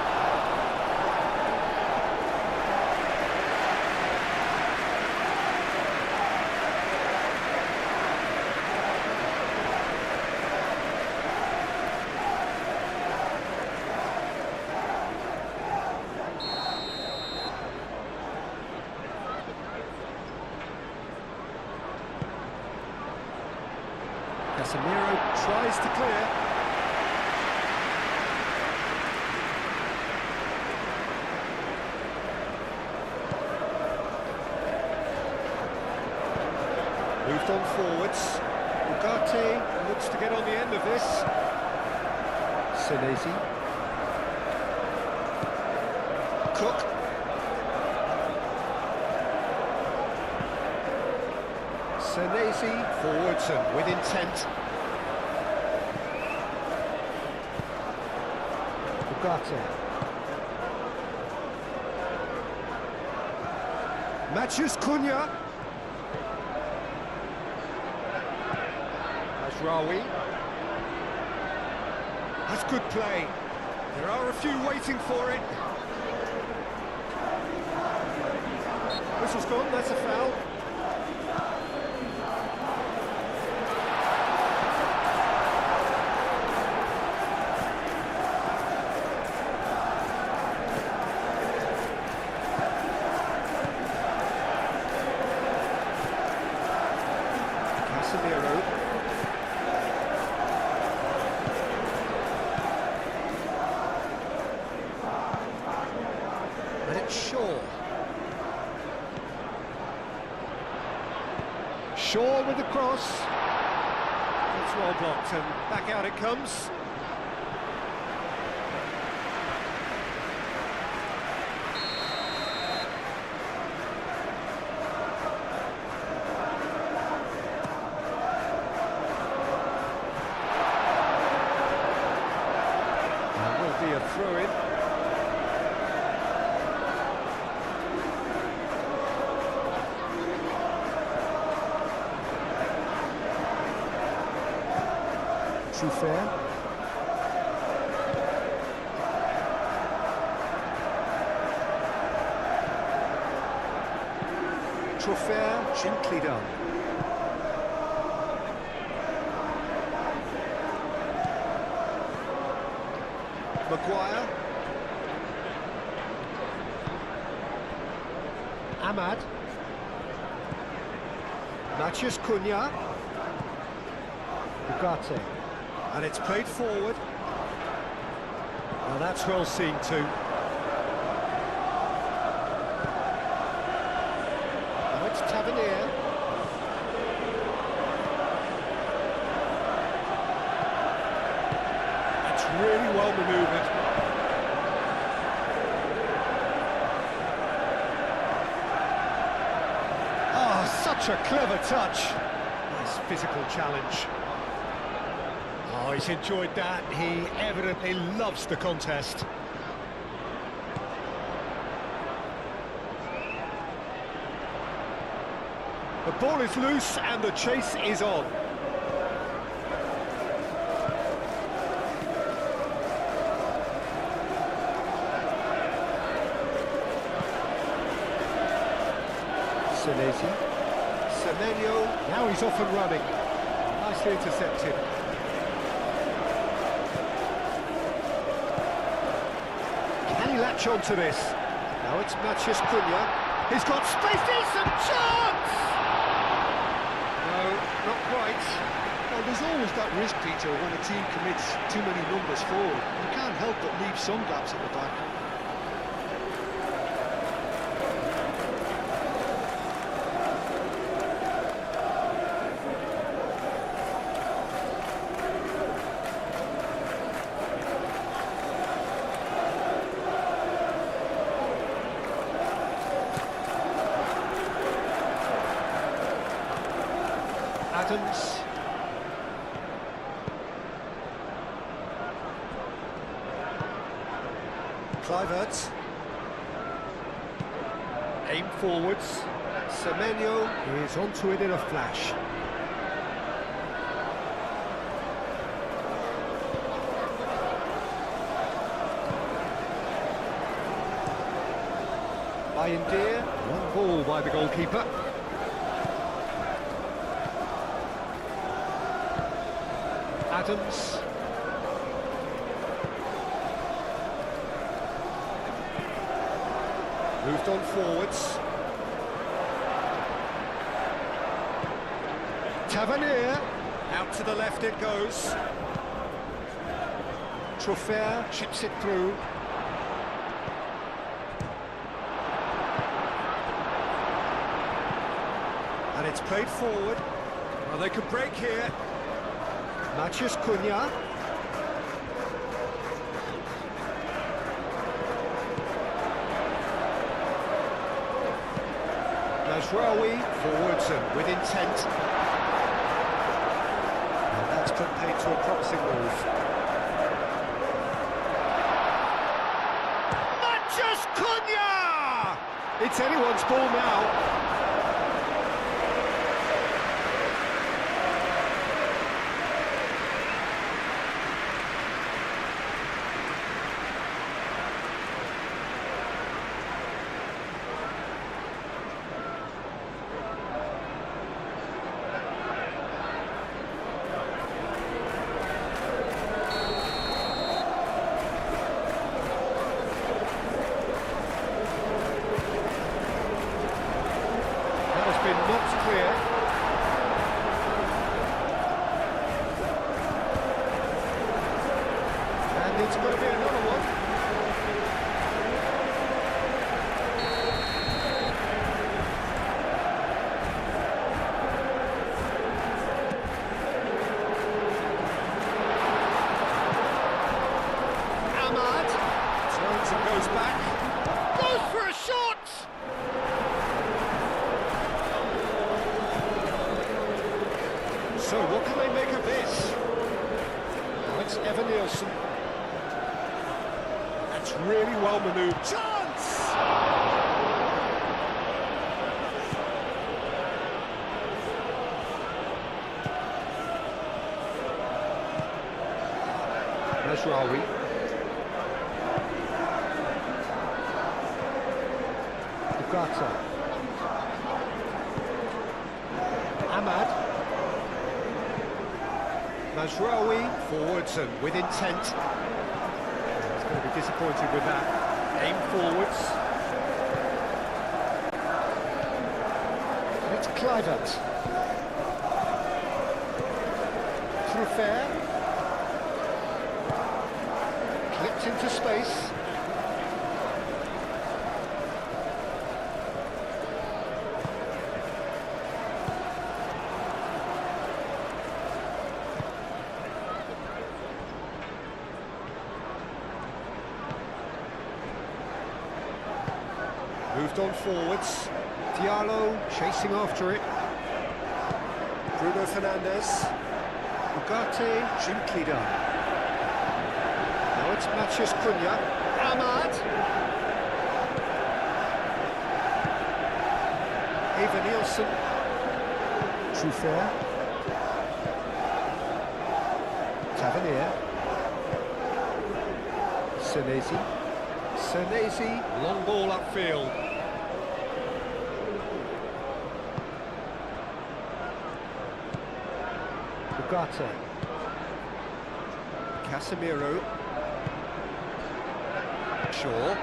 Casemiro tries to clear. Moved on forwards. Ugarte looks to get on the end of this. Senesi. Cook. Senesi forwards and with intent. Ugarte. Matheus Cunha. Mazraoui. That's good play. There are a few waiting for it. Whistle's gone, that's a foul. Casemiro. And it's Shaw. Shaw with the cross. It's well blocked and back out it comes. Truffert. Truffert, gently done. Maguire. Ahmad. Matheus Cunha. Ugarte. And it's played forward. Now that's well seen too. Now it's Tavernier. It's really well manoeuvred. Oh, such a clever touch. Nice physical challenge. Oh, he's enjoyed that. He evidently loves the contest. The ball is loose and the chase is on. Senesi. Semenyo. Now he's off and running. Nicely intercepted. Can he latch on to this? Now it's Matheus Cunha. He's got space, decent chance! No, not quite. Well, there's always that risk, Peter, when a team commits too many numbers forward. You can't help but leave some gaps at the back. Adams. Kluivert. Aim forwards. Semenyo is onto it in a flash. Bayindir. One ball by the goalkeeper. Adams. Moved on forwards. Tavernier. Out to the left it goes. Truffert chips it through. And it's played forward. Well, they could break here. Matheus Cunha. Nasraoui forwards and with intent. And that's put paid to a promising move. Matheus Cunha! It's anyone's ball now. Been knocked clear. And it's going to be another one. Ahmad turns and goes back. Goes for a shot! So, what can they make of this? Now it's Evan Nielsen. That's really well manoeuvred. Chance! Mashraoui. Ugarte. Ahmad. Mashraoui forwards and with intent. He's going to be disappointed with that. Aim forwards. And it's Kluivert. Through fair. Clipped into space. Moved on forwards. Diallo chasing after it. Bruno Fernandes. Ugarte, gently done. Now it's Matheus Cunha. Ahmad. Eva Nielsen. Truffert. Tavernier. Senesi, long ball upfield. Ugarte. Casemiro. Shaw.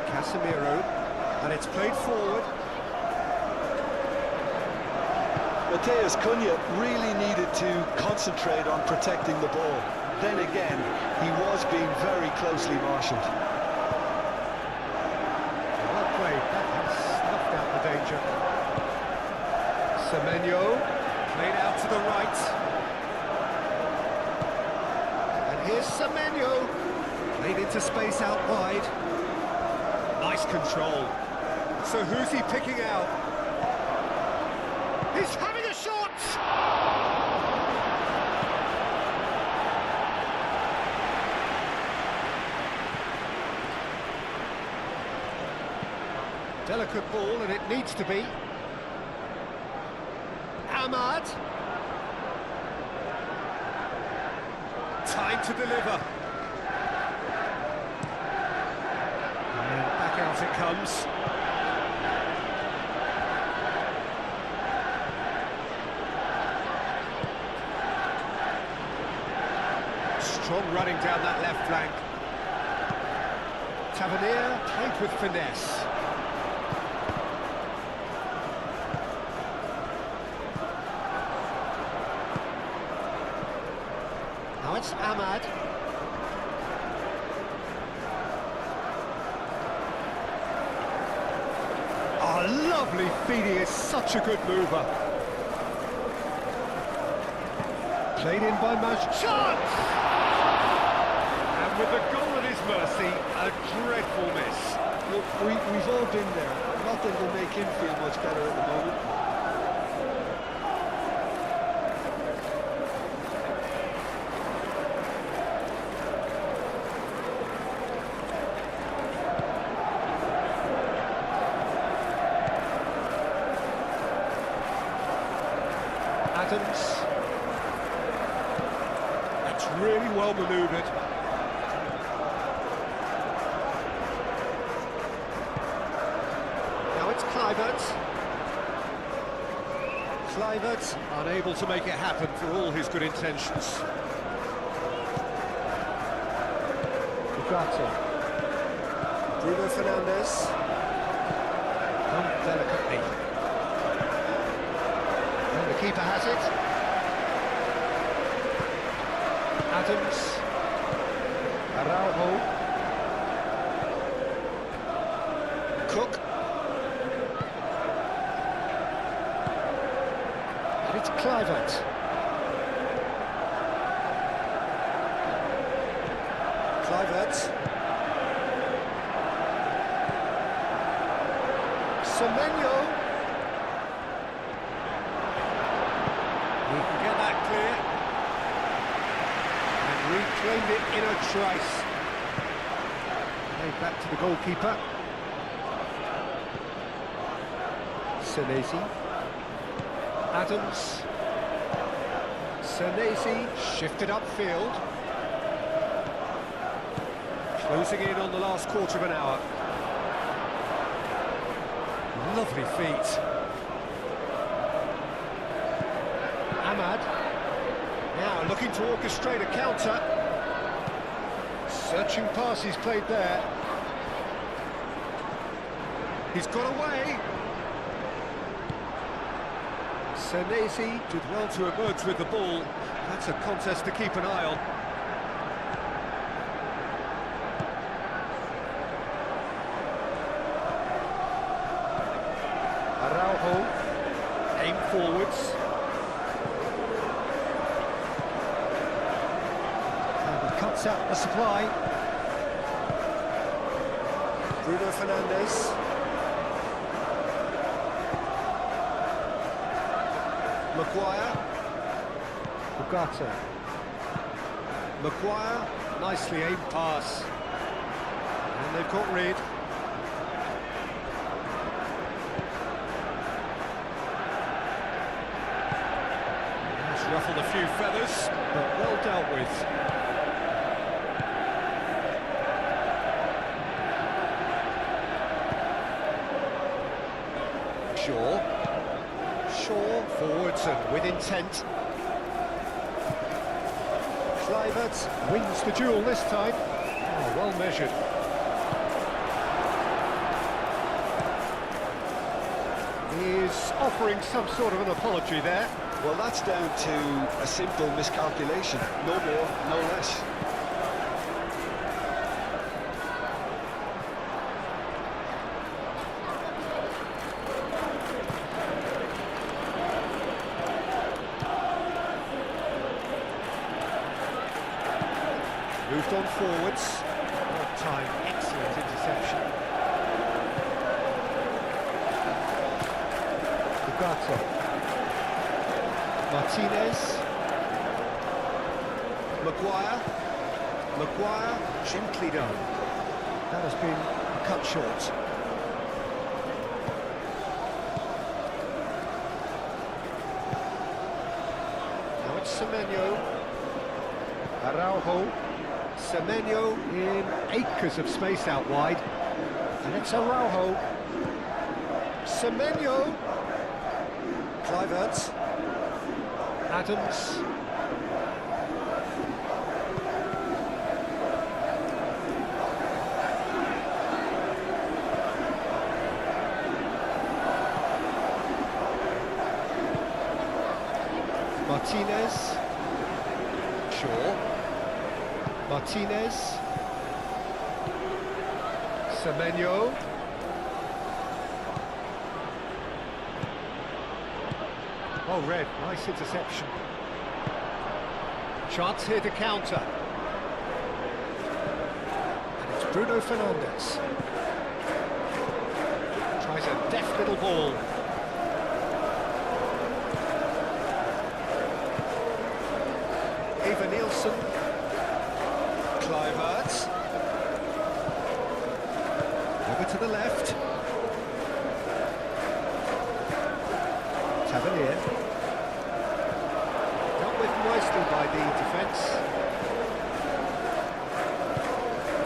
Casemiro. And it's played forward. Matheus Cunha really needed to concentrate on protecting the ball. Then again, he was being very closely marshalled. Well played, that has snuffed out the danger. Semenyo, played out to the right. And here's Semenyo, played into space out wide. Nice control. So who's he picking out? He's having a shot! Delicate ball, and it needs to be. Ahmad. Time to deliver. And back out it comes. Strong running down that left flank. Tavernier played with finesse. Now it's Ahmad. Oh, lovely feeding, is such a good mover. Played in by Chance! And with the goal at his mercy, a dreadful miss. Look, we've all been there. Nothing will make him feel much better at the moment. Adams. That's really well manoeuvred. Now it's Kluivert. Kluivert unable to make it happen for all his good intentions. Ugarte. Bruno Fernandes. Come delicately. And the keeper has it. Adams. Araujo. Cook. And it's Kluivert. Kluivert. Semenyo. He can get that clear. And reclaimed it in a trice. Played back to the goalkeeper. Senesi. Adams. Senesi shifted upfield. Closing in on the last quarter of an hour. Lovely feet. Ahmad. Now looking to orchestrate a counter. Searching pass he's played there. He's got away. Senesi did well to emerge with the ball. That's a contest to keep an eye on. Araujo, aim forwards. And he cuts out the supply. Bruno Fernandes. Maguire. Ugarte. Maguire, nicely aimed pass. And they've got rid. Ruffled a few feathers, but well dealt with. Shaw forwards and with intent. Kluivert wins the duel this time. Oh, well measured. He's offering some sort of an apology there. Well, that's down to a simple miscalculation. No more, no less. Moved on forwards. Odd time, excellent interception. Ugarte. Martinez. Maguire, gently done. That has been cut short. Now it's Semenyo. Araujo. Semenyo in acres of space out wide. And it's Araujo. Semenyo. Kluivert. Adams. Martinez. Shaw. Martinez. Semenyo. Oh, red, nice interception. Chance here to counter. And it's Bruno Fernandes. Tries a deft little ball. Eva Nielsen. Kluivert. Over to the left. Tavernier. Dealt with nicely by the defence.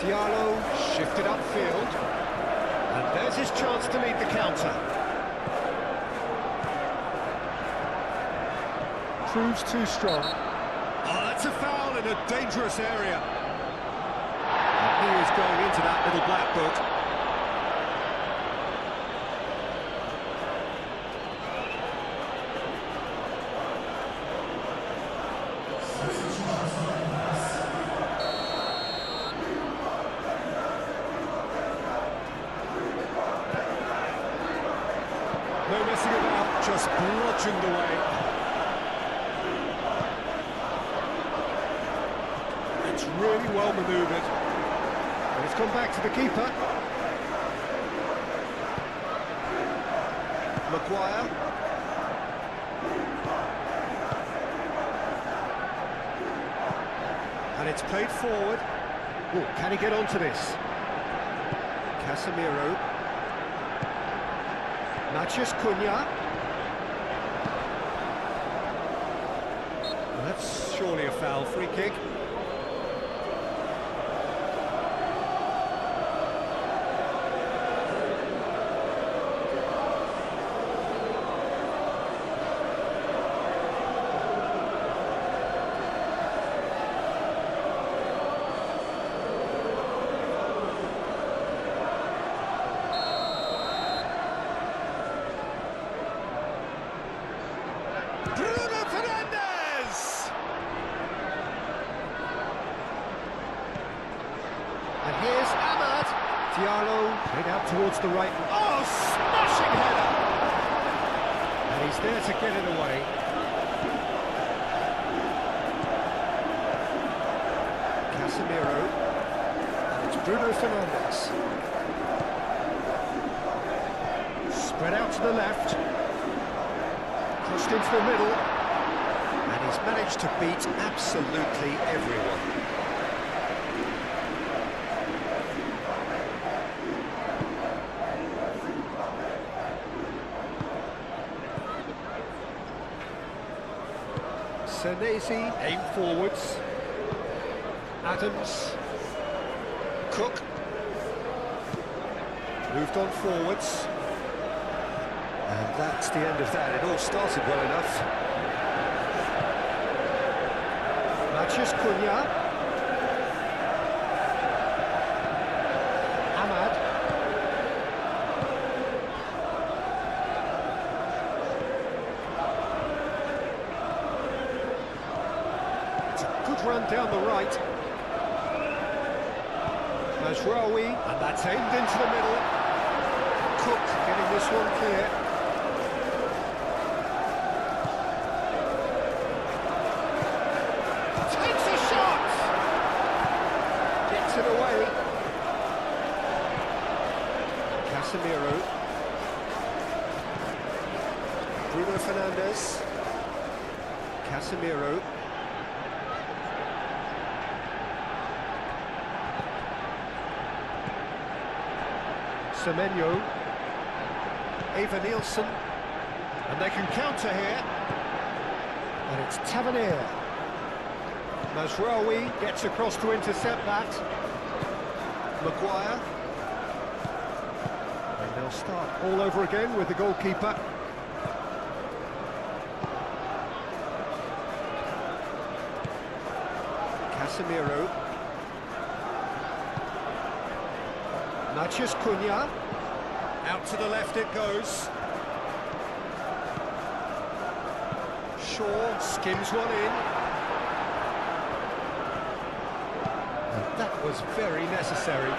Diallo shifted upfield. And there's his chance to lead the counter. Proves too strong. Oh, that's a foul in a dangerous area. And he is going into that little black book. No messing about, just bludgeoned away. It's really well manoeuvred. And it's gone back to the keeper. Maguire. And it's played forward. Oh, can he get onto this? Casemiro. Matheus Cunha. That's surely a foul. Free kick. And here's Ahmad. Diallo played out towards the right. Oh, smashing header! And he's there to get it away. Casemiro. And it's Bruno Fernandes. Spread out to the left. Crossed into the middle. And he's managed to beat absolutely everyone. Senesi, aim forwards. Adams. Cook. Moved on forwards. And that's the end of that. It all started well enough. Matheus Cunha. Ahmad. It's a good run down the right. Mazraoui, and that's aimed into the middle. Cook getting this one clear. Takes a shot! Gets it away. Casemiro. Bruno Fernandes. Casemiro. Semenyo. Eva Nielsen. And they can counter here. And it's Tavernier. Mazraoui gets across to intercept that. Maguire. And they'll start all over again with the goalkeeper. Casemiro. Matheus Cunha. Out to the left it goes. Shaw skims one in. And that was very necessary.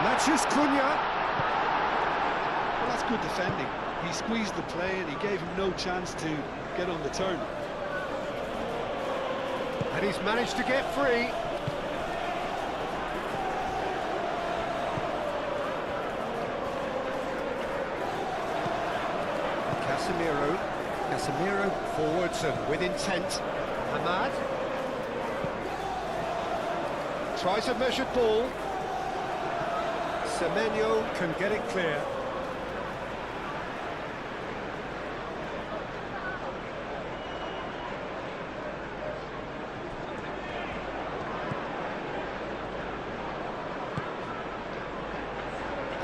Matheus Cunha. Well, that's good defending. He squeezed the play and he gave him no chance to get on the turn. And he's managed to get free. Casemiro forwards and with intent. Ahmad. Tries a measured ball. Semenyo can get it clear.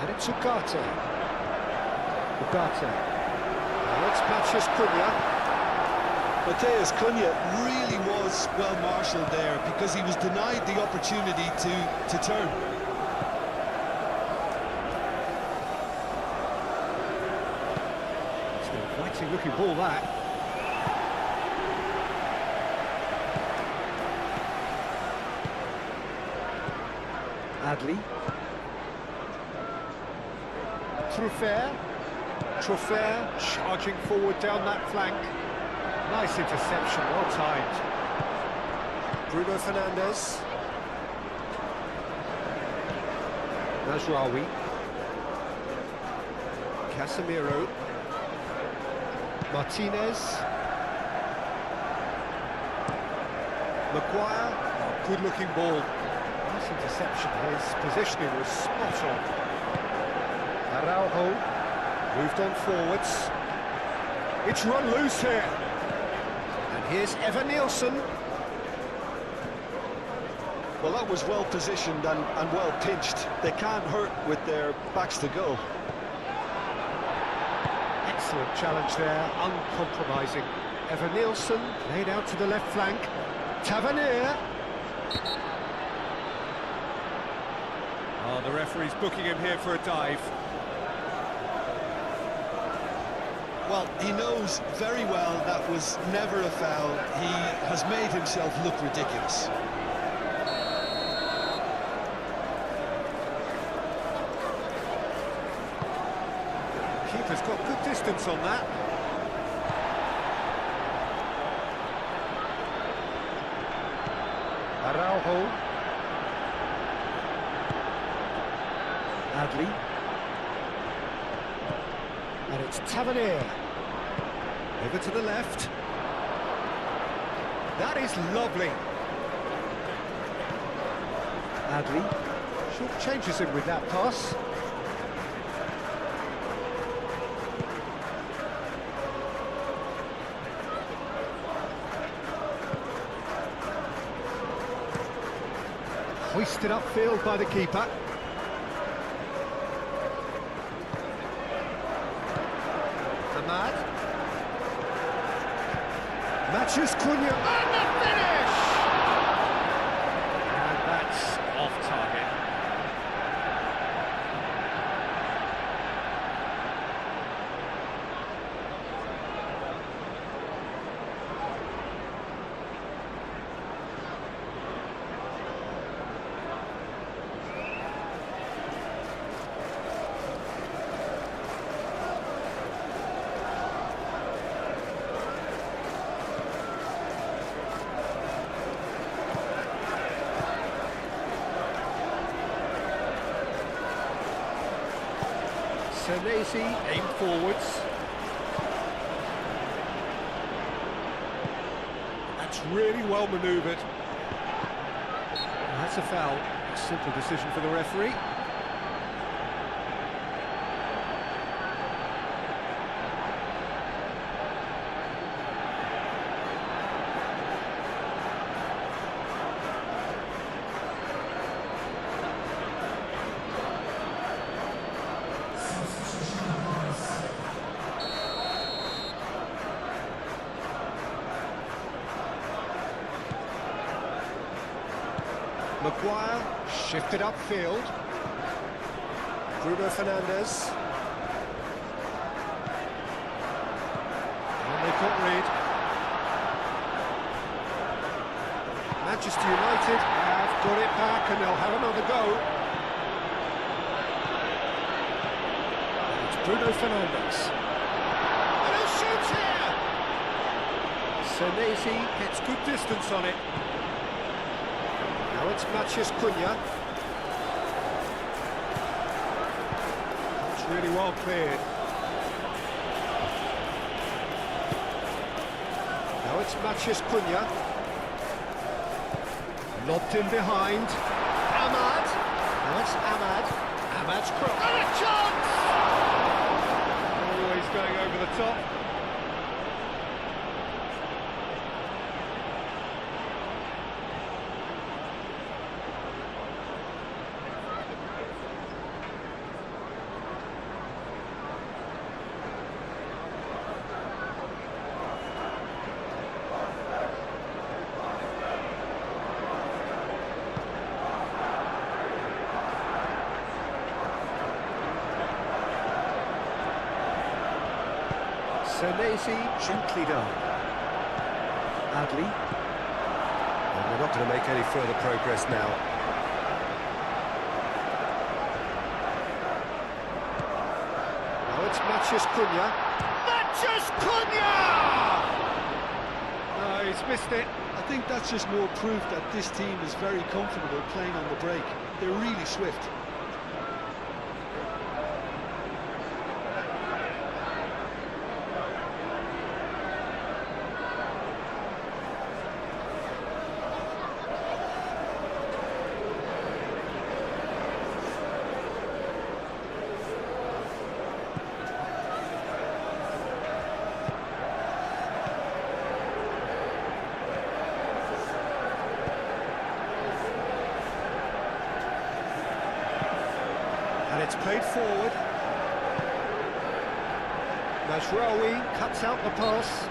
And it's Ugarte. Now it's Matheus Cunha. Matheus Cunha really was well marshalled there because he was denied the opportunity to turn. It's an inviting looking ball that. Adley. Truffert charging forward down that flank. Nice interception, well timed. Bruno Fernandes. Mazraoui. Casemiro. Martinez. Maguire. Oh, good-looking ball. Nice interception. His positioning was spot on. Araujo moved on forwards. It's run loose here. And here's Evan Nielsen. Well, that was well positioned and well pinched. They can't hurt with their backs to goal. Excellent challenge there, uncompromising. Evan Nielsen played out to the left flank. Tavernier. Oh, the referee's booking him here for a dive. Well, he knows very well that was never a foul. He has made himself look ridiculous. Keeper's got good distance on that. Araujo. Adley. And it's Tavernier. Over to the left. That is lovely. Adley. Short changes him with that pass. Hoisted upfield by the keeper. Ahmad. Matches Cunha. And the finish! And that's off target. Senesi aimed forwards. That's really well manoeuvred. That's a foul. Simple decision for the referee. Maguire shifted upfield. Bruno Fernandes. And they've got rid. Manchester United have got it back and they'll have another go. It's Bruno Fernandes. And he'll shoot here! Senesi gets good distance on it. Now it's Mathias Cunha. It's really well cleared. Now it's Mathias Cunha. Lobbed in behind. Ahmad. Now it's Ahmad. Ahmad's cross. And a chance! Always going over the top. Senesi, gently done. Adley. And they're not going to make any further progress now. Now it's Mathias Cunha. Mathias Cunha! No, he's missed it. I think that's just more proof that this team is very comfortable playing on the break. They're really swift. And it's played forward. Mazraoui cuts out the pass.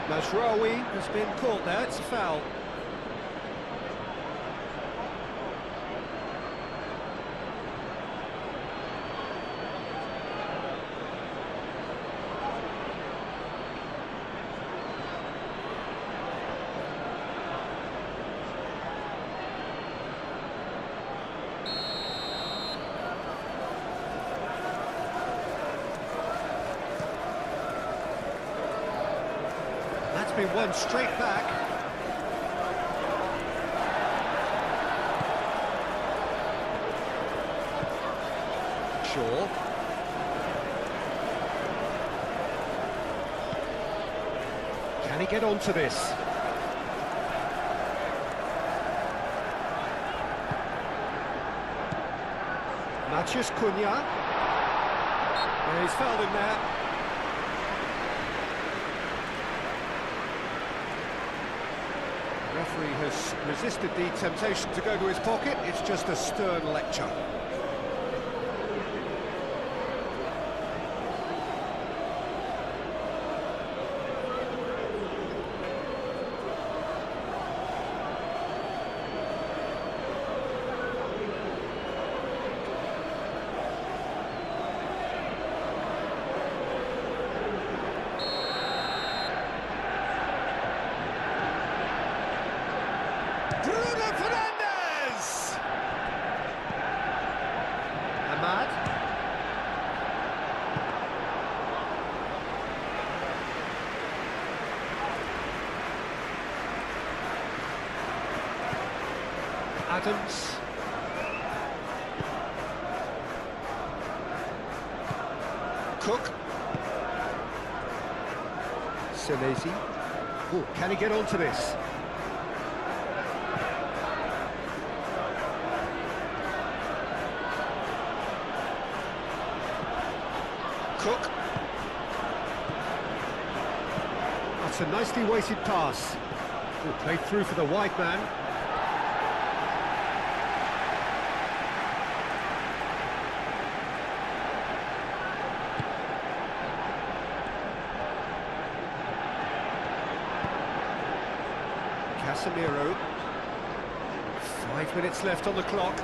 Mazraoui has been caught there, it's a foul. That's been won straight back. Shaw. Can he get onto this? Matheus Cunha. And he's fouled him there. The referee has resisted the temptation to go to his pocket. It's just a stern lecture. Adams. Cook. Senesi. Oh, can he get onto this? Cook. That's a nicely weighted pass. Oh, played through for the wide man. Casemiro. 5 minutes left on the clock.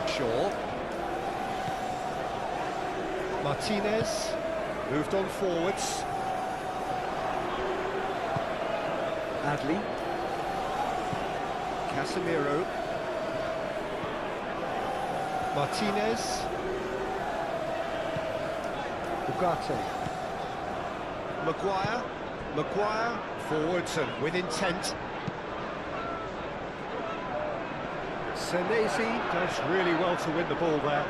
Shaw. Martinez. Moved on forwards. Adley. Casemiro. Martinez. Ugarte. Maguire. Forwards and with intent. Senesi does really well to win the ball there.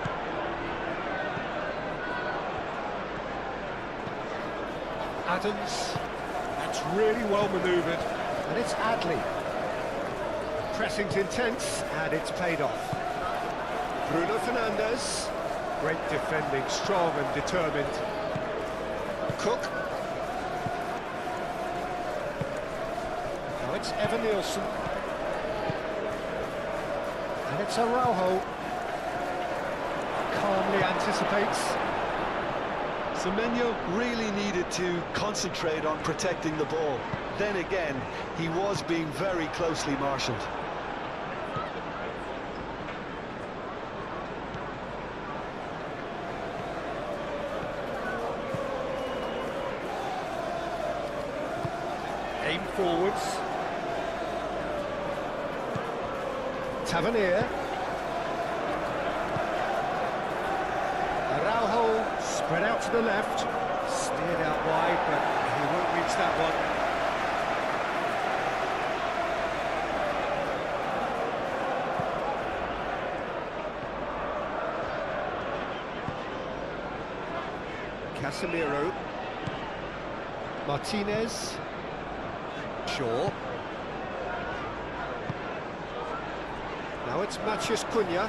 Adams. That's really well manoeuvred. And it's Adley. Pressing's intense and it's paid off. Bruno Fernandes. Great defending, strong and determined. Cook. It's Evan Nielsen. And it's Araujo. Calmly anticipates. Semenyo really needed to concentrate on protecting the ball. Then again, he was being very closely marshalled. Aim forwards. Tavernier. Araujo spread out to the left, steered out wide, but he won't reach that one. Casemiro. Martinez. Shaw. Now it's Matheus Cunha.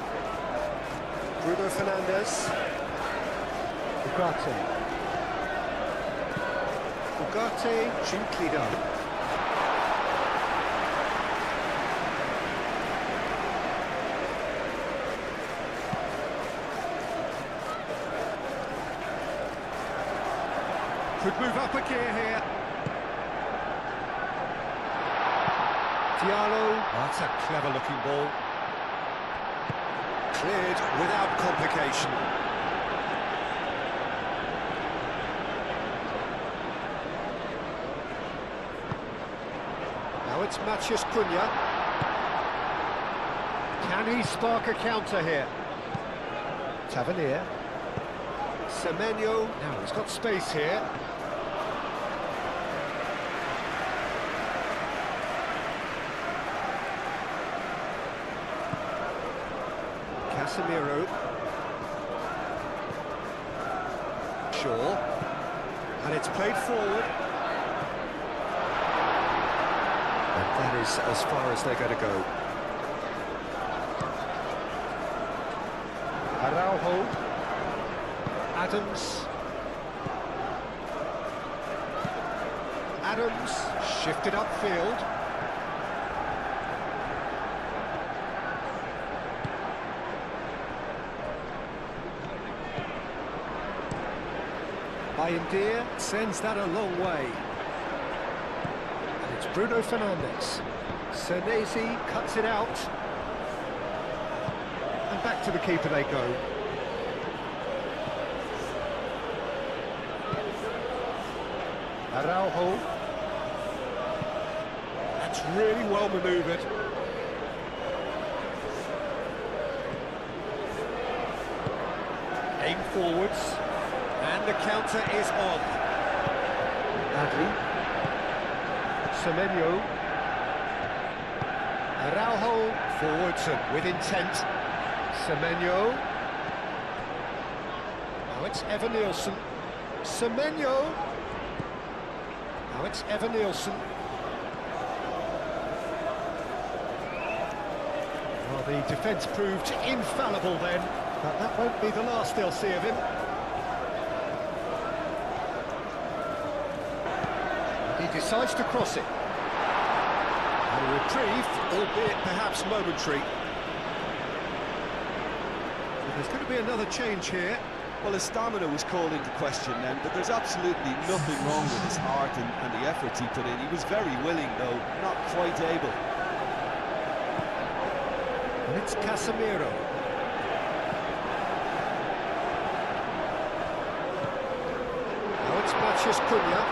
Bruno Fernandes. Ugarte, gently done. Could move up a gear here. Diallo. That's a clever-looking ball. Cleared without complication. Now it's Matheus Cunha. Can he spark a counter here? Tavernier. Semenyo. Now he's got space here. Casemiro. Shaw. And it's played forward. And that is as far as they're going to go. Araujo. Adams. Adams shifted upfield. Bayindir sends that a long way. And it's Bruno Fernandes. Senesi cuts it out. And back to the keeper they go. Araujo. That's really well manoeuvred. Aim forwards. And the counter is on. Adli. Semenyo. Araujo forwards and with intent. Semenyo. Now it's Evan Nielsen. Semenyo. Now it's Evan Nielsen. Well, the defence proved infallible then, but that won't be the last they'll see of him. He decides to cross it. And a reprieve, albeit perhaps momentary. So there's going to be another change here. Well, his stamina was called into question then, but there's absolutely nothing wrong with his heart and the efforts he put in. He was very willing, though, not quite able. And it's Casemiro. Now it's Matheus Cunha.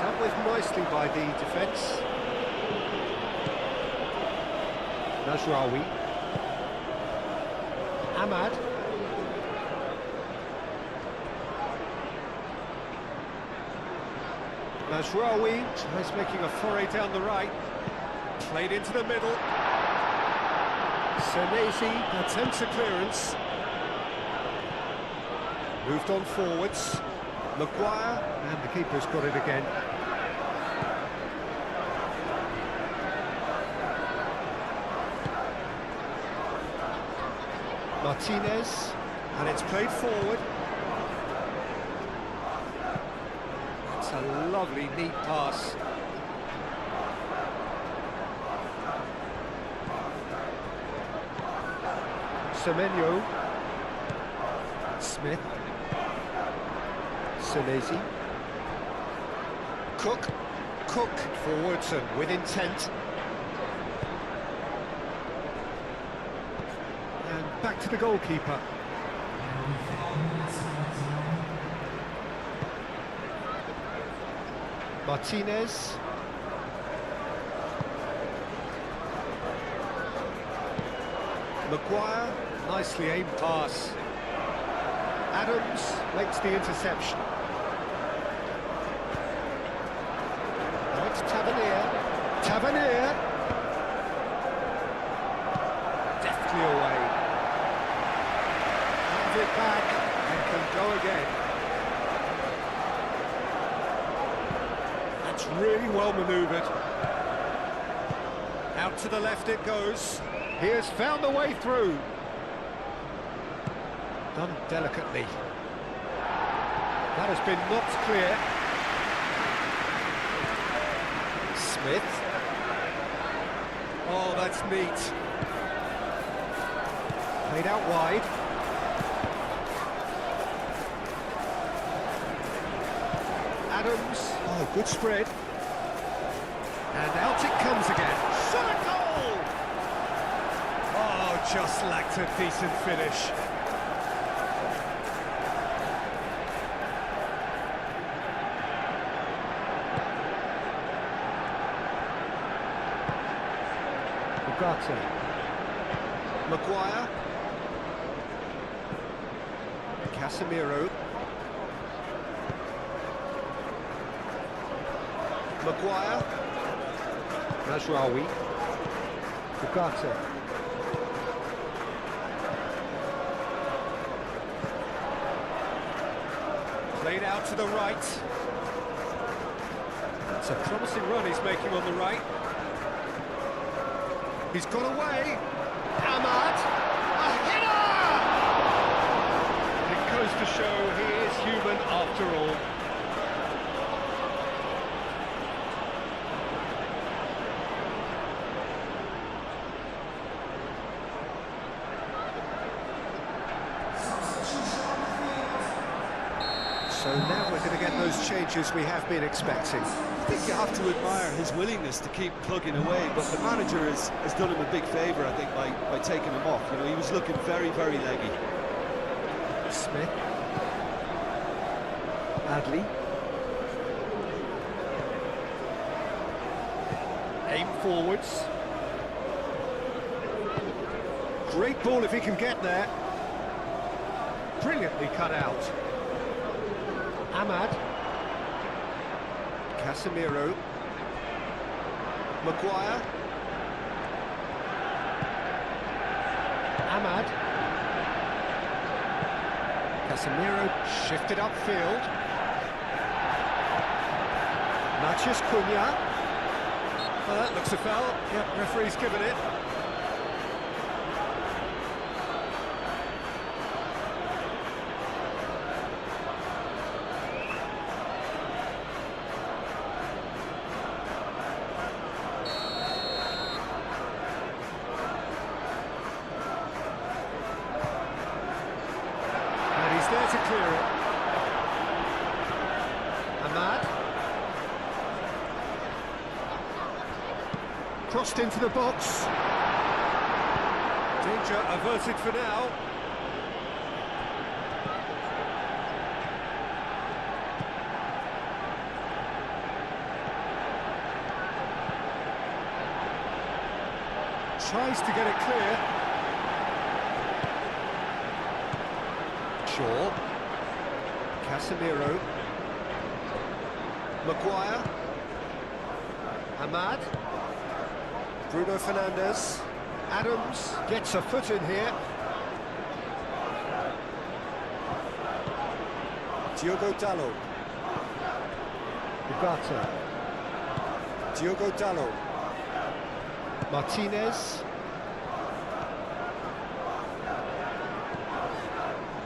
Dealt with nicely by the defence. Najraoui. Ahmad. Najraoui tries making a foray down the right. Played into the middle. Senesi attempts a clearance. Moved on forwards. Maguire, and the keeper's got it again. Martinez, and it's played forward. It's a lovely, neat pass. Semenyo. Smith. Senesi. Cook. Forwards and with intent. And back to the goalkeeper. Martinez. Maguire, nicely aimed pass. Adams makes the interception. Now it's Tavernier. Deftly away. Have it back and can go again. That's really well manoeuvred. Out to the left it goes. He has found a way through. Done delicately. That has been knocked clear. Smith. Oh, that's neat. Played out wide. Adams. Oh, good spread. And out it comes again. Shot a goal! Oh, just lacked a decent finish. Ugarte. Maguire. Casemiro. Maguire. Rajrawi. Ugarte. Played out to the right. It's a promising run he's making on the right. He's got away. Ahmad. A header! It goes to show he is human after all. So now we're going to get those changes we have been expecting. I think you have to admire his willingness to keep plugging away, but the manager has done him a big favour, I think, by taking him off. You know, he was looking very, very leggy. Smith. Adley. Aim forwards. Great ball if he can get there. Brilliantly cut out. Ahmad. Casemiro. Maguire. Ahmad. Casemiro shifted upfield. Matches Cunha. That looks a foul. Yep, referee's given it. He's there to clear it. Ahmad. Crossed into the box. Danger averted for now. Tries to get it clear. Shaw. Casemiro. Maguire. Ahmad. Bruno Fernandes. Adams gets a foot in here. Diogo Dalot. Ugarte. Diogo Dalot. Martinez.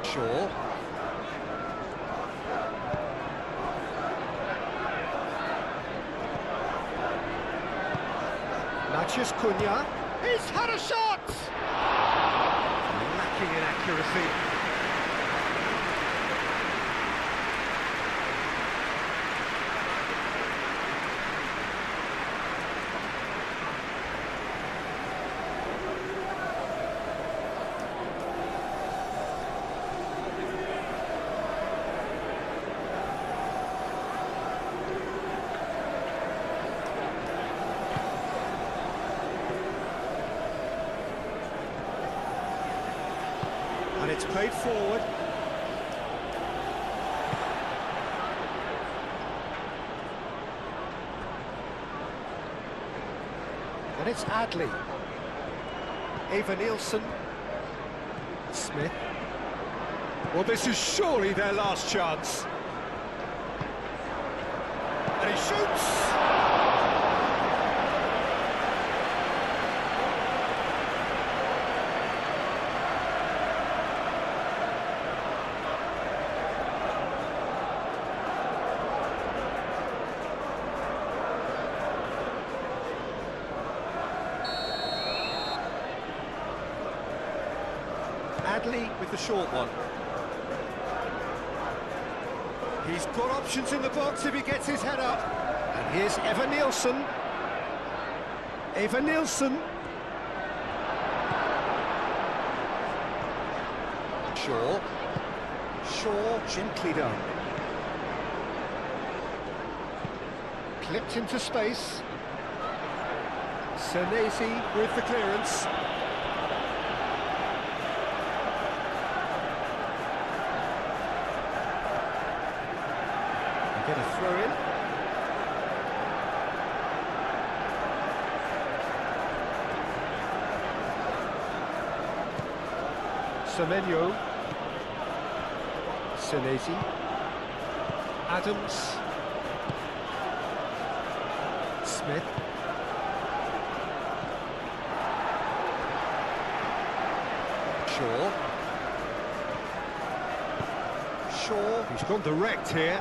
Shaw. Matches Cunha. He's had a shot! Lacking in accuracy. And it's played forward. And it's Adley. Eva Nielsen. Smith. Well, this is surely their last chance. And he shoots! Adley with the short one. He's got options in the box if he gets his head up. And here's Evan Nielsen. Evan Nielsen. Shaw, gently done. Clipped into space. Senesi with the clearance. They get a throw in. Semenyo. Senesi. Adams. Smith. Shaw. He's gone direct here.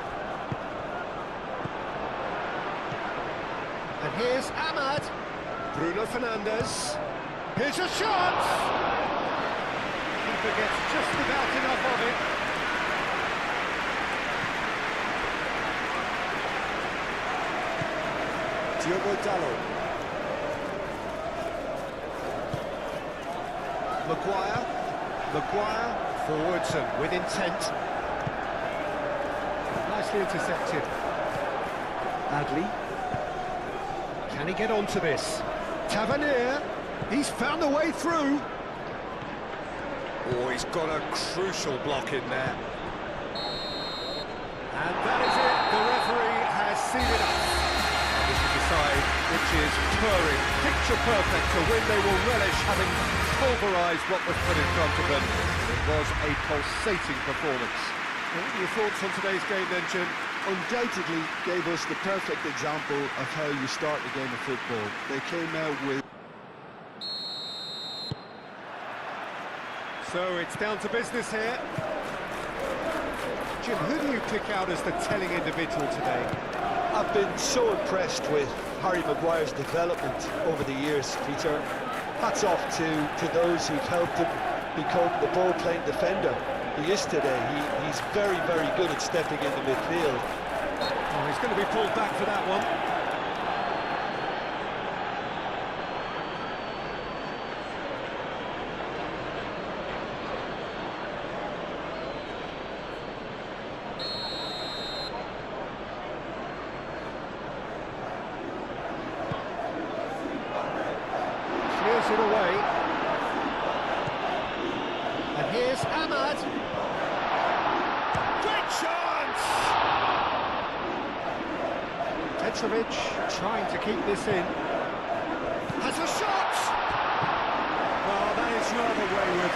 And here's Ahmad. Bruno Fernandes. Here's a shot! Keeper gets just about enough of it. Diogo Dalot. Maguire forwards and with intent. Nicely intercepted. Adley. Can he get onto this? Tavernier. He's found a way through. Oh, he's got a crucial block in there. And that is it. The referee has seen it up. This is the side which is purring, picture perfect, to win they will relish, having pulverised what was put in front of them. It was a pulsating performance. What are your thoughts on today's game then, Jim? Undoubtedly gave us the perfect example of how you start a game of football. They came out with... So it's down to business here. Jim, who do you pick out as the telling individual today? I've been so impressed with Harry Maguire's development over the years, Peter. Hats off to those who've helped him become the ball-playing defender he is today. He's very, very good at stepping into midfield. Oh, he's going to be pulled back for that one. Clears it away. And here's Ahmad. Great chance! Petrovic trying to keep this in. Has a shot! Well, that is rather wayward.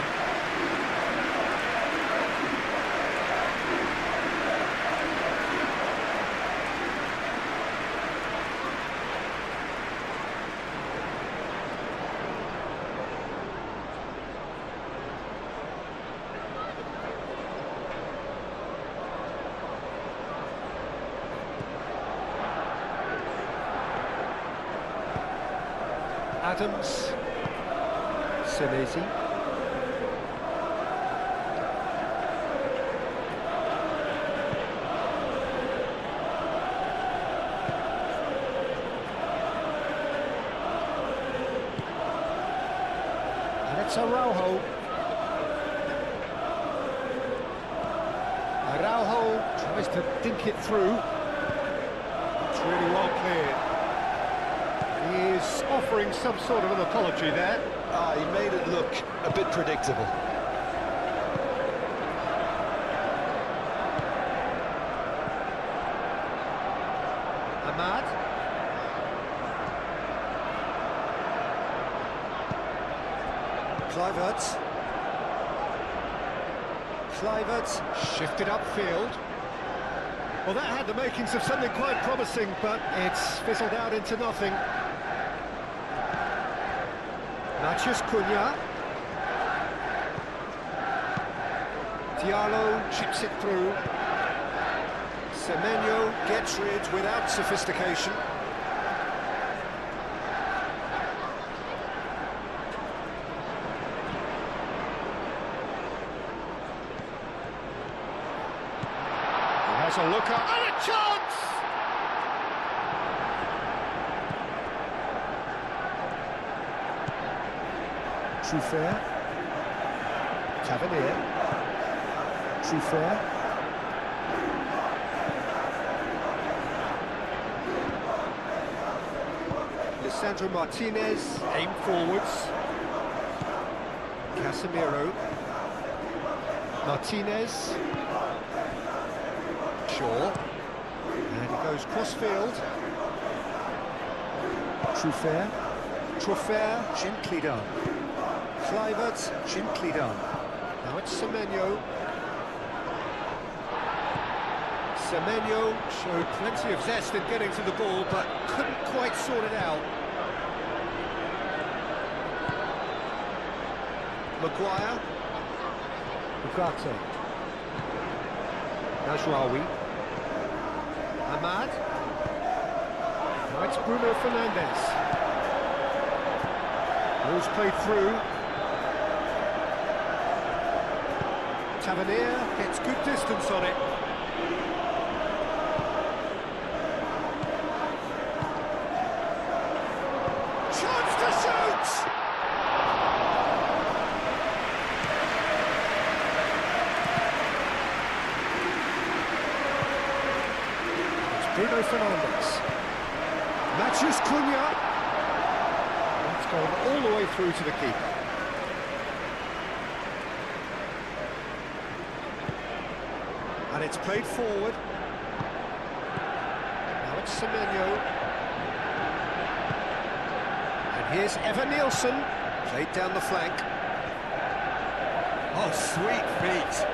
Adams, Senesi. And it's Araujo. Araujo tries to dink it through. It's really well cleared. He is offering some sort of an apology there. He made it look a bit predictable. Ahmad. Kluivert shifted upfield. Well, that had the makings of something quite promising, but it's fizzled out into nothing. Matheus Cunha. Diallo chips it through. Semenyo gets rid without sophistication. He has Has a look up, and a chance! Trufair. Tavernier. Trufair. Lisandro Martinez, aim forwards. Casemiro. Martinez. Shaw. And he goes cross-field. Trufair. Trufair, gently done. Kluivert, gently done. Now it's Semenyo. Semenyo showed plenty of zest in getting to the ball, but couldn't quite sort it out. Maguire. Ugarte. Najraoui. Ahmad. Now it's Bruno Fernandes. Ball's played through. Tavernier gets good distance on it. Chance to shoot! It's Bruno Fernandes. Matthews Cunha. It's gone all the way through to the keeper. And it's played forward. Now it's Semenyo. And here's Evan Nielsen. Played down the flank. Oh, sweet feet.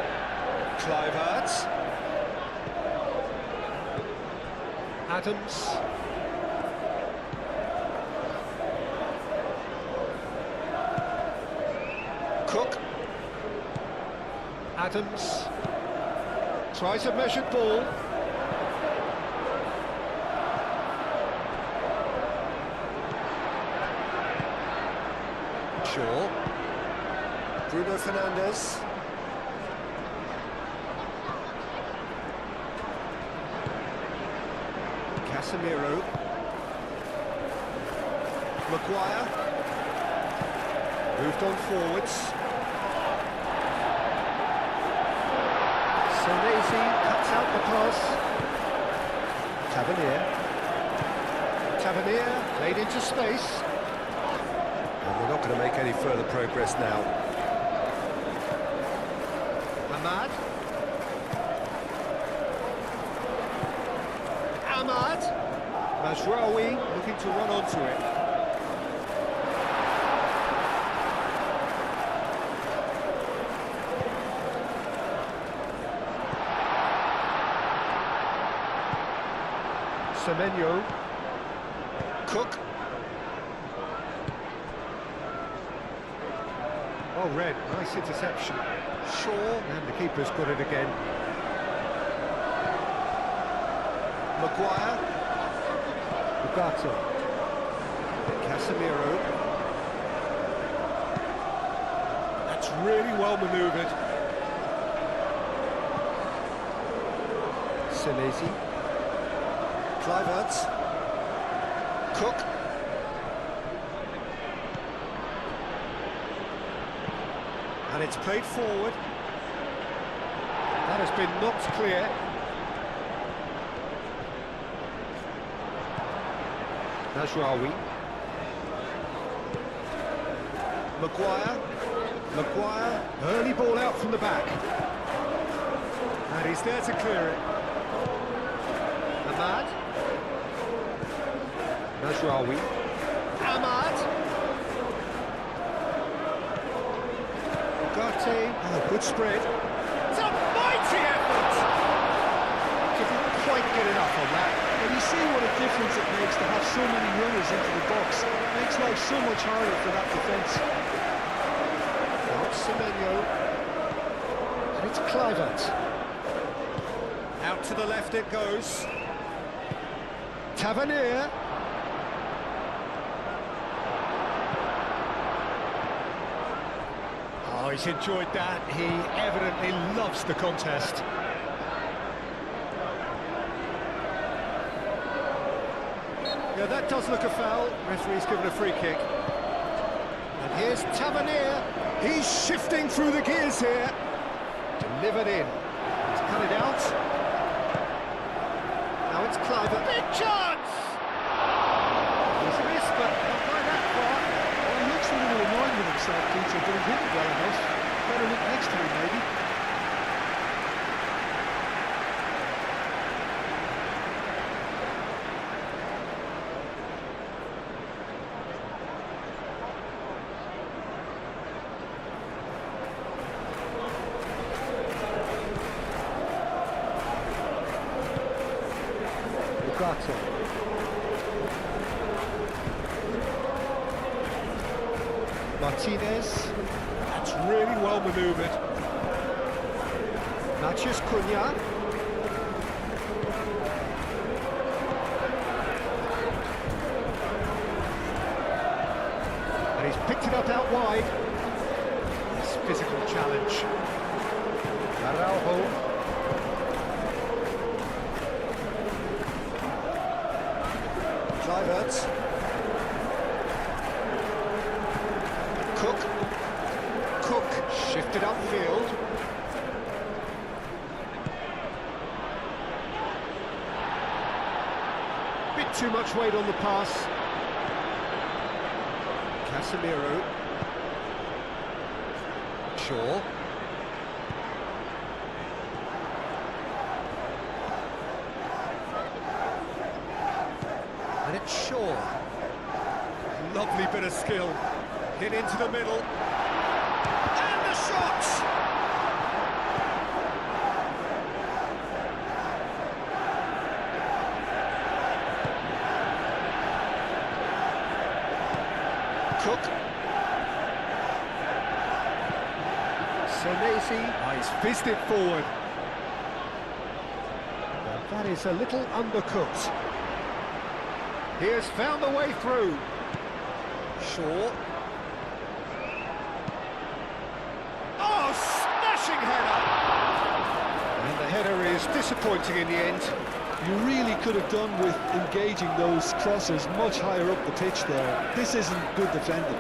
Kluivert. Adams. Cook. Adams. Tries a measured ball. Shaw. Bruno Fernandes. Casemiro. Maguire. Moved on forwards. Senesi cuts out the pass. Tavernier. Tavernier laid into space. And we're not going to make any further progress now. Ahmad. Ahmad. Mazraoui looking to run onto it. Semenyo. Cook. Oh, Red, nice interception. Shaw, and the keeper's got it again. Maguire. Ugarte. Casemiro. That's really well manoeuvred. Senesi. Kluivert. Cook. And it's played forward. That has been knocked clear. Najraoui. Maguire. Maguire. Early ball out from the back. And he's there to clear it. Ahmad. Najraoui. Ahmad. Ugarte. Oh, good spread. It's a mighty effort! Didn't quite get enough on that. Well, you see what a difference it makes to have so many runners into the box. It makes life so much harder for that defence. Now it's Semenyo. And it's Kluivert. Out to the left it goes. Tavernier. Oh, he's enjoyed that. He evidently loves the contest. Yeah, that does look a foul. Referee's given a free kick. And here's Tavernier. He's shifting through the gears here. Delivered in. He's cut it out. Now it's Cliver. Big chance! He's missed, but not by that far. Well, he looks a little annoyed with himself, Peter, but he did it well enough. Better look next time, maybe. Martinez, that's really well manoeuvred. Mathias Cunha. And he's picked it up out wide. This physical challenge. Araujo. Kluivert. Cook shifted upfield. Bit too much weight on the pass. Casemiro. Shaw. And it's Shaw. Lovely bit of skill. Hit into the middle. And the shot! Cook. Senesi. He's fizzed it forward. And that is a little undercooked. He has found a way through. Shaw. Oh, smashing header! And the header is disappointing in the end. You really could have done with engaging those crosses much higher up the pitch there. This isn't good defending.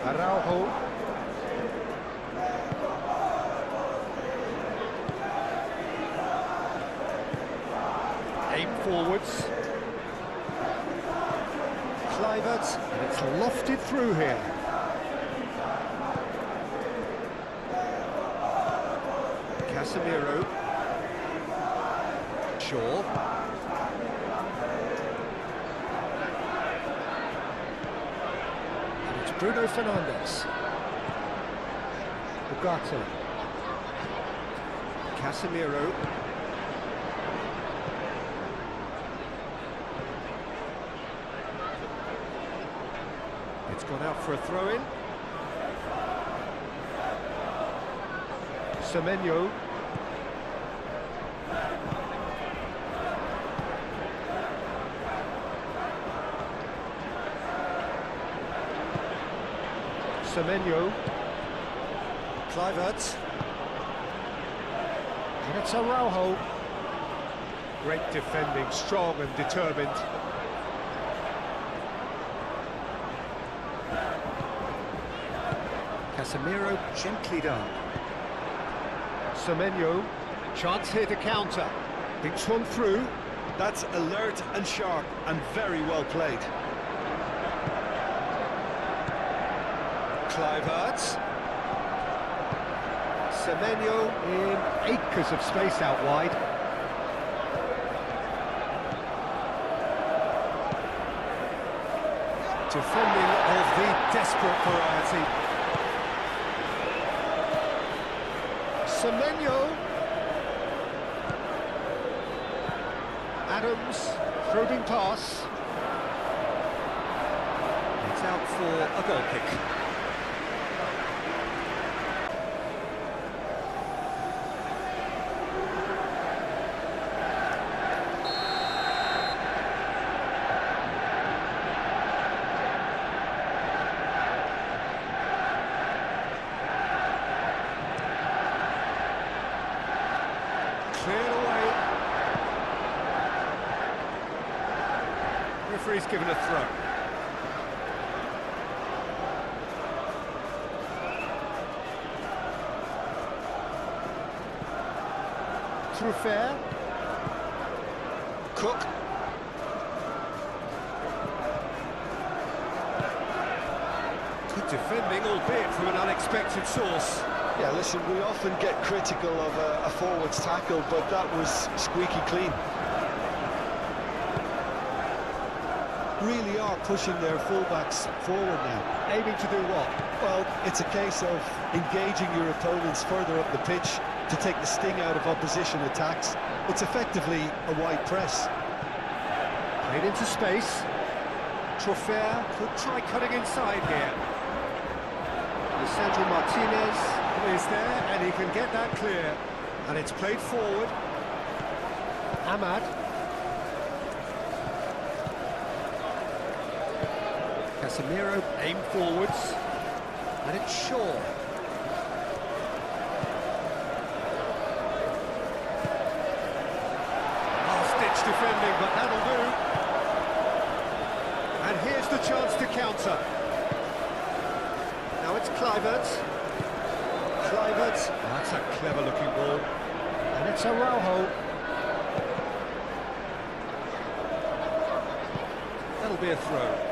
Araujo. Aim forwards. Kluivert, and it's lofted through here. Casemiro. Shaw. Bruno Fernandes. Ugarte. Casemiro. It's gone out for a throw-in. Semenyo. Semenyo. Kluivert. And it's Araujo. Great defending, strong and determined. Casemiro gently done. Semenyo. Chance here to counter. Big swung through. That's alert and sharp and very well played. Kluivert. Semenyo in acres of space out wide. Defending of the desperate variety. Semenyo. Adams, probing pass. It's out for a goal kick. Cleared away. Referee's given a throw. Truffert. Cook. Good defending, albeit from an unexpected source. Yeah, listen, we often get critical of a forward's tackle, but that was squeaky clean. Really are pushing their fullbacks forward now. Aiming to do what? Well, it's a case of engaging your opponents further up the pitch to take the sting out of opposition attacks. It's effectively a wide press. Played into space. Truffert could try cutting inside here. Lisandro Martinez is there, and he can get that clear. And it's played forward. Ahmad. Casemiro aim forwards. And it's Shaw. Last-ditch defending, but that'll do. And here's the chance to counter. Now it's Kluivert. Kluivert. That's a clever-looking ball. And it's Araujo. That'll be a throw.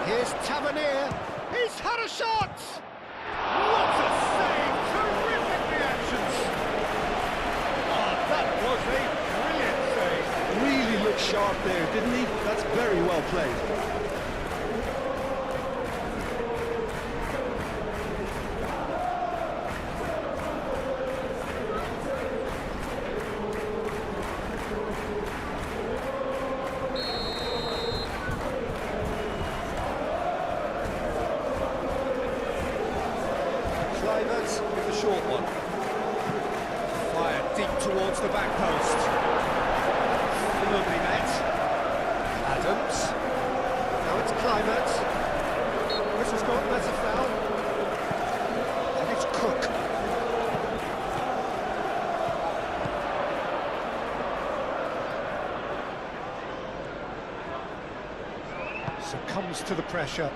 Here's Tavernier. He's had a shot! What a save! Terrific reactions! Oh, that was a brilliant save. Really looked sharp there, didn't he? That's very well played. Kluivert with the short one. Fired deep towards the back post. Firmly met. Adams. Now it's Kluivert. This has got that's a foul. And it's Cook. Succumbs to the pressure.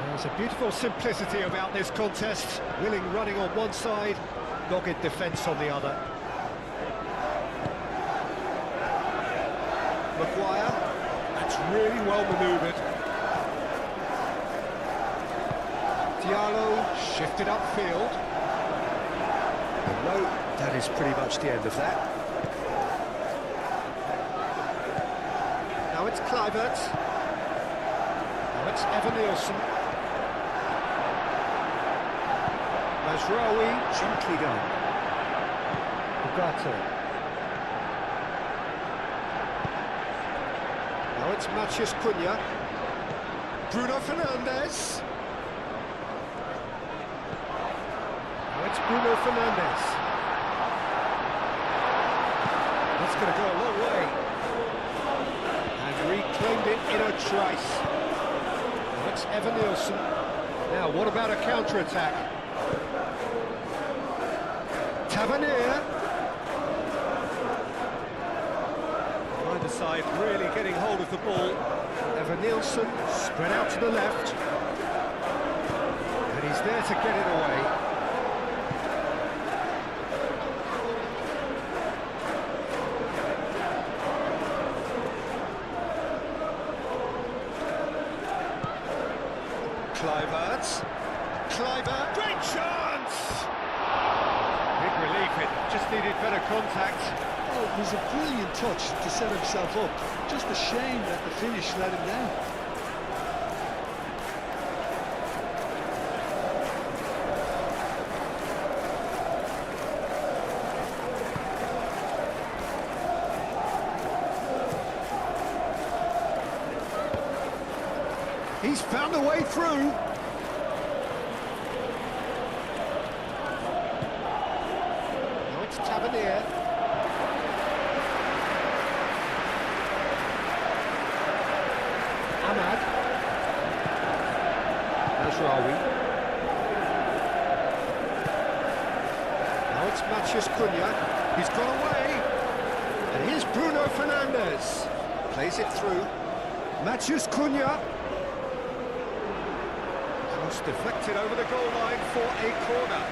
There's a beautiful simplicity about this contest. Willing running on one side, dogged defence on the other. Maguire, that's really well manoeuvred. Diallo shifted upfield. No, that is pretty much the end of that. Now it's Kluivert. Now it's Evan-Nielsen. Mazraoui, Gently done. Ugarte. Now it's Matheus Cunha. Bruno Fernandes. Now it's Bruno Fernandes. That's going to go a long way. And reclaimed it in a trice. Now it's Evan-Nielsen. Now, what about a counter-attack? Tavernier. Either side really getting hold of the ball. Evan-Nielsen spread out to the left. And he's there to get it away. Kluivert, great chance! Big relief, it just needed better contact. Well, it was a brilliant touch to set himself up. Just a shame that the finish let him down. He's found a way through. Now it's Tavernier. Ahmad. Nasraoui. Now it's Matheus Cunha. He's got away. And here's Bruno Fernandes. Plays it through. Matheus Cunha. Cross deflected over the goal line for a corner.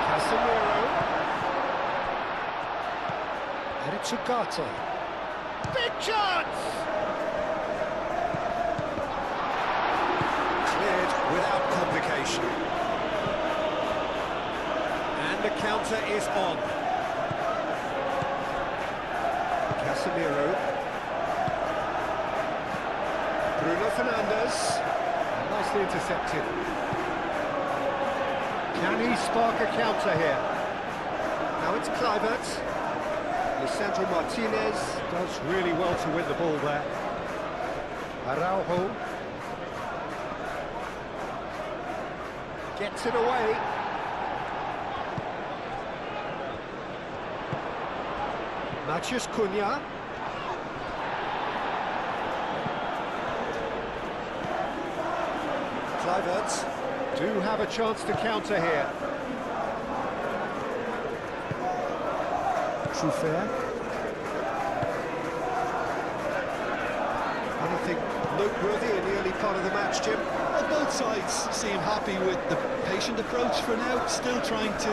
Casemiro. And it's Ugarte. Big chance! Cleared without complication. And the counter is on. Casemiro. Bruno Fernandes. Nicely intercepted. Can he spark a counter here? Now it's Kluivert. Lisandro Martinez does really well to win the ball there. Araujo. Gets it away. Matheus Cunha. Kluivert do have a chance to counter here. Truffert. Anything noteworthy in the early part of the match, Jim? Well, both sides seem happy with the patient approach for now, still trying to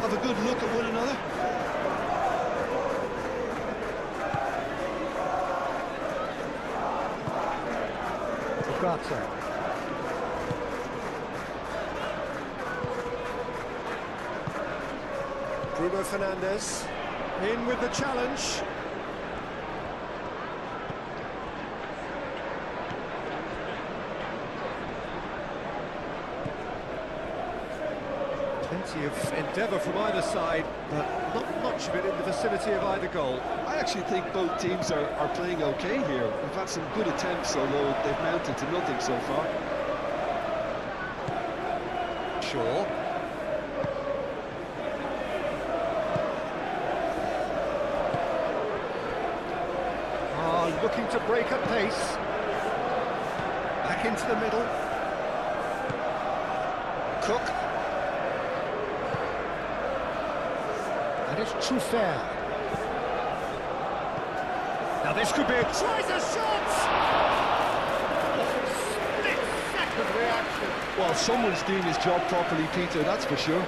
have a good look at one another. Ugarte. Bruno Fernandes in with the challenge. Plenty of endeavour from either side, but not much of it in the vicinity of either goal. I actually think both teams are playing okay here. We've had some good attempts, although they've mounted to nothing so far. Shaw. Looking to break at pace. Back into the middle. Cook. And it's Truffert. Now this could be a... Tries a shot! Split-second reaction. Well, someone's doing his job properly, Peter, that's for sure.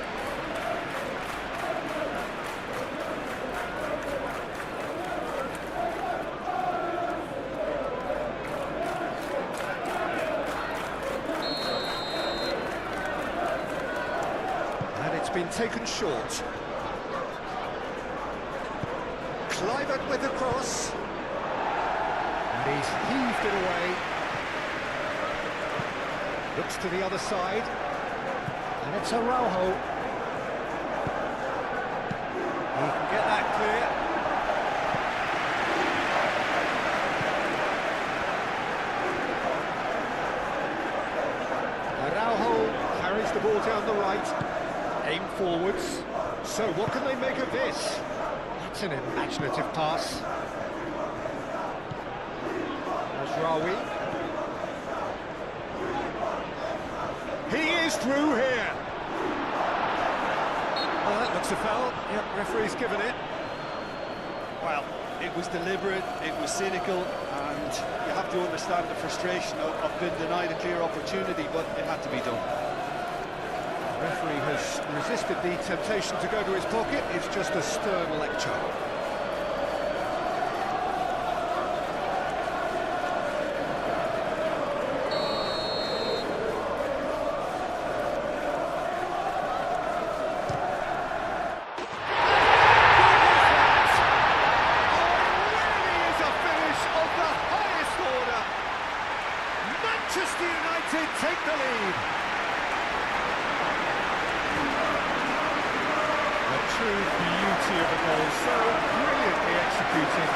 Been taken short. Kluivert with the cross. And he's heaved it away. Looks to the other side. And it's Araujo. He can get that clear. Araujo carries the ball down the right. Aim forwards. So what can they make of this? That's an imaginative pass. Nasraoui. He is through here. Oh, that looks a foul. Yep, referee's given it. Well, it was deliberate, it was cynical, and you have to understand the frustration of being denied a clear opportunity, but it had to be done. The referee has resisted the temptation to go to his pocket. It's just a stern lecture. So brilliantly executed.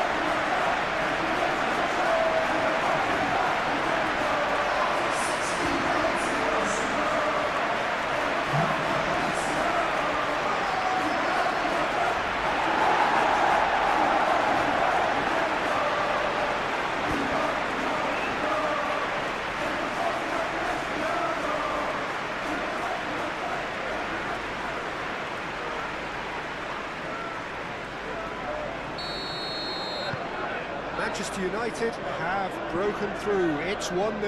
Manchester United have broken through. It's 1-0.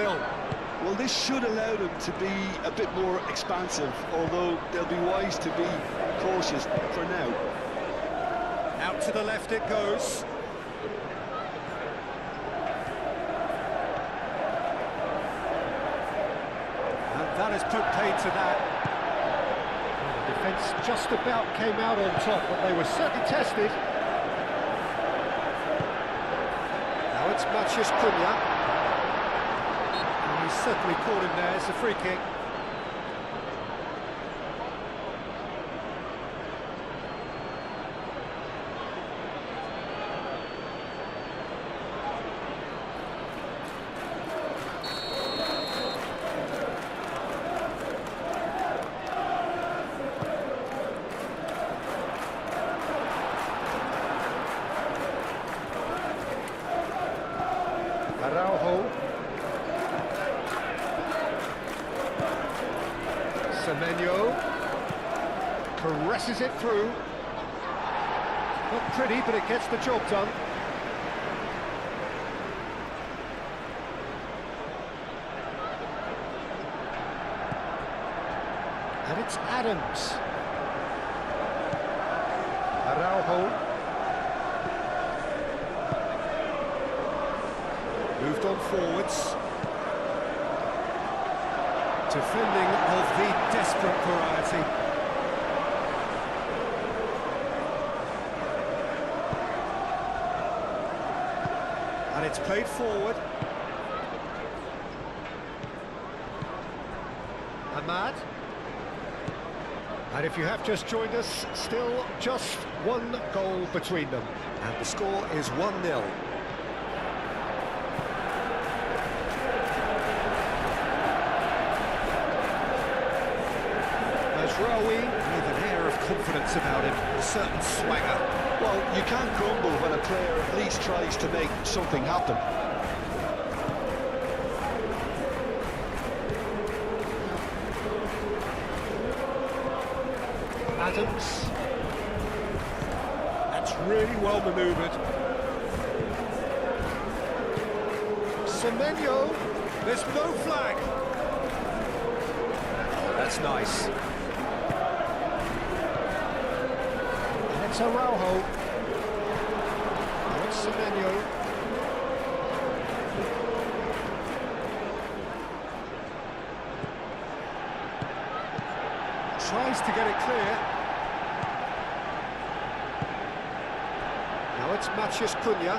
Well, this should allow them to be a bit more expansive, although they'll be wise to be cautious for now. Out to the left it goes. And that has put paid to that. The defence just about came out on top, but they were certainly tested. Now it's Matheus Cunha. And he's certainly caught him there. It's a free kick. Araujo. Semenyo caresses it through. Not pretty, but it gets the job done. And it's Adams. Araujo. Moved on forwards. Defending of the desperate variety. And it's played forward. Ahmad. And if you have just joined us, still just one goal between them. And the score is 1-0. Rawi with an air of confidence about him, a certain swagger. Well, you can't grumble when a player at least tries to make something happen. Adams. That's really well manoeuvred. Semenyo. There's no flag. That's nice. It's Araujo. Now it's Semenyo. Tries to get it clear. Now it's Matheus Cunha.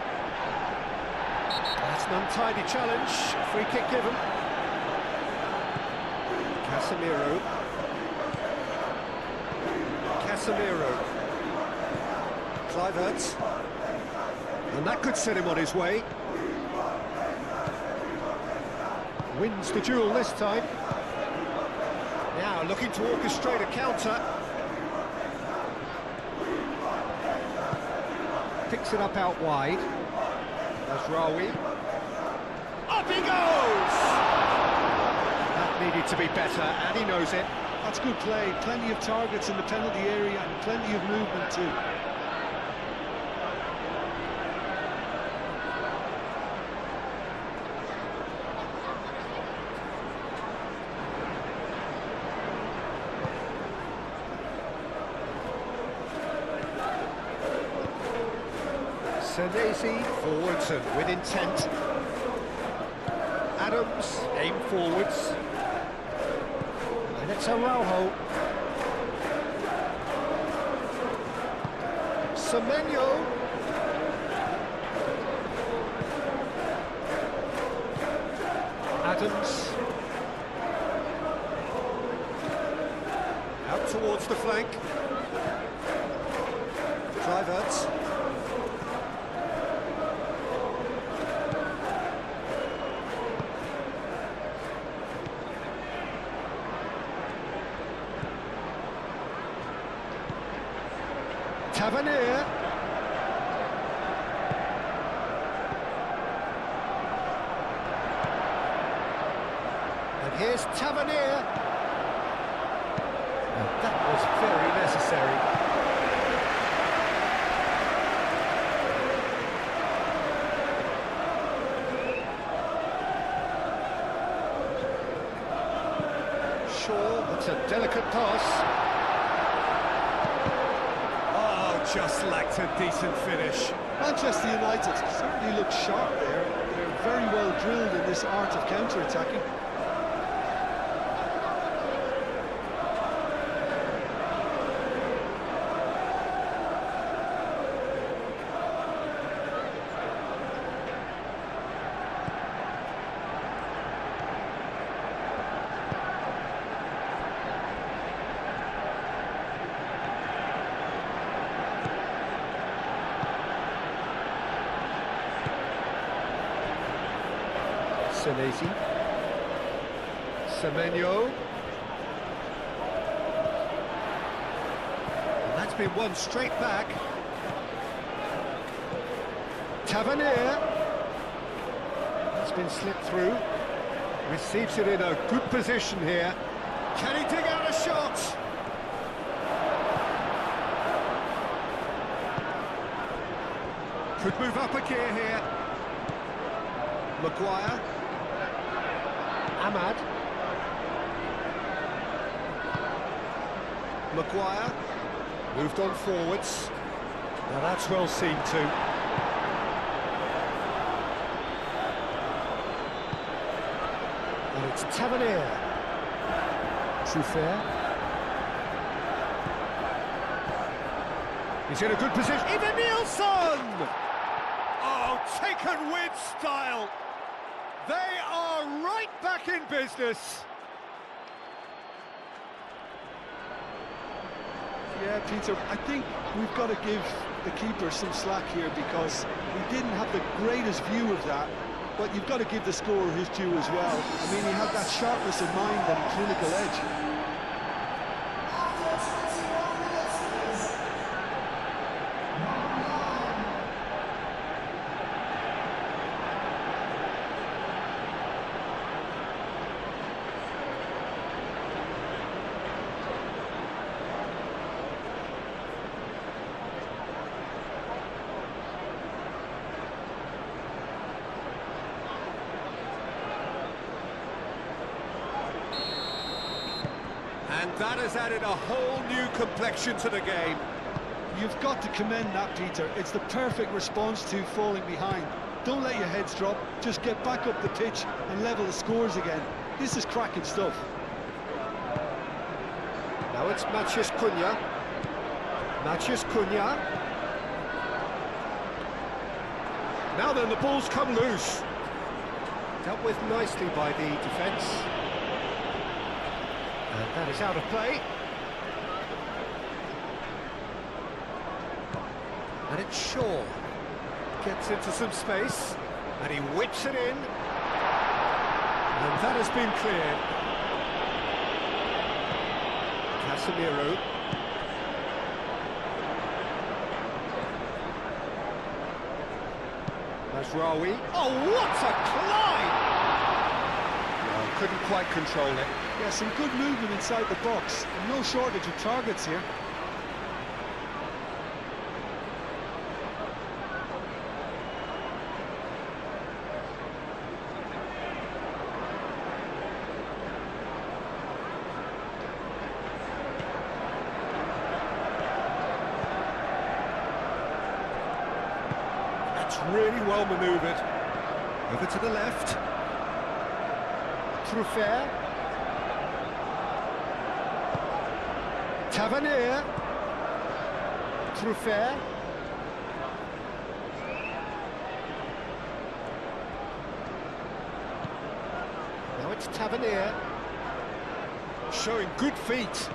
That's an untidy challenge. Free kick given. Casemiro. Kluivert, and that could set him on his way. Wins the duel this time. Now looking to orchestrate a counter. Picks it up out wide. That's Rawi. Up he goes! That needed to be better, and he knows it. That's good play. Plenty of targets in the penalty area and plenty of movement too. Senesi forwards and with intent. Adams aim forwards. And it's Araujo. Semenyo. Adams. Out towards the flank. Kluivert. Kluivert. Tavernier. And here's Tavernier. And that was very necessary. Shaw, that's a delicate pass. Just lacked a decent finish. Manchester United certainly look sharp there. They're very well drilled in this art of counter-attacking. Senesi. Semenyo. And that's been won straight back. Tavernier. That's been slipped through. Receives it in a good position here. Can he dig out a shot? Could move up a gear here. Maguire. Ahmad. Maguire. Moved on forwards. Now that's well seen too. And it's Tavernier. Truffert. He's in a good position. Even Nielsen! Oh, taken with style. They are right back in business. Yeah, Peter, I think we've got to give the keeper some slack here because he didn't have the greatest view of that, but you've got to give the scorer his due as well. I mean, he had that sharpness of mind and clinical edge. And that has added a whole new complexion to the game. You've got to commend that, Peter. It's the perfect response to falling behind. Don't let your heads drop, just get back up the pitch and level the scores again. This is cracking stuff. Now it's Matheus Cunha. Matheus Cunha. Now then, the ball's come loose. Dealt with nicely by the defence. And that is out of play. And it's Shaw. Gets into some space. And he whips it in. And that has been cleared. Casemiro. Mazraoui. Oh, what a climb! Well, couldn't quite control it. Yeah, some good movement inside the box, and no shortage of targets here. That's really well manoeuvred. Over to the left. Truffert. Tavernier. Truffert. Now it's Tavernier. Showing good feet.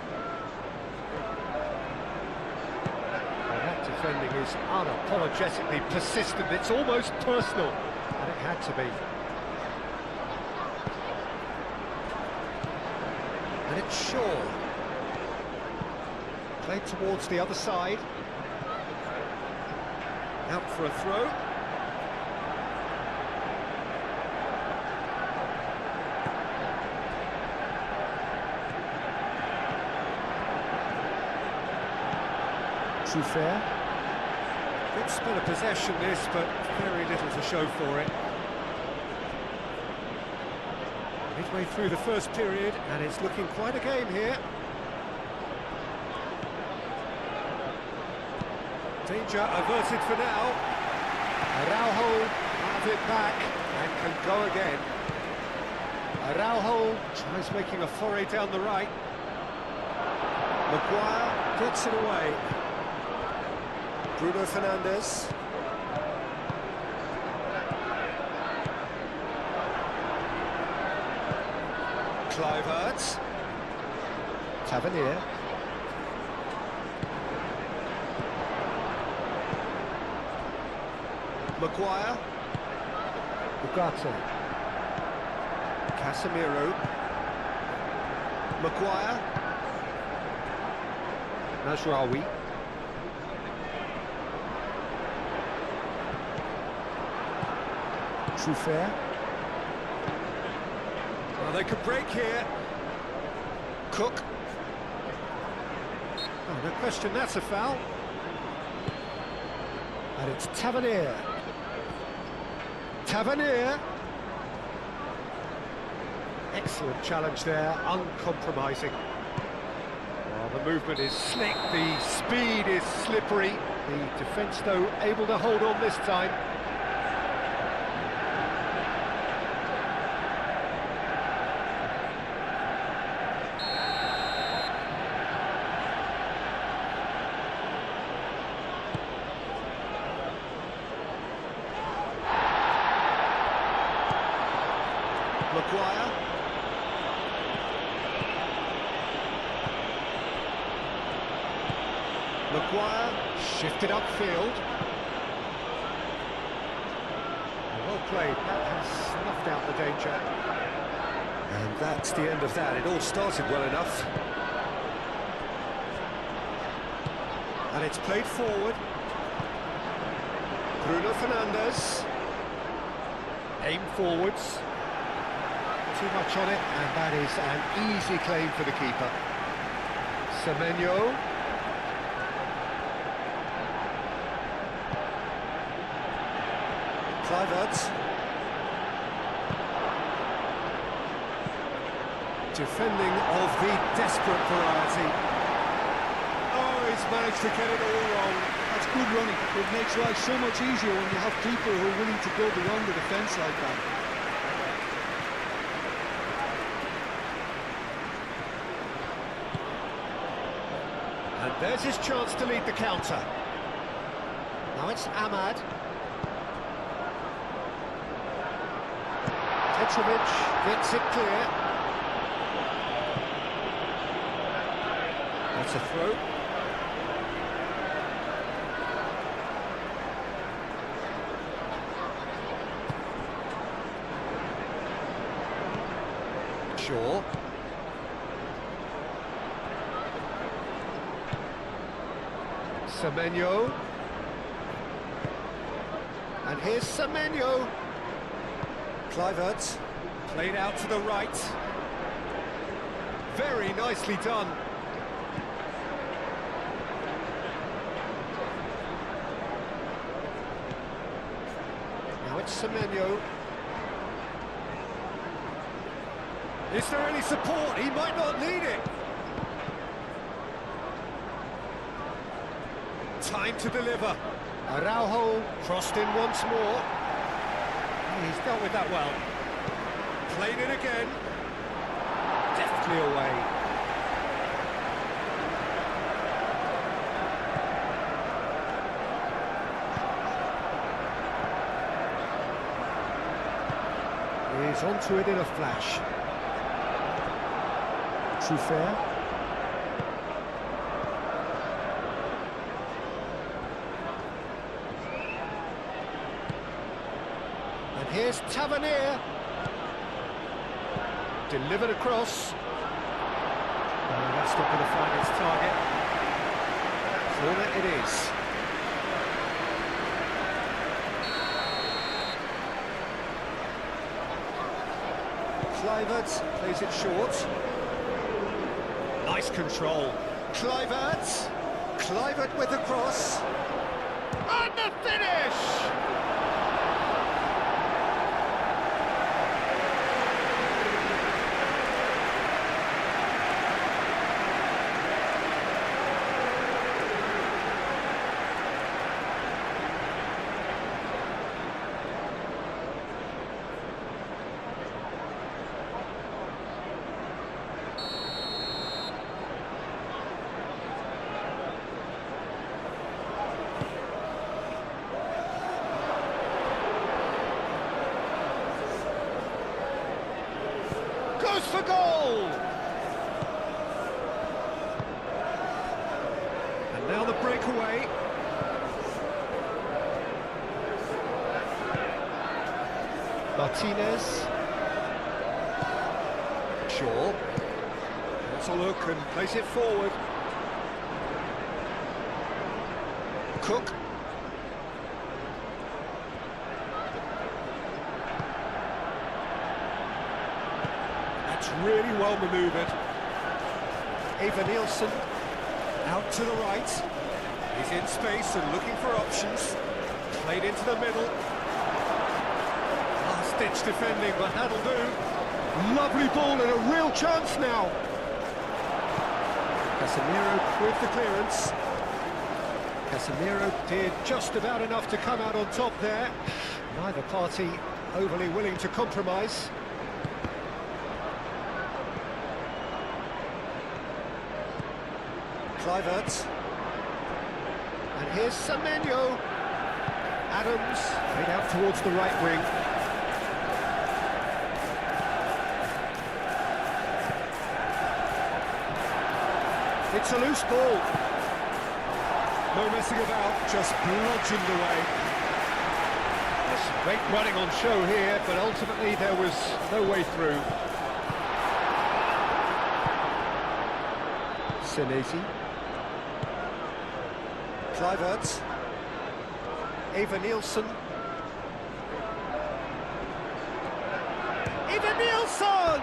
Well, that defending is unapologetically persistent. It's almost personal, and it had to be. And it's Shaw. Played towards the other side. Out for a throw. Fair. Good spell of possession this, but very little to show for it. Midway through the first period, and it's looking quite a game here. Danger averted for now. Araujo have it back and can go again. Araujo tries making a foray down the right. Maguire gets it away. Bruno Fernandes. Kluivert. Tavernier. Maguire. Ugarte. Casemiro. Maguire. Mazraoui. Fair. Well, they could break here. Cook. Oh, no question, that's a foul. And it's Tavernier. Tavernier. Excellent challenge there, uncompromising. Well, the movement is slick, the speed is slippery. The defence, though, able to hold on this time. Maguire. Maguire shifted upfield. Well played, that has snuffed out the danger. And that's the end of that. It all started well enough. And it's played forward. Bruno Fernandes. Aim forwards. Too much on it, and that is an easy claim for the keeper. Semenyo. Kluivert. Defending of the desperate variety. Oh, he's managed to get it all wrong. That's good running. It makes life so much easier when you have people who are willing to go beyond the defence like that. And there's his chance to lead the counter. Now it's Ahmad. Petrovic gets it clear. That's a throw. Shaw. Semenyo. And here's Semenyo. Kluivert. Played out to the right. Very nicely done. Now it's Semenyo. Is there any support? He might not need it. Time to deliver. Araujo crossed in once more. He's dealt with that well. Played it again. Deftly away. He's onto it in a flash. Fair. And here's Tavernier. Delivered across. Oh, that's not going to find its target. Corner it is. Kluivert plays it short. Nice control. Kluivert. Kluivert with the cross. And the finish! Goes for goal! And now the breakaway. Martinez. Shaw. Let's a look and place it forward. Cook. That's really well manoeuvred. Eva Nielsen out to the right. He's in space and looking for options. Played into the middle. Last-ditch defending, but that'll do. Lovely ball and a real chance now. Casemiro with the clearance. Casemiro did just about enough to come out on top there. Neither party overly willing to compromise. Kluivert. And here's Semenyo. Adams played out towards the right wing. It's a loose ball. No messing about, just bludgeoned away. There's great running on show here, but ultimately there was no way through. Senesi. Kluivert. Eva Nielsen. Eva Nielsen!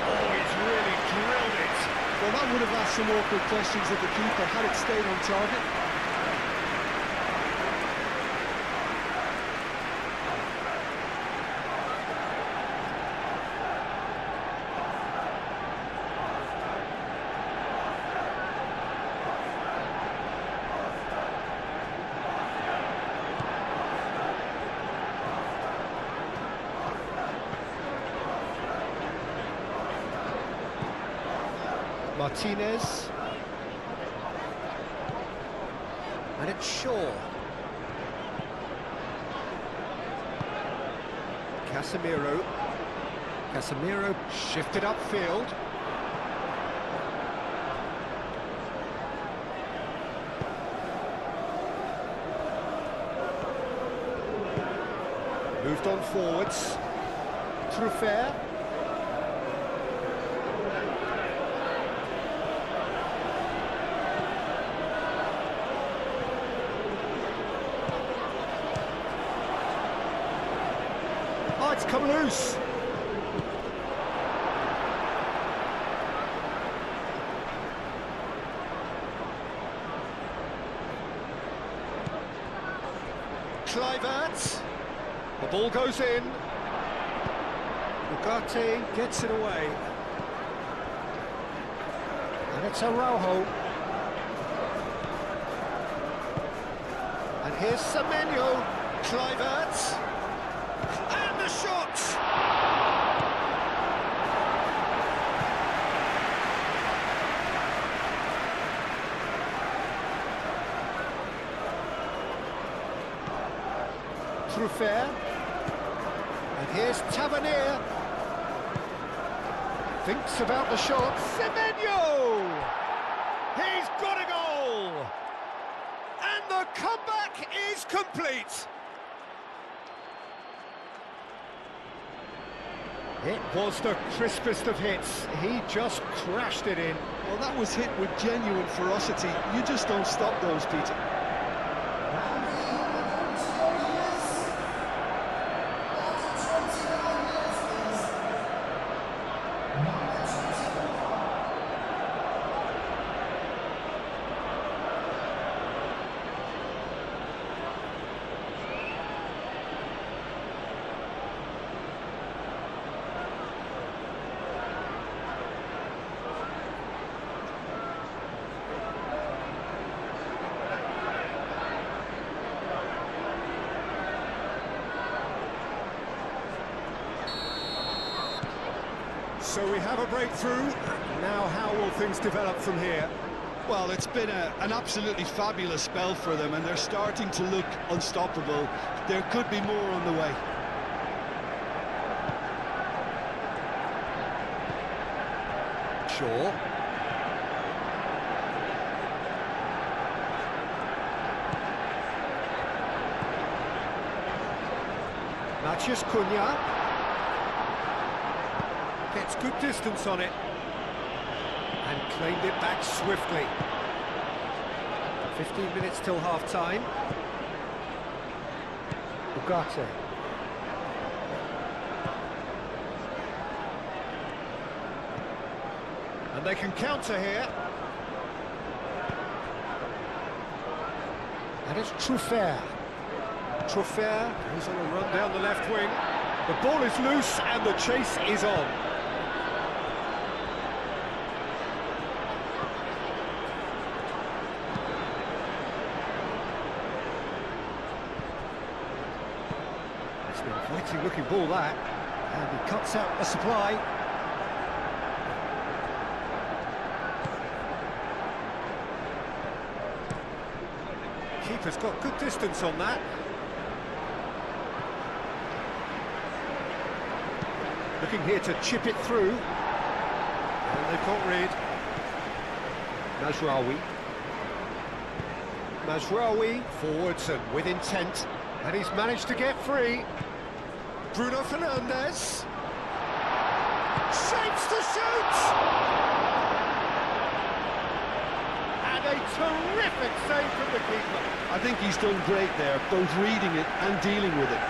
Oh, he's really drilled it. Well, that would have asked some awkward questions of the keeper had it stayed on target. Martinez. And it's Shaw. Casemiro. Casemiro shifted upfield. Moved on forwards. Truffert. Oh, it's come loose. Kluivert. The ball goes in. Ugarte gets it away. And it's Araujo. And here's Semenyo. Kluivert. And the shot! Truffert. And here's Tavernier. Thinks about the shot. Semenyo! He's got a goal! And the comeback is complete! It was the crispest of hits. He just crashed it in. Well, that was hit with genuine ferocity. You just don't stop those, Peter. So we have a breakthrough. Now how will things develop from here? Well, it's been an absolutely fabulous spell for them, and they're starting to look unstoppable. There could be more on the way. Shaw. Mathias Cunha. Gets good distance on it. And claimed it back swiftly. 15 minutes till half-time. Ugarte. And they can counter here. And it's Truffert. Truffert goes on a run down the left wing. The ball is loose and the chase is on. It's an inviting looking ball that. And he cuts out the supply. Keeper's got good distance on that. Looking here to chip it through. And they can't read. Mazraoui. Mazraoui forwards and with intent. And he's managed to get free. Bruno Fernandes. Shapes to shoot! And a terrific save from the keeper. I think he's done great there, both reading it and dealing with it.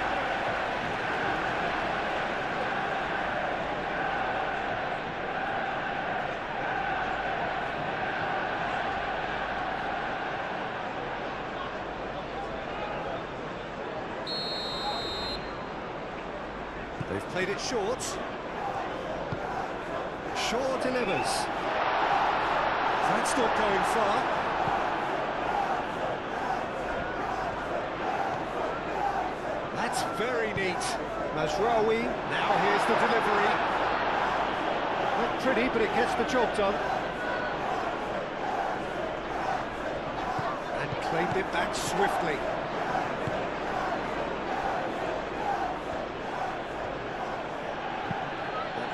They've played it short. Shaw delivers. That's not going far. That's very neat. Mazraoui, now here's the delivery. Not pretty, but it gets the job done. And claimed it back swiftly.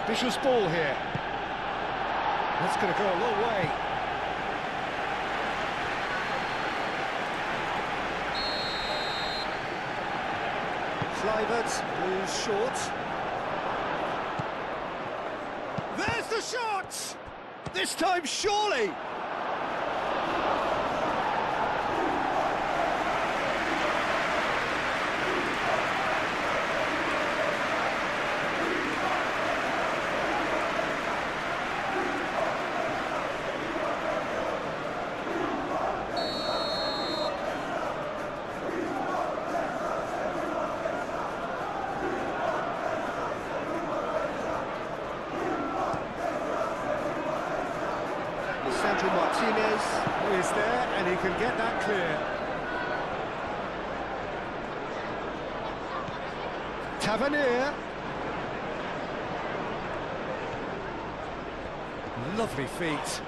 Vicious ball here. That's going to go a long way. Kluivert moves short. There's the shot! This time surely! Sandro Martinez is there, and he can get that clear. Tavernier. Lovely feet.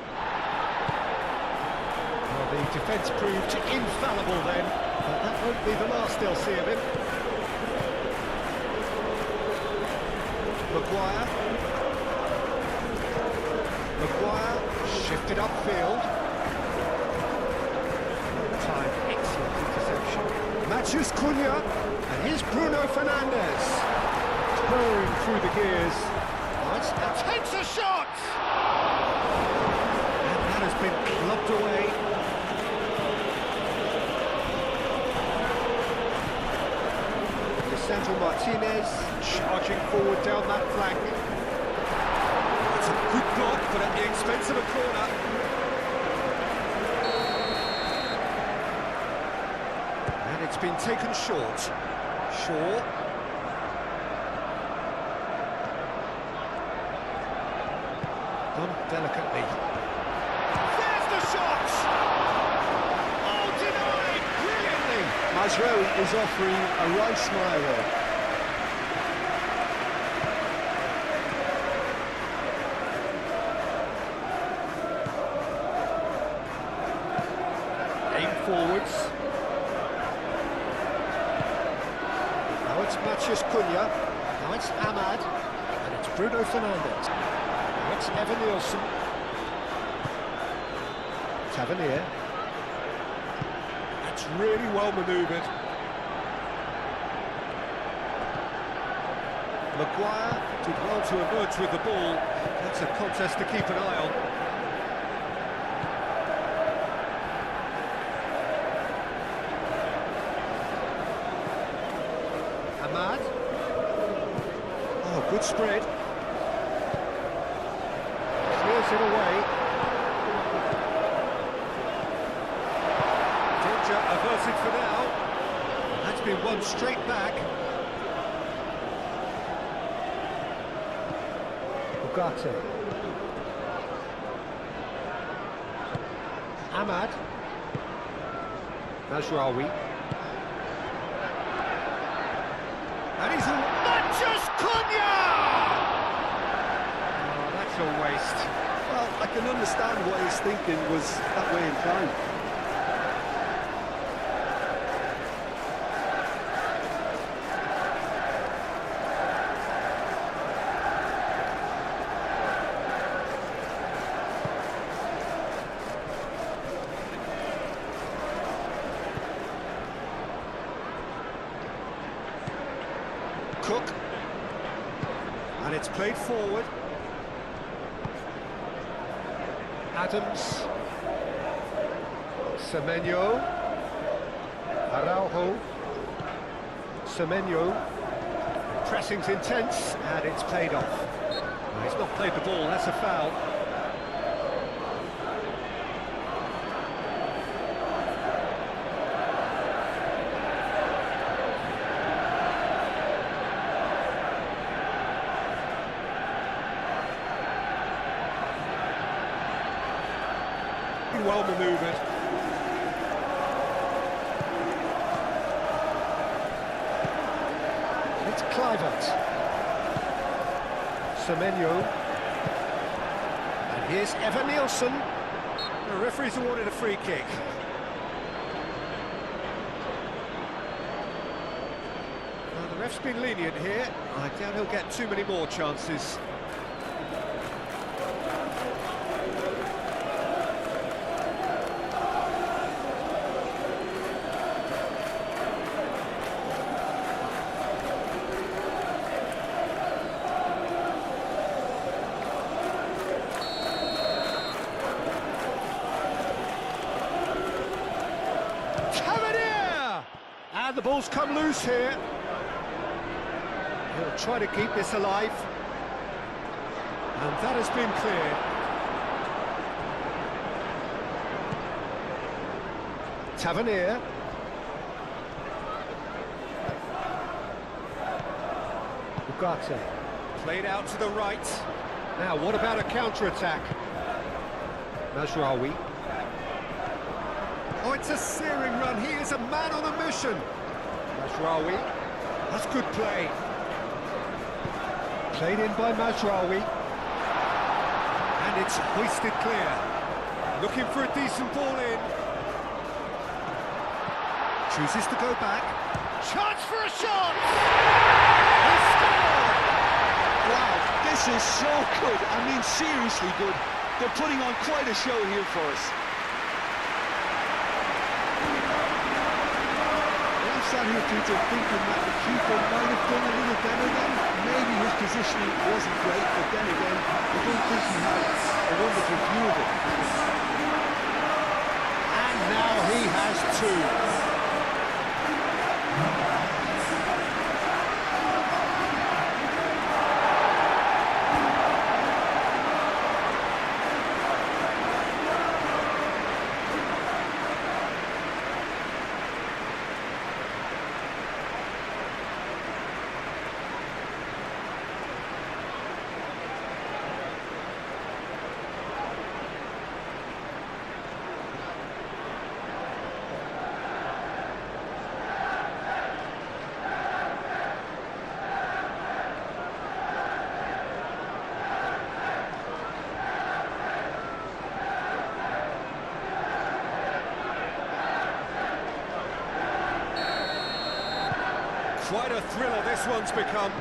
Well, the defence proved infallible then, but that won't be the last they'll see of him. Maguire. Shifted upfield. Time, excellent interception. Mathias Cunha, and here's Bruno Fernandes. purring through the gears. Nice, and takes a shot! And that has been clubbed away. Lisandro Martinez charging forward down that flank. It's a good block, but at the expense of a corner. And it's been taken short. Shaw. Done delicately. There's the shot! Oh, denied! Brilliantly! Mazraoui is offering a right smile there. Aim forwards. Now it's Matheus Cunha. Now it's Ahmad. And it's Bruno Fernandes. Now it's Evan Nielsen. Tavernier. That's really well manoeuvred. Maguire did well to emerge with the ball. That's a contest to keep an eye on. Ahmad. Oh, good spread. Clears it away. Danger averted for now. That's been won straight back. Ugarte. Ahmad. Mazraoui. And he's all... Matheus Cunha! Oh, that's a waste. Well, I can understand what his thinking was that way inclined. Cook. And it's played forward. Adams. Semenyo. Araujo. Semenyo. Pressing's intense, and it's played off. Well, he's not played the ball, that's a foul. Well manoeuvred. It's Kluivert. Semenyo. And here's Evan Nielsen. The referee's awarded a free kick. Well, the ref's been lenient here. I doubt he'll get too many more chances. And the ball's come loose here. He'll try to keep this alive. And that has been cleared. Tavernier. Ugarte. Played out to the right. Now, what about a counter-attack? Mazraoui. Oh, it's a searing run. He is a man on a mission. Mazraoui. That's good play. Played in by Mazraoui. And it's hoisted clear. Looking for a decent ball in. Chooses to go back. Chance for a shot! He scored! Wow, this is so good. I mean, seriously good. They're putting on quite a show here for us. I'm sat here, Peter, thinking that the keeper might have done a little better then. maybe his positioning wasn't great, but then again, I don't think he had a wonderful view of it. And now he has two. Quite a thriller this one's become.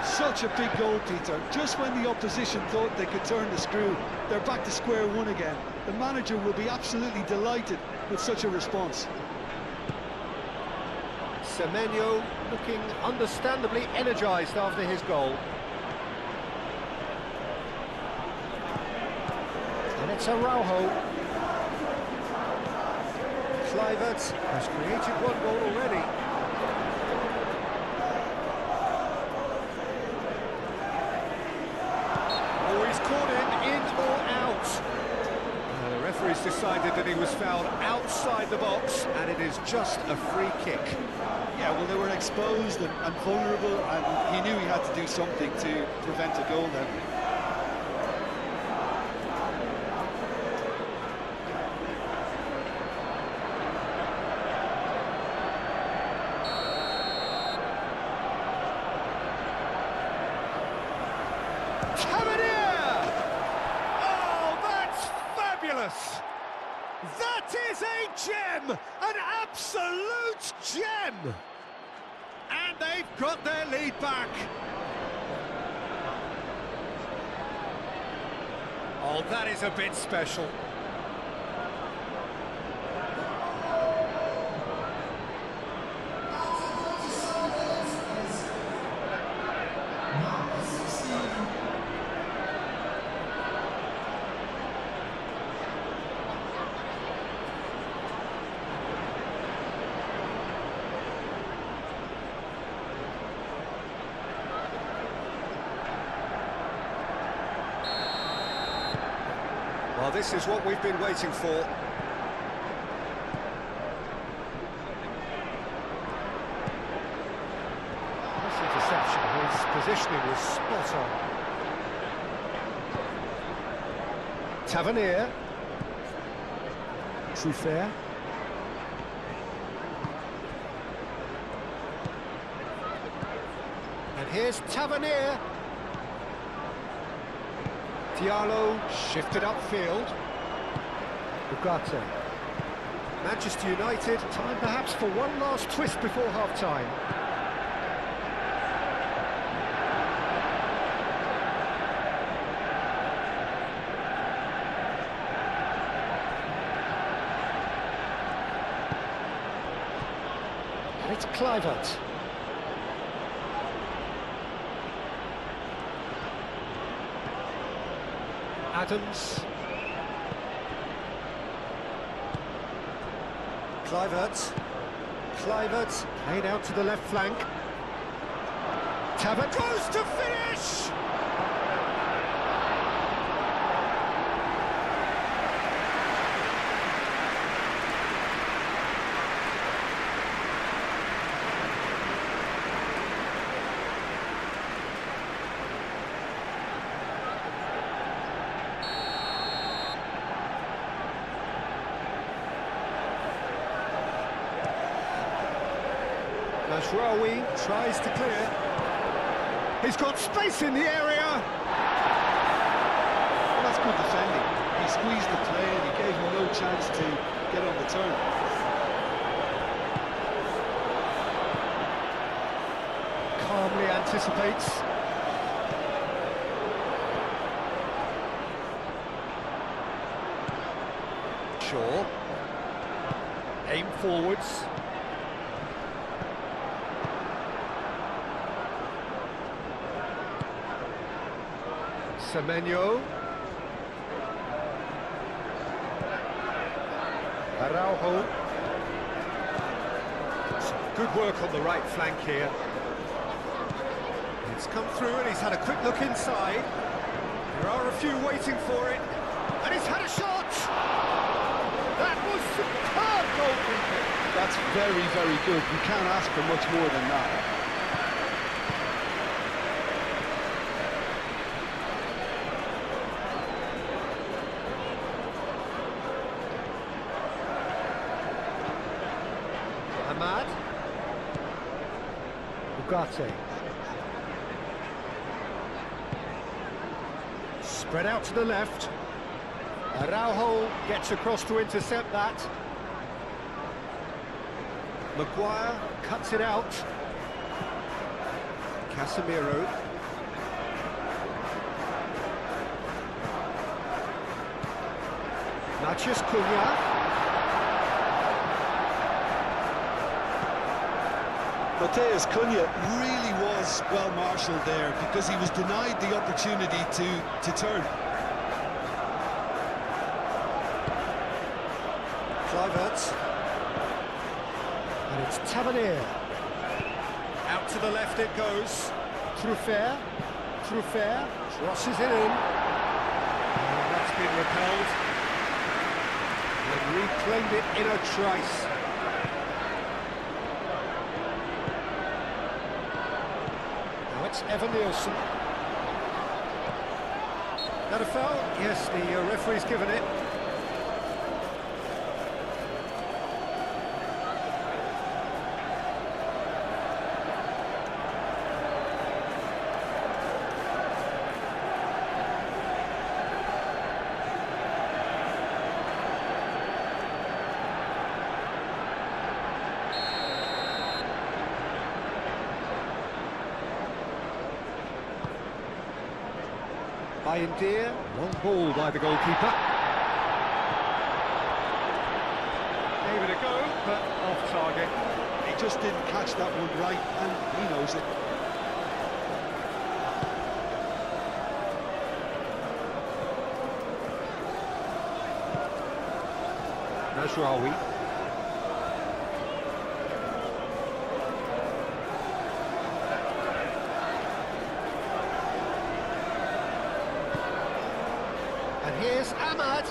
Such a big goal, Peter. Just when the opposition thought they could turn the screw, they're back to square one again. The manager will be absolutely delighted with such a response. Semenyo looking understandably energised after his goal. And it's Araujo. Kluivert has created one goal already. Oh, he's caught him in or out. The referee's decided that he was fouled outside the box, and it is just a free kick. Yeah, well, they were exposed and vulnerable, and he knew he had to do something to prevent a goal then. Tavernier! Oh, that's fabulous! That is a gem! An absolute gem! And they've got their lead back. Oh, that is a bit special. Well, this is what we've been waiting for. Nice interception. His positioning was spot on. Tavernier. Trufair. And here's Tavernier. Diallo shifted upfield. Ugarte. Manchester United, time perhaps for one last twist before half-time. And it's Kluivert. Adams. Kluivert played out to the left flank. Tavernier goes to finish! Mashraoui tries to clear. He's got space in the area. Well, that's good defending. He squeezed the play and he gave him no chance to get on the turn. Calmly anticipates. Shaw. Aim forwards. Semenyo. Araujo. Some good work on the right flank here. It's come through and he's had a quick look inside. There are a few waiting for it. And he's had a shot! That was superb goalkeeping. That's very, very good. You can't ask for much more than that. Ahmad. Ugarte. Spread out to the left. Araujo gets across to intercept that. Maguire cuts it out. Casemiro. Matheus Cunha. Matheus Cunha really was well marshalled there because he was denied the opportunity to turn. Kluivert. And it's Tavernier. Out to the left it goes. Truffert. Truffert crosses it in. And that's been repelled. And reclaimed it in a trice. Now it's Evan Nielsen. That a foul? Yes, the referee's given it. Deer, long ball by the goalkeeper. Gave it a go, but off target. He just didn't catch that one right, and he knows it. Nasraoui. Here's Ahmad.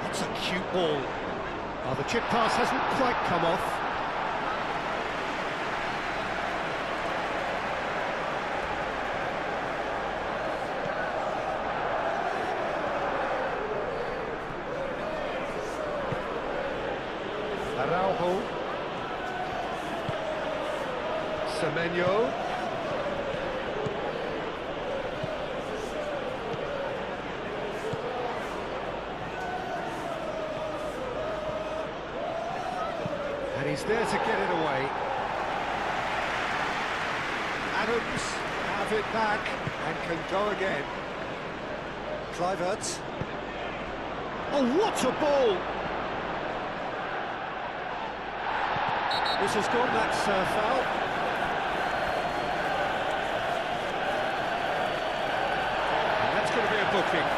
That's a cute ball. Oh, the chip pass hasn't quite come off. Araujo. Semenyo. And he's there to get it away. Adams have it back and can go again. Kluivert. Oh, what a ball! This has gone, that's foul. And that's going to be a booking.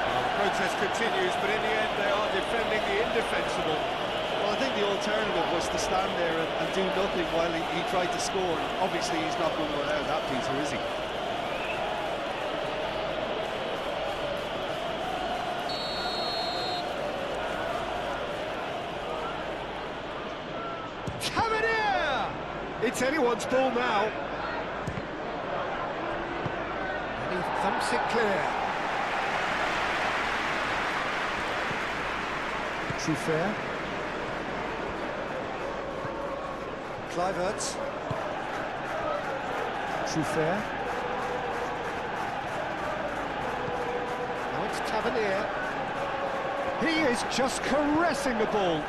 Well, the protest continues, but in the end they are defending the indefensible. Well, I think the alternative was to stand there and do nothing while he tried to score. And obviously, he's not going to allow that, Peter, is he? Tavernier! It's anyone's ball now. And he thumps it clear. Truffert. Kluivert. Truffert. Now it's Tavernier. He is just caressing the ball.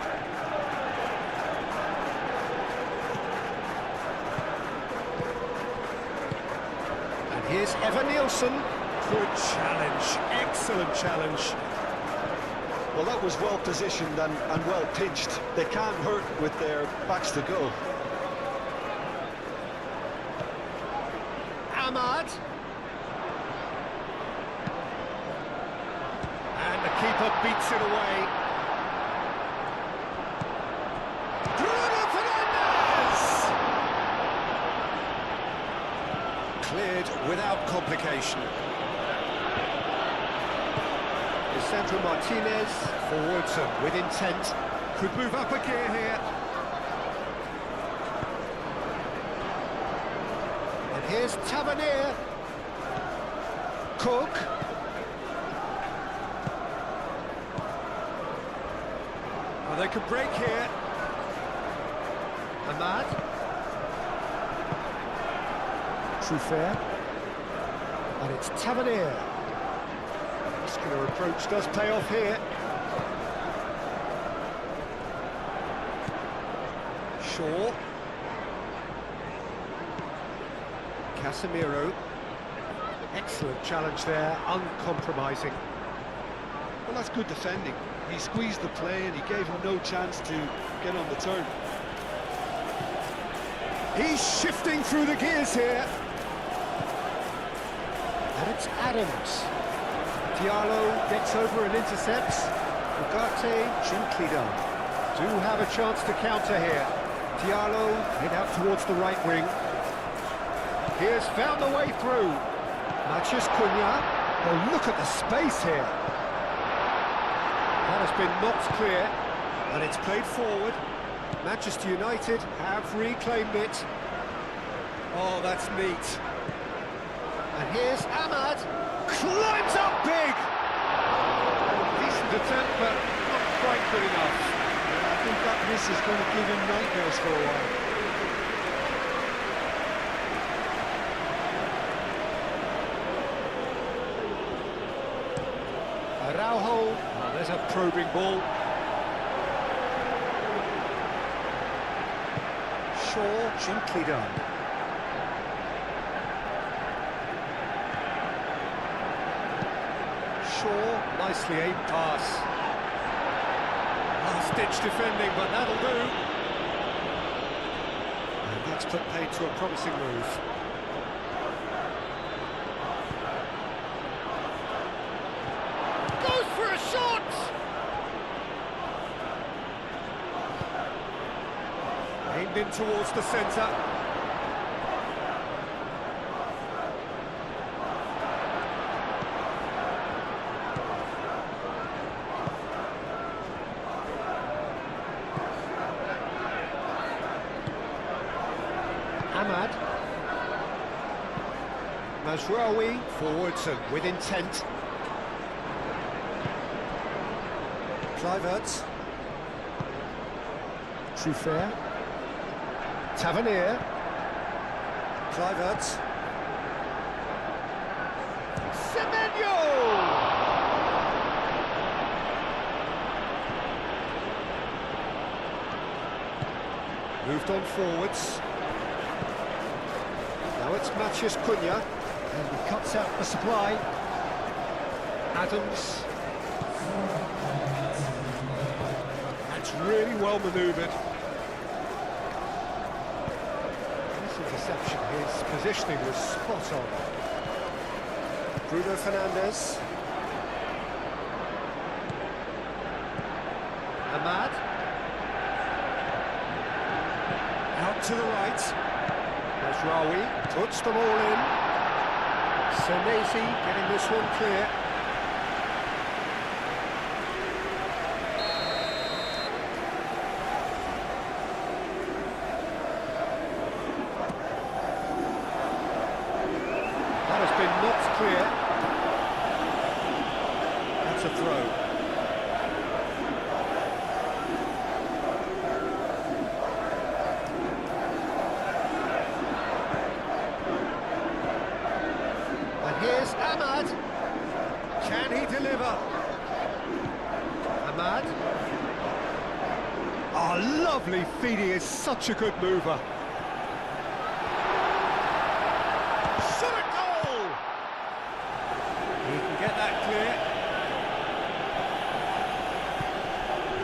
And here's Evan Nielsen. Good challenge, excellent challenge. Well, that was well positioned and well pitched. They can't hurt with their backs to goal. Ahmad. And the keeper beats it away. Bruno Fernandes! Cleared without complication. Sandro Martinez, forwards and with intent. Could move up a gear here. And here's Tavernier. Cook. Oh, they could break here. Ahmad. Trufair. And it's Tavernier. Muscular approach does pay off here. Shaw. Casemiro. Excellent challenge there, uncompromising. Well, that's good defending. He squeezed the play and he gave him no chance to get on the turn. He's shifting through the gears here. And it's Adams. Diallo gets over and intercepts. Ugarte gently done. Do have a chance to counter here. Diallo head out towards the right wing. Here's found the way through. Mathias Cunha. Oh, look at the space here. That has been knocked clear, and it's played forward. Manchester United have reclaimed it. Oh, that's neat. And here's Ahmad. Climbs up big! Decent attempt, but not quite good enough. I think that miss is going to give him nightmares for a while. Araujo, oh, there's a probing ball. Shaw, gently done. Shaw, nicely aimed pass. Last-ditch defending, but that'll do. And that's put paid to a promising move. Goes for a shot! Aimed in towards the centre. Ahmad. Mazraoui, forwards and with intent. Kluivert. Trufair. Tavernier. Kluivert. Semenyo! Moved on forwards. Now it's Mathias Cunha, and he cuts out the supply. Adams. That's really well manoeuvred. This interception, his positioning was spot on. Bruno Fernandes. Ahmad. Out to the right. Mazraoui puts them all in. Senesi getting this one clear. That has been knocked clear. That's a throw. Here's Ahmad. Can he deliver? Ahmad. Oh, lovely feed. He is such a good mover. Shot a goal! He can get that clear.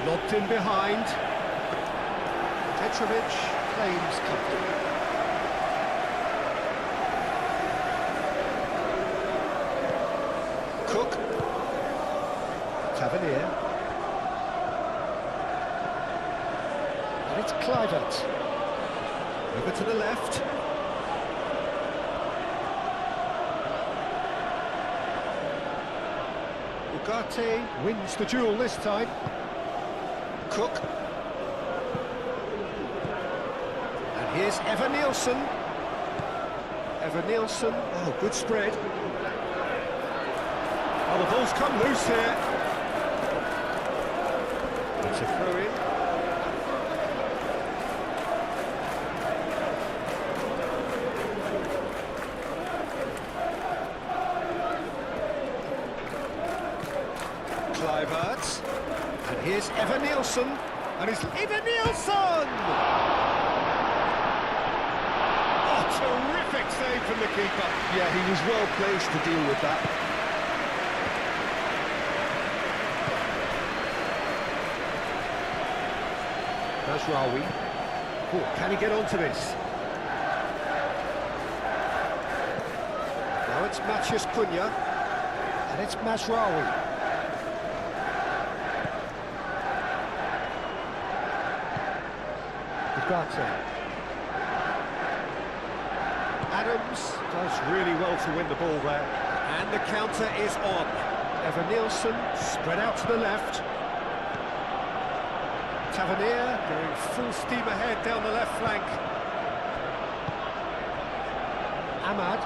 Lobbed in behind. Petrovic claims comfortably. And it's Kluivert. Over to the left. Ugarte wins the duel this time. Cook. And here's Evan Nielsen. Evan Nielsen. Oh, good spread. Oh, the ball's come loose here. It's a throw-in. Kluivert. And here's Evan Nielsen. And it's Evan Nielsen! Oh, terrific save from the keeper. Yeah, he was well placed to deal with that. Mazraoui. Oh, can he get onto this? Now it's Matheus Cunha. And it's Mazraoui. Ugarte. Adams does really well to win the ball there. And the counter is on. Evan Nielsen spread out to the left. Tavernier going full steam ahead down the left flank. Ahmad.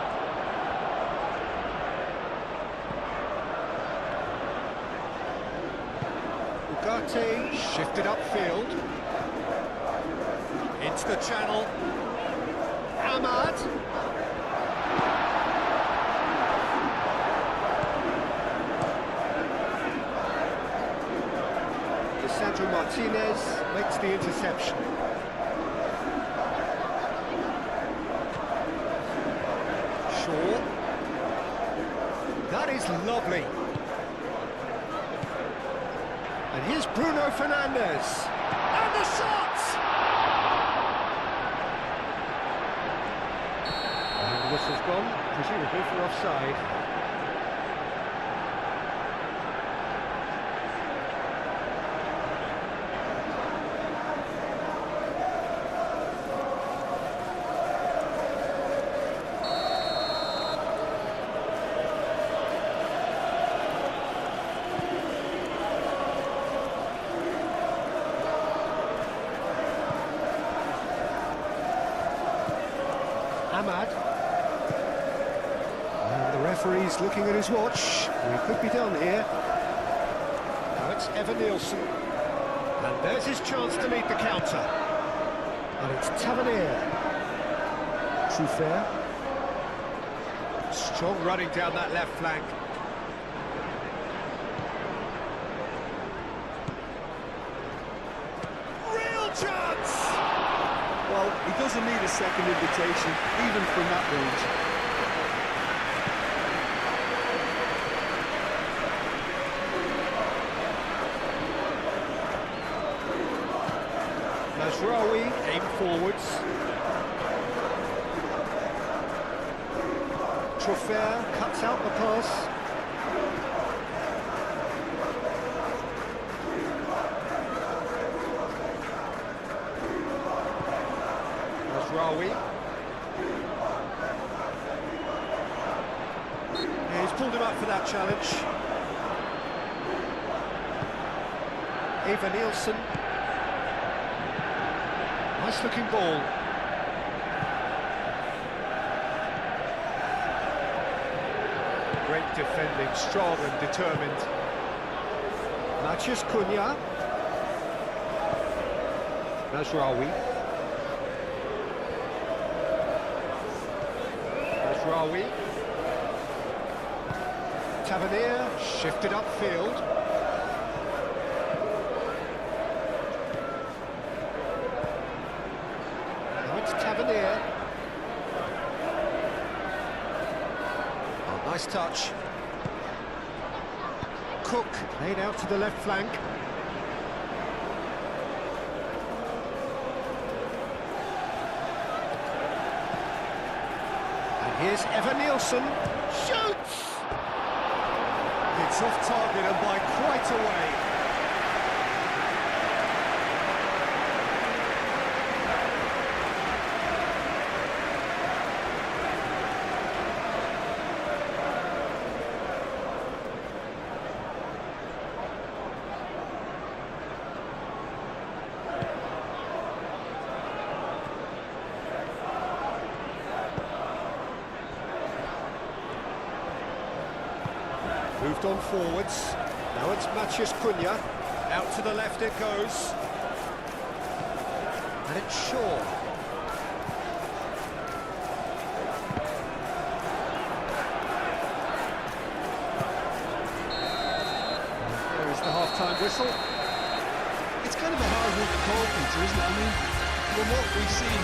Ugarte shifted upfield. Into the channel. Ahmad. Sandro Martinez makes the interception. Shaw. That is lovely. And here's Bruno Fernandes. And the shot! And the whistle's gone, presumably for offside. Ahmad. And the referee's looking at his watch. We could be done here. Now it's Evan Nielsen. And there's his chance to lead the counter. And it's Tavernier. Truffert. Strong running down that left flank. Real chance! Well, he doesn't need a second invitation, even from that range. Mazraoui aimed forwards. Truffert cuts out the pass. Mazraoui. Yeah, he's pulled him up for that challenge. Evan Nielsen. Nice looking ball. Great defending, strong and determined. Matheus Cunha. Mazraoui. Mazraoui. Tavernier shifted upfield. Now it's Tavernier. Oh, nice touch. Cook played out to the left flank. And here's Evan Nielsen. Shoots! It's off target and by quite a way. Moved on forwards. Now it's Matheus Cunha. Out to the left it goes. And it's Shaw. There is the half-time whistle. It's kind of a hard one to call, Peter, isn't it? I mean, from what we've seen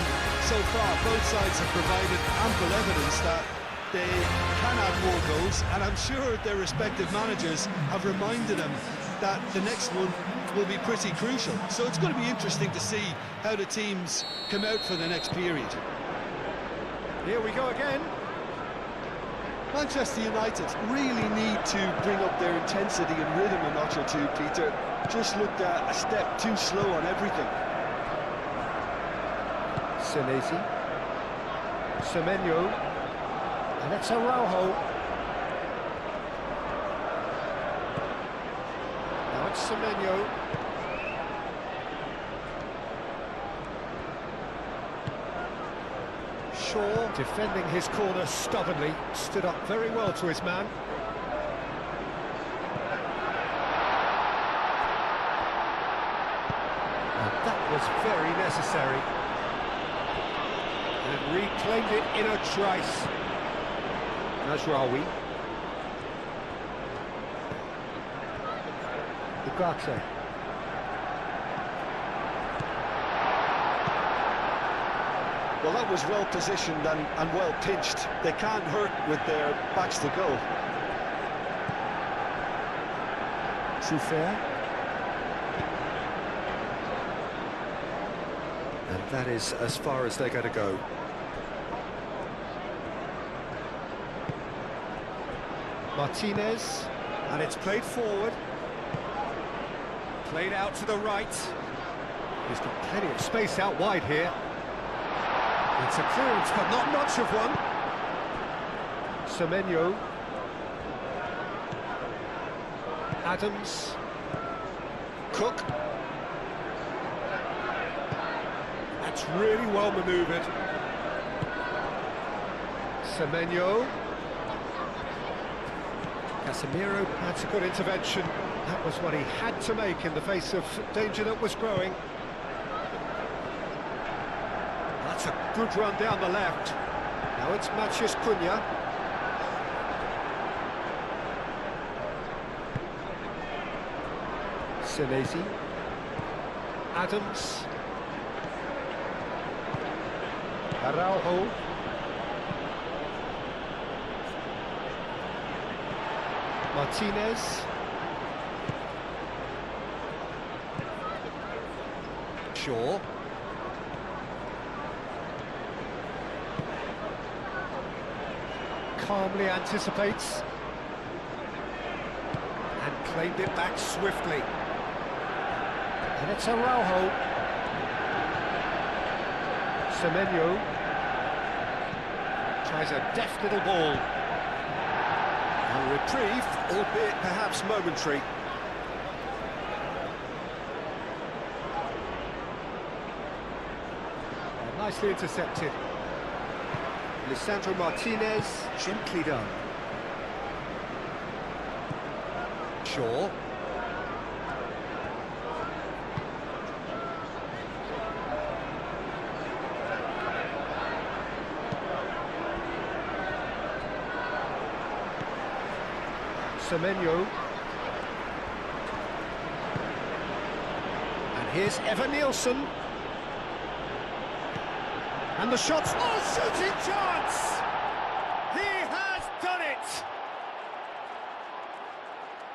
so far, both sides have provided ample evidence that they can add more goals, and I'm sure their respective managers have reminded them that the next one will be pretty crucial. So it's going to be interesting to see how the teams come out for the next period. Here we go again. Manchester United really need to bring up their intensity and rhythm a notch or two, Peter. Just looked a step too slow on everything. Senesi. Semenyo. And it's Araujo. Now it's Semenyo. Shaw, defending his corner stubbornly, stood up very well to his man. And that was very necessary. And reclaimed it in a trice. Najraoui. Ugarte. Well, that was well positioned and well pinched. They can't hurt with their backs to goal. Truffert. And that is as far as they're going to go. Martinez, and it's played forward. Played out to the right. He's got plenty of space out wide here. It's a clearance, but not much of one. Semenyo. Adams. Cook. That's really well manoeuvred. Semenyo. Casemiro, that's a good intervention. That was what he had to make in the face of danger that was growing. That's a good run down the left. Now it's Matheus Cunha. Senesi. Adams. Araujo. Martinez. Shaw. Calmly anticipates. And claimed it back swiftly. And it's Araujo. Semenyo. Tries a deft little ball. A reprieve, albeit perhaps momentary. Nicely intercepted. Lisandro Martinez, gently done. Shaw. Semenyo. And here's Evan Nielsen. And the shots. Oh, shooting chance! He has done it!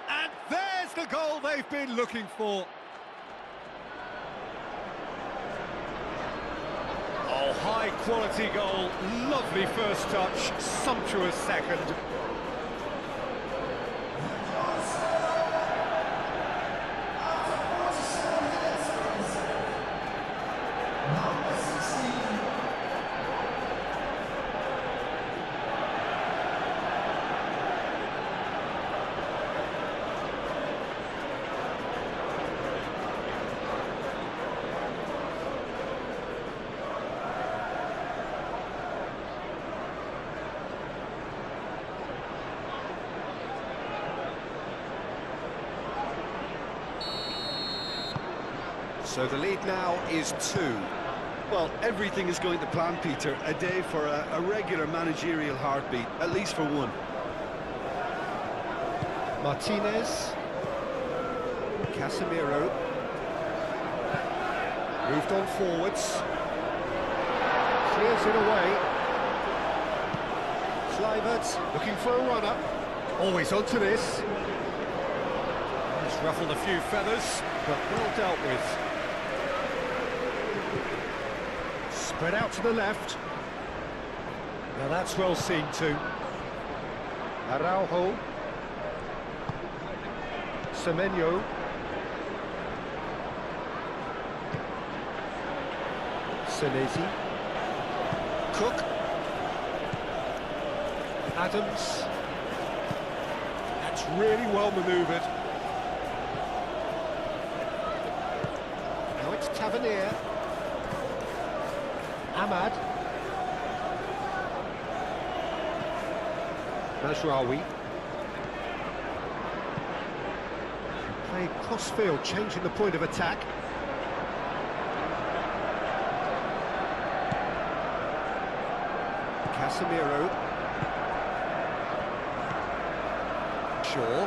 And there's the goal they've been looking for. Oh, high quality goal. Lovely first touch, sumptuous second. So the lead now is 2. Well, everything is going to plan, Peter. A day for a regular managerial heartbeat, at least for one. Martinez. Casemiro. Moved on forwards. Clears it away. Kluivert looking for a runner. Always onto this. He's ruffled a few feathers, but well dealt with. Spread out to the left. Now that's well seen too. Araujo. Semenyo. Senesi. Cook. Adams. That's really well manoeuvred. Now it's Tavernier. Ahmad. Mazraoui. Playing cross-field, changing the point of attack. Casemiro. Shaw.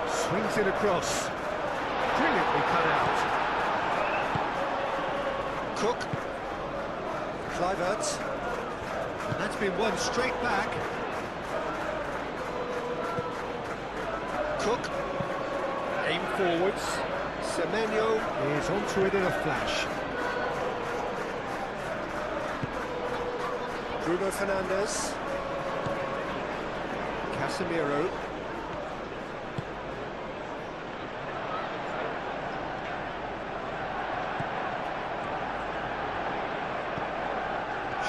Swings it across. Brilliantly cut out. Cook. Kluivert. That's been won straight back. Cook. Aim forwards. Semenyo is onto it in a flash. Bruno Fernandes. Casemiro.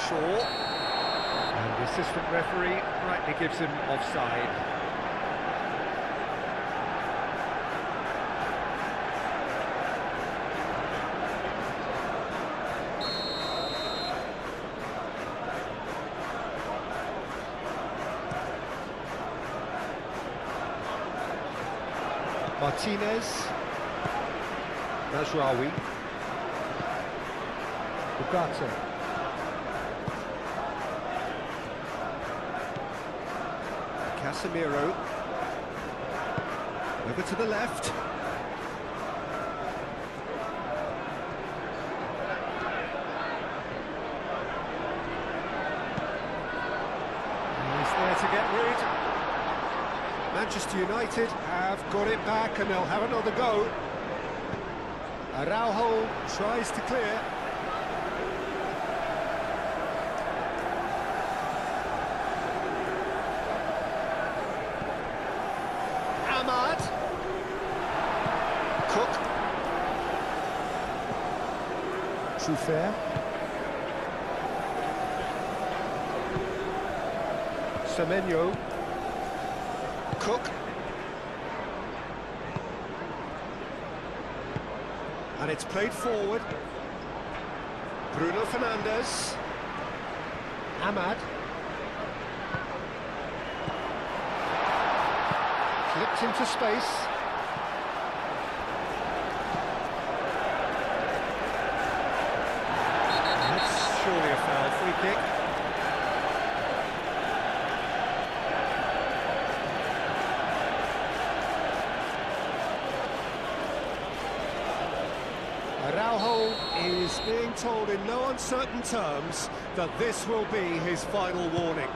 Shaw. And the assistant referee rightly gives him offside. Martinez. Mazraoui. Ugarte. Casemiro. Over to the left. He's there to get rid. Manchester United have got it back and they'll have another go. Araujo tries to clear. Ahmad. Cook. Truffert. Semenyo. Cook. And it's played forward. Bruno Fernandes. Ahmad. Flipped into space. That's surely a foul. Free kick. Araujo is being told in no uncertain terms that this will be his final warning.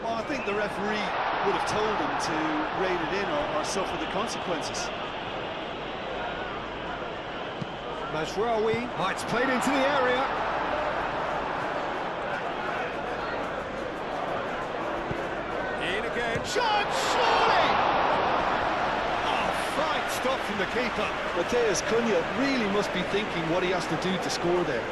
Well, I think the referee would have told him to rein it in or suffer the consequences. Mazraoui. Oh, it's played into the area. In again. Shot, surely! Oh, fine stop from the keeper. Mateus Cunha really must be thinking what he has to do to score there.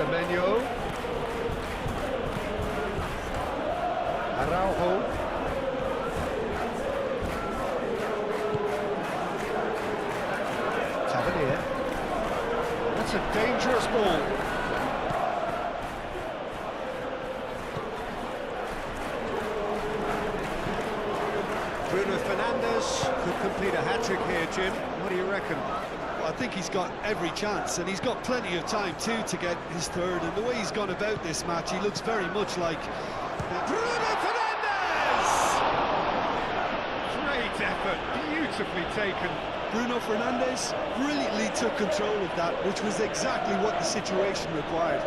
Semenyo. Araujo. Tavernier. That's a dangerous ball. Bruno Fernandes could complete a hat-trick here, Jim. What do you reckon? Well, I think he's got every chance, and he's got plenty of time too to get his third. And the way he's gone about this match, he looks very much like Bruno Fernandes! Great effort, beautifully taken. Bruno Fernandes brilliantly took control of that, which was exactly what the situation required.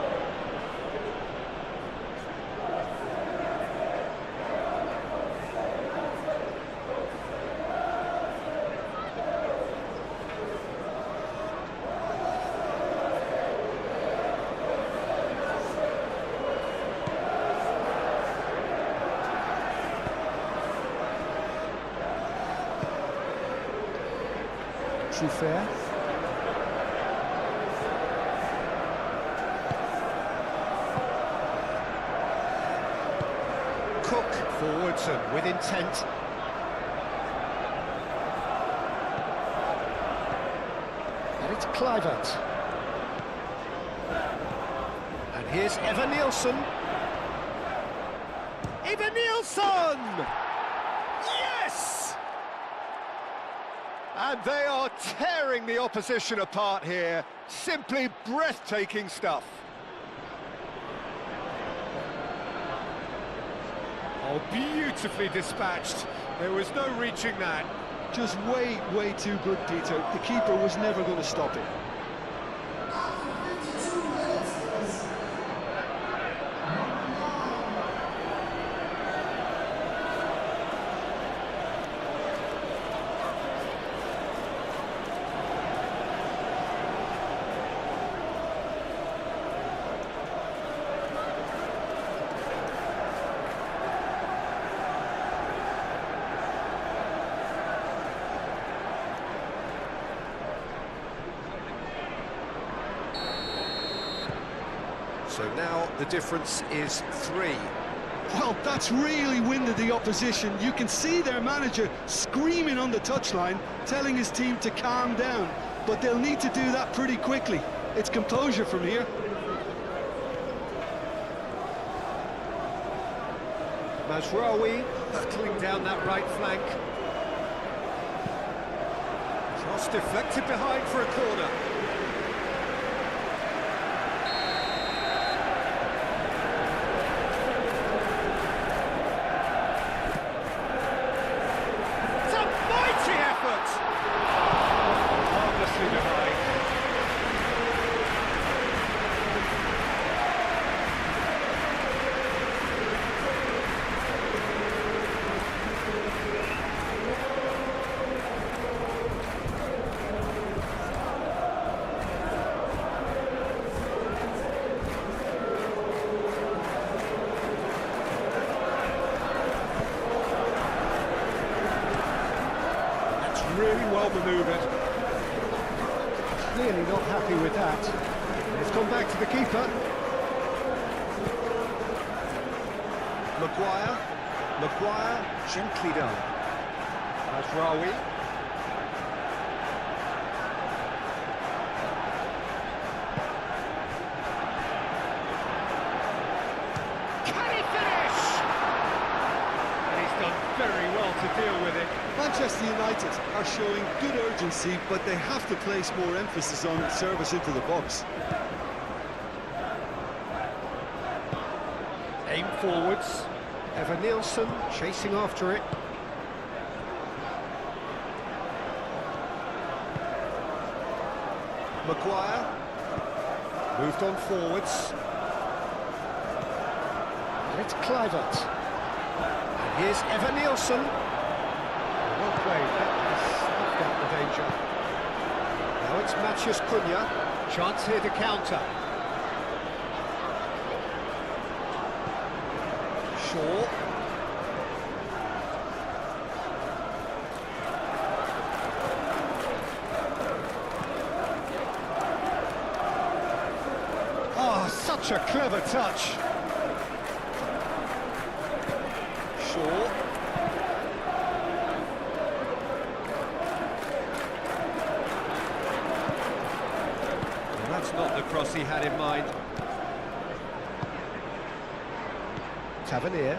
Fair. Cook forwards and with intent. And it's Kluivert. And here's Evan-Nielsen. Evan-Nielsen! Yes! And they are tearing the opposition apart here. Simply breathtaking stuff. Oh, beautifully dispatched. There was no reaching that. Just way too good, Peter. The keeper was never going to stop it. So now the difference is 3. Well, that's really winded the opposition. You can see their manager screaming on the touchline, telling his team to calm down. But they'll need to do that pretty quickly. It's composure from here. Mazraoui battling down that right flank. Cross deflected behind for a corner. Really well manoeuvred. Clearly not happy with that. It's gone back to the keeper. Maguire, gently done. Mazraoui. Can he finish? And he's done very well to deal with it. Manchester United are showing good urgency, but they have to place more emphasis on service into the box. Aim forwards. Evan-Nielsen chasing after it. Maguire. Moved on forwards. And it's Kluivert. And here's Evan-Nielsen. Well played, that snuffed out the danger. Now it's Matheus Cunha. Chance here to counter. Shaw. Such a clever touch. Shaw. Well, that's not the cross he had in mind. Tavernier.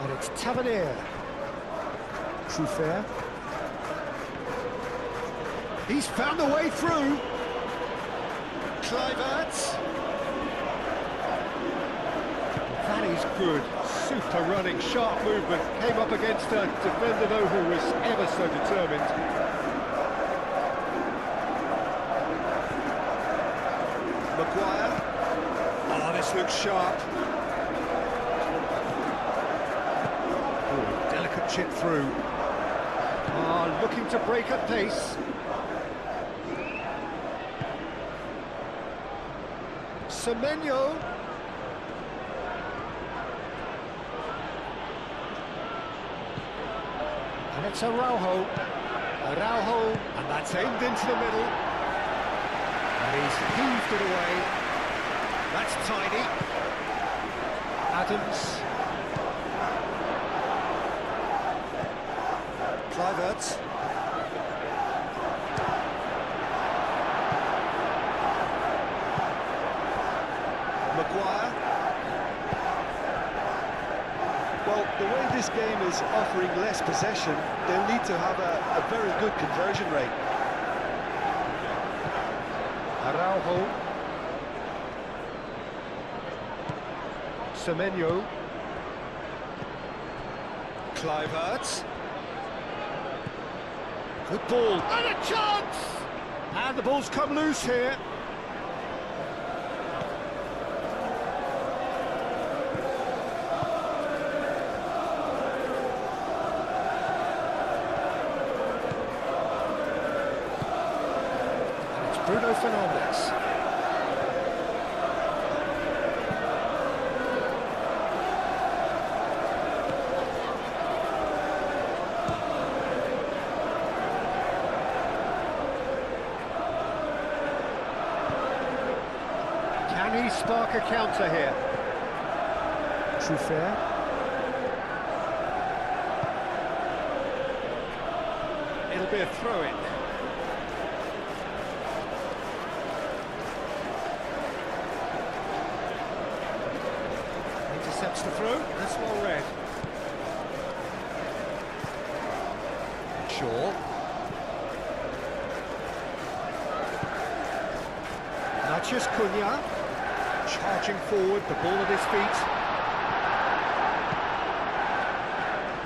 And it's Tavernier. Truffert. He's found a way through. Kluivert. That is good. Super running, sharp movement. Came up against a defender though who was ever so determined. Maguire. Oh, this looks sharp. Oh, delicate chip through. Ah, looking to break at pace. Semenyo. And it's Araujo. Araujo, and that's aimed into the middle. And he's heaved it away. That's tidy. Adams. Kluivert. Maguire. Well, the way this game is offering less possession, they'll need to have a very good conversion rate. Araujo. Semenyo. Kluivert. Good ball. And a chance! And the ball's come loose here. And it's Bruno Fernandes. Can he spark a counter here? Truffert. It'll be a throw-in. Intercepts the throw. That's well read. Shaw. Natchez Cunha. Charging forward, the ball at his feet.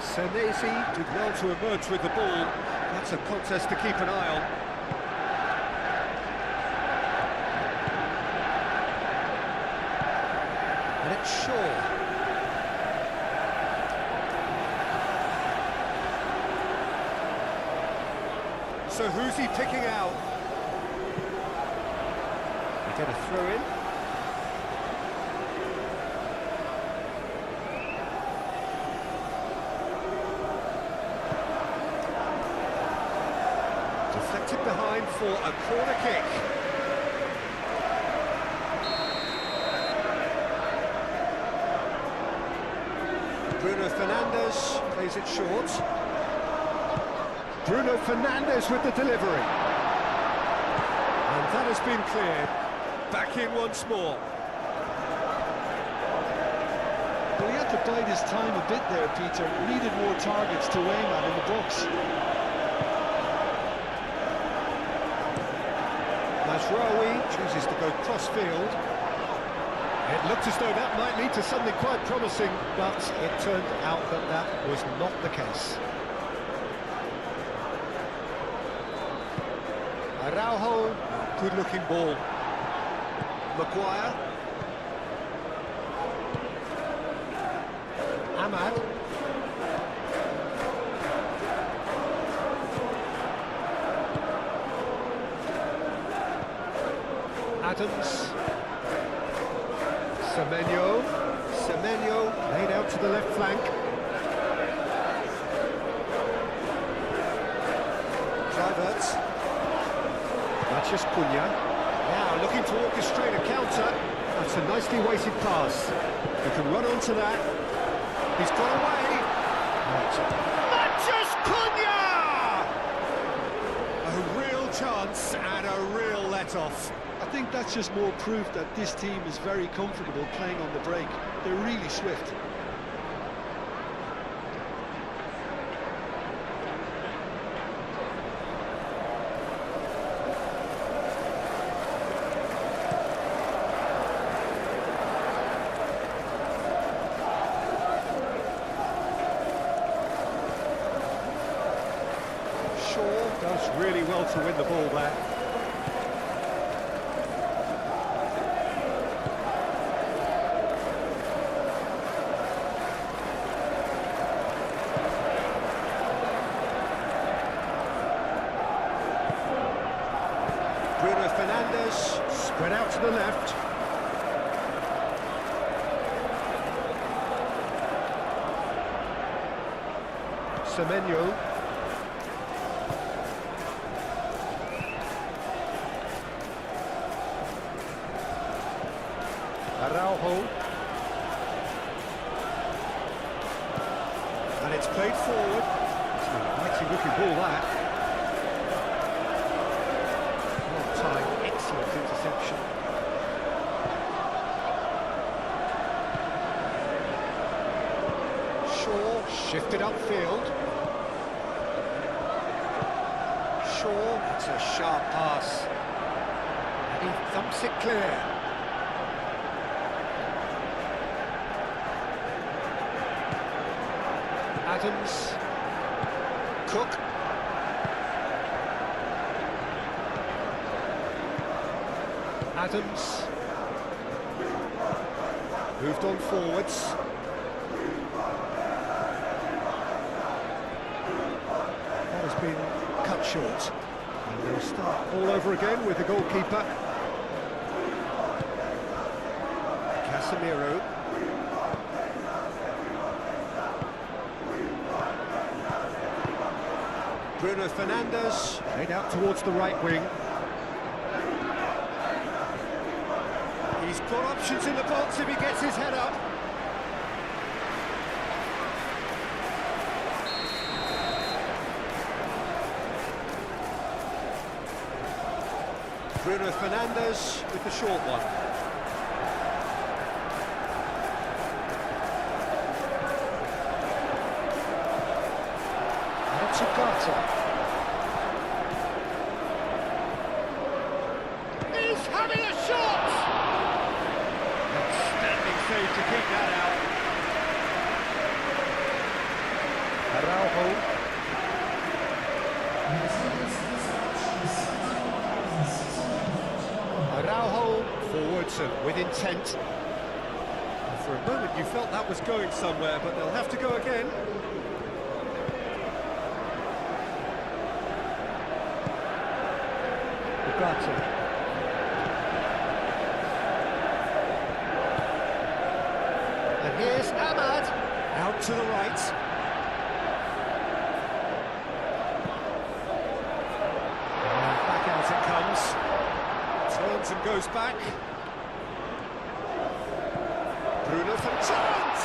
Senesi did well to emerge with the ball. That's a contest to keep an eye on. And it's Shaw. So who's he picking out? We get a throw-in. Deflected behind for a corner kick. Bruno Fernandes plays it short. Bruno Fernandes with the delivery. And that has been cleared. Back in once more. Well, he had to bide his time a bit there, Peter. Needed more targets to aim at in the box. Mazraoui chooses to go cross-field. It looked as though that might lead to something quite promising, but it turned out that that was not the case. Araujo, good-looking ball. Maguire. Ahmad. Adams. Semenyo laid out to the left flank. Kluivert. Natchez Cunha. Now Now looking to orchestrate a counter. That's a nicely weighted pass. He can run onto that. He's got away. Matches Cunha! A real chance and a real let-off. I think that's just more proof that this team is very comfortable playing on the break. They're really swift. Shaw does really well to win the ball there. Spread out to the left. Semenyo. Araujo. And it's played forward. It's a mighty looking ball that. Excellent interception. Shaw shifted upfield. Shaw, it's a sharp pass. And he thumps it clear. Adams. Cook. Adams moved on forwards. That has been cut short. And they'll start all over again with the goalkeeper. Casemiro. Bruno Fernandes played out towards the right wing. He's got options in the box if he gets his head up. Bruno Fernandes with the short one. That's Ugarte. He's having a shot! Save to keep that out. Araujo. Araujo forwards and with intent. And for a moment you felt that was going somewhere, but they'll have to go again. Ugarte. And here's Ahmad, out to the right. And back out it comes. Turns and goes back. Bruno for chance!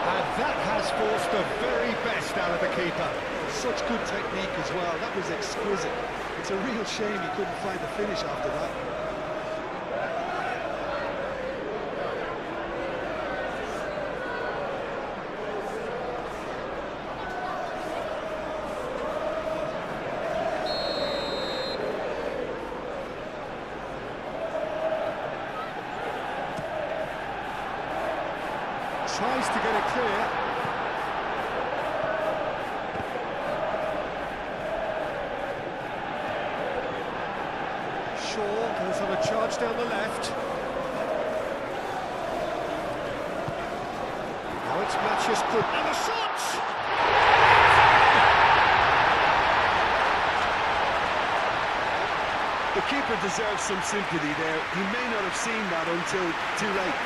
And that has forced the very best out of the keeper. Such good technique as well. That was exquisite. It's a real shame he couldn't find the finish after that. Tries to get it clear. Shaw goes on a charge down the left. Now it's Matches Cook. And a shot! The keeper deserves some sympathy there. He may not have seen that until too late.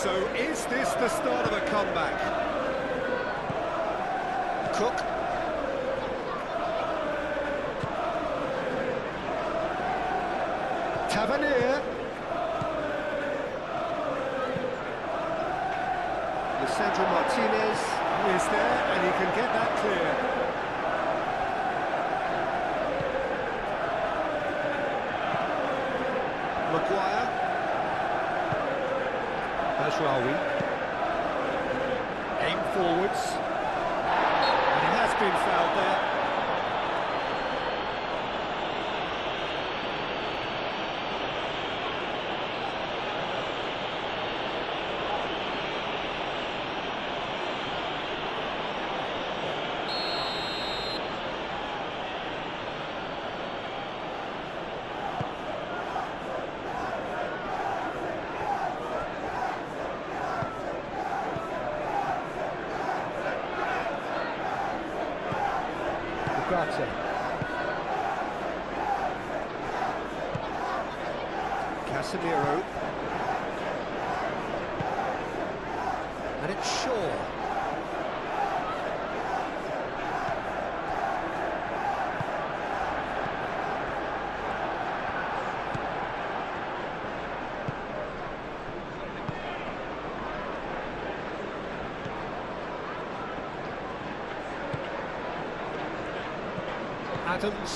So is this the start of a comeback? Cook. Tavernier. Lisandro Martinez is there, and he can get that clear. Maguire. Mazraoui. Aim forwards. And he has been fouled there. Casemiro. And it's Shaw. Adams.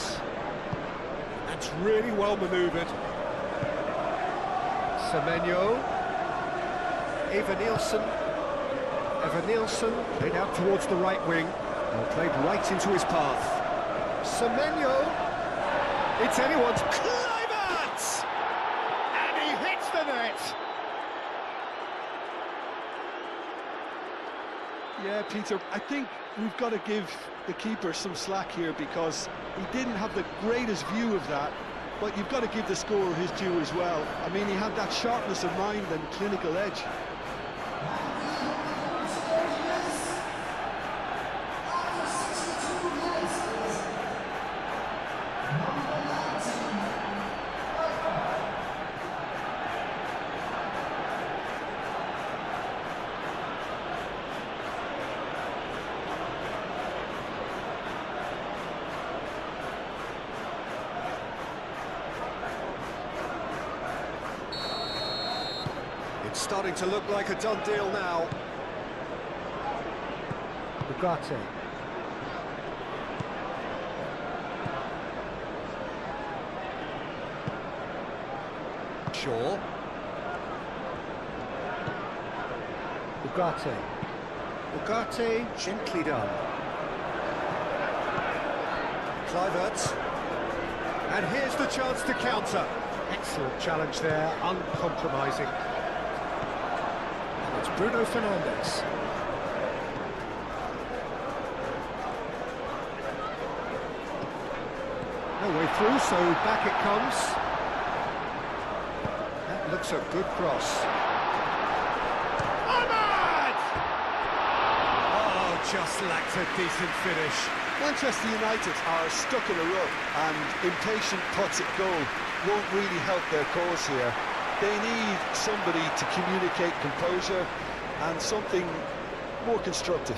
That's really well manoeuvred. Semenyo. Evan-Nielsen played out towards the right wing and played right into his path. Semenyo. It's anyone's. Kluivert! And he hits the net. Yeah, Peter, I think we've got to give the keeper some slack here because he didn't have the greatest view of that, but you've got to give the scorer his due as well. I mean, he had that sharpness of mind and clinical edge. It's starting to look like a done deal now. Ugarte. Shaw. Ugarte. Ugarte, gently done. Kluivert. And here's the chance to counter. Excellent challenge there, uncompromising. And it's Bruno Fernandes. No way through, so back it comes. That looks a good cross. Ahmad! Oh, just lacked a decent finish. Manchester United are stuck in a rut, and impatient puts at goal won't really help their cause here. They need somebody to communicate composure and something more constructive.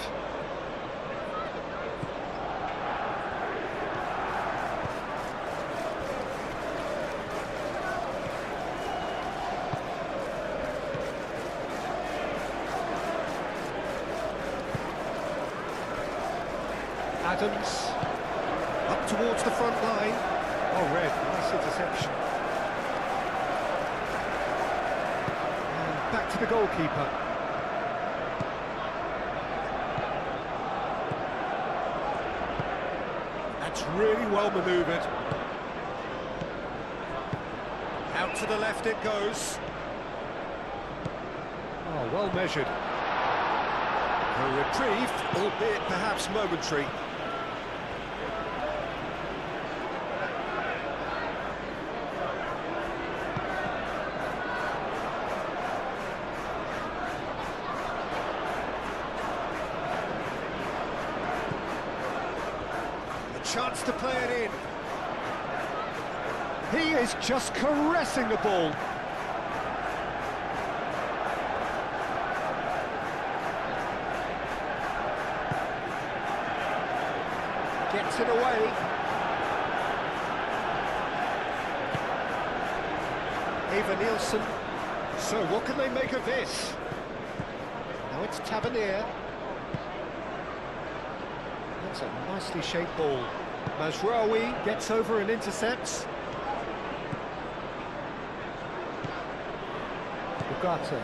Adams, up towards the front line. Oh, red, nice interception. And back to the goalkeeper. That's really well manoeuvred. Out to the left it goes. Oh, well measured. A reprieve, albeit perhaps momentary. Chance to play it in. He is just caressing the ball. Gets it away. Eva Nielsen. So what can they make of this? Now it's Tavernier. That's a nicely shaped ball. Mazraoui gets over and intercepts. Ugarte.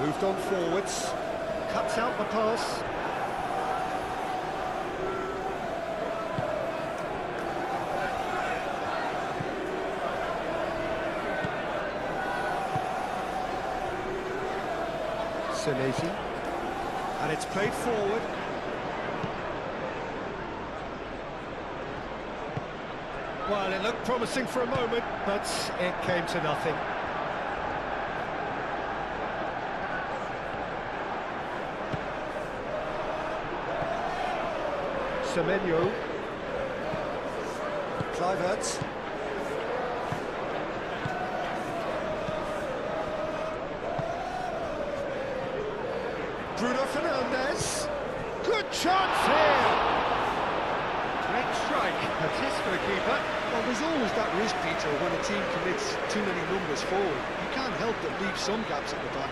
Moved on forwards. Cuts out the pass. Senesi. And it's played forward. Well, it looked promising for a moment, but it came to nothing. Semenyo. Kluivert. Bruno Fernandes. Good chance here. Great strike. A test for the keeper. Well, there's always that risk, Peter, when a team commits too many numbers forward. You can't help but leave some gaps at the back.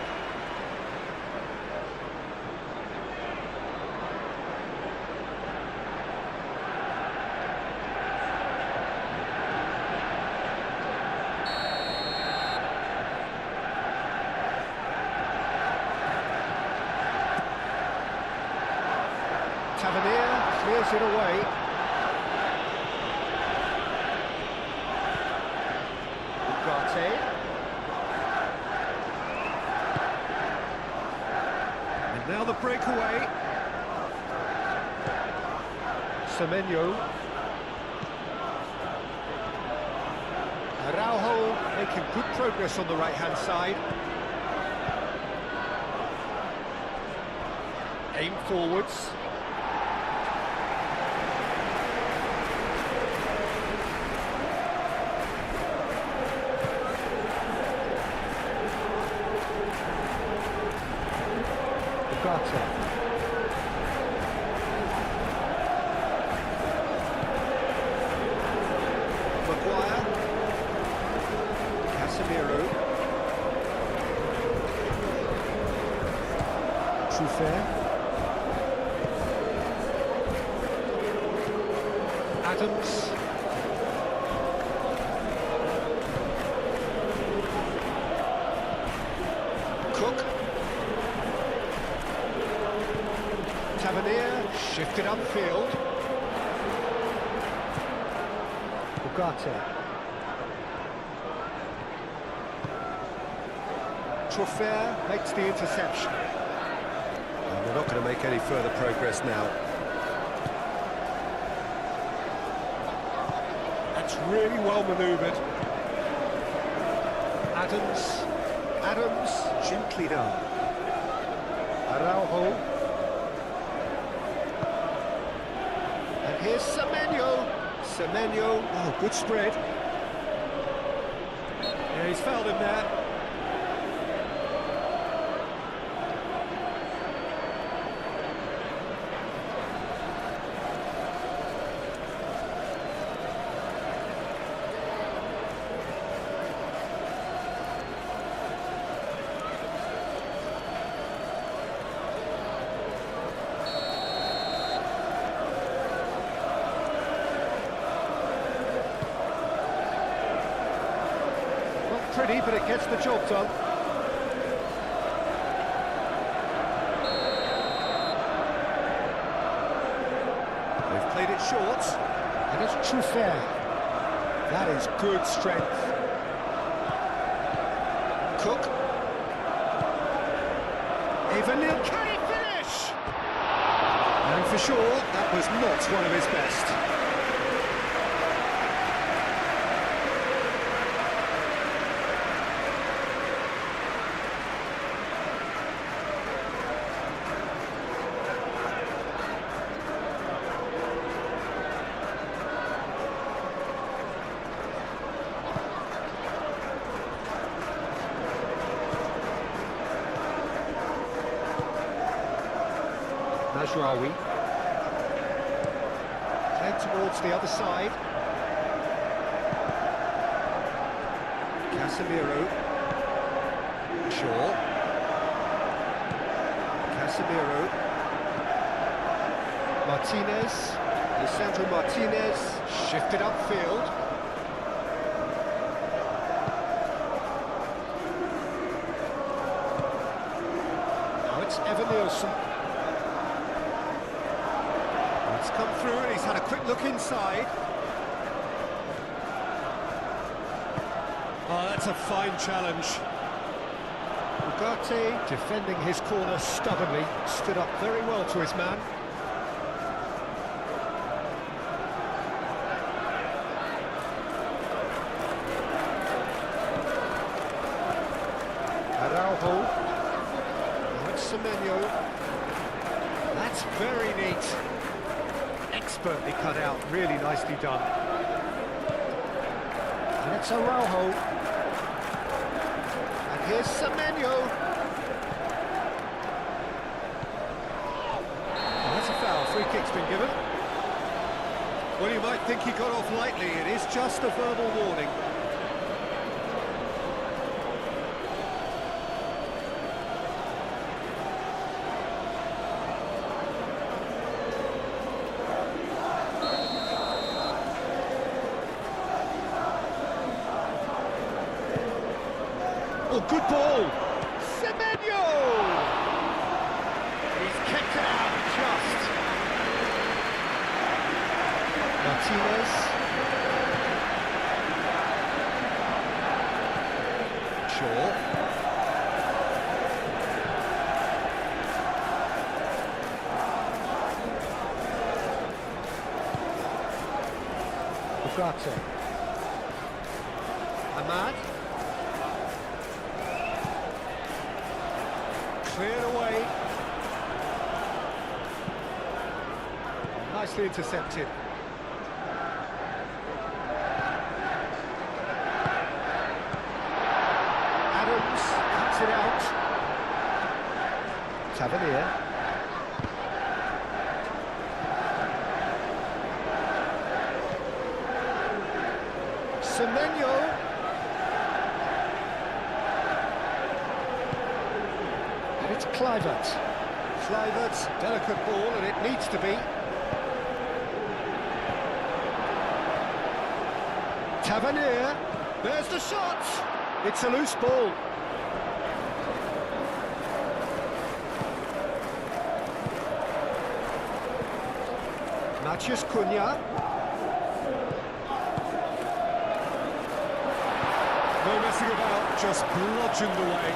Tavernier clears it away. Ugarte. And now the breakaway. Semenyo. Araujo making good progress on the right-hand side. Aim forwards. Ugarte. Maguire. Casemiro. Truffert. Adams. Cook. Tavernier shifted upfield. Ugarte. Truffert makes the interception. And they're not going to make any further progress now. That's really well manoeuvred. Adams, gently down. Araujo. And here's Semenyo. Oh, good spread. Yeah, he's fouled him there. Pretty, but it gets the job done. They've played it short, and it's Truffert. That is good strength. Cook. Evanil, can he finish? And for sure, that was not one of his best. Mazraoui. Played towards the other side. Casemiro. Shaw. Casemiro. Martinez. Alessandro Martinez. Shifted upfield. Now it's Evan Nielsen. It's come through and he's had a quick look inside. Oh, that's a fine challenge. Ugarte, defending his corner stubbornly, stood up very well to his man. Araujo. Now it's Semenyo. That's very neat. Expertly cut out, really nicely done. And it's Araujo. And here's Semenyo. And that's a foul, free kick's been given. Well, you might think he got off lightly, it is just a verbal warning. Oh, good ball! Semenyo! He's kicked it out just. Martinez. Shaw. Ugarte. Ahmad. Cleared away. Nicely intercepted. Adams cuts it out. Tavernier. Semenyo. It's Kluivert. Kluivert's delicate ball, and it needs to be. Tavernier. There's the shot. It's a loose ball. Matheus Cunha. No messing about, just bludgeoned away.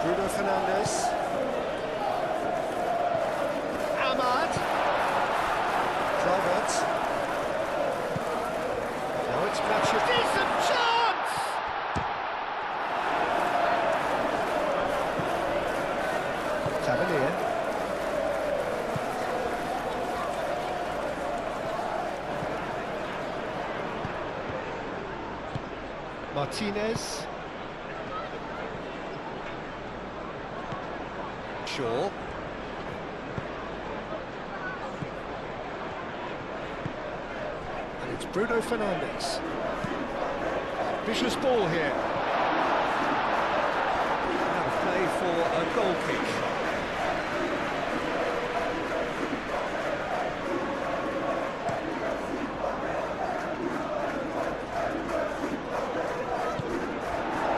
Bruno Fernandes. Ahmad. Kluivert. Now it's Matheus. Decent chance! Tavernier. Martinez. Shaw. And it's Bruno Fernandes. Vicious ball here. Now a play for a goal kick.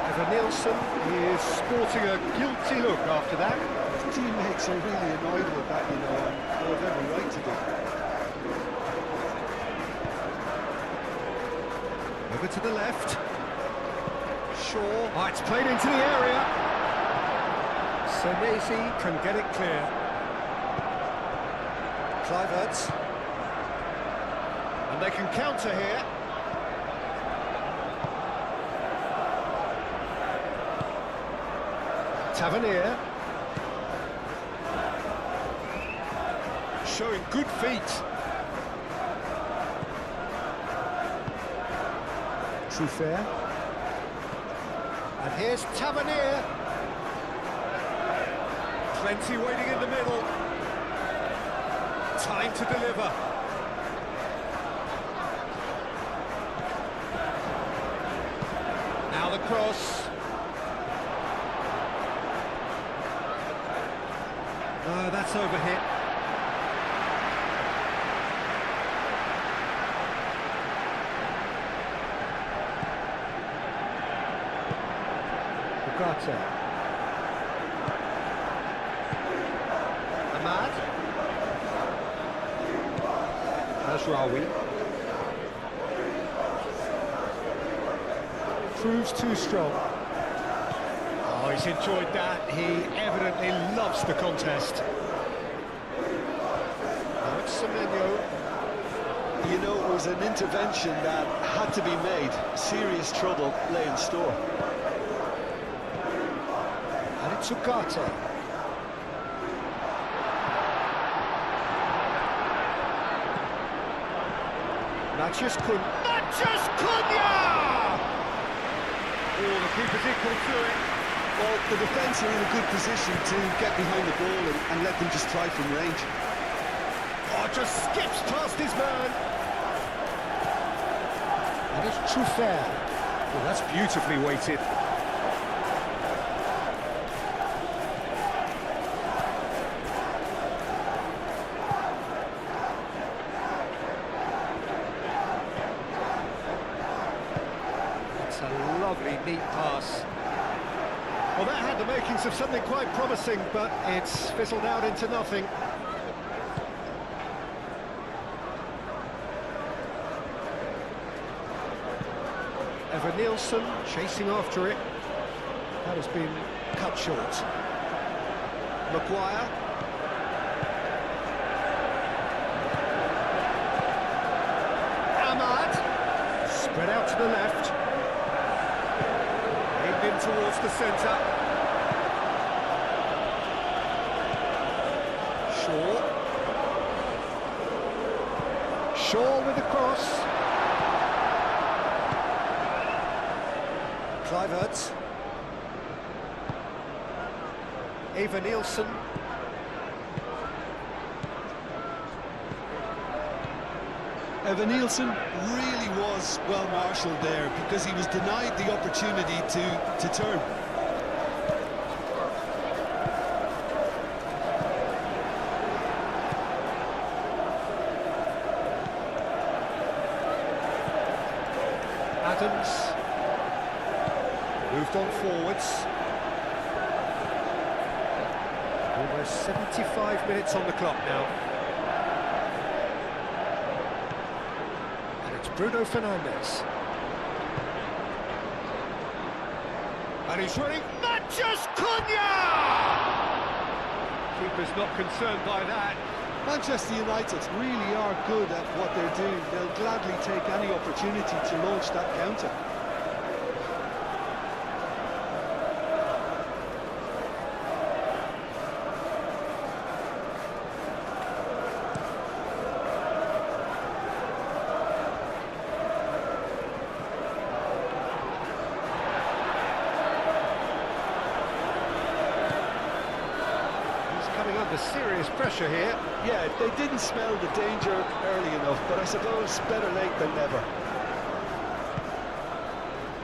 Evan Nielsen is sporting a guilty look after that. His teammates are really annoyed with that, you know, and they have every right to be. Over to the left. Shaw. Oh, it's played into the area. Senesi can get it clear. Kluivert. And they can counter here. Tavernier. Showing good feet. Truffert. And here's Tavernier. Plenty waiting in the middle. Time to deliver. Now the cross. No, that's overhit. Ugarte. Ahmad. Azraoui. Proves too strong. Oh, he's enjoyed that. He evidently loves the contest. Now it's Semenyo. You know, it was an intervention that had to be made. Serious trouble lay in store. And it's Ugarte. Mathias Cunha! Oh, the keeper's equal to it. Well, the defence are in a good position to get behind the ball and let them just try from range. Oh, just skips past his man. And it's Truffert. Well, that's beautifully weighted. A lovely, neat pass. Well, that had the makings of something quite promising, but it's fizzled out into nothing. Evan Nielsen chasing after it. That has been cut short. Maguire. Ahmad. Spread out to the left. In towards the centre. Shaw with the cross. Kluivert. Evan Nielsen. Evan Nielsen really was well marshalled there because he was denied the opportunity to turn. Adams moved on forwards. Almost 75 minutes on the clock now. Bruno Fernandes. And he's running. Mathias Cunha! Keeper's not concerned by that. Manchester United really are good at what they're doing. They'll gladly take any opportunity to launch that counter. Under serious pressure here. Yeah, they didn't smell the danger early enough, but I suppose better late than never.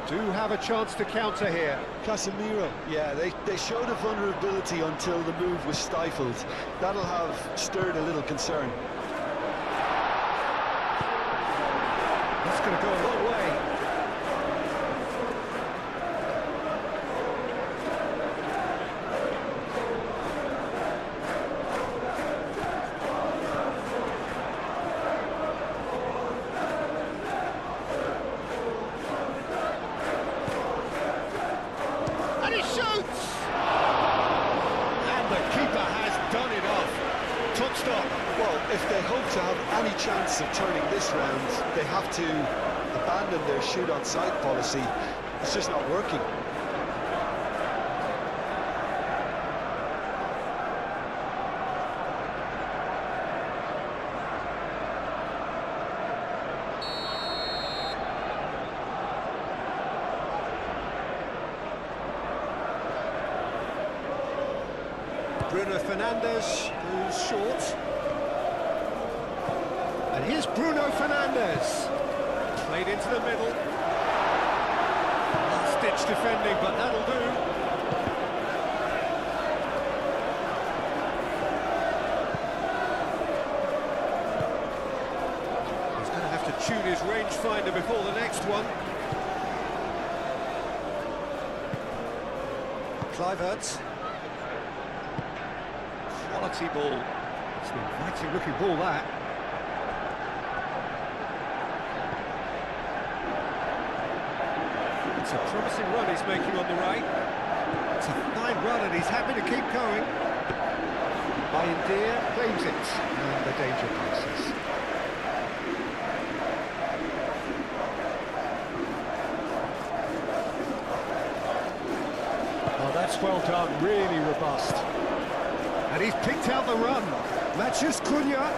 Do have a chance to counter here. Casemiro, yeah, they showed a vulnerability until the move was stifled. That'll have stirred a little concern. That's going to go a long way. Top stop. Well, if they hope to have any chance of turning this round, they have to abandon their shoot-on-sight policy. It's just not working. Bruno Fernandes goes short. And here's Bruno Fernandes. Played into the middle. Last-ditch defending, but that'll do. He's going to have to tune his rangefinder before the next one. Kluivert. Quality ball. It's an inviting looking ball, that. It's a promising run he's making on the right. It's a fine run and he's happy to keep going. Bayindir claims it, and the danger passes. Oh, that's well done, really robust. And he's picked out the run. Matches Cunha,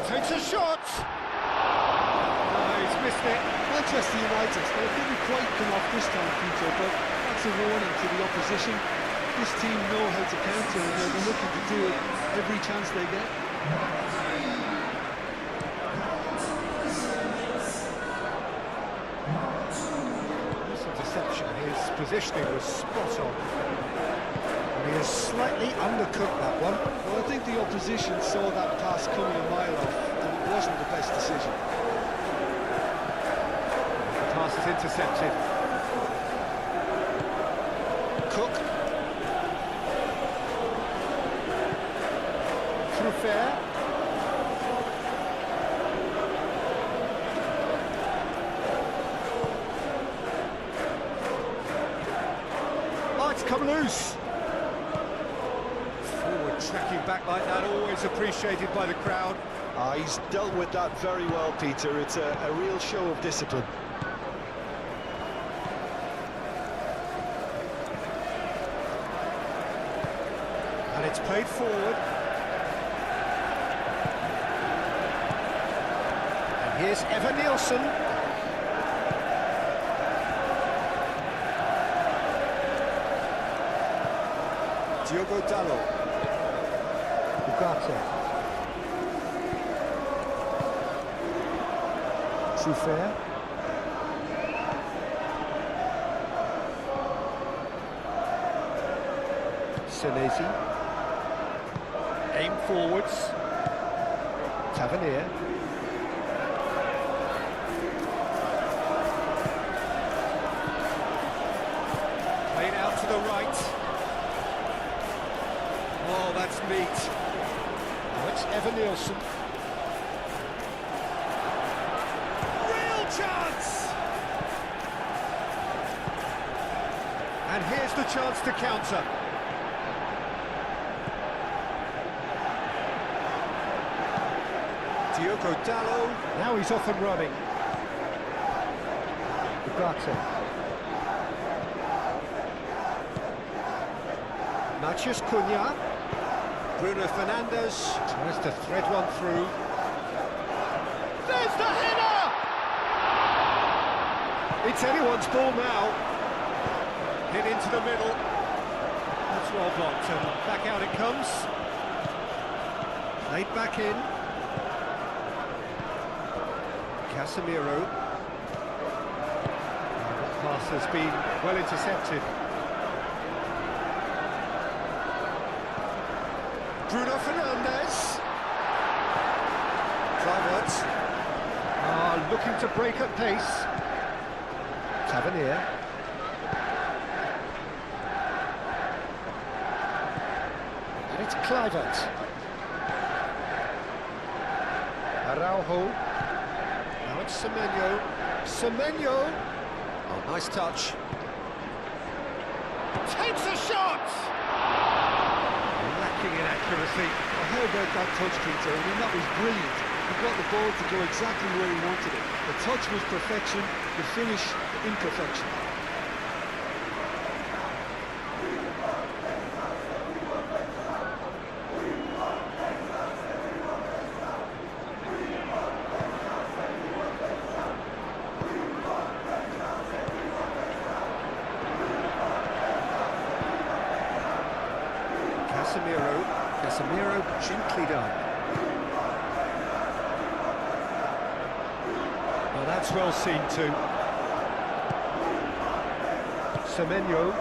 takes a shot. Oh, he's missed it. Manchester United, they didn't quite come off this time, Peter, but that's a warning to the opposition. This team know how to counter and they'll be looking to do it every chance they get. This interception, his positioning was spot on. And he has slightly undercooked that one. Well, I think the opposition saw that pass coming a mile off and it wasn't the best decision. The pass is intercepted. Cook. Through fair. Oh, it's come loose. Forward tracking back like that, always appreciated by the crowd. He's dealt with that very well, Peter. It's a real show of discipline. And it's played forward. And here's Evan Nielsen. Diogo Dalot. Ugarte. Truffert. Senesi. Aim forwards. Tavernier. Played out to the right. Oh, that's neat. Now it's Evan Nielsen. Real chance! And here's the chance to counter. Diogo Dalot. Now he's off and running. Ugarte. Mathias Cunha. Bruno Fernandes tries to thread one through. There's the header! It's anyone's ball now. Hit into the middle. That's well blocked, and back out it comes. Played back in. Casemiro. That pass has been well intercepted. Bruno Fernandes. Kluivert. Looking to break at pace. Tavernier. And it's Kluivert. Araujo. Now it's Semenyo. Semenyo. Oh, nice touch. Takes a shot! Lacking in accuracy. Well, how about that touch, Peter? I mean, that was brilliant. He got the ball to go exactly where he wanted it. The touch was perfection, the finish, imperfection. Casemiro. Casemiro, gently done. Well, that's well seen too. Semenyo.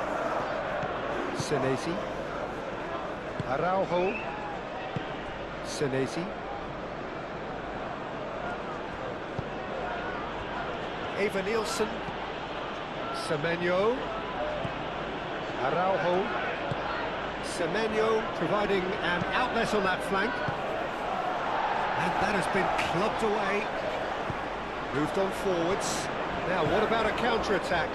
Senesi. Araujo. Senesi. Eva Nielsen. Semenyo. Araujo. Semenyo providing an outlet on that flank. And that has been clubbed away. Moved on forwards. Now, what about a counter-attack?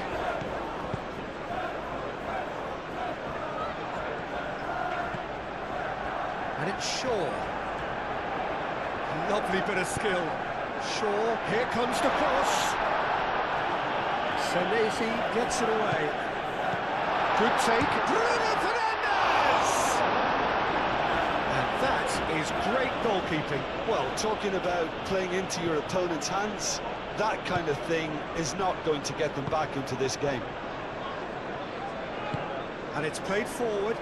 And it's Shaw. Lovely bit of skill. Shaw, here comes the cross. Senesi gets it away. Good take. Bruno Fernandes! And that is great goalkeeping. Well, talking about playing into your opponent's hands, that kind of thing is not going to get them back into this game. And it's played forward.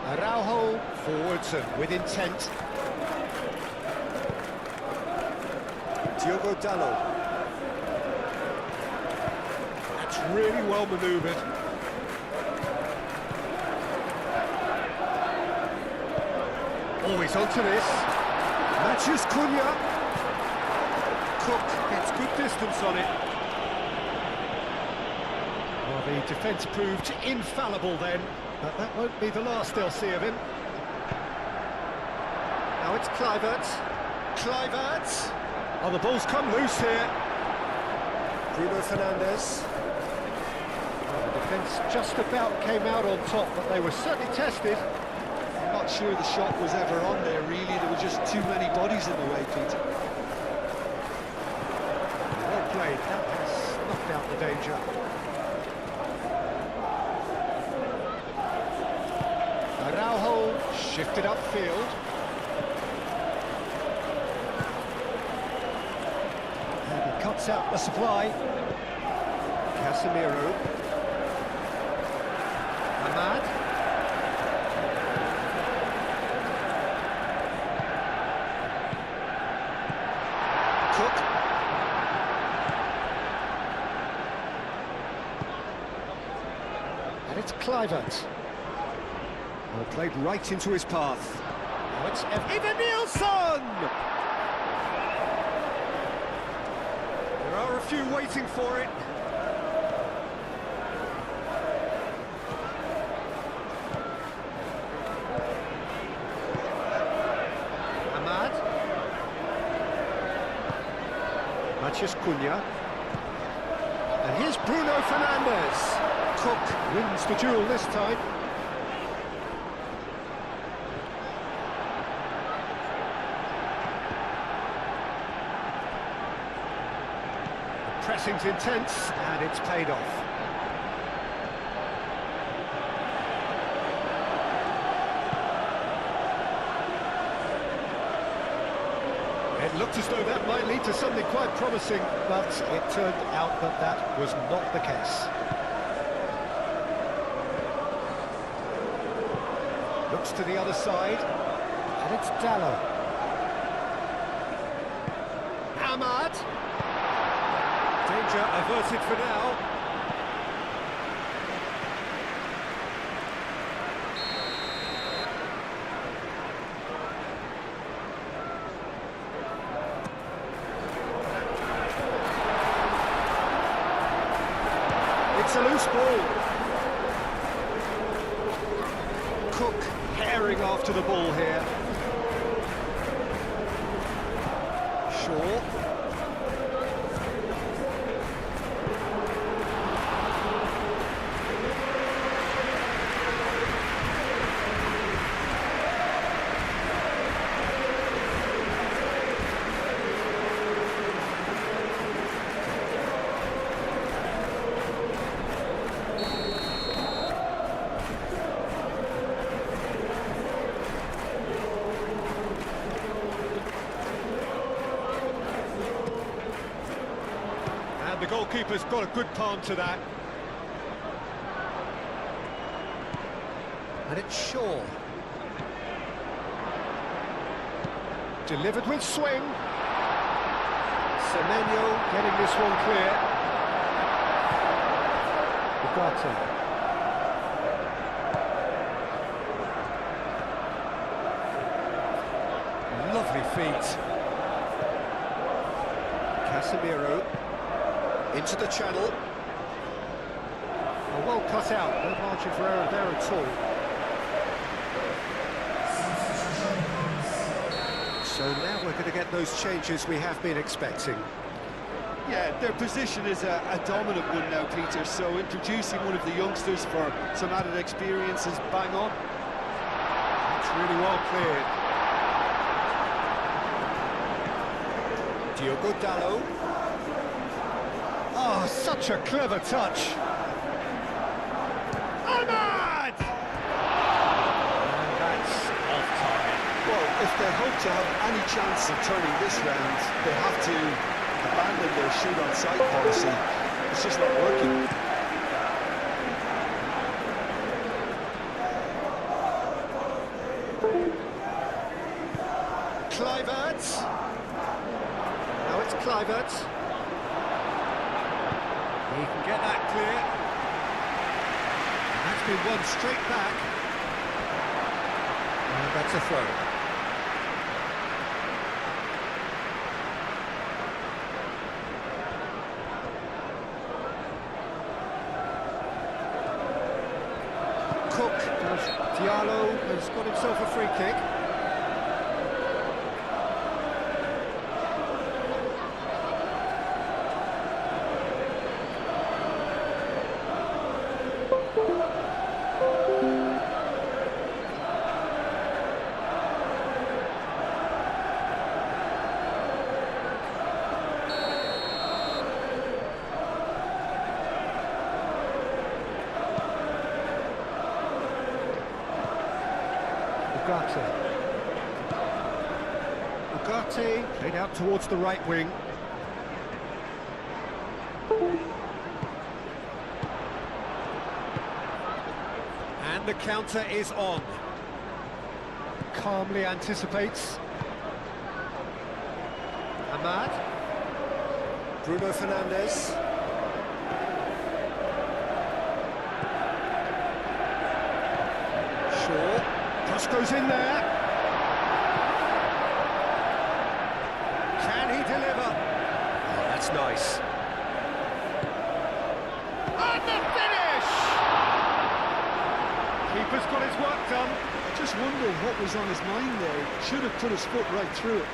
Araujo forwards and with intent. Diogo Dalot. That's really well manoeuvred. Oh, he's onto this. Matches Cunha. Cook gets good distance on it. Well, the defence proved infallible then, but that won't be the last they'll see of him. Now it's Kluivert. Kluivert. Oh, the ball's come loose here. Bruno Fernandes. Well, the defence just about came out on top, but they were certainly tested. I'm not sure the shot was ever on there, really. There were just too many bodies in the way, Pete. Well played. That has snuffed out the danger. Araujo shifted upfield. And he cuts out the supply. Casemiro. Ahmad. Cook. And it's Kluivert. Well, played right into his path. Now it's Eva Nielsen! There are a few waiting for it. Ahmad. Mathias Cunha. And here's Bruno Fernandes. Cook wins the duel this time. Pressing's intense, and it's paid off. It looked as though that might lead to something quite promising, but it turned out that that was not the case. Looks to the other side, and it's Dalot. Ahmad. Danger averted for now. It's a loose ball. Cook herring after the ball here. Shaw. The goalkeeper's got a good palm to that. And it's Shaw. Delivered with swing. Semenyo getting this one clear. Ugarte. Lovely feet. Casemiro into the channel. Oh, well cut out, no margin for error there at all. So now we're going to get those changes we have been expecting. Yeah, their position is a dominant one now, Peter, so introducing one of the youngsters for some added experience is bang on. It's really well cleared. Diogo Dalot. Oh, such a clever touch. Ahmad! And that's off target. Well, if they hope to have any chance of turning this round, they have to abandon their shoot-on-sight policy. It's just not working. Kluivert. Now it's Kluivert. He can get that clear. And that's been won straight back. And that's a throw. Cook does. Diallo has got himself a free kick. Ugarte played out towards the right wing. And the counter is on. Calmly anticipates. Ahmad. Bruno Fernandes. Shaw. Cross goes in there. Can he deliver? Oh, that's nice. And the finish! Keeper's got his work done. I just wonder what was on his mind there. Should have put his foot right through it.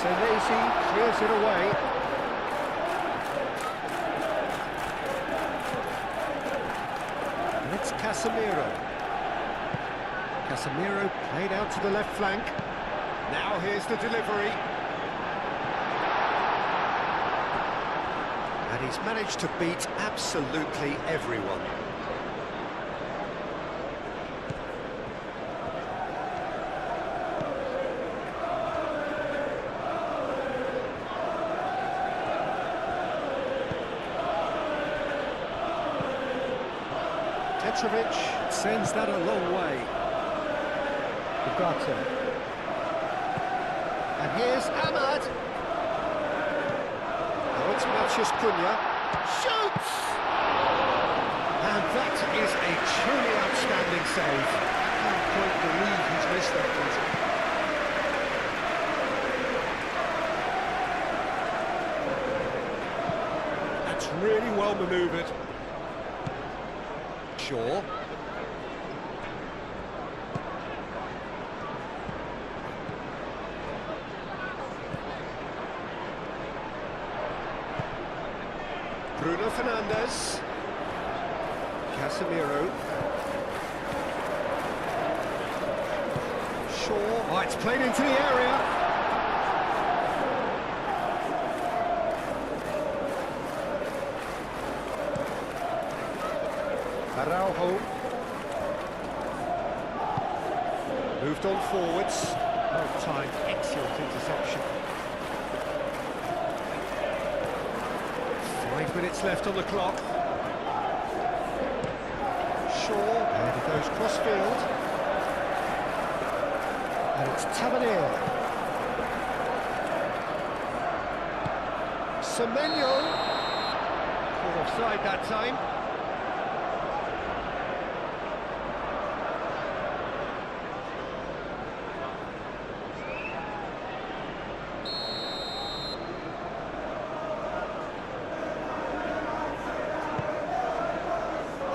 Senesi clears it away. And it's Casemiro. Casemiro played out to the left flank. Now here's the delivery. And he's managed to beat absolutely everyone. Petrovic sends that a long way. Ugarte. And here's Ahmad. Now it's Matheus Cunha. Shoots! And that is a truly outstanding save. I can't quite believe he's missed that one. That's really well manoeuvred. Shaw. Bruno Fernandes. Casemiro. Shaw. Oh, it's played into the area. Araujo. Moved on forwards. Well timed, excellent interception. 5 minutes left on the clock. Shaw, and he goes cross-field. And it's Tavernier. Semenyo. Caught offside that time.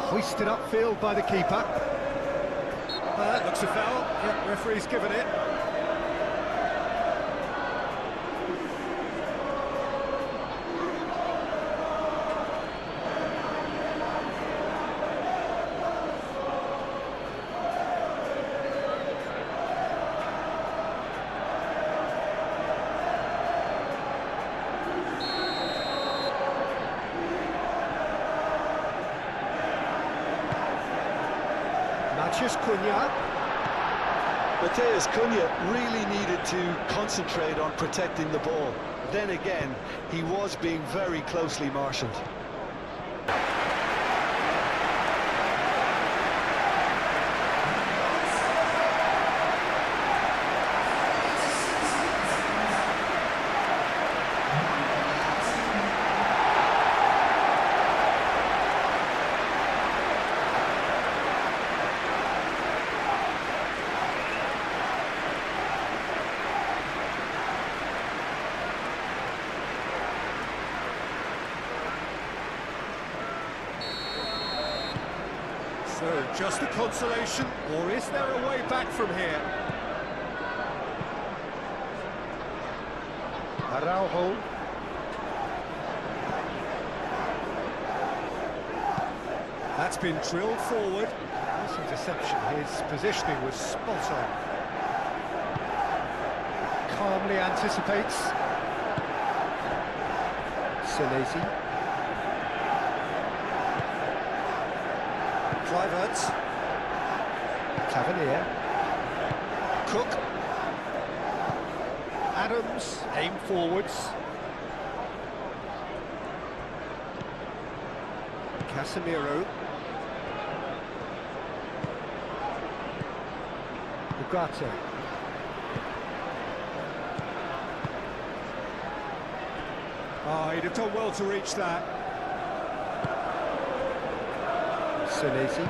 Hoisted upfield by the keeper. Looks a foul. Yeah, referee's given it. Matheus Cunha really needed to concentrate on protecting the ball. Then again, he was being very closely marshalled. So, just a consolation, or is there a way back from here? Araujo. That's been drilled forward. Nice interception, his positioning was spot on. Calmly anticipates. Senesi. Kluivert. Tavernier. Cook. Adams, aim forwards. Casemiro. Ugarte. Oh, he'd have done well to reach that. Senesi.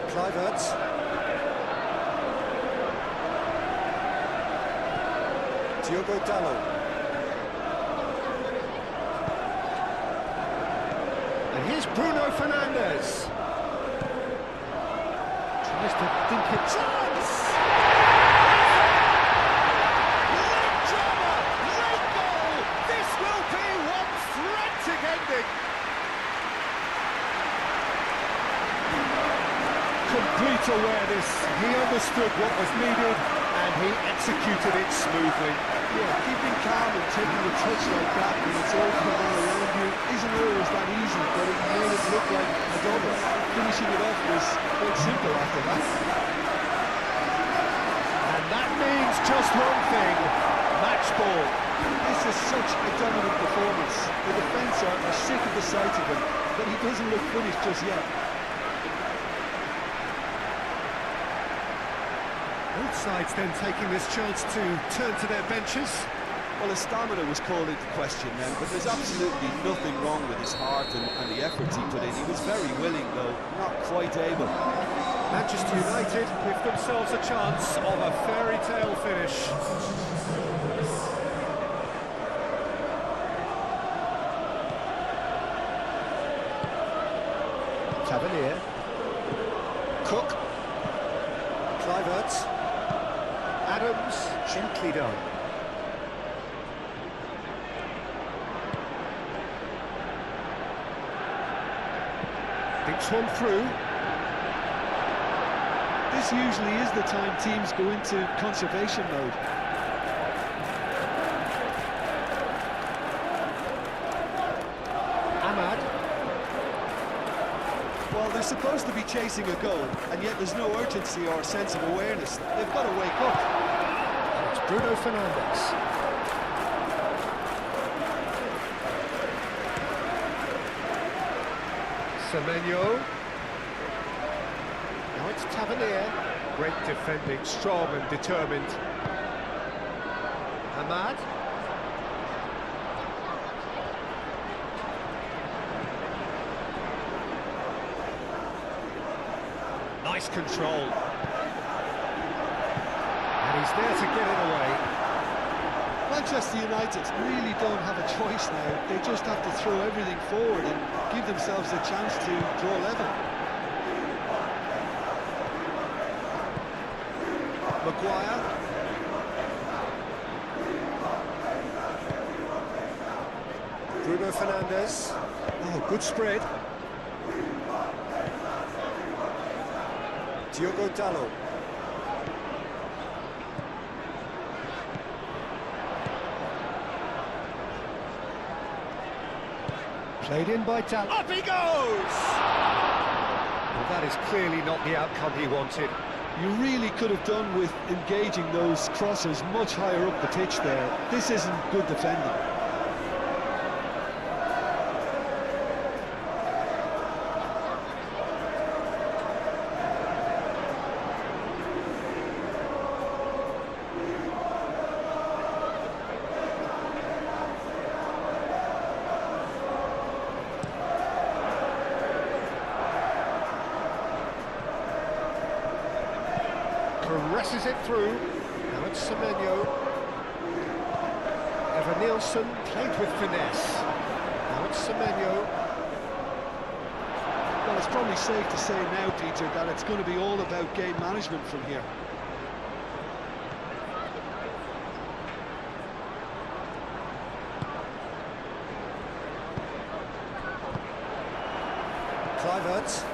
Kluivert. Diogo Dalot. And here's Bruno Fernandes. Tries to think it. Chance! Late drama! Late goal! This will be one frantic ending! Complete awareness. He understood what was needed and he executed it smoothly. Yeah, keeping calm and taking a touch like that when it's all coming around you isn't always that easy, but it made it look like a double. Finishing it off was quite simple after that. And that means just one thing, match ball. This is such a dominant performance. The defence are sick of the sight of him, but he doesn't look finished just yet. Both sides then taking this chance to turn to their benches. Well, his stamina was called into question then, but there's absolutely nothing wrong with his heart and the efforts he put in. He was very willing, though, not quite able. Manchester United give themselves a chance of a fairy tale finish. Tavernier. Cook. Kluivert. Adams, gently done. Thinks one through. This usually is the time teams go into conservation mode. And Well, they're supposed to be chasing a goal, and yet there's no urgency or sense of awareness. They've got to wake up. It's Bruno Fernandes. Semenyo. Now it's Tavernier. Great defending, strong and determined. Ahmad. Nice control. And he's there to get it away. Manchester United really don't have a choice now. They just have to throw everything forward and give themselves a chance to draw level. Maguire. Bruno Fernandes. Oh, good spread. Diogo Dalot. Played in by Dalot. Up he goes! Well, that is clearly not the outcome he wanted. You really could have done with engaging those crossers much higher up the pitch there. This isn't good defending. Presses it through. Now it's Semenyo. Evan Nielsen played with finesse. Now it's Semenyo. Well, it's probably safe to say now, Peter, that it's going to be all about game management from here. Kluivert.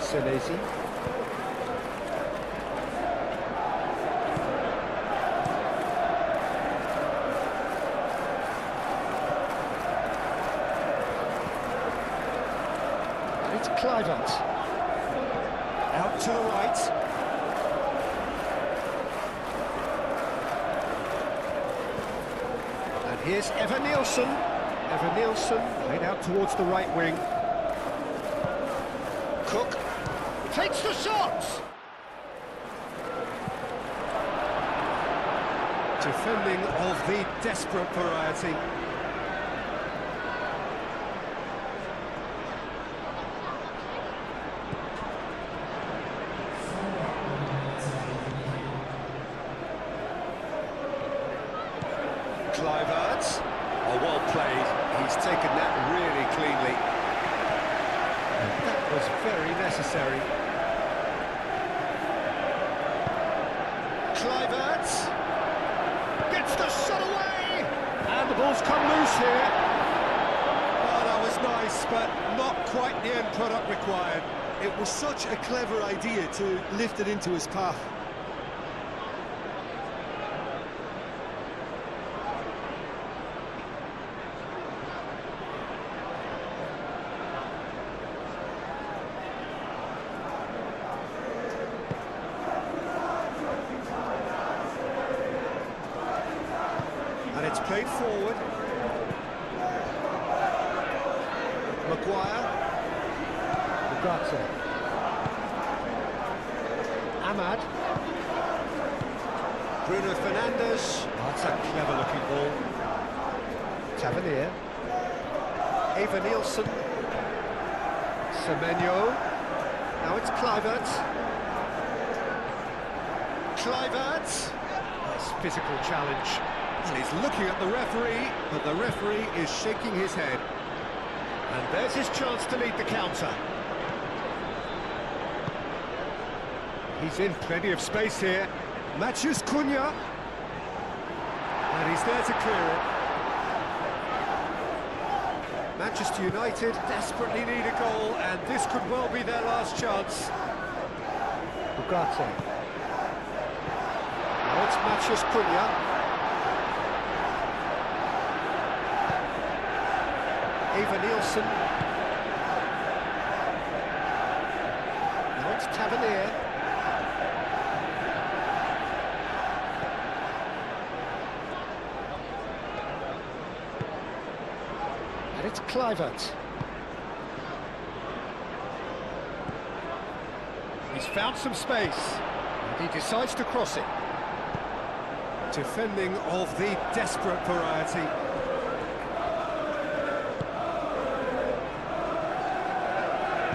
Senesi. It's Kluivert. Out to the right. And here's Evan Nielsen. Evan Nielsen played out towards the right wing. Cook takes the shot! Defending of the desperate variety. Kluivert. Oh, well played. He's taken that really cleanly. And that was very necessary. Kluivert gets the shot away, and the ball's come loose here. Oh, that was nice, but not quite the end product required. It was such a clever idea to lift it into his path. And it's played forward. Maguire. Ugarte. Ahmad. Bruno Fernandes. Oh, that's a clever-looking ball. Tavernier. Evan Nielsen. Semenyo. Now it's Kluivert. Kluivert. Nice physical challenge. And he's looking at the referee, but the referee is shaking his head. And there's his chance to lead the counter. He's in plenty of space here. Matthews Cunha. And he's there to clear it. Manchester United desperately need a goal, and this could well be their last chance. Ugarte. Now it's Matthews Cunha. Nielsen. Now it's Tavernier. And it's Kluivert. He's found some space, and he decides to cross it. Defending of the desperate variety.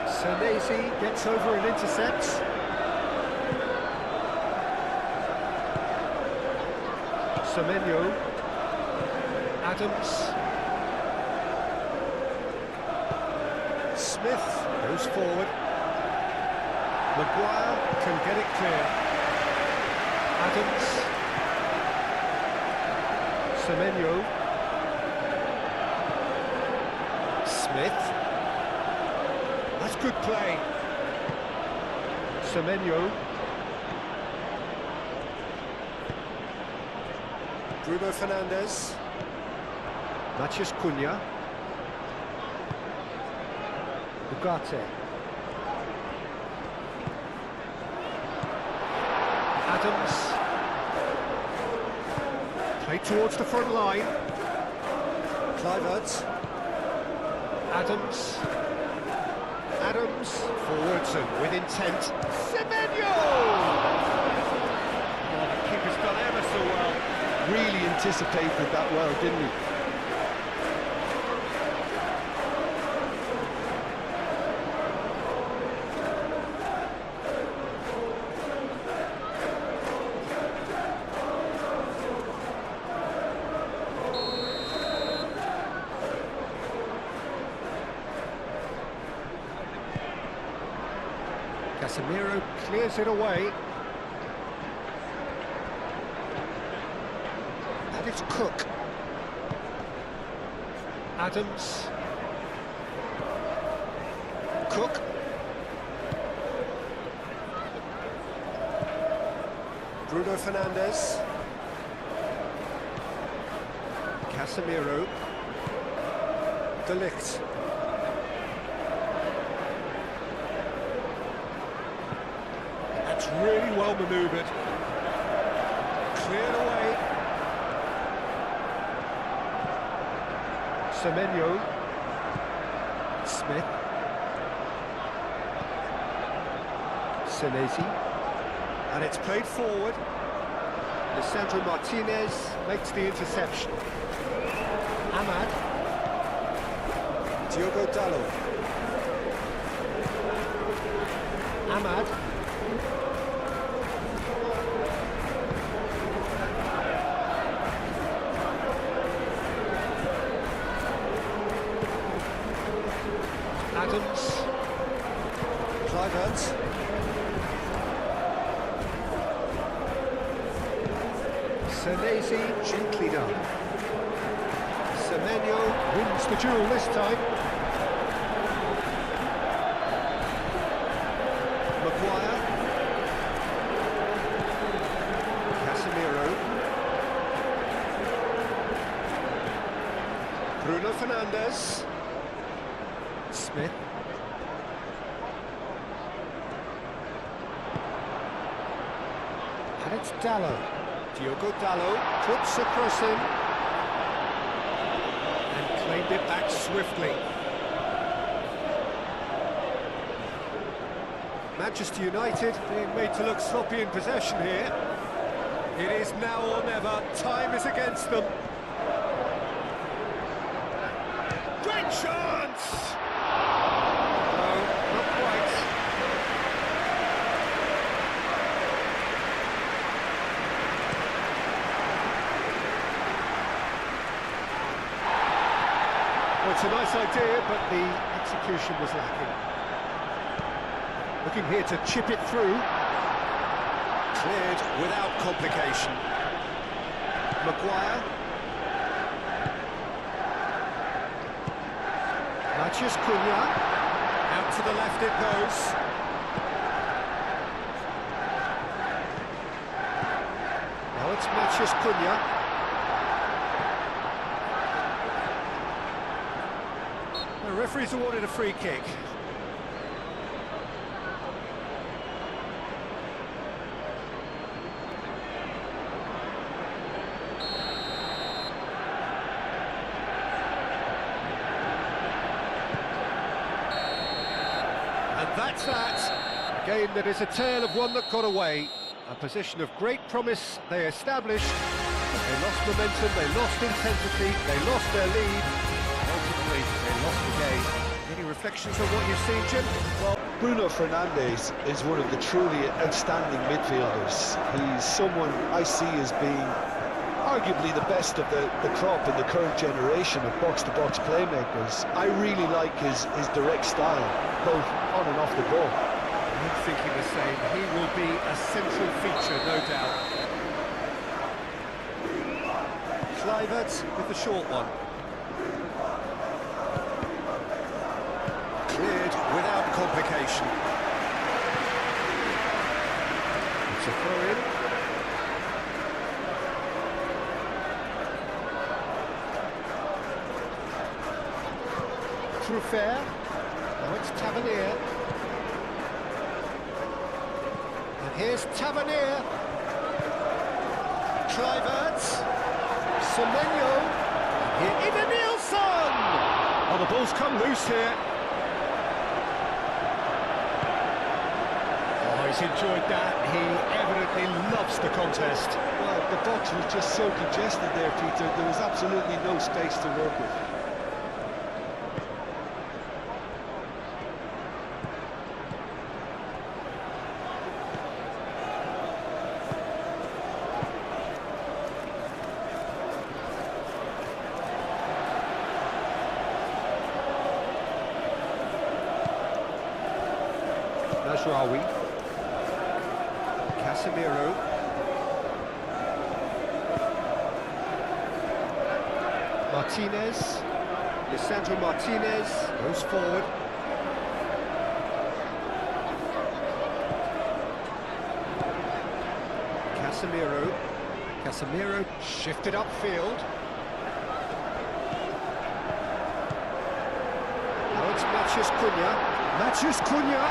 Senesi gets over and intercepts. Semenyo. Adams. Smith goes forward. Maguire can get it clear. Adams. Semenyo. Smith. That's good play. Semenyo. Bruno Fernandes. Matheus Cunha. Ugarte. Adams. Played towards the front line. Kluivert. Adams. Adams forwards and with intent. Semenyo! Oh, the keeper's done ever so well. Really anticipated that well, didn't he? Casemiro clears it away. And it's Cook. Adams. Cook. Bruno Fernandes. Casemiro. De Ligt. That's really well manoeuvred. Cleared away. Semenyo. Smith. Senesi. And it's played forward. Lisandro Martinez makes the interception. Ahmad. Diogo Dalot. Ahmad. Adams. Kluivert. Senesi, gently done. Semenyo wins the duel this time. Maguire. Casemiro. Bruno Fernandes. Smith. And it's Dalot. Diogo Dalot puts a cross in and claimed it back swiftly. Manchester United being made to look sloppy in possession here. It is now or never. Time is against them. Great chance! No, not quite. Well, it's a nice idea, but the execution was lacking. Looking here to chip it through. Cleared without complication. Maguire. Matheus Cunha. Out to the left it goes. Now it's Matheus Cunha. The referee's awarded a free kick. And that's that. A game that is a tale of one that got away. A position of great promise they established. They lost momentum, they lost intensity, they lost their lead. Ultimately, they lost the game. Any reflections on what you've seen, Jim? Well, Bruno Fernandes is one of the truly outstanding midfielders. He's someone I see as being arguably the best of the crop in the current generation of box-to-box playmakers. I really like his direct style, both on and off the ball. I'm thinking the same. He will be a central feature, no doubt. Kluivert with the short one. Cleared without complication. It's a throw-in. Truffert. Now it's Tavernier. And here's Tavernier. Kluivert. Semenyo. Here Ida Nilsson. Oh, the ball's come loose here. Oh, he's enjoyed that. He evidently loves the contest. Well, the box was just so congested there, Peter. There was absolutely no space to work with. Najraoui, Casemiro, Martinez, Lisandro Martinez goes forward. Casemiro shifted upfield. Now it's Matheus Cunha.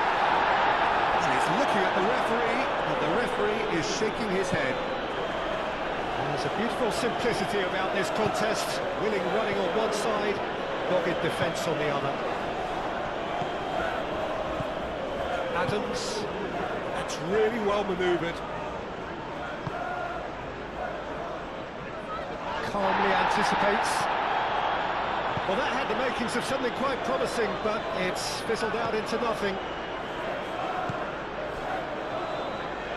He's looking at the referee, and the referee is shaking his head. And there's a beautiful simplicity about this contest. Willing running on one side, dogged defence on the other. Adams, that's really well manoeuvred. Calmly anticipates. Well, that had the makings of something quite promising, but it's fizzled out into nothing.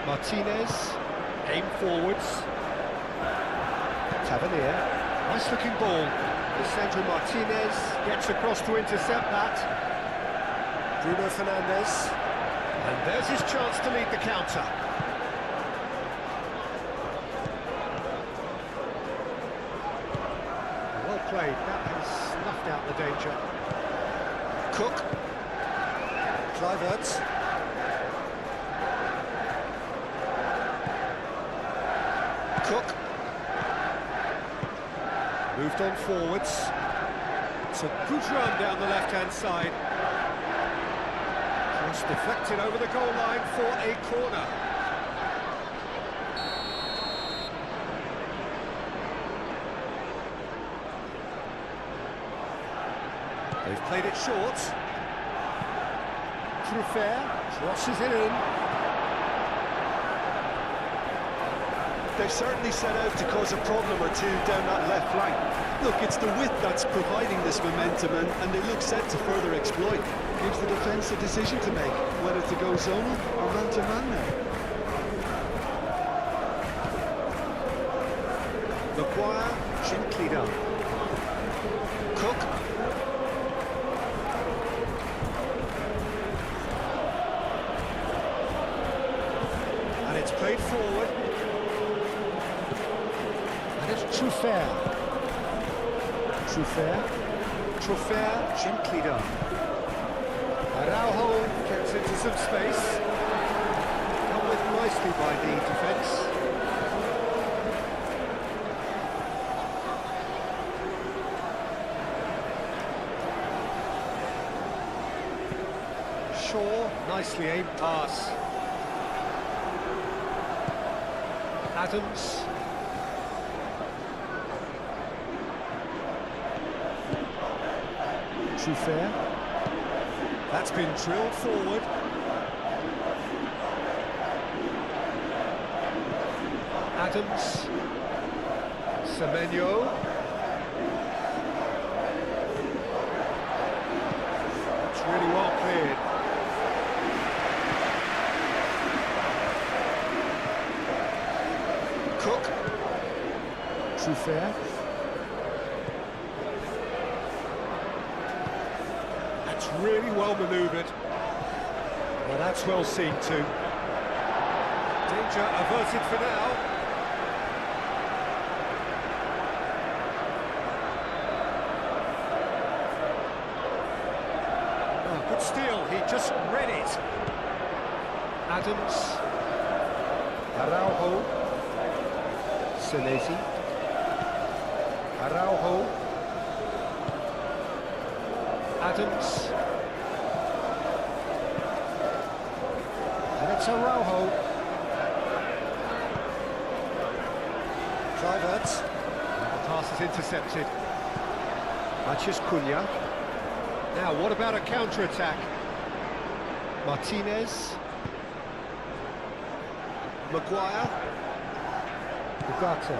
Martinez, aim forwards. Tavernier, nice looking ball. Lisandro Martinez gets across to intercept that. Bruno Fernandes, and there's his chance to lead the counter. Well played, that has snuffed out the danger. Cook, Kluivert. Cook moved on forwards. It's a good run down the left-hand side. Cross deflected over the goal line for a corner. They've played it short. Truffert crosses it in. They've certainly set out to cause a problem or two down that left flank. Look, it's the width that's providing this momentum, and they look set to further exploit. Gives the defence a decision to make, whether to go zonal or man-to-man now. Maguire, gently done. Cook. And it's played forward. And it's Truffert. Truffert, gently done. Araujo gets into some space. Dealt with nicely by the defence. Shaw, nicely aimed pass. Adams. Trufair. That's been drilled forward. Adams. Semenyo. That's really well cleared. Cook. Trufair. That's really well manoeuvred. Well, that's well seen too. Danger averted for now. Oh, good steal, he just read it. Adams. Araujo. Senesi. Araujo. Adams. And it's Araujo. Kluivert. The pass is intercepted. Matias Cunha. Now, what about a counter-attack? Martinez. Maguire. Ugarte.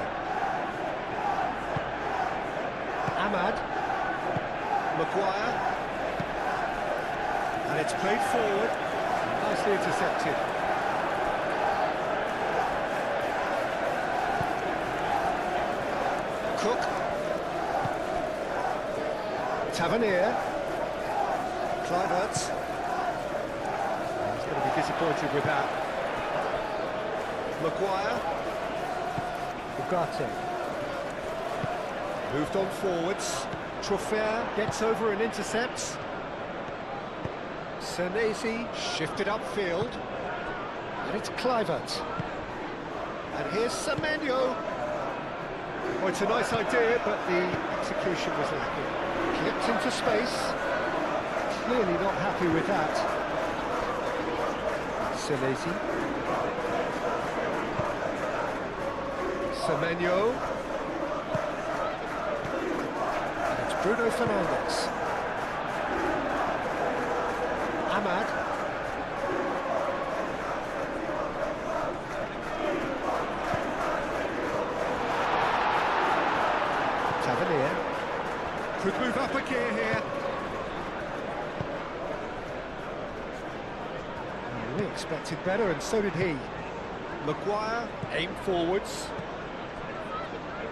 Ahmad. Maguire. And it's played forward. Nicely intercepted. Cook. Tavernier. Kluivert. He's going to be disappointed with that. Maguire. Ugarte. Moved on forwards. Trufair gets over and intercepts. Senesi shifted upfield. And it's Kluivert. And here's Semenyo. Oh, it's a nice idea, but the execution was lacking. Clipped into space. Clearly not happy with that. Senesi. Semenyo. And it's Bruno Fernandes. Ahmad. Tavernier. Could move up a gear here. We expected better, and so did he. Maguire, aim forwards.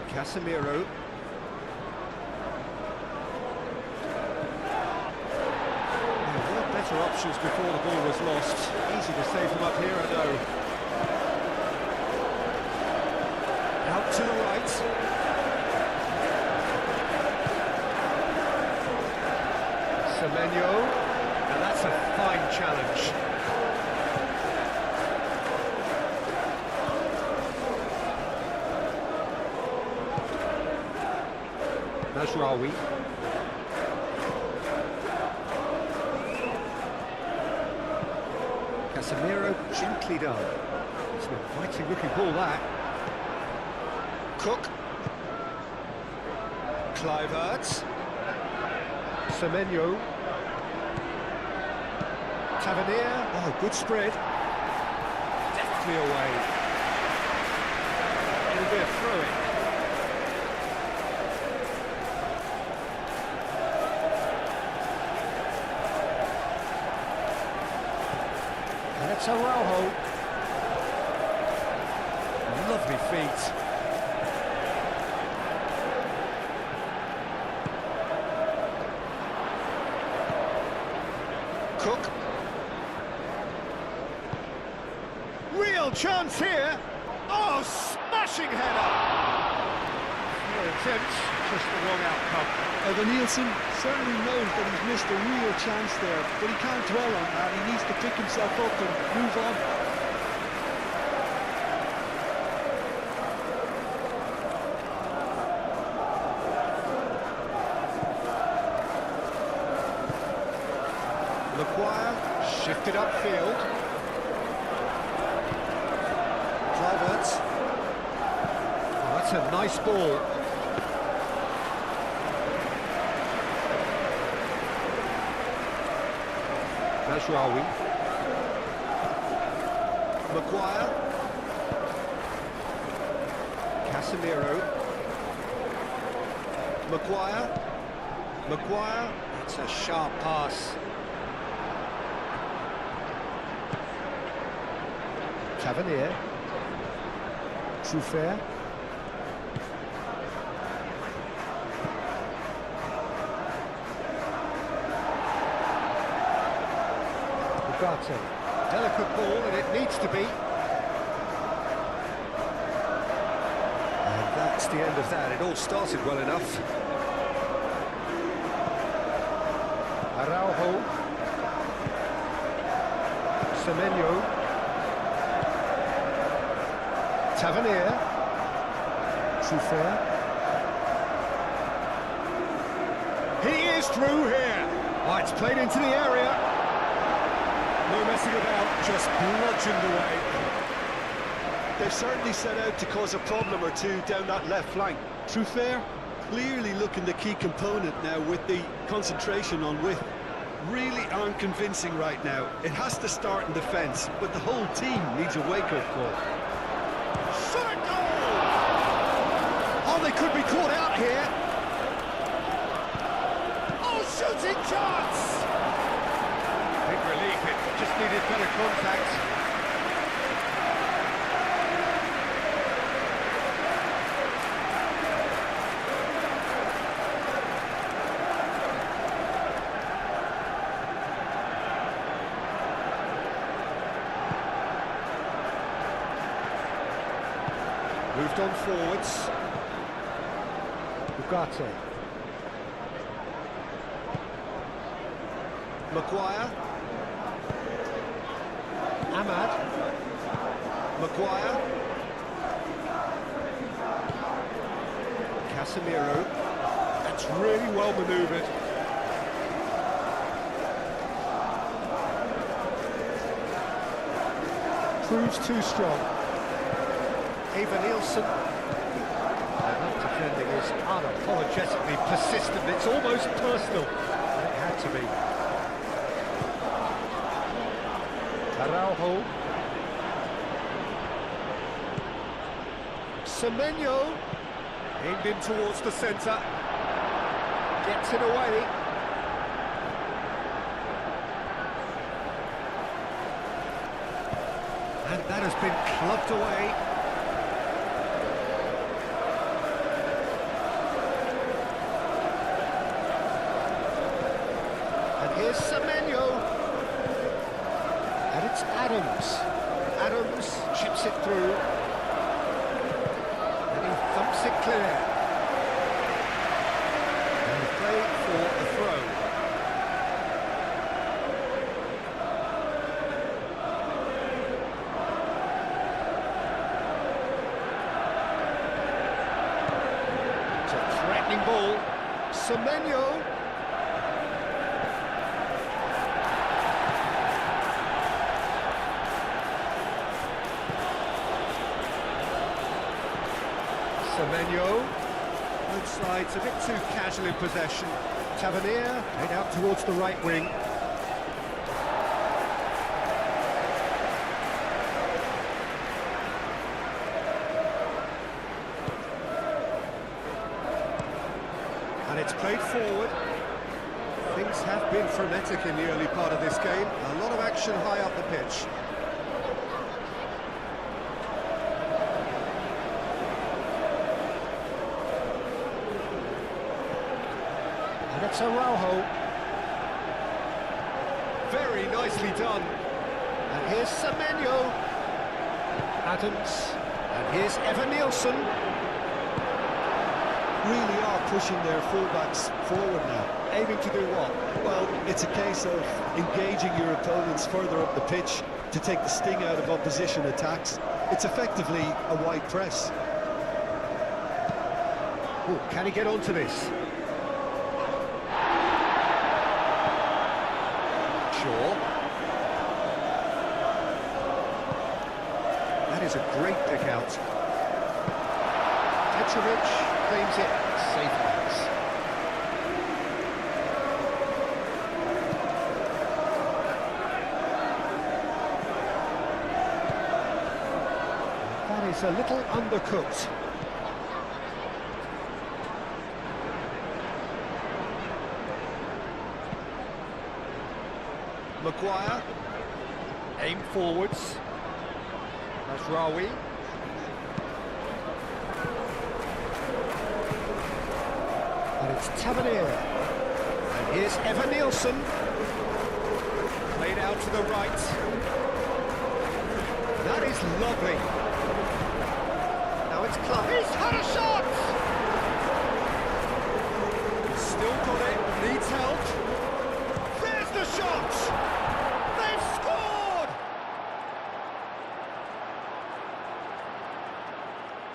Casemiro. There were better options before the ball was lost. Easy to save them up here, I know. Out to the right. Semenyo. And that's a fine challenge. Mazraoui. Casemiro gently done. It's an inviting looking ball, that. Cook. Kluivert. Semenyo. Tavernier. Oh, good spread. Deftly away. It'll be a throw-in. And it's Araujo. Lovely feet. Cook. Real chance here. Oh, smashing header. No attempt, just the wrong outcome. Evan Nielsen certainly knows that he's missed a real chance there, but he can't dwell on that. He needs to pick himself up and move on. Maguire, shifted upfield. Kluivert. Oh, that's a nice ball. Najraoui. Maguire. Casemiro. Maguire. That's a sharp pass. Tavernier. Truffert. Ugarte. Delicate ball, and it needs to be. And that's the end of that. It all started well enough. Araujo. Semenyo. Tavernier. Truffert. He is through here. Oh, it's played into the area. No messing about, just bludgeoned away. They've certainly set out to cause a problem or two down that left flank. Truffert clearly looking the key component now with the concentration on width. Really aren't convincing right now. It has to start in defence, but the whole team needs a wake-up call. Shot a goal! Oh, they could be caught out here. Oh, shooting chance! Big relief, it just needed better contact. Moved on forwards. Ugarte. Maguire. Ahmad. Maguire. Casemiro. That's really well manoeuvred. Proves too strong. Eva Nielsen. That defending is unapologetically persistent. It's almost personal. It had to be. Araujo. Semenyo. Aimed in towards the centre. Gets it away. And that has been clubbed away. Here's Semenyo. And it's Adams. Adams chips it through. And he thumps it clear. And play for a throw. It's a threatening ball. Semenyo. Semenyo, both sides a bit too casual in possession. Tavernier, head out towards the right wing. And it's played forward. Things have been frenetic in the early part of this game. A lot of action high up the pitch. It's Araujo. Very nicely done. And here's Semenyo. Adams. And here's Eva Nielsen. Really are pushing their fullbacks forward now. Aiming to do what? Well, it's a case of engaging your opponents further up the pitch to take the sting out of opposition attacks. It's effectively a wide press. Ooh, can he get onto this? Sure. is a great pick out. Petrovic claims it, safe hands. That is a little undercooked. Maguire, aim forwards. Rawi. And it's Tavernier. And here's Evan Nielsen. Played out to the right. That is lovely. Now it's Clark. He's had a shot! Still got it, needs help. There's the shot! They've scored!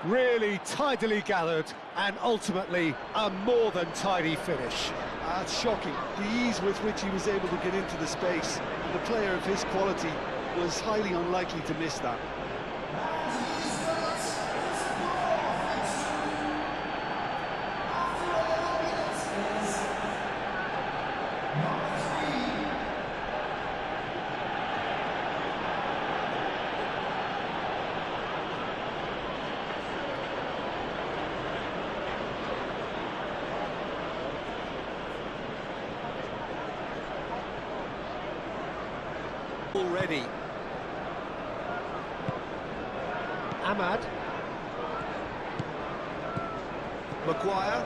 Really tidily gathered, and ultimately a more than tidy finish. That's shocking, the ease with which he was able to get into the space. And a player of his quality was highly unlikely to miss that. Already. Ahmad. Maguire.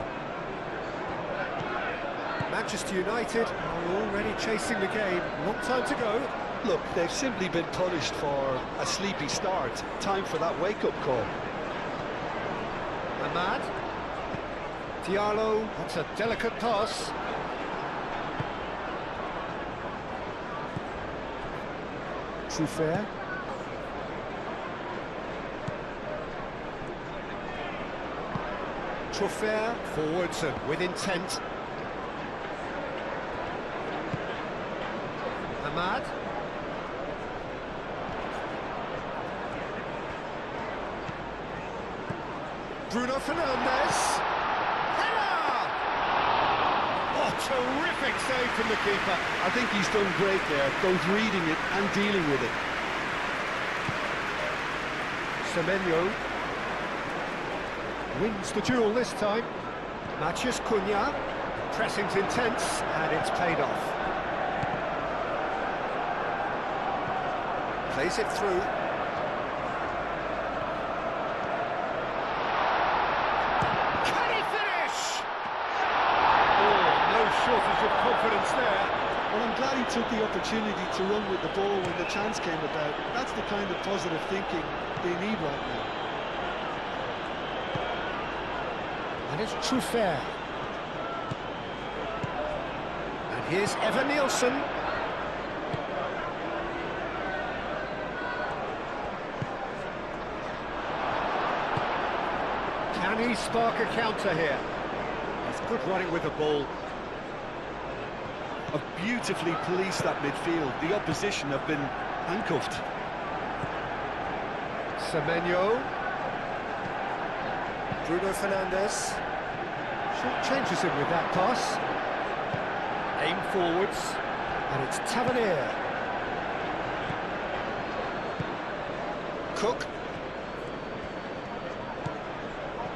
Manchester United are already chasing the game. Long time to go. Look, they've simply been punished for a sleepy start. Time for that wake-up call. Ahmad. Diallo. That's a delicate pass. Fair. Truffert forwards and with intent. Ahmad. Bruno Fernandes. Header! Oh, terrific save from the keeper. I think he's done great there, both reading it and dealing with it. Semenyo wins the duel this time. Matheus Cunha. Pressing's intense, and it's paid off. Plays it through. Can he finish? Oh, no shortage of confidence there. Well, I'm glad he took the opportunity to run with the ball when the chance came about. That's the kind of positive thinking they need right now. And it's Truffert. And here's Evan Nielsen. Can he spark a counter here? He's good running with the ball. Have beautifully policed that midfield. The opposition have been handcuffed. Semenyo. Bruno Fernandes. Short changes him with that pass. Aim forwards. And it's Tavernier. Cook.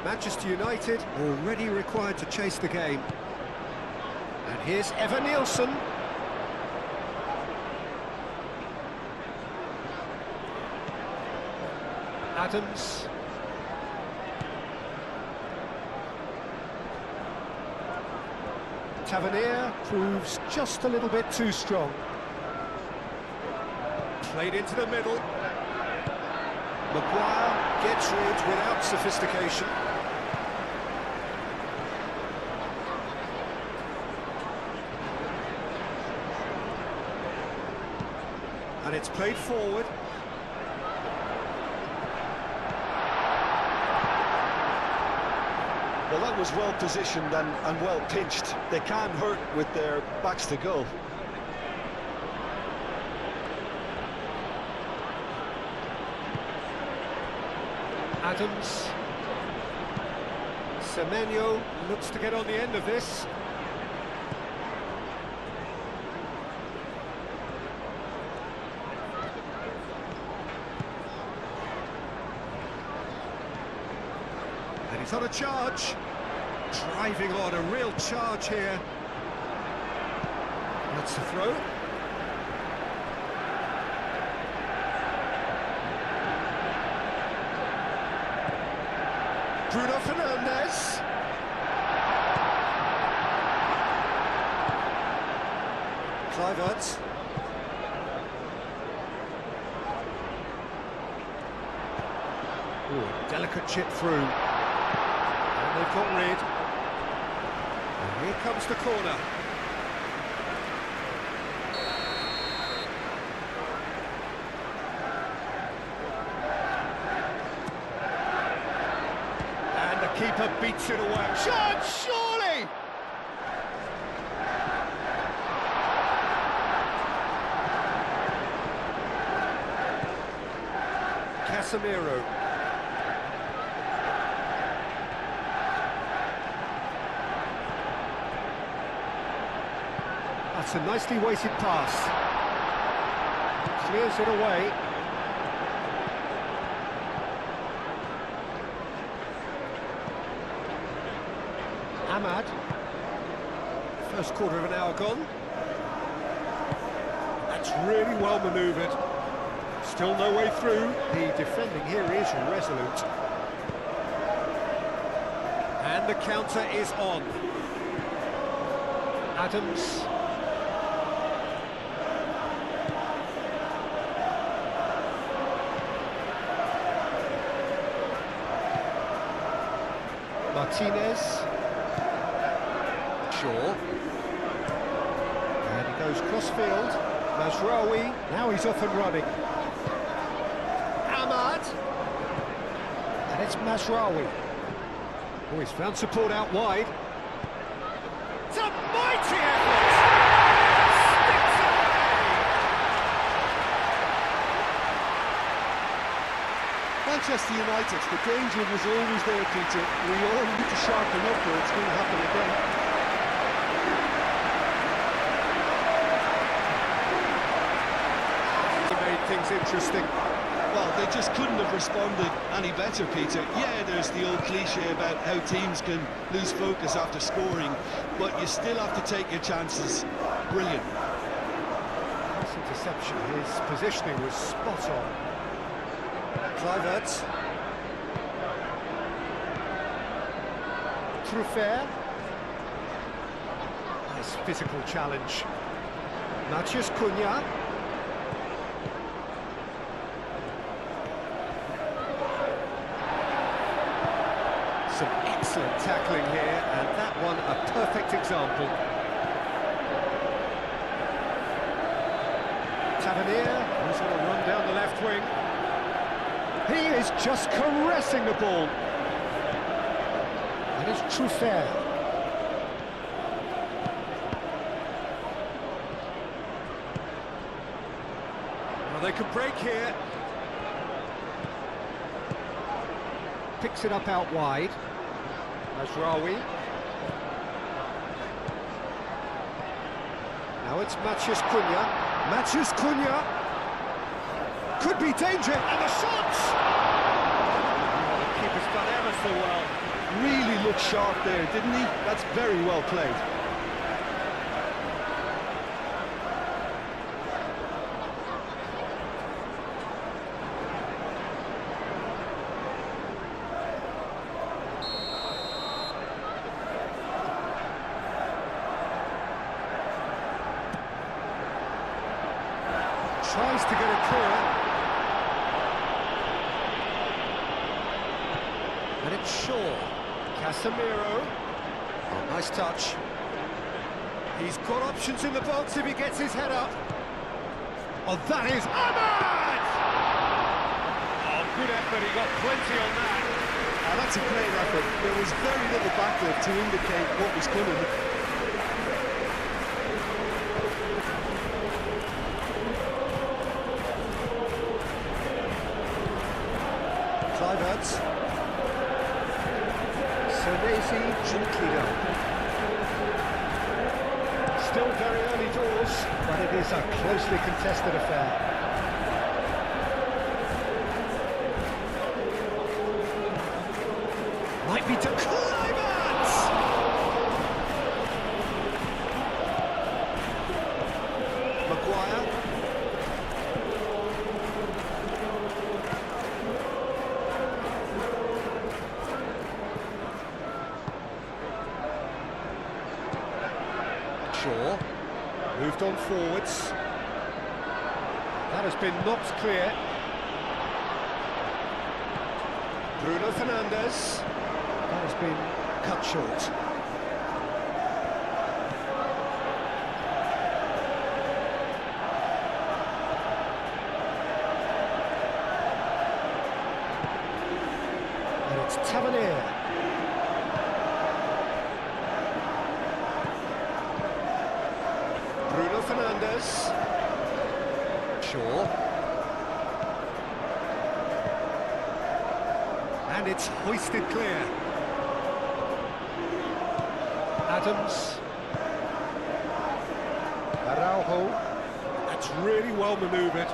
Manchester United already required to chase the game. And here's Evan Nielsen. Adams. Tavernier proves just a little bit too strong. Played into the middle. Maguire gets rid without sophistication. And it's played forward. Well, that was well positioned and well pinched. They can't hurt with their backs to goal. Adams. Semenyo looks to get on the end of this. And he's on a charge. Driving on, a real charge here. That's the throw. Bruno Fernandes. Kluivert. Ooh, delicate chip through. And they've got rid. And here comes the corner. And the keeper beats it away. Shot, surely! Casemiro. That's a nicely weighted pass. Clears it away. Ahmad. First quarter of an hour gone. That's really well manoeuvred. Still no way through. The defending here is resolute. And the counter is on. Adams. Martinez. Shaw. And he goes cross-field. Mazraoui. Now he's off and running. Ahmad. And it's Mazraoui. Oh, he's found support out wide. It's a mighty effort! Sticks away! Manchester United, the danger was always there, Peter. We all need to sharpen up or it's going to happen again. Things interesting. Well, they just couldn't have responded any better, Peter. Yeah, there's the old cliche about how teams can lose focus after scoring, but you still have to take your chances. Brilliant. This interception, his positioning was spot on. Kluivert. Truffert. Nice physical challenge. Matheus Cunha. Some excellent tackling here, and that one a perfect example. Tavernier, who's going to run down the left wing. He is just caressing the ball. That is Truffert. Well, they could break here. Picks it up out wide. Mazraoui. Now it's Matheus Cunha. Matheus Cunha. Could be danger, and the shots! Oh, the keeper's done ever so well. Really looked sharp there, didn't he? That's very well played. Tries to get it clear. And it's Shaw. Casemiro. Oh, nice touch. He's got options in the box if he gets his head up. Oh, that is Ahmad! Oh, good effort. He got plenty on that. That's a great effort. There was very little backup to indicate what was coming. Kluivert. Still very early doors, but it is a closely contested affair. Might be to Kluivert! Maguire. Shaw. Moved on forwards. That has been knocked clear. Bruno Fernandes. That has been cut short. And it's Tavernier. Bruno Fernandes. Shaw. And it's hoisted clear. Adams. Araujo. That's really well manoeuvred.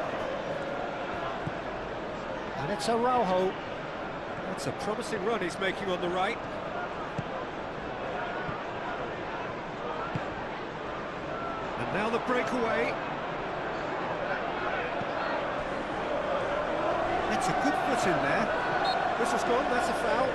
And it's Araujo. That's a promising run he's making on the right. And now the breakaway. It's a good foot in there. This has gone, that's a foul.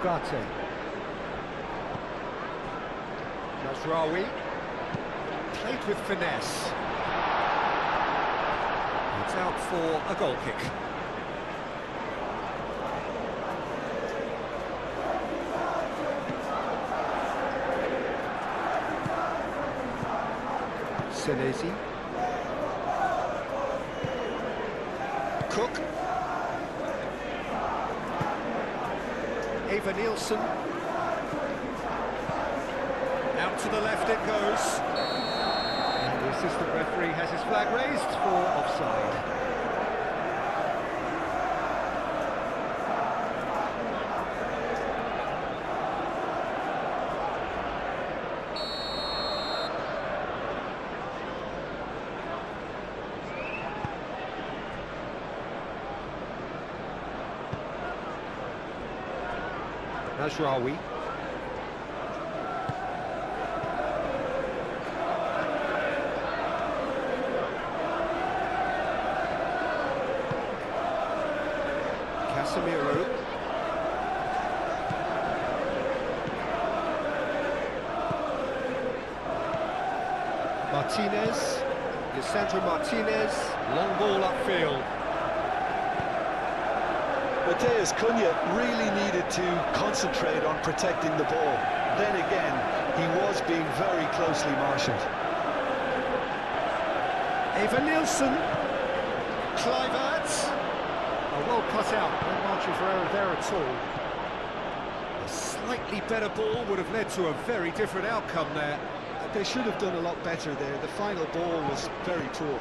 Ugarte. Nasraoui. Played with finesse. It's out for a goal kick. Senesi. Cook. Eva Nielsen. Out to the left it goes. And the assistant referee has his flag raised for offside. Nasraoui. Casemiro. Martinez. Lisandro Martinez. Long ball upfield. Mateus Cunha really needed to concentrate on protecting the ball. Then again, he was being very closely marshalled. Eva Nielsen. Kluivert. Well cut out, no margin for error there at all. A slightly better ball would have led to a very different outcome there. They should have done a lot better there. The final ball was very poor.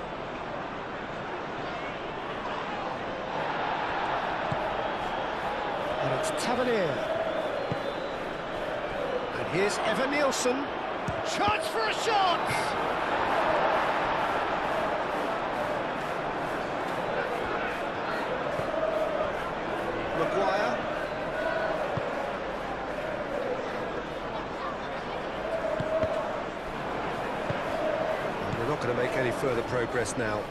And it's Tavernier. And here's Eva Nielsen. Chance for a shot! Maguire. And we're not going to make any further progress now.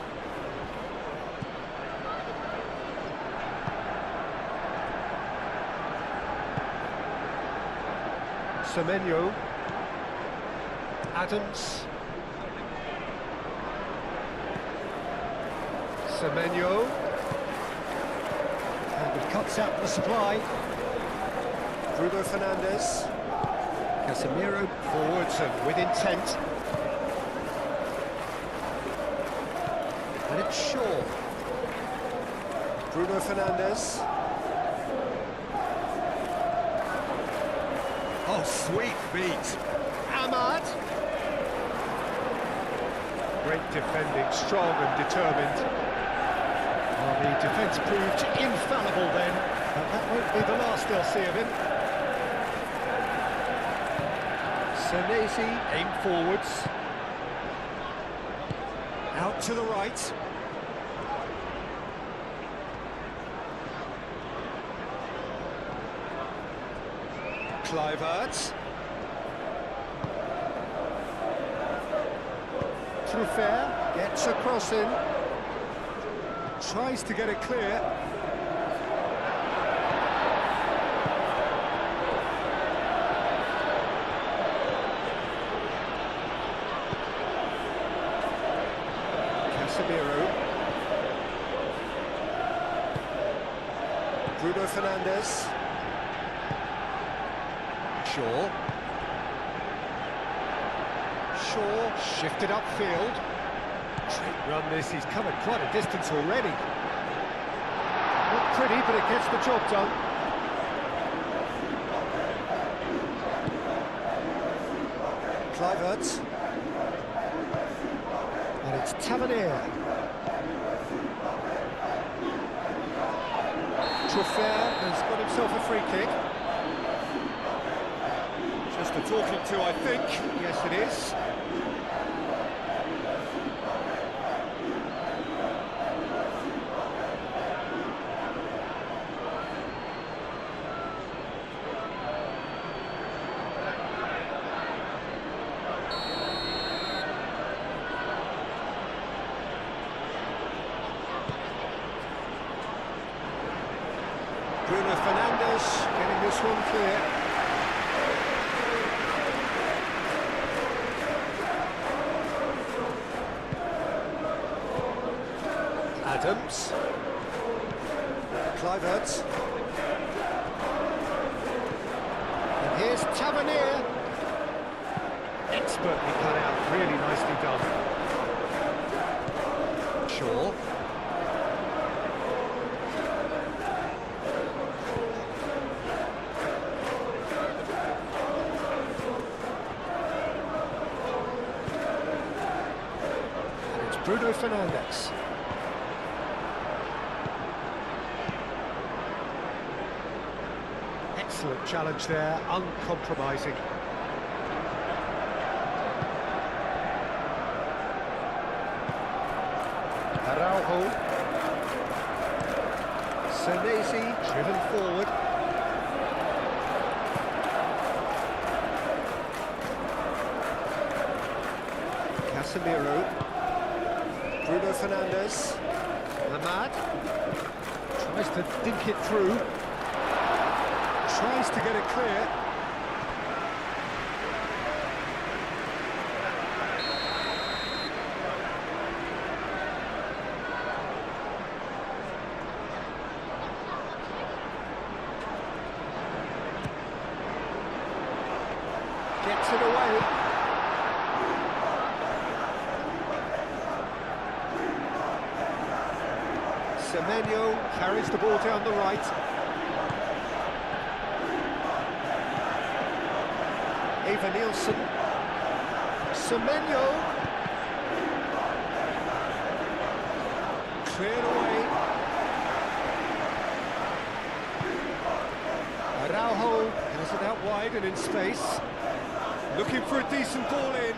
Semenyo. Adams. Semenyo. And it cuts out the supply. Bruno Fernandes. Casemiro forwards and with intent. And it's Shaw. Bruno Fernandes. Oh, sweet feet. Ahmad. Great defending, strong and determined. Well, the defence proved infallible then, but that won't be the last they'll see of him. Senesi aim forwards. Out to the right. Kluivert. Truffert gets a cross in. Tries to get it clear. Casemiro. Bruno Fernandes. Shaw. Shaw shifted upfield. Great run this, he's covered quite a distance already. Not pretty, but it gets the job done. Kluivert. And it's Tavernier. Truffert has got himself a free kick. Just a talking to, I think. Yes, it is. Bruno Fernandes getting this one clear. Adams. Kluivert. And here's Tavernier. Expertly cut out, really nicely done. Shaw. And it's Bruno Fernandes. Excellent challenge there, uncompromising. Araujo. Senesi driven forward. Casemiro. Bruno Fernandes. Ahmad. Tries to dink it through. Tries to get it clear. Gets it away. Semenyo carries the ball down the right. Eva Nielsen. Semenyo. Cleared away. Araujo has it out wide and in space. Looking for a decent ball in.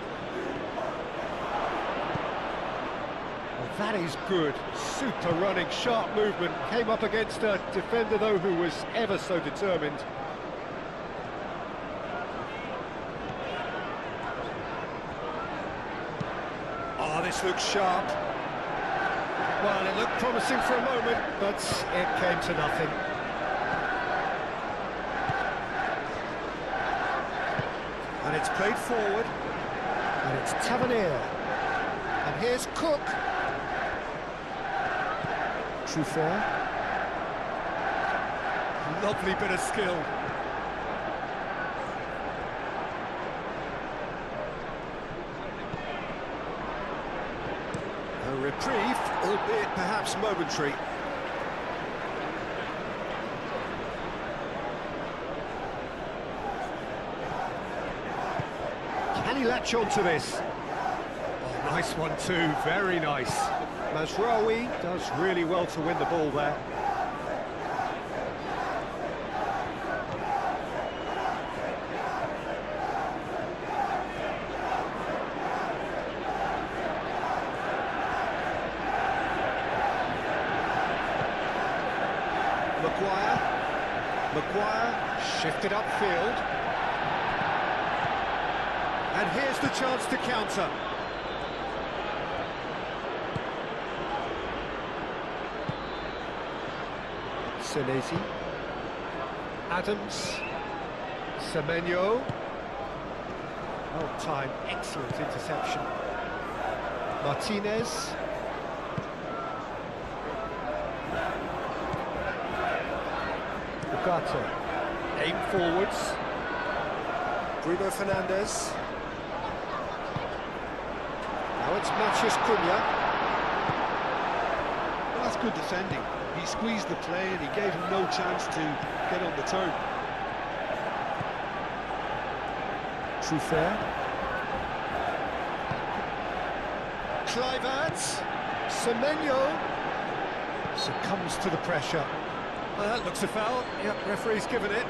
Well, that is good. Super running, sharp movement. Came up against a defender, though, who was ever so determined. Oh, this looks sharp. Well, it looked promising for a moment, but it came to nothing. And it's played forward. And it's Tavernier. And here's Cook. Truffert. Lovely bit of skill. A reprieve, albeit perhaps momentary. he latch on to this? Oh, nice one too, very nice. Mazraoui does really well to win the ball there. Maguire shifted upfield. And here's the chance to counter. Senesi. Adams. Semenyo. Well timed, excellent interception. Martinez. Ugarte. Aim forwards. Bruno Fernandes. Now it's Matheus Cunha. Well, that's good defending. He squeezed the play and he gave him no chance to get on the turn. Truffert. Kluivert. Semenyo succumbs to the pressure. Well, that looks a foul. Yep, referee's given it.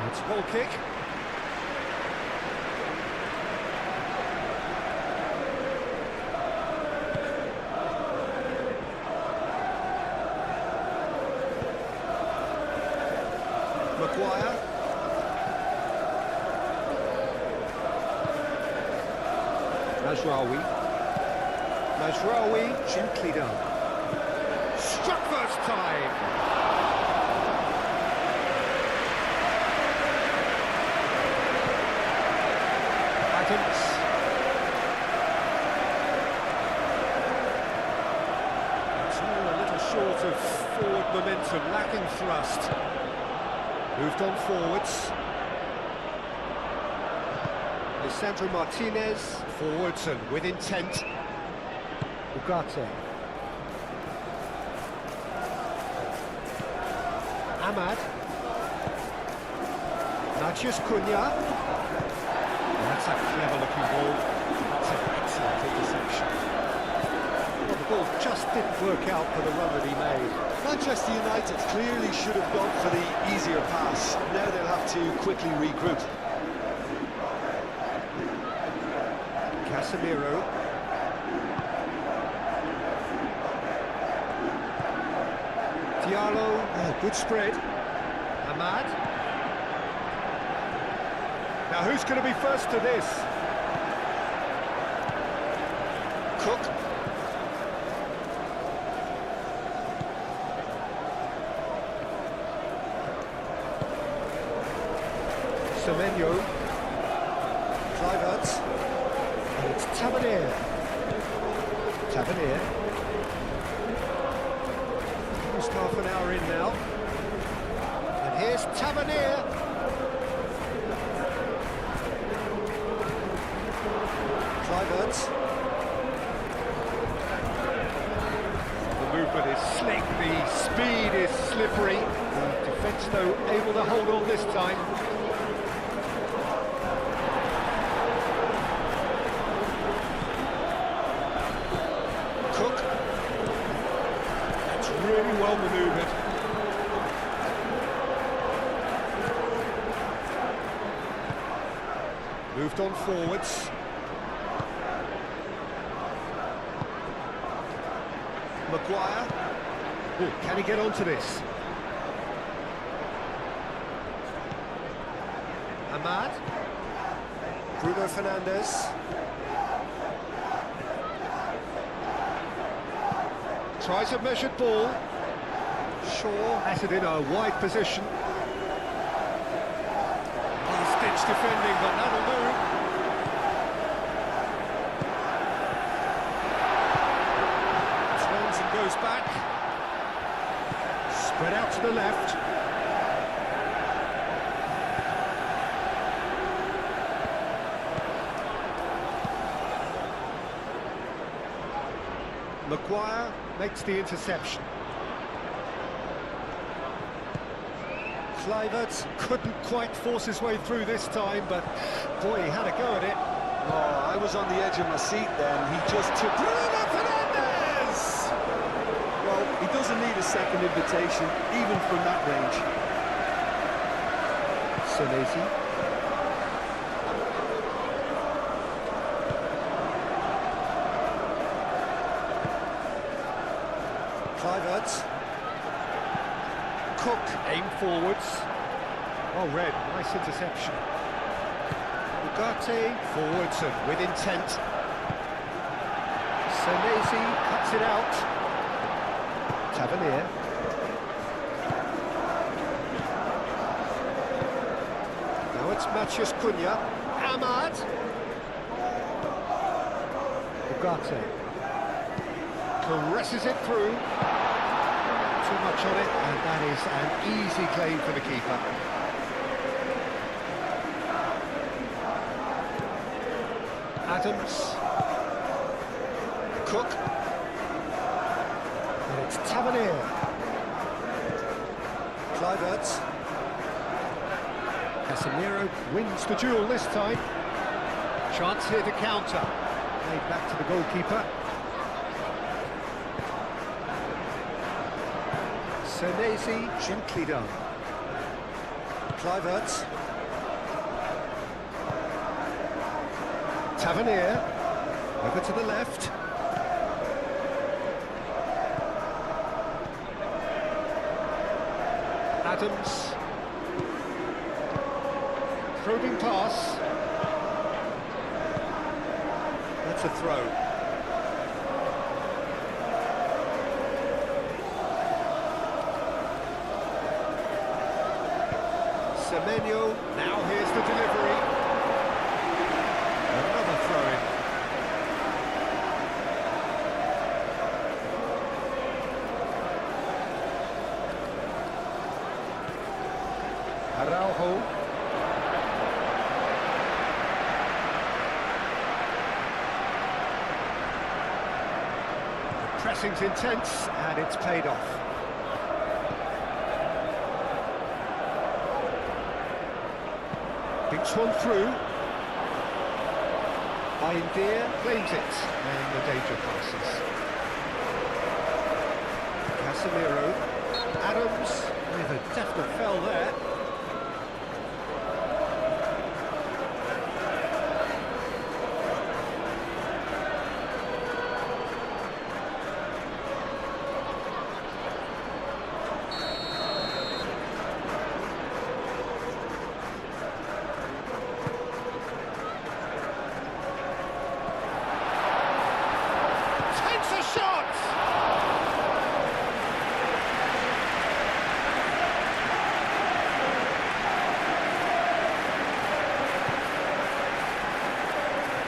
It's a ball kick. Maguire. Mazraoui. Mazraoui, gently done. Struck first time. Adams. It's all a little short of forward momentum, lacking thrust. Moved on forwards. Lisandro Martinez, forwards and with intent. Ugarte. Ahmad. Matheus Cunha. That's a clever-looking ball. That's an excellent interception. Well, the ball just didn't work out for the run that he made. Manchester United clearly should have gone for the easier pass. Now they'll have to quickly regroup. Casemiro. Diallo, good spread. Ahmad. Now who's going to be first to this? Cook. Semenyo. Kluivert. And it's Tavernier. Tavernier. Almost half an hour in now. And here's Tavernier. Kluivert. The movement is slick, the speed is slippery. The defence, though, able to hold on this time. Cook. That's really well manoeuvred. Moved on forwards. Maguire. Oh, can he get onto this? Ahmad. Bruno Fernandes. Tries a measured ball. Shaw has it in a wide position. Last-ditch defending, but that'll do. Turns and goes back. Spread out to the left. Maguire makes the interception. Kluivert couldn't quite force his way through this time, but boy, he had a go at it. Oh, I was on the edge of my seat then. He just took... Bruno Fernandes! Well, he doesn't need a second invitation, even from that range. Senesi. Kluivert. Cook, aim forwards. Oh, Red, nice interception. Ugarte, forwards and with intent. Senesi cuts it out. Tavernier. Now it's Matheus Cunha. Ahmad. Ugarte. Caresses it through. Too much on it, and that is an easy claim for the keeper. Adams. Cook. And it's Tavernier. Kluivert. Casemiro wins the duel this time. Chance here to counter. Played back to the goalkeeper. Senesi, gently done. Kluivert. Tavernier, over to the left. Adams. Probing pass. That's a throw. Semenyo, now here's the delivery. Another throw-in. Araujo. The pressing's intense, and it's paid off. Thinks one through. India claims it, and the danger passes. Casemiro. Adams with a definite fell there.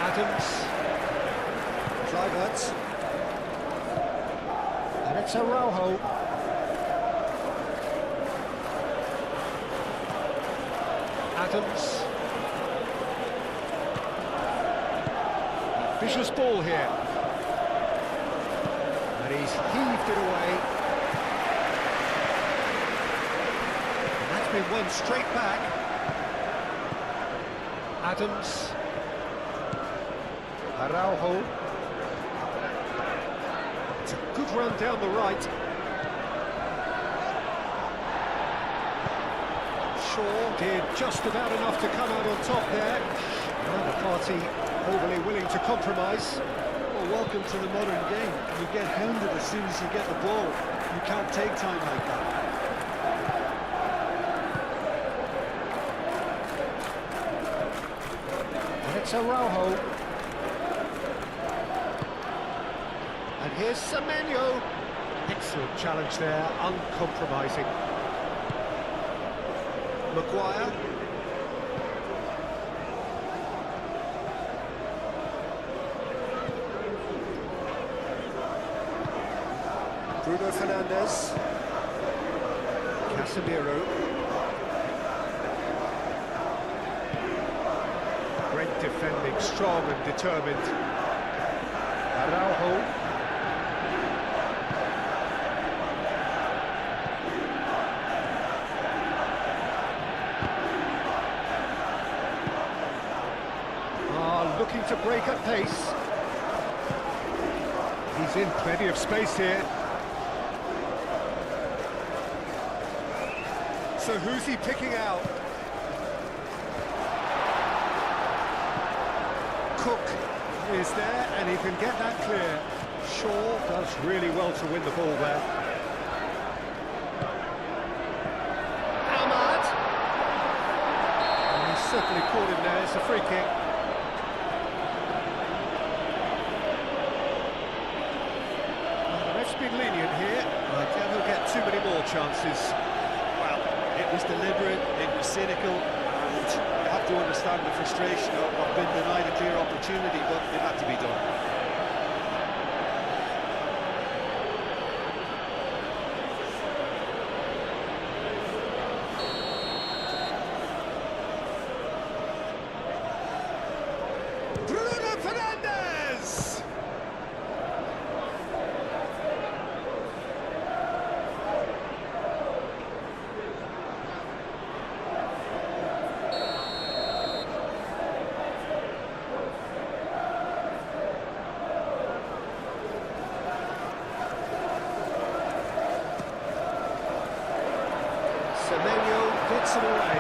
Adams. Kluivert. And it's Araujo. Adams. Vicious ball here. And he's heaved it away. And that's been won straight back. Adams. Araujo. It's a good run down the right. Shaw did just about enough to come out on top there. Neither party overly willing to compromise. Well, welcome to the modern game. You get hounded as soon as you get the ball. You can't take time like that. And it's Araujo. And here's Semenyo. Excellent challenge there, uncompromising. Maguire. Bruno Fernandes. Casemiro. Great defending, strong and determined. Araujo. Looking to break at pace. He's in plenty of space here. So who's he picking out? Cook is there and he can get that clear. Shaw does really well to win the ball there. Ahmad. And he's certainly caught him there. It's a free kick. Been lenient here. I doubt he'll get too many more chances. Well, it was deliberate, it was cynical, and you have to understand the frustration of being denied a clear opportunity, but it had to be done. Bruno Fernandes! Semenyo gets it away.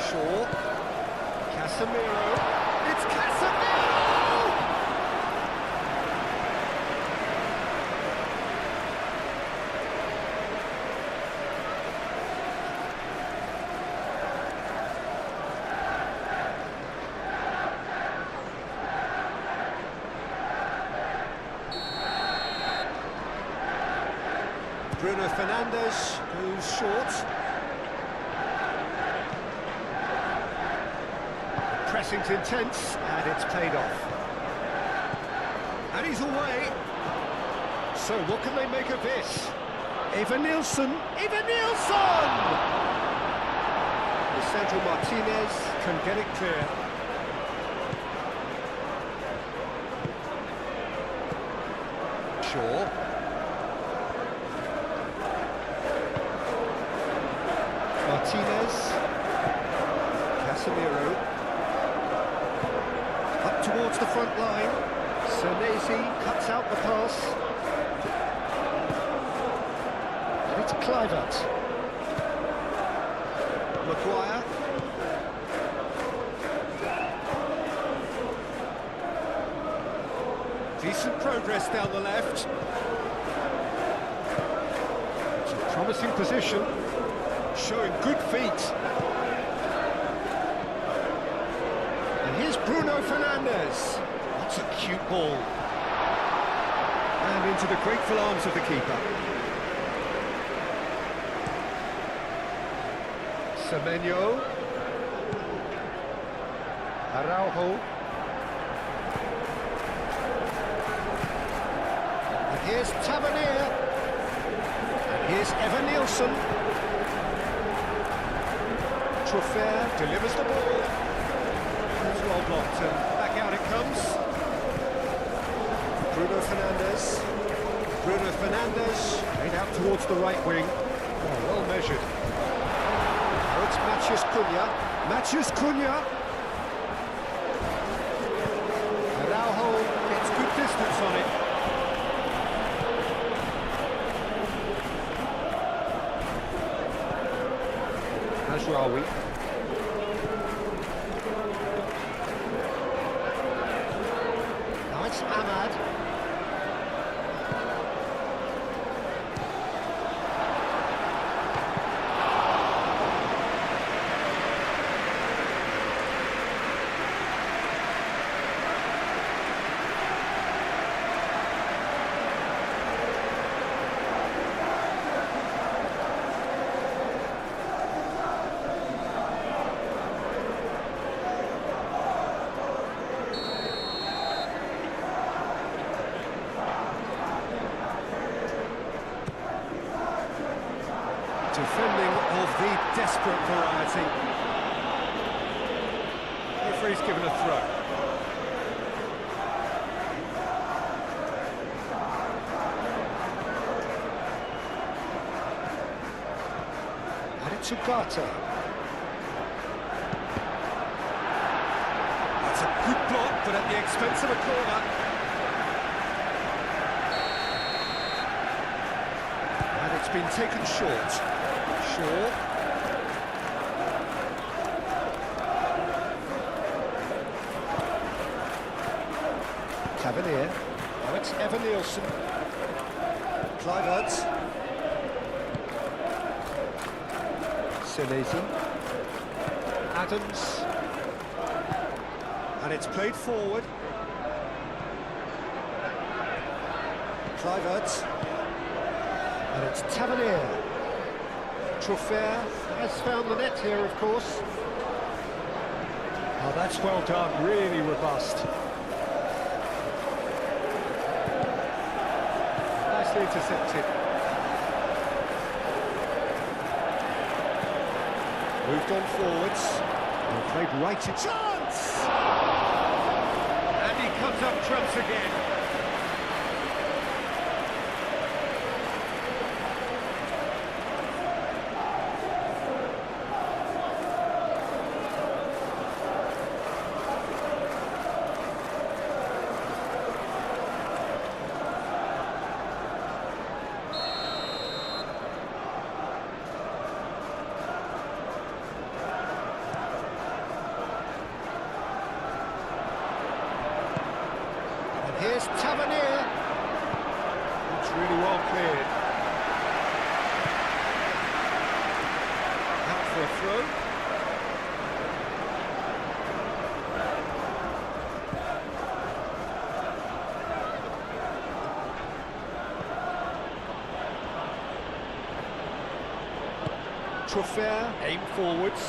Shaw. Casemiro. It's Casemiro! Bruno Fernandes goes short. The pressing's intense, and it's paid off. And he's away. So what can they make of this? Evan Nielsen! Evan Nielsen! Lisandro Martinez can get it clear. Shaw. Martinez, Casemiro, up towards the front line. Senesi cuts out the pass. And it's Kluivert. Maguire. Decent progress down the left. It's a promising position. Showing good feet. And here's Bruno Fernandes. That's a cute ball. And into the grateful arms of the keeper. Semenyo. Araujo. And here's Tavernier. And here's Evan Nielsen. Trofair delivers the ball. It's well blocked and back out it comes. Bruno Fernandes. Bruno Fernandes made out towards the right wing. Oh, well measured. Now it's Matheus Cunha. Matheus Cunha. Araujo gets good distance on it. Ashrawi. Defending of the desperate variety. Referee's given a throw. And it's Ugarte. That's a good block, but at the expense of a corner. And it's been taken short. Shaw. Tavernier. Now it's Evan Nielsen. Kluivert. Senesi. Adams. And it's played forward. Kluivert. And it's Tavernier. Truffert has found the net here, of course. Oh, that's well done, really robust. Nicely intercepted. Moved on forwards. And played right to chance! And he comes up trumps again. Here's Tavernier. It's really well cleared. Out for a throw. Truffert, aim forwards.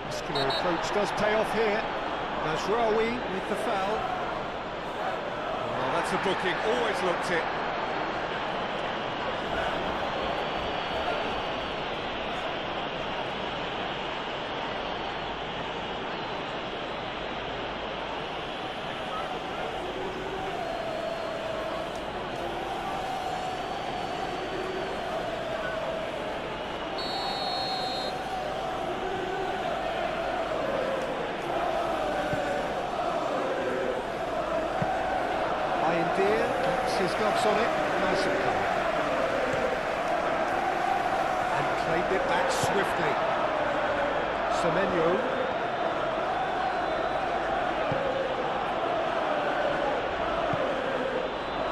Muscular approach does pay off here. Mazraoui with the foul. That's a booking, always looked it. Gets his gloves on it, nice and calm. And played it back swiftly. Semenyo.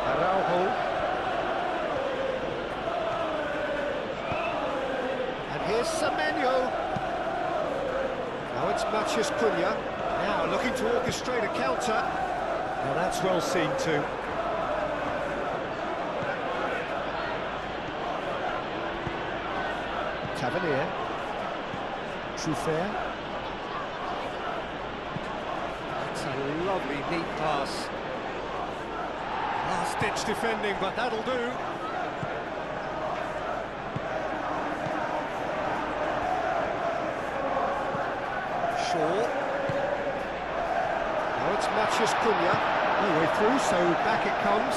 Araujo. And here's Semenyo. Now it's Matheus Cunha. Now looking to orchestrate a counter. Now that's well seen too. Tavernier. Truffert. That's a lovely, neat pass. Last-ditch defending, but that'll do. Shaw. Now it's Matheus Cunha. All the way through, so back it comes.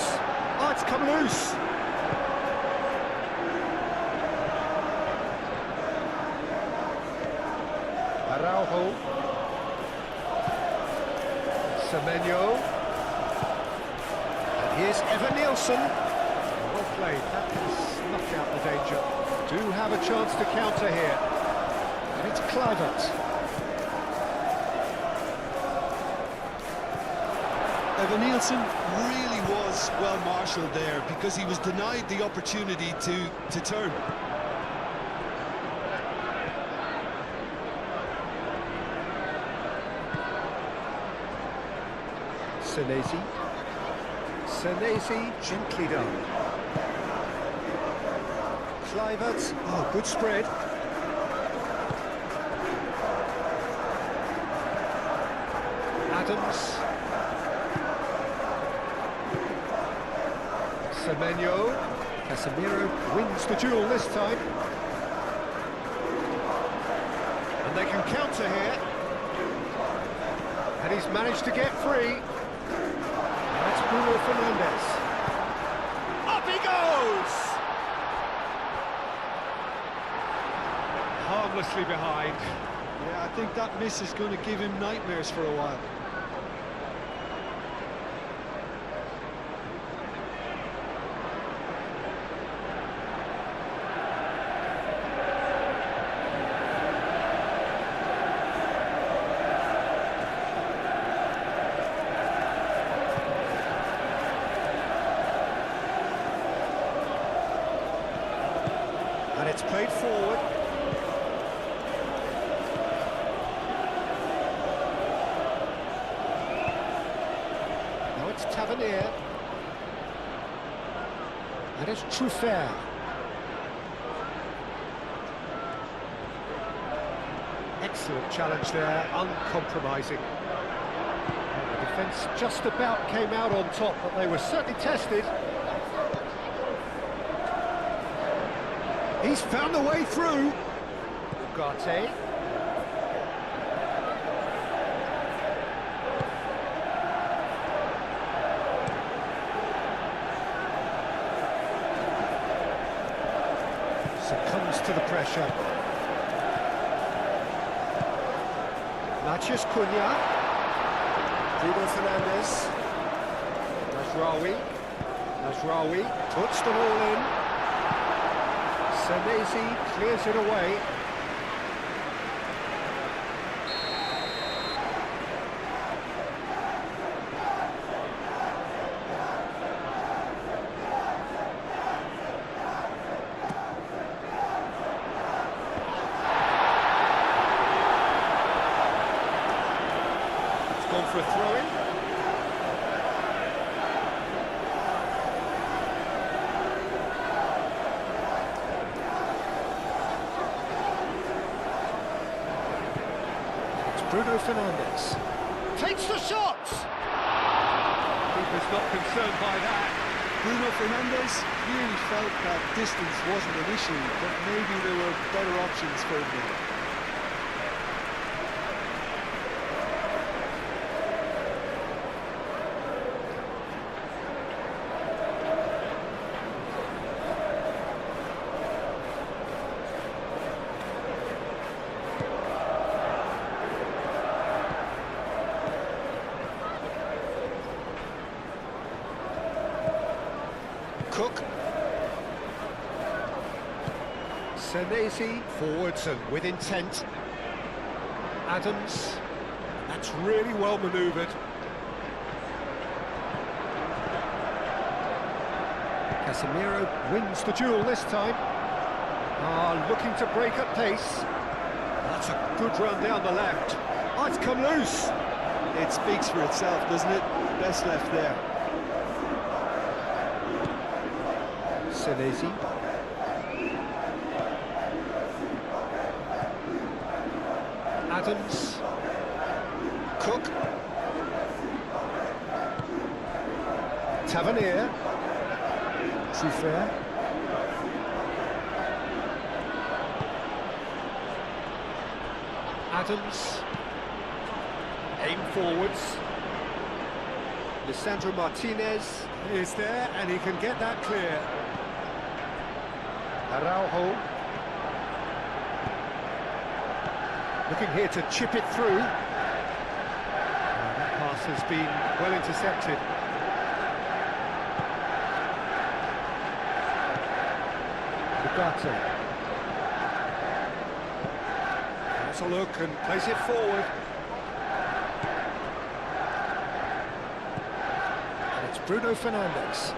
Oh, it's come loose. Araujo. Semenyo. And here's Evan Nielsen. Well played, that has snuffed out the danger. Do have a chance to counter here. And it's Kluivert. Evan Nielsen really was well marshalled there because he was denied the opportunity to turn. Senesi. Senesi, gently done. Kluivert, oh, good spread. Adams. Semenyo. Casemiro wins the duel this time. They can counter here. And he's managed to get free. That's Bruno Fernandes. Up he goes! Harmlessly behind. Yeah, I think that miss is going to give him nightmares for a while. And it's played forward. Now it's Tavernier. And it's Truffert. Excellent challenge there, uncompromising. The defence just about came out on top, but they were certainly tested. He's found a way through. Ugarte. Succumbs to the pressure. Matheus Cunha. Bruno Fernandes. Nasraoui puts the ball in. Senesi clears it away. It's gone for a throw-in. Bruno Fernandes takes the shot! Keeper's not concerned by that. Bruno Fernandes clearly felt that distance wasn't an issue, but maybe there were better options for him there. Cook. Senesi forwards and with intent. Adams. That's really well manoeuvred. Casemiro wins the duel this time. Looking to break at pace. That's a good run down the left. Oh, it's come loose. It speaks for itself, doesn't it? Best left there. Senesi. Adams. Cook. Tavernier. Truffert. Adams. Aim forwards. Lisandro Martinez is there and he can get that clear. Araujo. Looking here to chip it through. That pass has been well intercepted. Ugarte. That's a look and plays it forward. And it's Bruno Fernandes.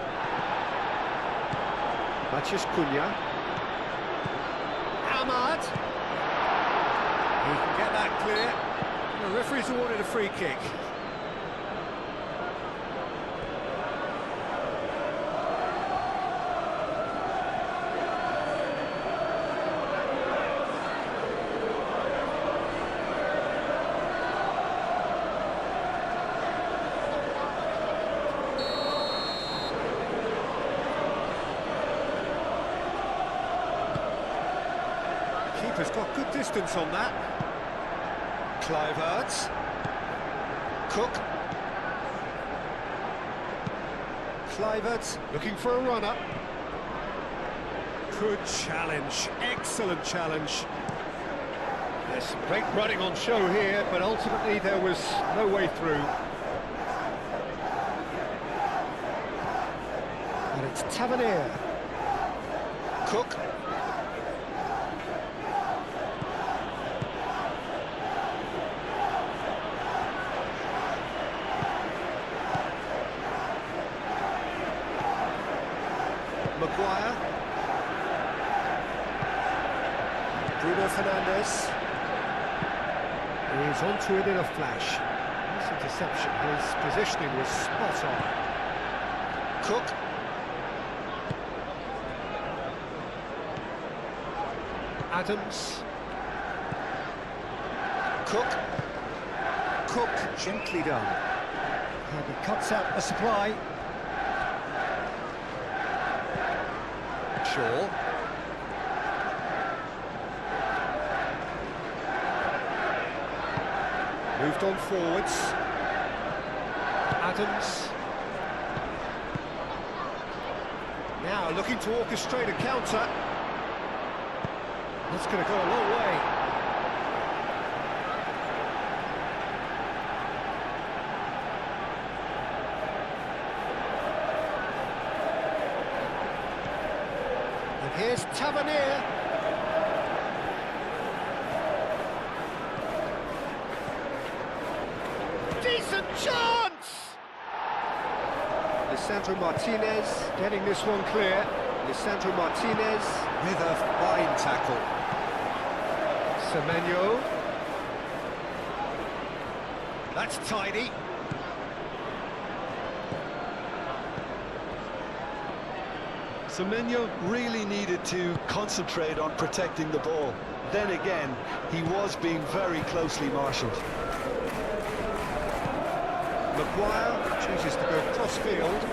Matheus Cunha. Ahmad. He can get that clear. The referee's awarded a free kick. Keeper's got good distance on that. Kluivert. Cook. Kluivert looking for a runner. Good challenge, excellent challenge. There's some great running on show here, but ultimately there was no way through. And it's Tavernier. Cook. Maguire. Bruno Fernandes. He's onto it in a flash. Nice interception. His positioning was spot on. Cook. Adams. Cook. Cook, gently done. And he cuts out the supply. Shaw. Moved on forwards. Adams. Now looking to orchestrate a counter. That's going to go a long way. And here's Tavernier. Decent chance! Lisandro Martinez getting this one clear. Lisandro Martinez with a fine tackle. Semenyo. That's tidy. Semenyo really needed to concentrate on protecting the ball. Then again, he was being very closely marshalled. Maguire chooses to go cross-field.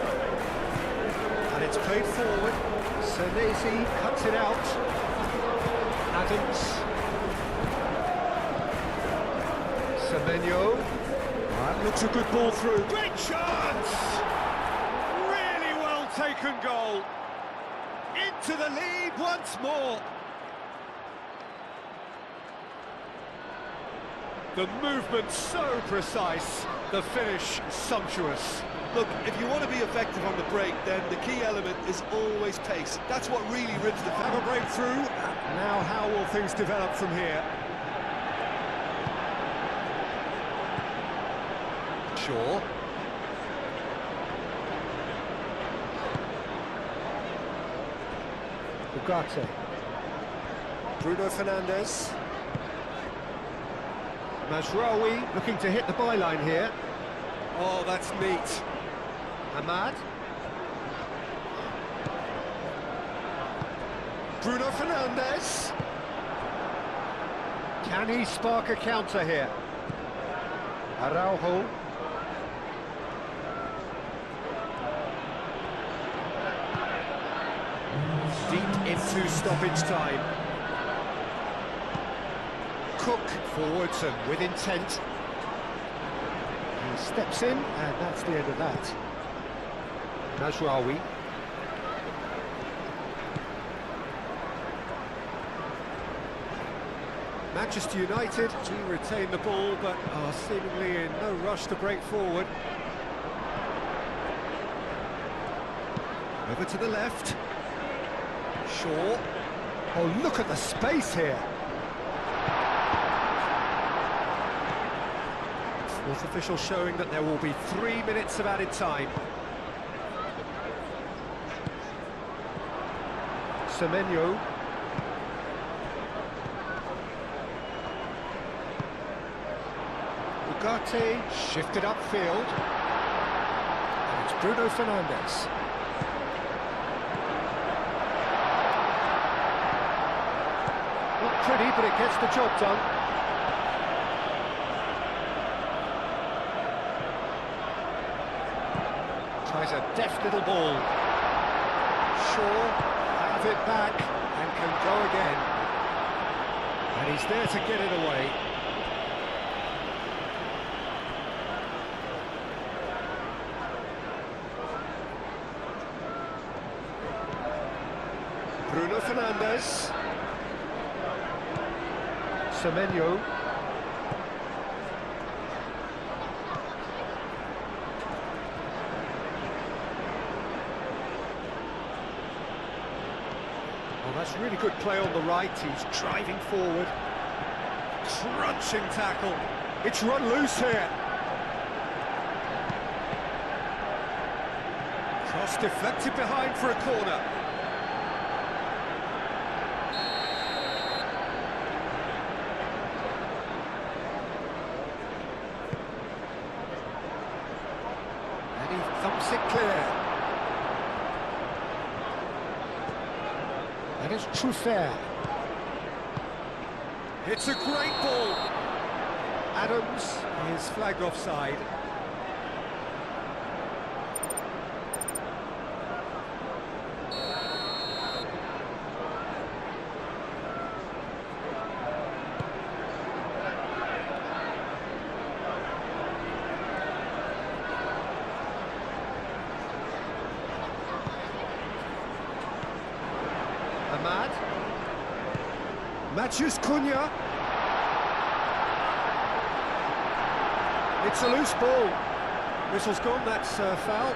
And it's played forward. Senesi cuts it out. Adams. Semenyo. That looks a good ball through. Great chance! Really well taken goal. Into the lead once more. The movement so precise, the finish sumptuous. Look, if you want to be effective on the break, then the key element is always pace. That's what really rips the Have a breakthrough. Now how will things develop from here? Shaw. Ugarte. Bruno Fernandes. Mazraoui looking to hit the byline here. Oh, that's neat. Ahmad. Bruno Fernandes. Can he spark a counter here? Araujo. Deep into stoppage time. Cook forwards and with intent. He steps in, and that's the end of that. Mazraoui. Manchester United do retain the ball, but are seemingly in no rush to break forward. Over to the left. Shaw. Oh, look at the space here. Fourth official showing that there will be 3 minutes of added time. Semenyo. Ugarte shifted upfield. And it's Bruno Fernandes. Not pretty, but it gets the job done. Tries a deft little ball. Shaw have it back and can go again. And he's there to get it away. Fernandes. Semenyo. Oh, that's really good play on the right. He's driving forward. Crunching tackle. It's run loose here. Cross deflected behind for a corner. And he thumps it clear. And it's Truffert. It's a great ball. Adams is flagged offside. Ahmad. Matches Cunha. It's a loose ball. Whistle's gone, that's foul.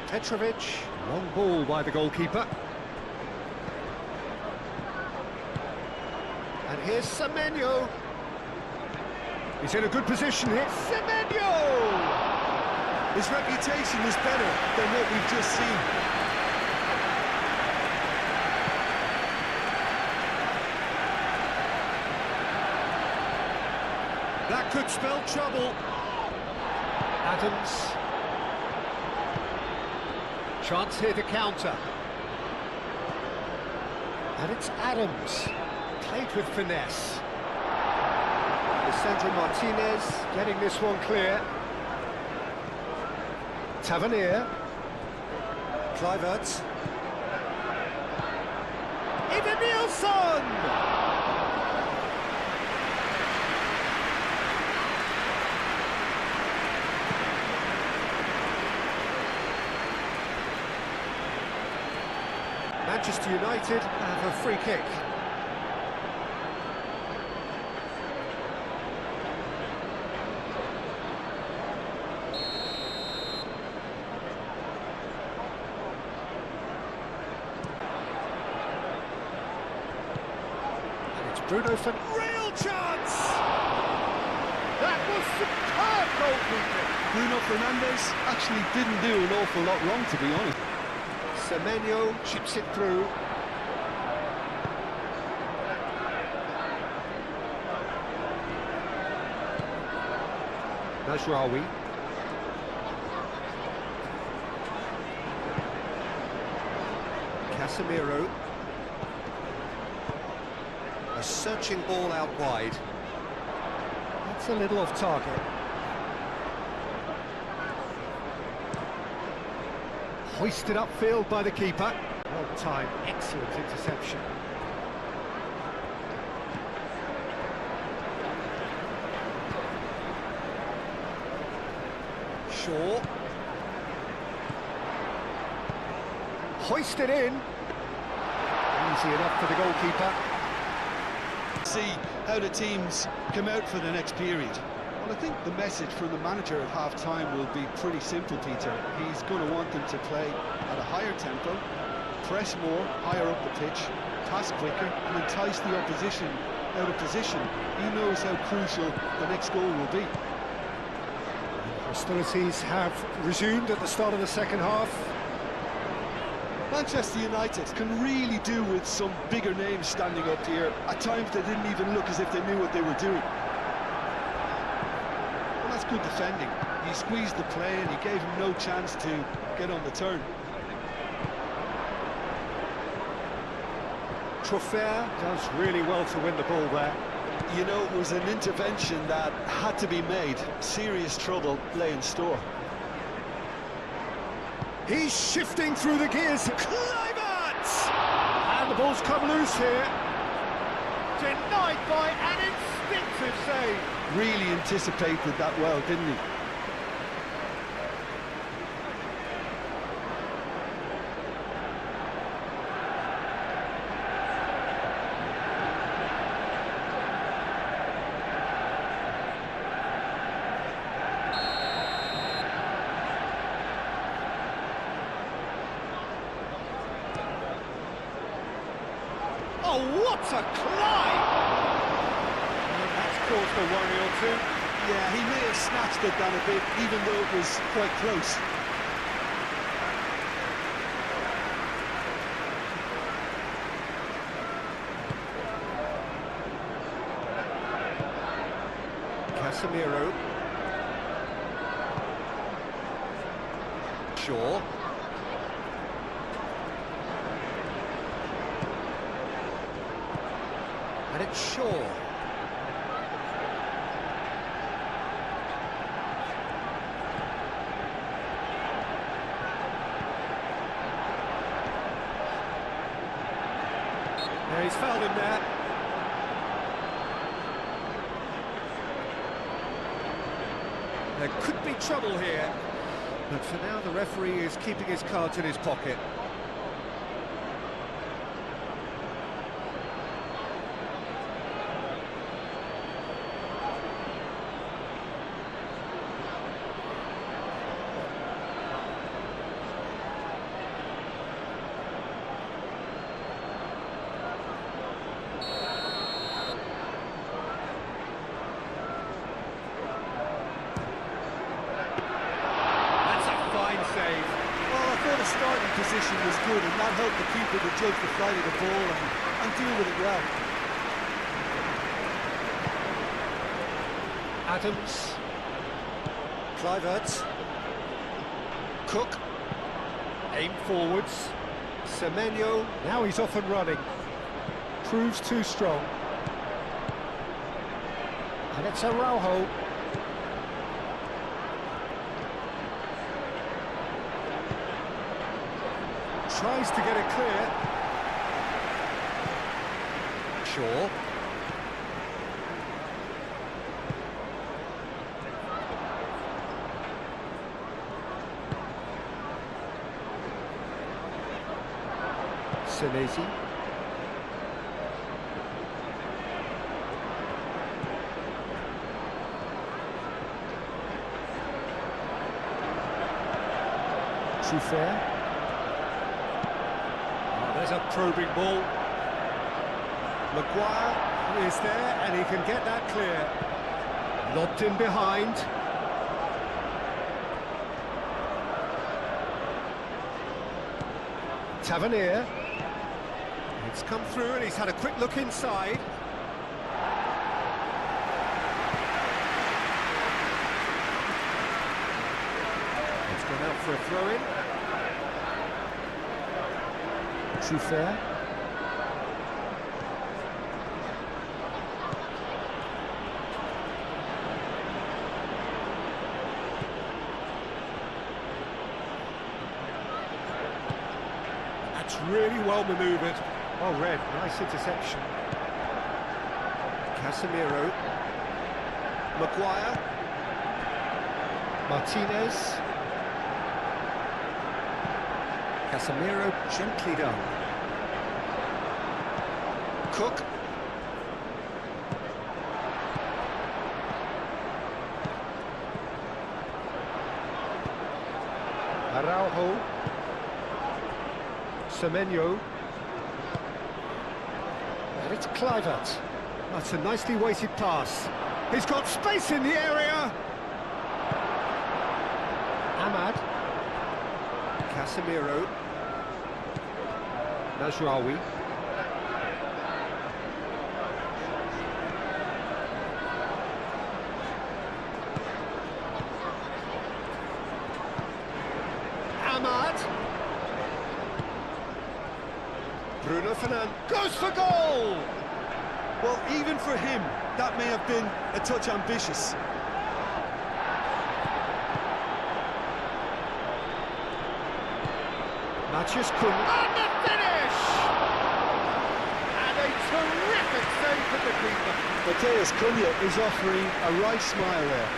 Petrovic, long ball by the goalkeeper. And here's Semenyo. He's in a good position here. Semenyo! His reputation is better than what we've just seen. That could spell trouble. Adams. Chance here to counter. And it's Adams. Played with finesse. Alessandro Martinez getting this one clear. Tavernier. Kluivert. Ida Nielsen! Manchester United have a free kick. And it's Bruno Fernandes. Real chance! That was superb goalkeeping. Bruno Fernandes actually didn't do an awful lot wrong, to be honest. Semenyo chips it through. Najraoui. Casemiro. A searching ball out wide. That's a little off target. Hoisted upfield by the keeper. Well timed, excellent interception. Shaw. Hoisted in. Easy enough for the goalkeeper. See how the teams come out for the next period. Well, I think the message from the manager at half-time will be pretty simple, Peter. He's going to want them to play at a higher tempo, press more, higher up the pitch, pass quicker, and entice the opposition out of position. He knows how crucial the next goal will be. Hostilities have resumed at the start of the second half. Manchester United can really do with some bigger names standing up here. At times they didn't even look as if they knew what they were doing. Well, that's good defending. He squeezed the play and he gave him no chance to get on the turn. Truffert does really well to win the ball there. You know, it was an intervention that had to be made. Serious trouble lay in store. He's shifting through the gears. Kluivert! And the ball's come loose here. Denied by an instinctive save. Really anticipated that well, didn't he? Oh, what a climb! That's caused a worry or two. Yeah, he may have snatched it down a bit, even though it was quite close. Casemiro. Shaw. And it's Shaw. Yeah, he's fouled him there. There could be trouble here, but for now the referee is keeping his cards in his pocket. The starting position was good, and that helped the keeper to judge the flight of the ball and deal with it well. Adams. Kluivert. Cook. Aim forwards. Semenyo. Now he's off and running. Proves too strong. And it's Araujo. Tries to get it clear. Shaw. Senesi. Truffert. There's a probing ball. Maguire is there, and he can get that clear. Lobbed in behind. Tavernier. It's come through, and he's had a quick look inside. It's gone out for a throw-in. Truffert. That's really well manoeuvred. Oh, Red, nice interception. Casemiro. Maguire. Martinez. Casemiro gently done. Cook. Araujo. Semenyo. And it's Kluivert. That's a nicely weighted pass. He's got space in the area. Ahmad. Casemiro. Najraoui. Ahmad. Bruno Fernandes goes for goal! Well, even for him, that may have been a touch ambitious. Matches Cunha. And the finish! And a terrific save from the keeper. Matheus Cunha is offering a right smile there.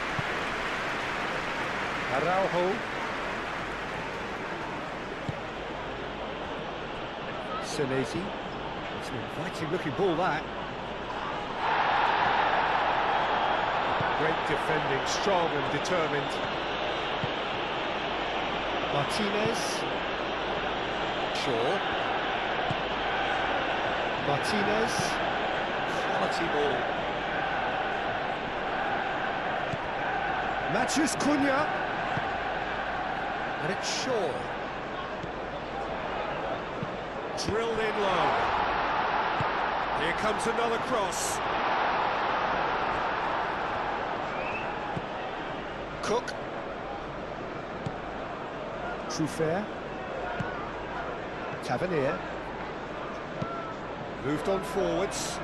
Araujo. Senesi. It's an inviting looking ball, that. Great defending, strong and determined. Martinez. Shaw. Martinez. Quality ball. Matches Cunha. And it's Shaw. Drilled in low. Here comes another cross. Cook. Truffert. Tavernier. Moved on forwards.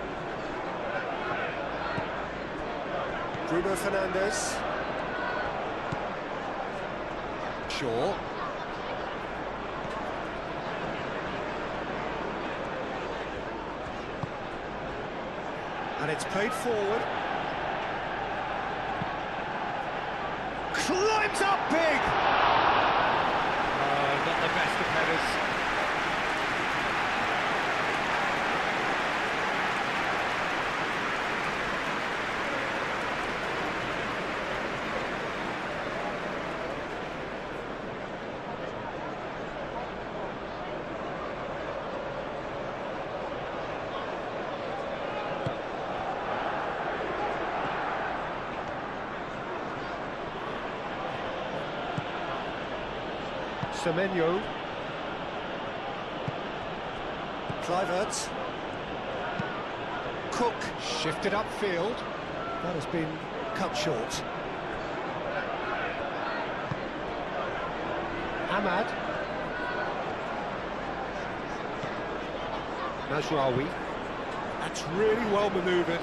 Bruno Fernandes. Shaw. And it's played forward. Climbs up big! Not the best of headers. Semenyo. Kluivert. Cook shifted upfield. That has been cut short. Ahmad. Mazraoui. That's really well manoeuvred.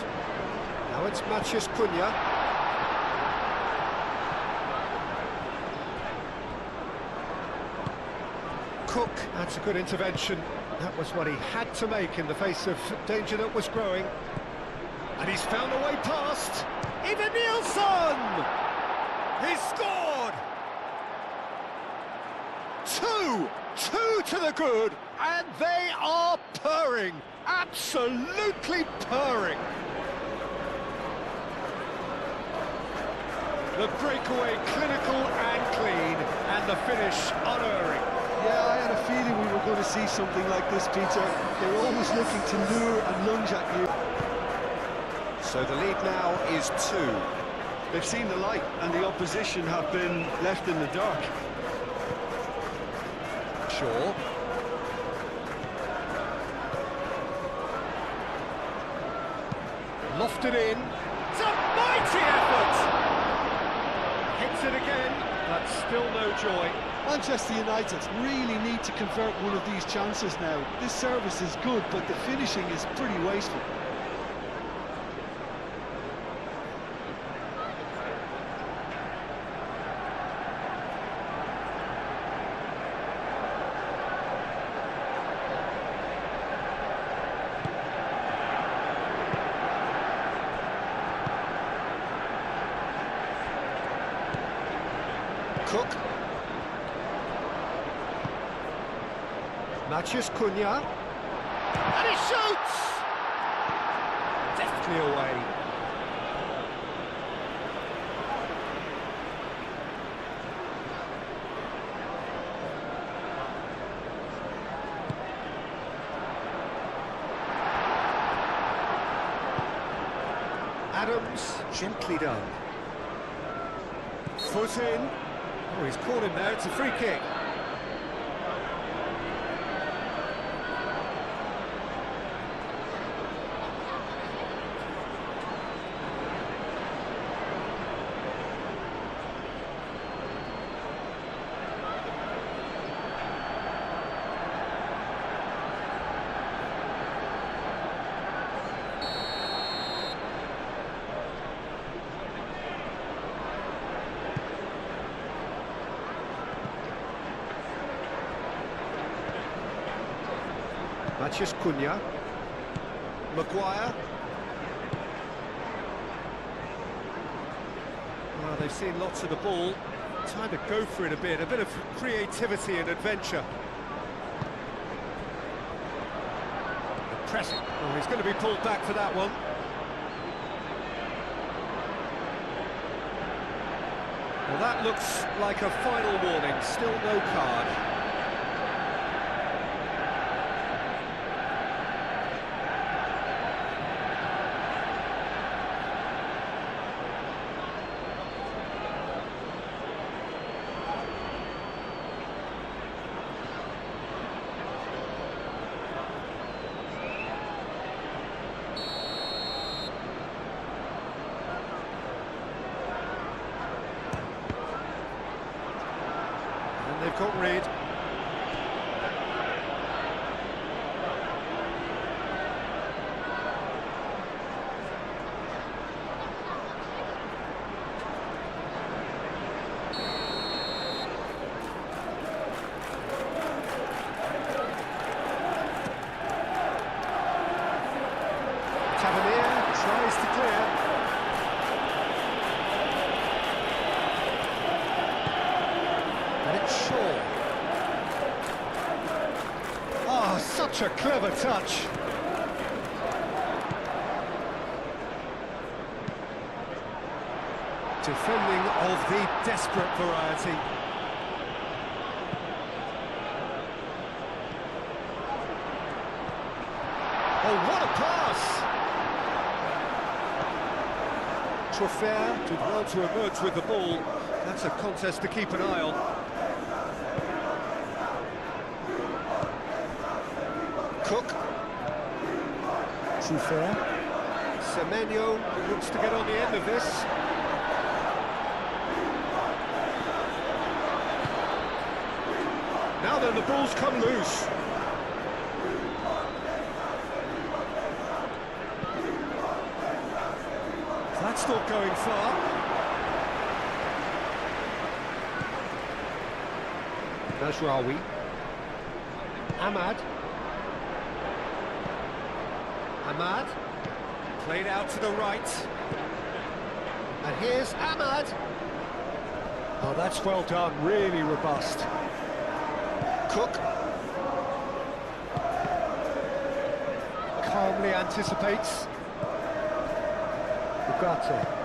Now it's Mathias Cunha. Cook, that's a good intervention. That was what he had to make in the face of danger that was growing. And he's found a way past. Even Nielsen! He's scored! Two to the good, and they are purring. Absolutely purring. The breakaway clinical and clean, and the finish unerring. Yeah, I had a feeling we were going to see something like this, Peter. They're always looking to lure and lunge at you. So the lead now is 2. They've seen the light, and the opposition have been left in the dark. Shaw. Lofted in. It's a mighty effort! Hits it again, but still no joy. Manchester United really need to convert one of these chances now. This service is good, but the finishing is pretty wasteful. Cook. Mathias Cunha. And he shoots! Deftly away. Adams, gently done. Foot in. Oh, he's caught him there, it's a free kick. Mathias Cunha. Maguire. Well, they've seen lots of the ball. Time to go for it a bit of creativity and adventure. The pressing. Oh, he's going to be pulled back for that one. Well, that looks like a final warning. Still no card. They've got rid. Tavernier tries to clear. Shaw. Oh, such a clever touch. Defending of the desperate variety. Oh, what a pass! Trophea did well to emerge with the ball. That's a contest to keep an eye on. Cook. Trophea. Semenyo looks to get on the end of this. Now then, the ball's come loose. That's not going far. Najraoui. Ahmad. Ahmad, played out to the right, and here's Ahmad. Oh, that's well done, really robust. Cook. Calmly anticipates. Ugarte.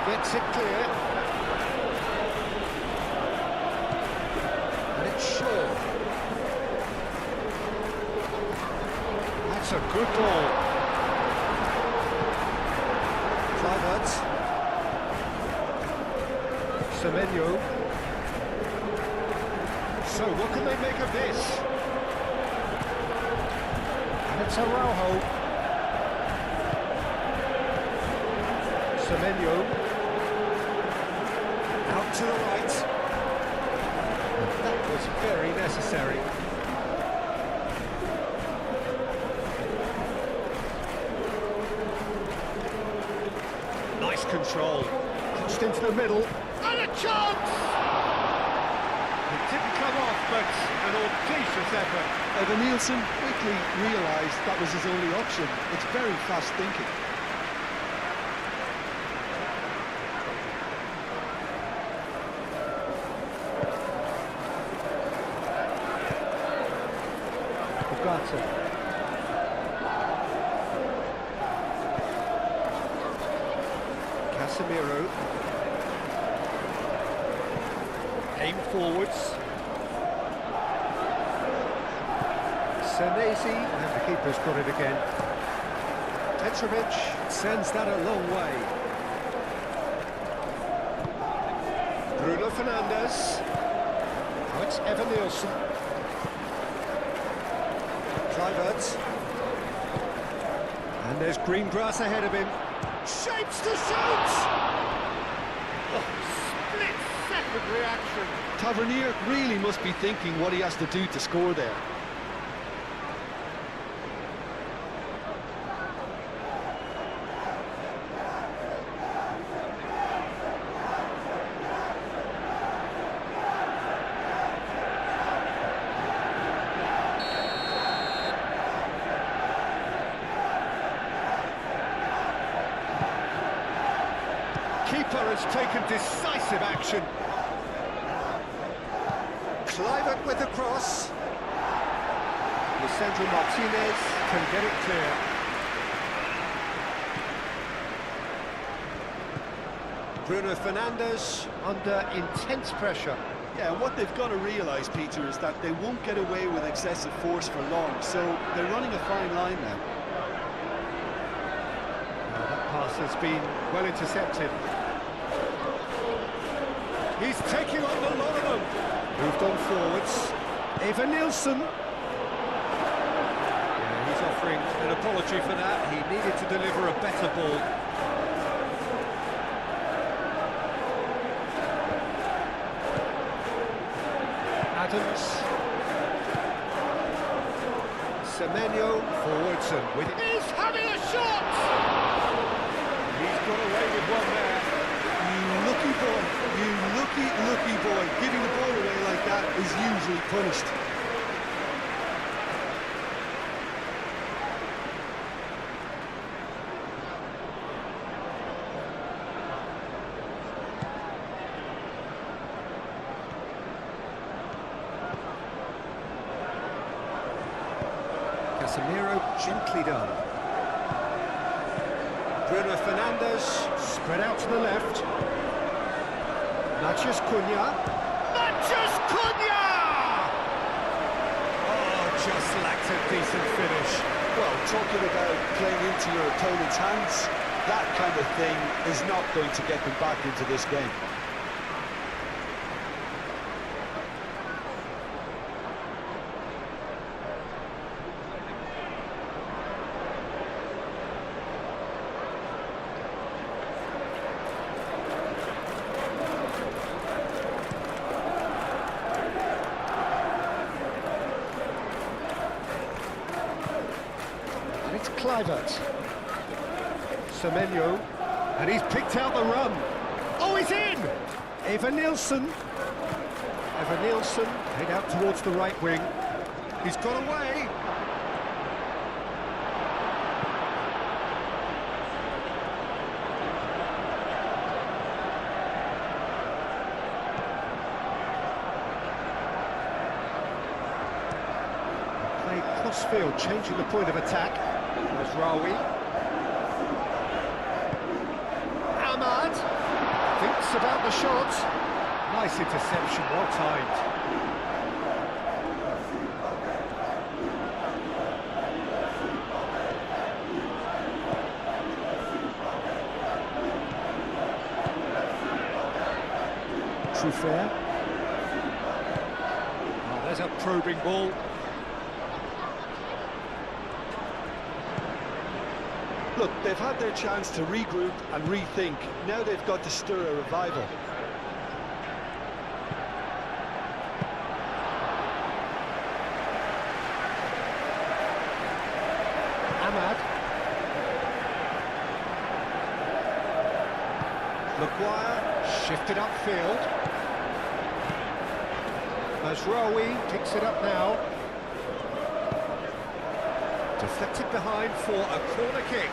Gets it clear. And it's Shaw. That's a good ball. Kluivert. Semenyo. So what can they make of this? And it's Araujo. Semenyo. Out to the right. That was very necessary. Nice control. Pushed into the middle. And a chance! It didn't come off, but an audacious effort. Evan Nielsen quickly realised that was his only option. It's very fast thinking. Casemiro. Aimed forwards. Senesi, and the keeper's got it again. Petrovic sends that a long way. Bruno Fernandes. Now it's Evan Nielsen. Kluivert. And there's green grass ahead of him. Shapes to shoot! Oh, split-second reaction. Tavernier really must be thinking what he has to do to score there. Keeper has taken decisive action. Kluivert with the cross. Lisandro Martinez can get it clear. Bruno Fernandes under intense pressure. Yeah, and what they've got to realise, Peter, is that they won't get away with excessive force for long, so they're running a fine line now. That pass has been well intercepted. He's taking on the lot of them. Moved on forwards. Evan Nielsen. Yeah, he's offering an apology for that. He needed to deliver a better ball. Adams. Semenyo forwards and with it. He's having a shot! He's got away with one there. You lucky boy, you lucky boy. Giving the ball away like that is usually punished. Casemiro gently done. Bruno Fernandes spread out to the left. Matheus Cunha. Matheus Cunha! Oh, just lacked a decent finish. Well, talking about playing into your opponent's hands, that kind of thing is not going to get them back into this game. It's Kluivert. Semenyo. And he's picked out the run. Oh, he's in! Evan Nielsen. Evan Nielsen head out towards the right wing. He's got away. Play crossfield, changing the point of attack. Rawi. Ahmad thinks about the shot. Nice interception, well timed. Truffert. Oh, there's a probing ball. Look, they've had their chance to regroup and rethink. Now they've got to stir a revival. Ahmad. Maguire shifted upfield. Mazraoui picks it up now. Deflected behind for a corner kick.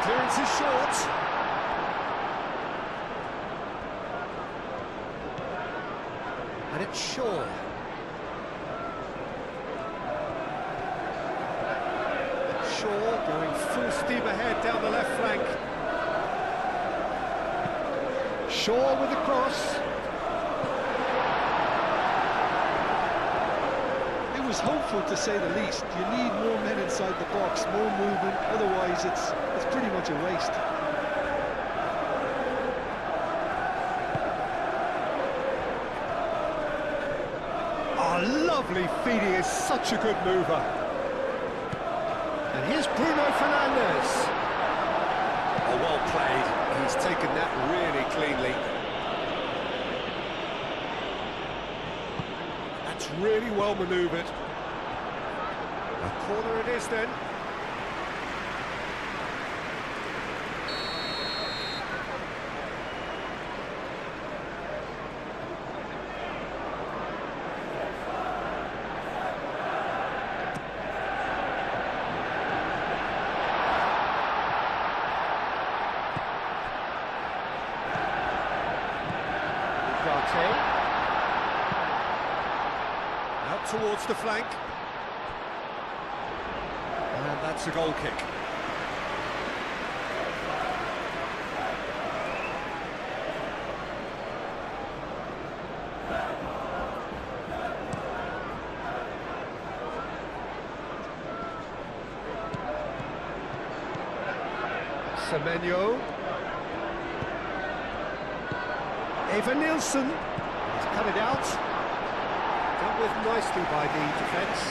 Clearance is short. And it's Shaw. Shaw going full steam ahead down the left flank. Shaw with the cross. It was hopeful, to say the least. You need more men inside the box, more movement, otherwise it's pretty much a waste. Oh, lovely feed, he is such a good mover. And here's Bruno Fernandes. Oh, well played. He's taken that really cleanly. That's really well manoeuvred. A corner it is then. Out towards the flank. And that's a goal kick. Semenyo. Eva Nielsen. He's cut it out. Dealt with nicely by the defence.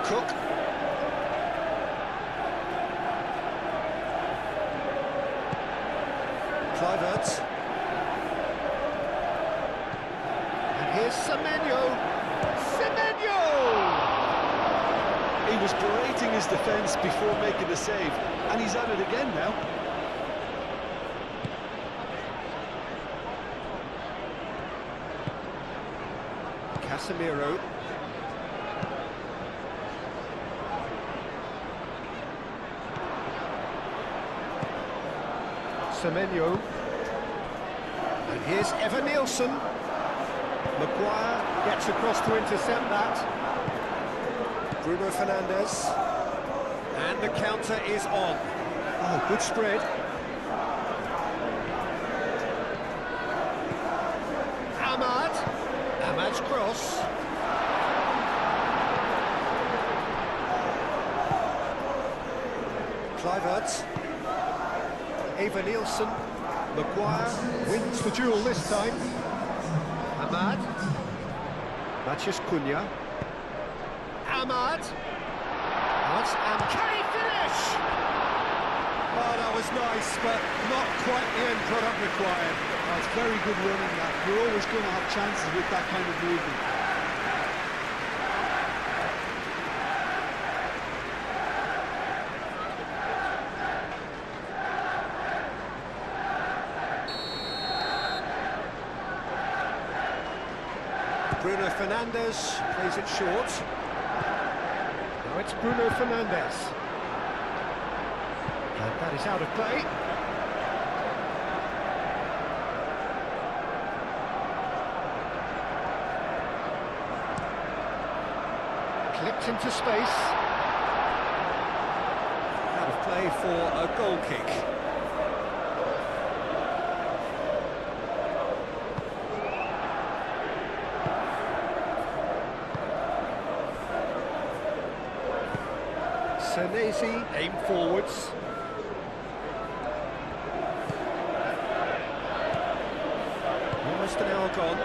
Cook. Kluivert. And here's Semenyo. Semenyo! He was berating his defence before making the save, and he's at it again now. Casemiro. Semenyo. And here's Eva Nielsen. Maguire gets across to intercept that. Bruno Fernandes. And the counter is on. Oh, good spread. Ahmad's cross. Kluivert. Eva Nielsen. Maguire wins the duel this time. Ahmad. Matheus Cunha. Ahmad. Can he finish? Oh, that was nice, but not quite the end product required. It's very good running that. You're always going to have chances with that kind of movement. Bruno Fernandes plays it short. Now it's Bruno Fernandes. And that is out of play. Clipped into space. Out of play for a goal kick. Senesi aim forwards. Almost an hour gone.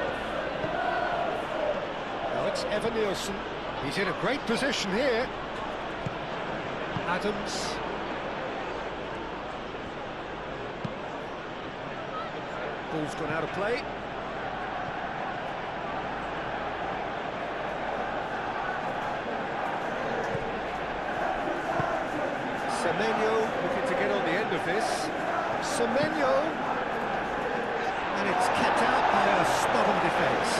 Now it's Eva Nielsen. He's in a great position here. Adams. Ball's gone out of play. Semenyo looking to get on the end of this. Semenyo. And it's kept out by a stubborn defence.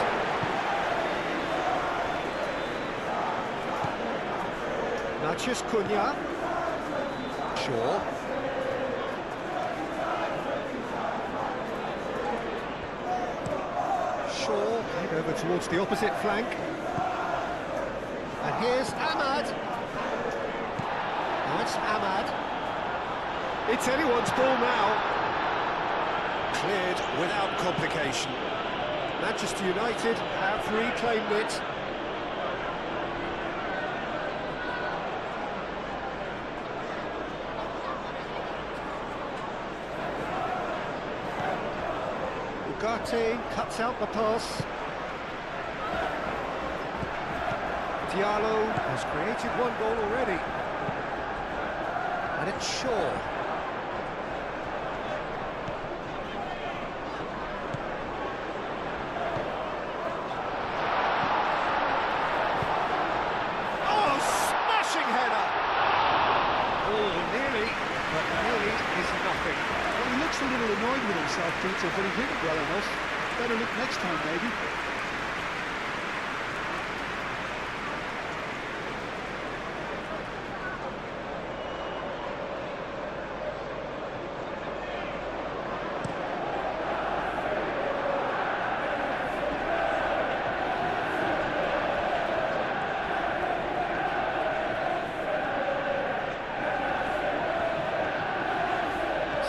Matheus Cunha. Shaw. Shaw head over towards the opposite flank. And here's Ahmad. Now it's Ahmad. It's anyone's ball now. Cleared without complication. Manchester United have reclaimed it. Ugarte cuts out the pass. Diallo has created one goal already. And it's Shaw. Oh, smashing header! Oh, nearly, but nearly is nothing. Well, he looks a little annoyed with himself, Peter, but he hit it well enough. Better look next time, maybe.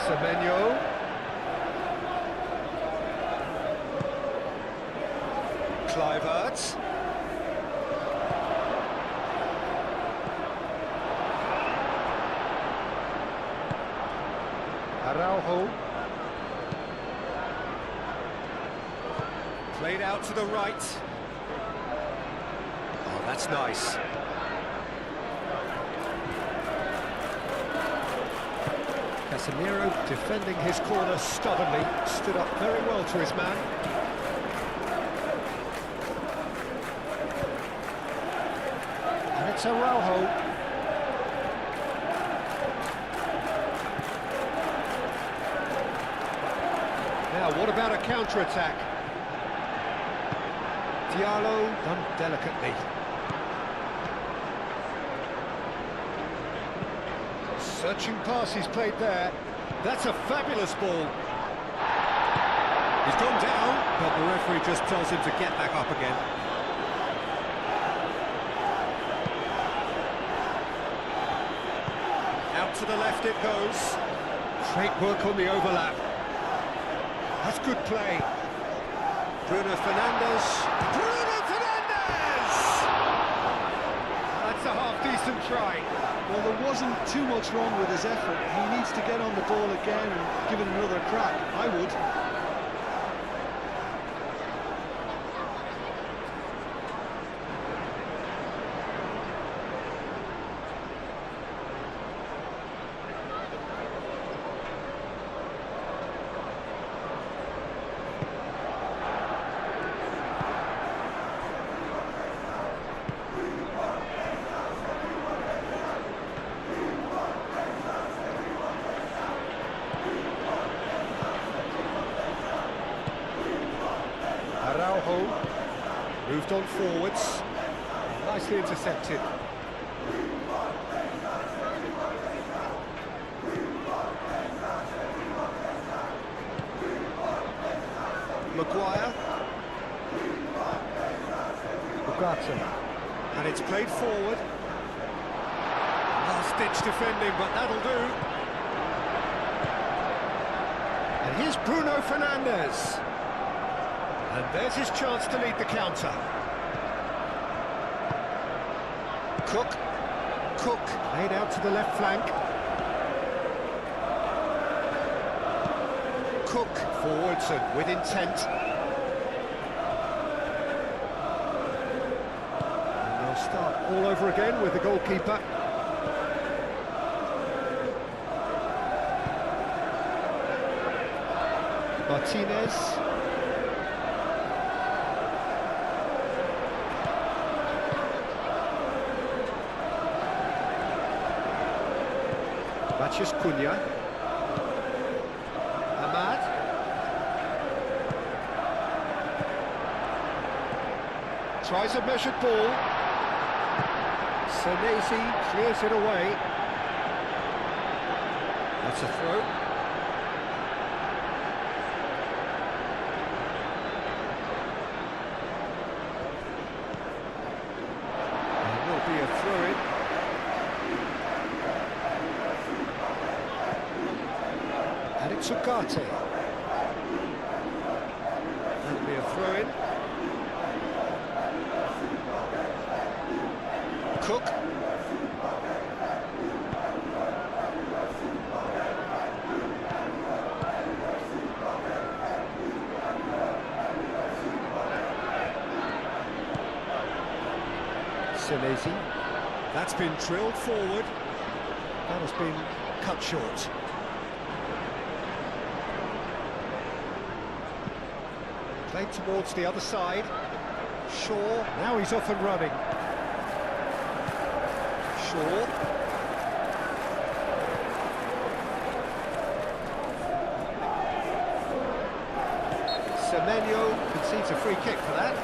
Semenyo. Kluivert. Araujo. Played out to the right. Oh, that's nice. Casemiro defending his corner stubbornly, stood up very well to his man. And it's Araujo. Now, what about a counter-attack? Diallo done delicately. Searching pass he's played there. That's a fabulous ball. He's gone down, but the referee just tells him to get back up again. Out to the left it goes. Great work on the overlap. That's good play. Bruno Fernandes. Bruno Fernandes! That's a half-decent try. Well, there wasn't too much wrong with his effort. He needs to get on the ball again and give it another crack. I would. Araujo moved on forwards, nicely intercepted. Maguire. Ugarte. And it's played forward. Last-ditch defending, but that'll do. And here's Bruno Fernandes. And there's his chance to lead the counter. Cook. Laid out to the left flank. Cook forwards and with intent. And they'll start all over again with the goalkeeper. Martinez. Mathias Cunha. Ahmad. Tries a measured ball. Senesi clears it away. That's a throw. There will be a throw-in. it's Ugarte. That'll be a throw-in. Cook. Senesi. That's been drilled forward. That has been cut short. Played towards the other side. Shaw, now he's off and running. Shaw. Semenyo concedes a free kick for that.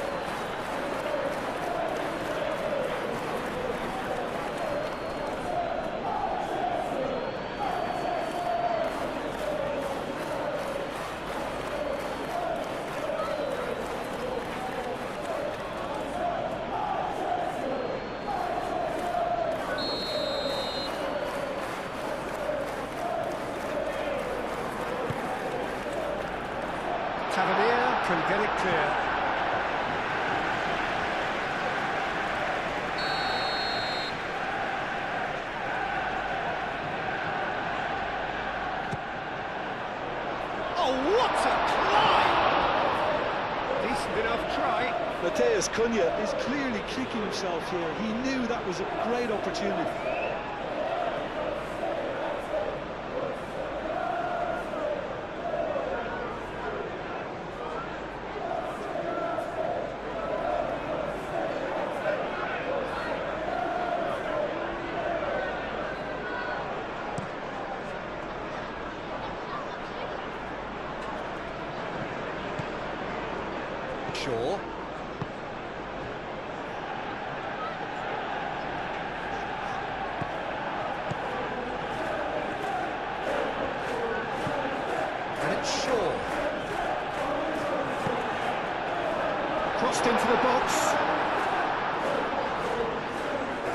Tavernier can get it clear. Oh, what a climb! Decent enough try. Matheus Cunha is clearly kicking himself here. He knew that was a great opportunity. Shaw. And it's Shaw. Crossed into the box.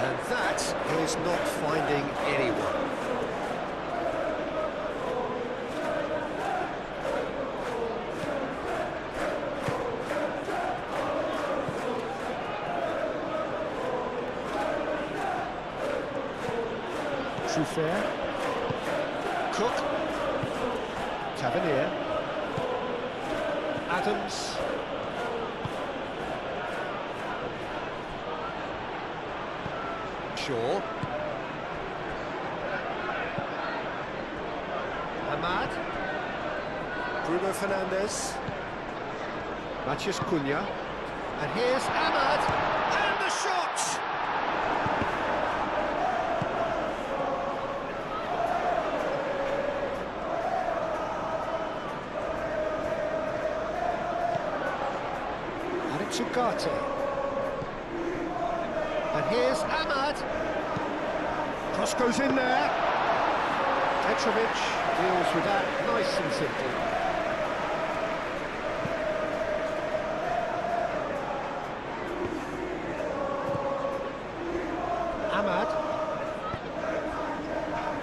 And that is not finding anyone. Fair. Cook. Tavernier. Adams. Shaw. Ahmad. Bruno Fernandes. Matheus Cunha. And here's Ahmad. And the shot! Ugarte. And here's Ahmad. Cross goes in there. Petrovic deals with that nice and simple. Ahmad.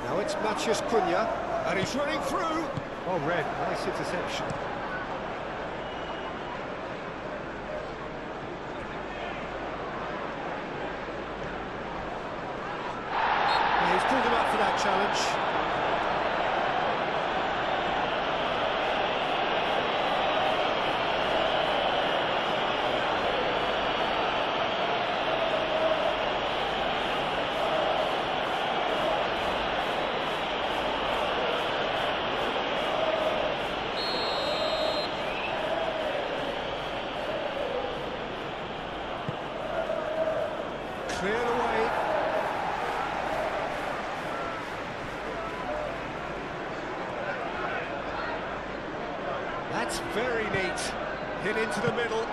Now it's Matheus Cunha. And he's running through. Oh, red. Nice interception. Pulled him up for that challenge. Cleared away. That's very neat. Hit into the middle.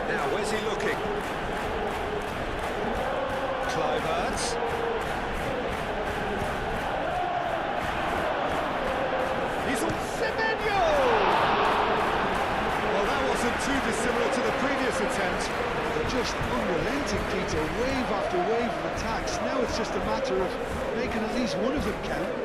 Now, where's he looking? Clive. He's on Semenyo! after wave after wave of attacks. Now it's just a matter of making at least one of them count.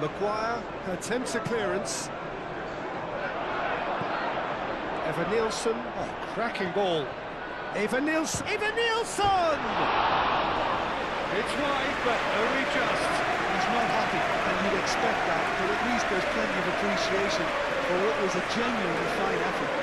Maguire attempts a clearance. Evan-Nielsen, oh, cracking ball. Evan-Nielsen! Evan-Nielsen! It's wide, but only just. He's not happy, and you'd expect that, but at least there's plenty of appreciation for what was a genuinely fine effort.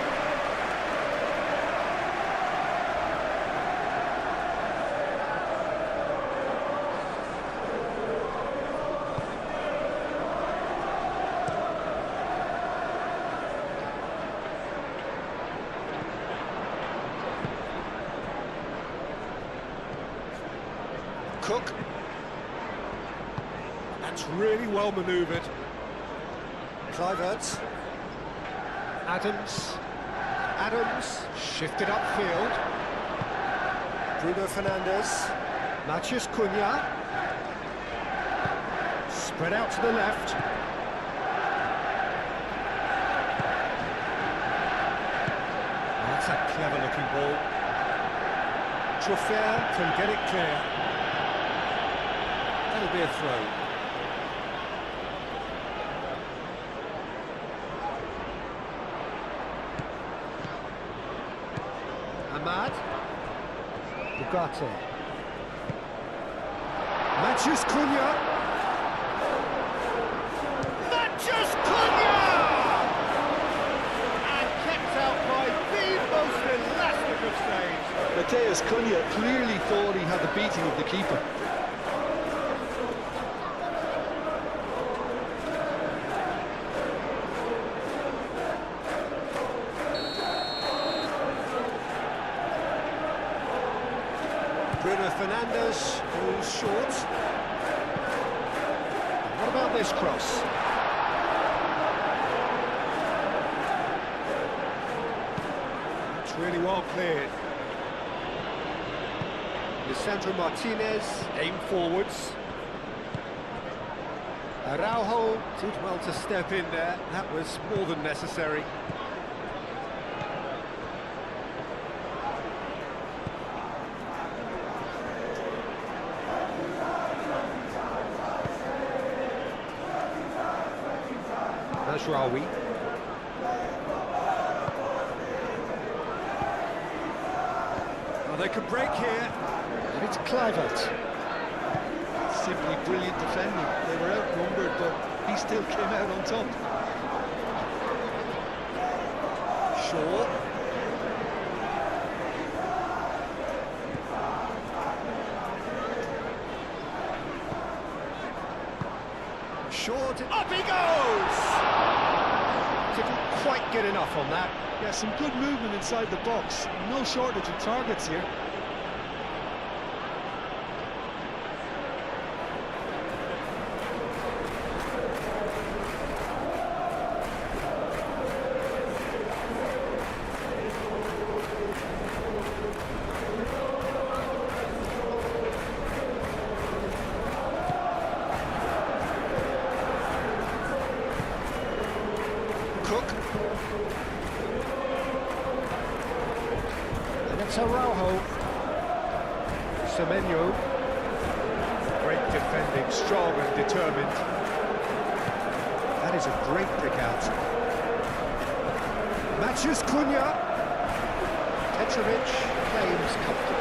Cook. That's really well manoeuvred. Kluivert. Adams shifted upfield. Bruno Fernandes. Matheus Cunha. Spread out to the left. That's a clever looking ball. Troffer can get it clear. That'll be a throw. Ahmad. Ugarte. Matheus Cunha. Matheus Cunha! And kept out by the most elastic of saves. Matheus Cunha clearly thought he had the beating of the keeper. Bruno Fernandes falls short. What about this cross? It's really well cleared. Lisandro Martinez aimed forwards. Araujo did well to step in there. That was more than necessary. Ashrawi. Well, they could break here. And it's Kluivert. Simply brilliant defending. They were outnumbered, but he still came out on top. Shaw. Short, up he goes! Didn't quite get enough on that. Yeah, some good movement inside the box. No shortage of targets here. Cook. And it's Araujo. Semenyo. Great defending, strong and determined. That is a great pick out. Matheus Cunha. Petrovic claims comfortably.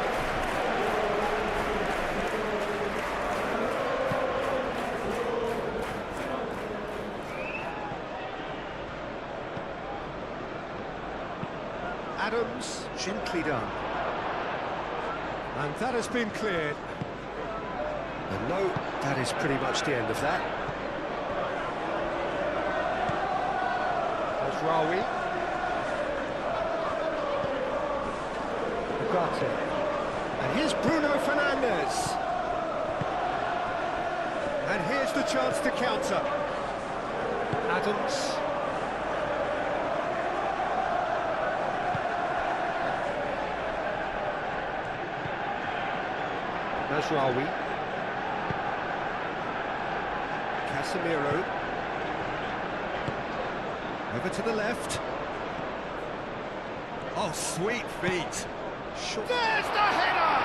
Adams, gently done. And that has been cleared. And no, that is pretty much the end of that. Ashrawi. Ugarte. And here's Bruno Fernandes. And here's the chance to counter. Adams. Mazraoui. Casemiro. Over to the left. Oh, sweet feet. There's the header!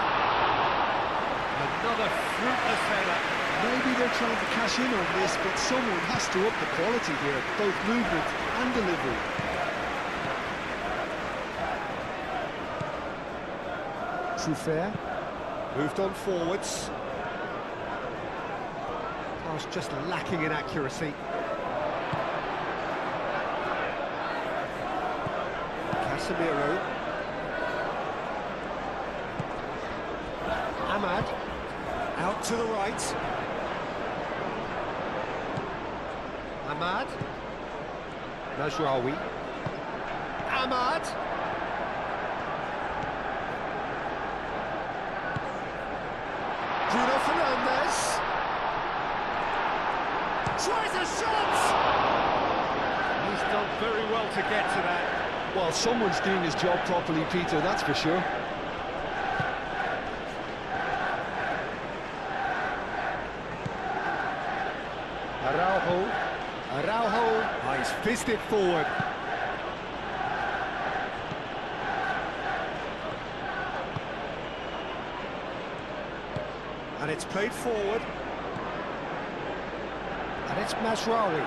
Another fruitless header. Maybe they're trying to cash in on this, but someone has to up the quality here, both movement and delivery. Truffert. Moved on forwards. Pass just lacking in accuracy. Casemiro. Ahmad. Out to the right. Ahmad. Mazraoui. Ahmad. Bruno Fernandes. Tries a shot! He's done very well to get to that. Well, someone's doing his job properly, Peter, that's for sure. Araujo. Oh, he's fizzed it forward. And it's played forward. And it's Mazraoui.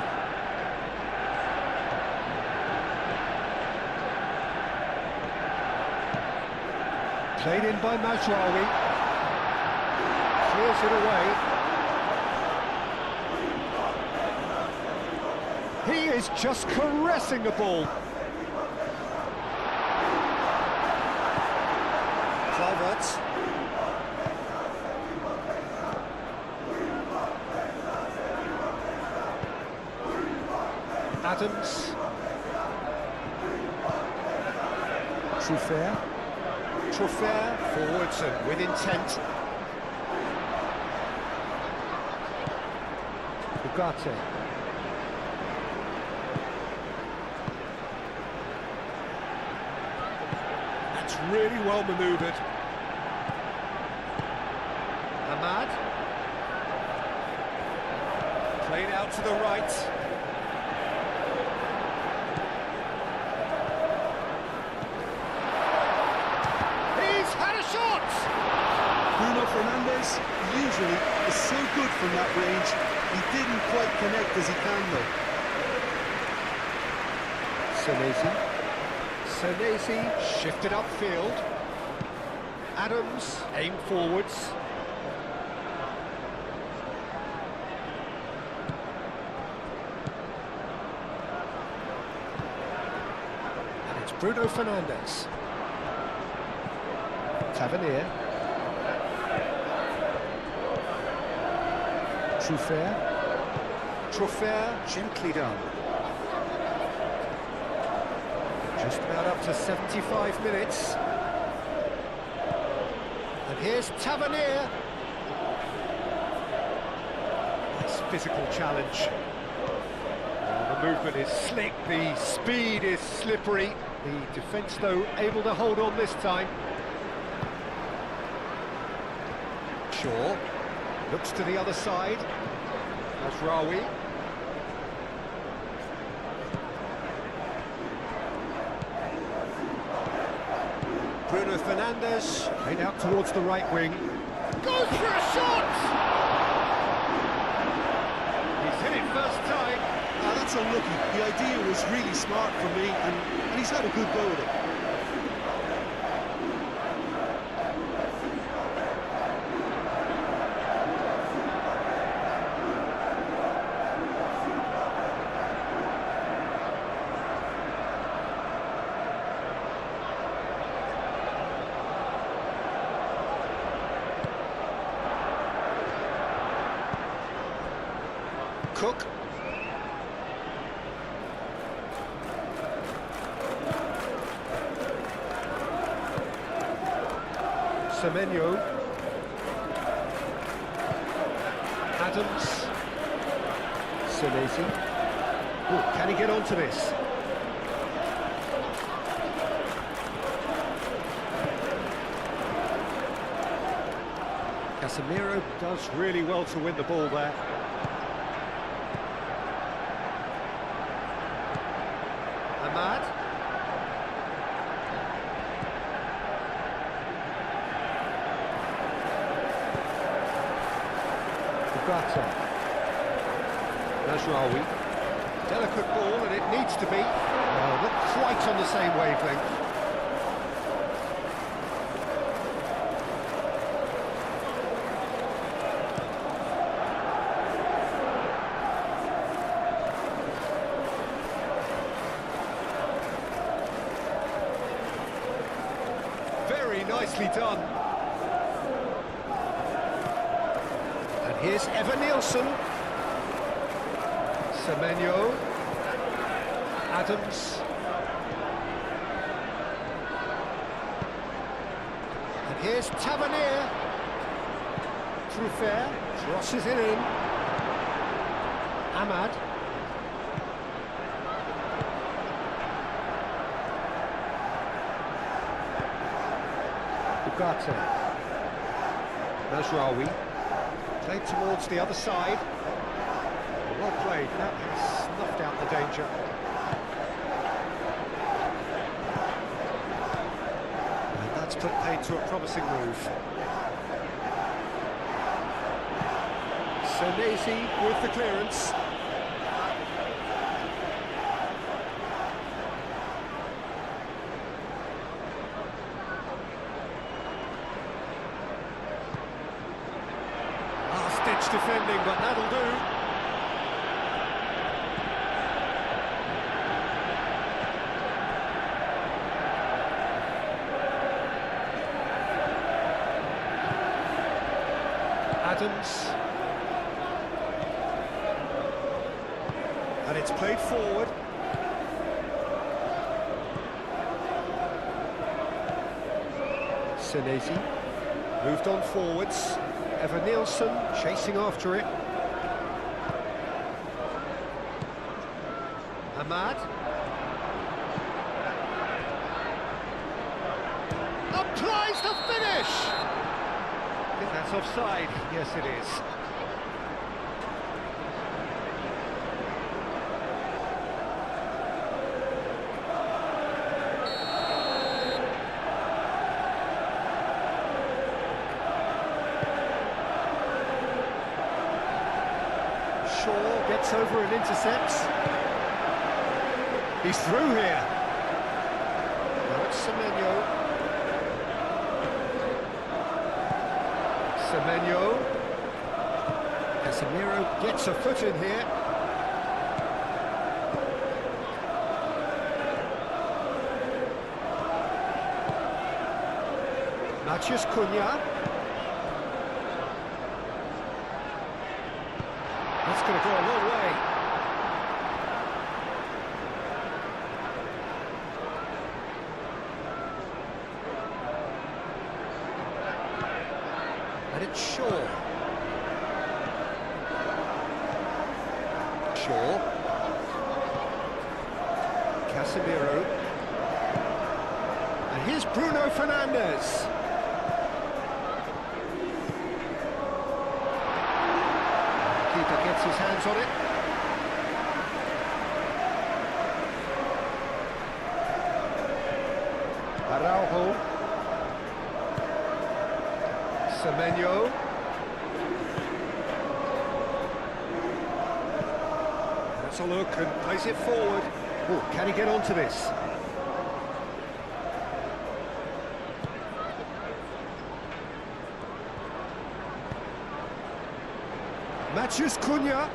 Played in by Mazraoui. Clears it away. He is just caressing the ball. Kluivert. Adams. Truffert forwards and with intent. Ugarte. That's really well manoeuvred. Ahmad. Played out to the right. Bruno Fernandes usually is so good from that range. He didn't quite connect as he can though. Senesi shifted upfield. Adams aimed forwards. And it's Bruno Fernandes. Tavernier. Truffert, gently done. Just about up to 75 minutes. And here's Tavernier. Nice physical challenge. The movement is slick, the speed is slippery. The defence, though, able to hold on this time. Shaw looks to the other side. Mazraoui. Bruno Fernandes, played out towards the right wing. Goes for a shot! He's hit it first time. That's unlucky. The idea was really smart for me, and he's had a good go with it. Cook. Semenyo. Adams. Senesi. Oh, can he get onto this? Casemiro does really well to win the ball there. Ahmad. Ugarte. Najraoui. Delicate ball, and it needs to be. Not quite on the same wavelength. Very nicely done. And here's Evan-Nielsen. Semenyo. Adams. And here's Tavernier. Truffert crosses it in. Ahmad. Ugarte. Najraoui. Played towards the other side. Well played, that has snuffed out the danger. And that's put paid to a promising move. Senesi with the clearance. Last-ditch defending, but that'll do. Adams. And it's played forward. Senesi moved on forwards. Evan-Nielsen chasing after it. Ahmad. Applies the finish! I think that's offside. Yes, it is. Shaw gets over and intercepts. He's through here. Now it's Semenyo. Semenyo. Casemiro gets a foot in here. Matheus Cunha. That's going to go a long way. And it's Shaw. Shaw. Casemiro. And here's Bruno Fernandes. Keeper gets his hands on it. Araujo. Semenyo. That's a look and plays it forward. Oh, can he get onto this? Matheus Cunha.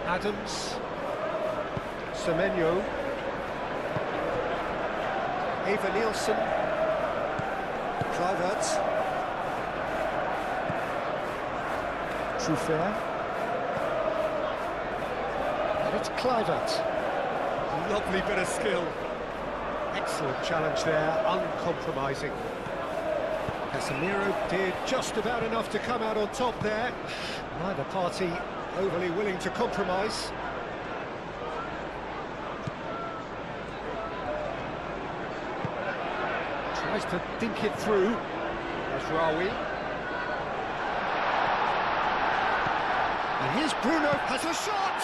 Adams. Semenyo. Evan-Nielsen. Kluivert. Truffert. And it's Kluivert. Lovely bit of skill. Excellent challenge there, uncompromising. Casemiro did just about enough to come out on top there. Neither party overly willing to compromise. Tries to think it through. That's Rawi. And here's Bruno, has a shot!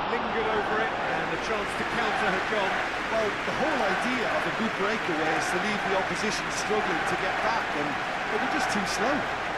Lingered over it, and the chance to counter had gone. Well, the whole idea of a good breakaway is to leave the opposition struggling to get back, and they were just too slow.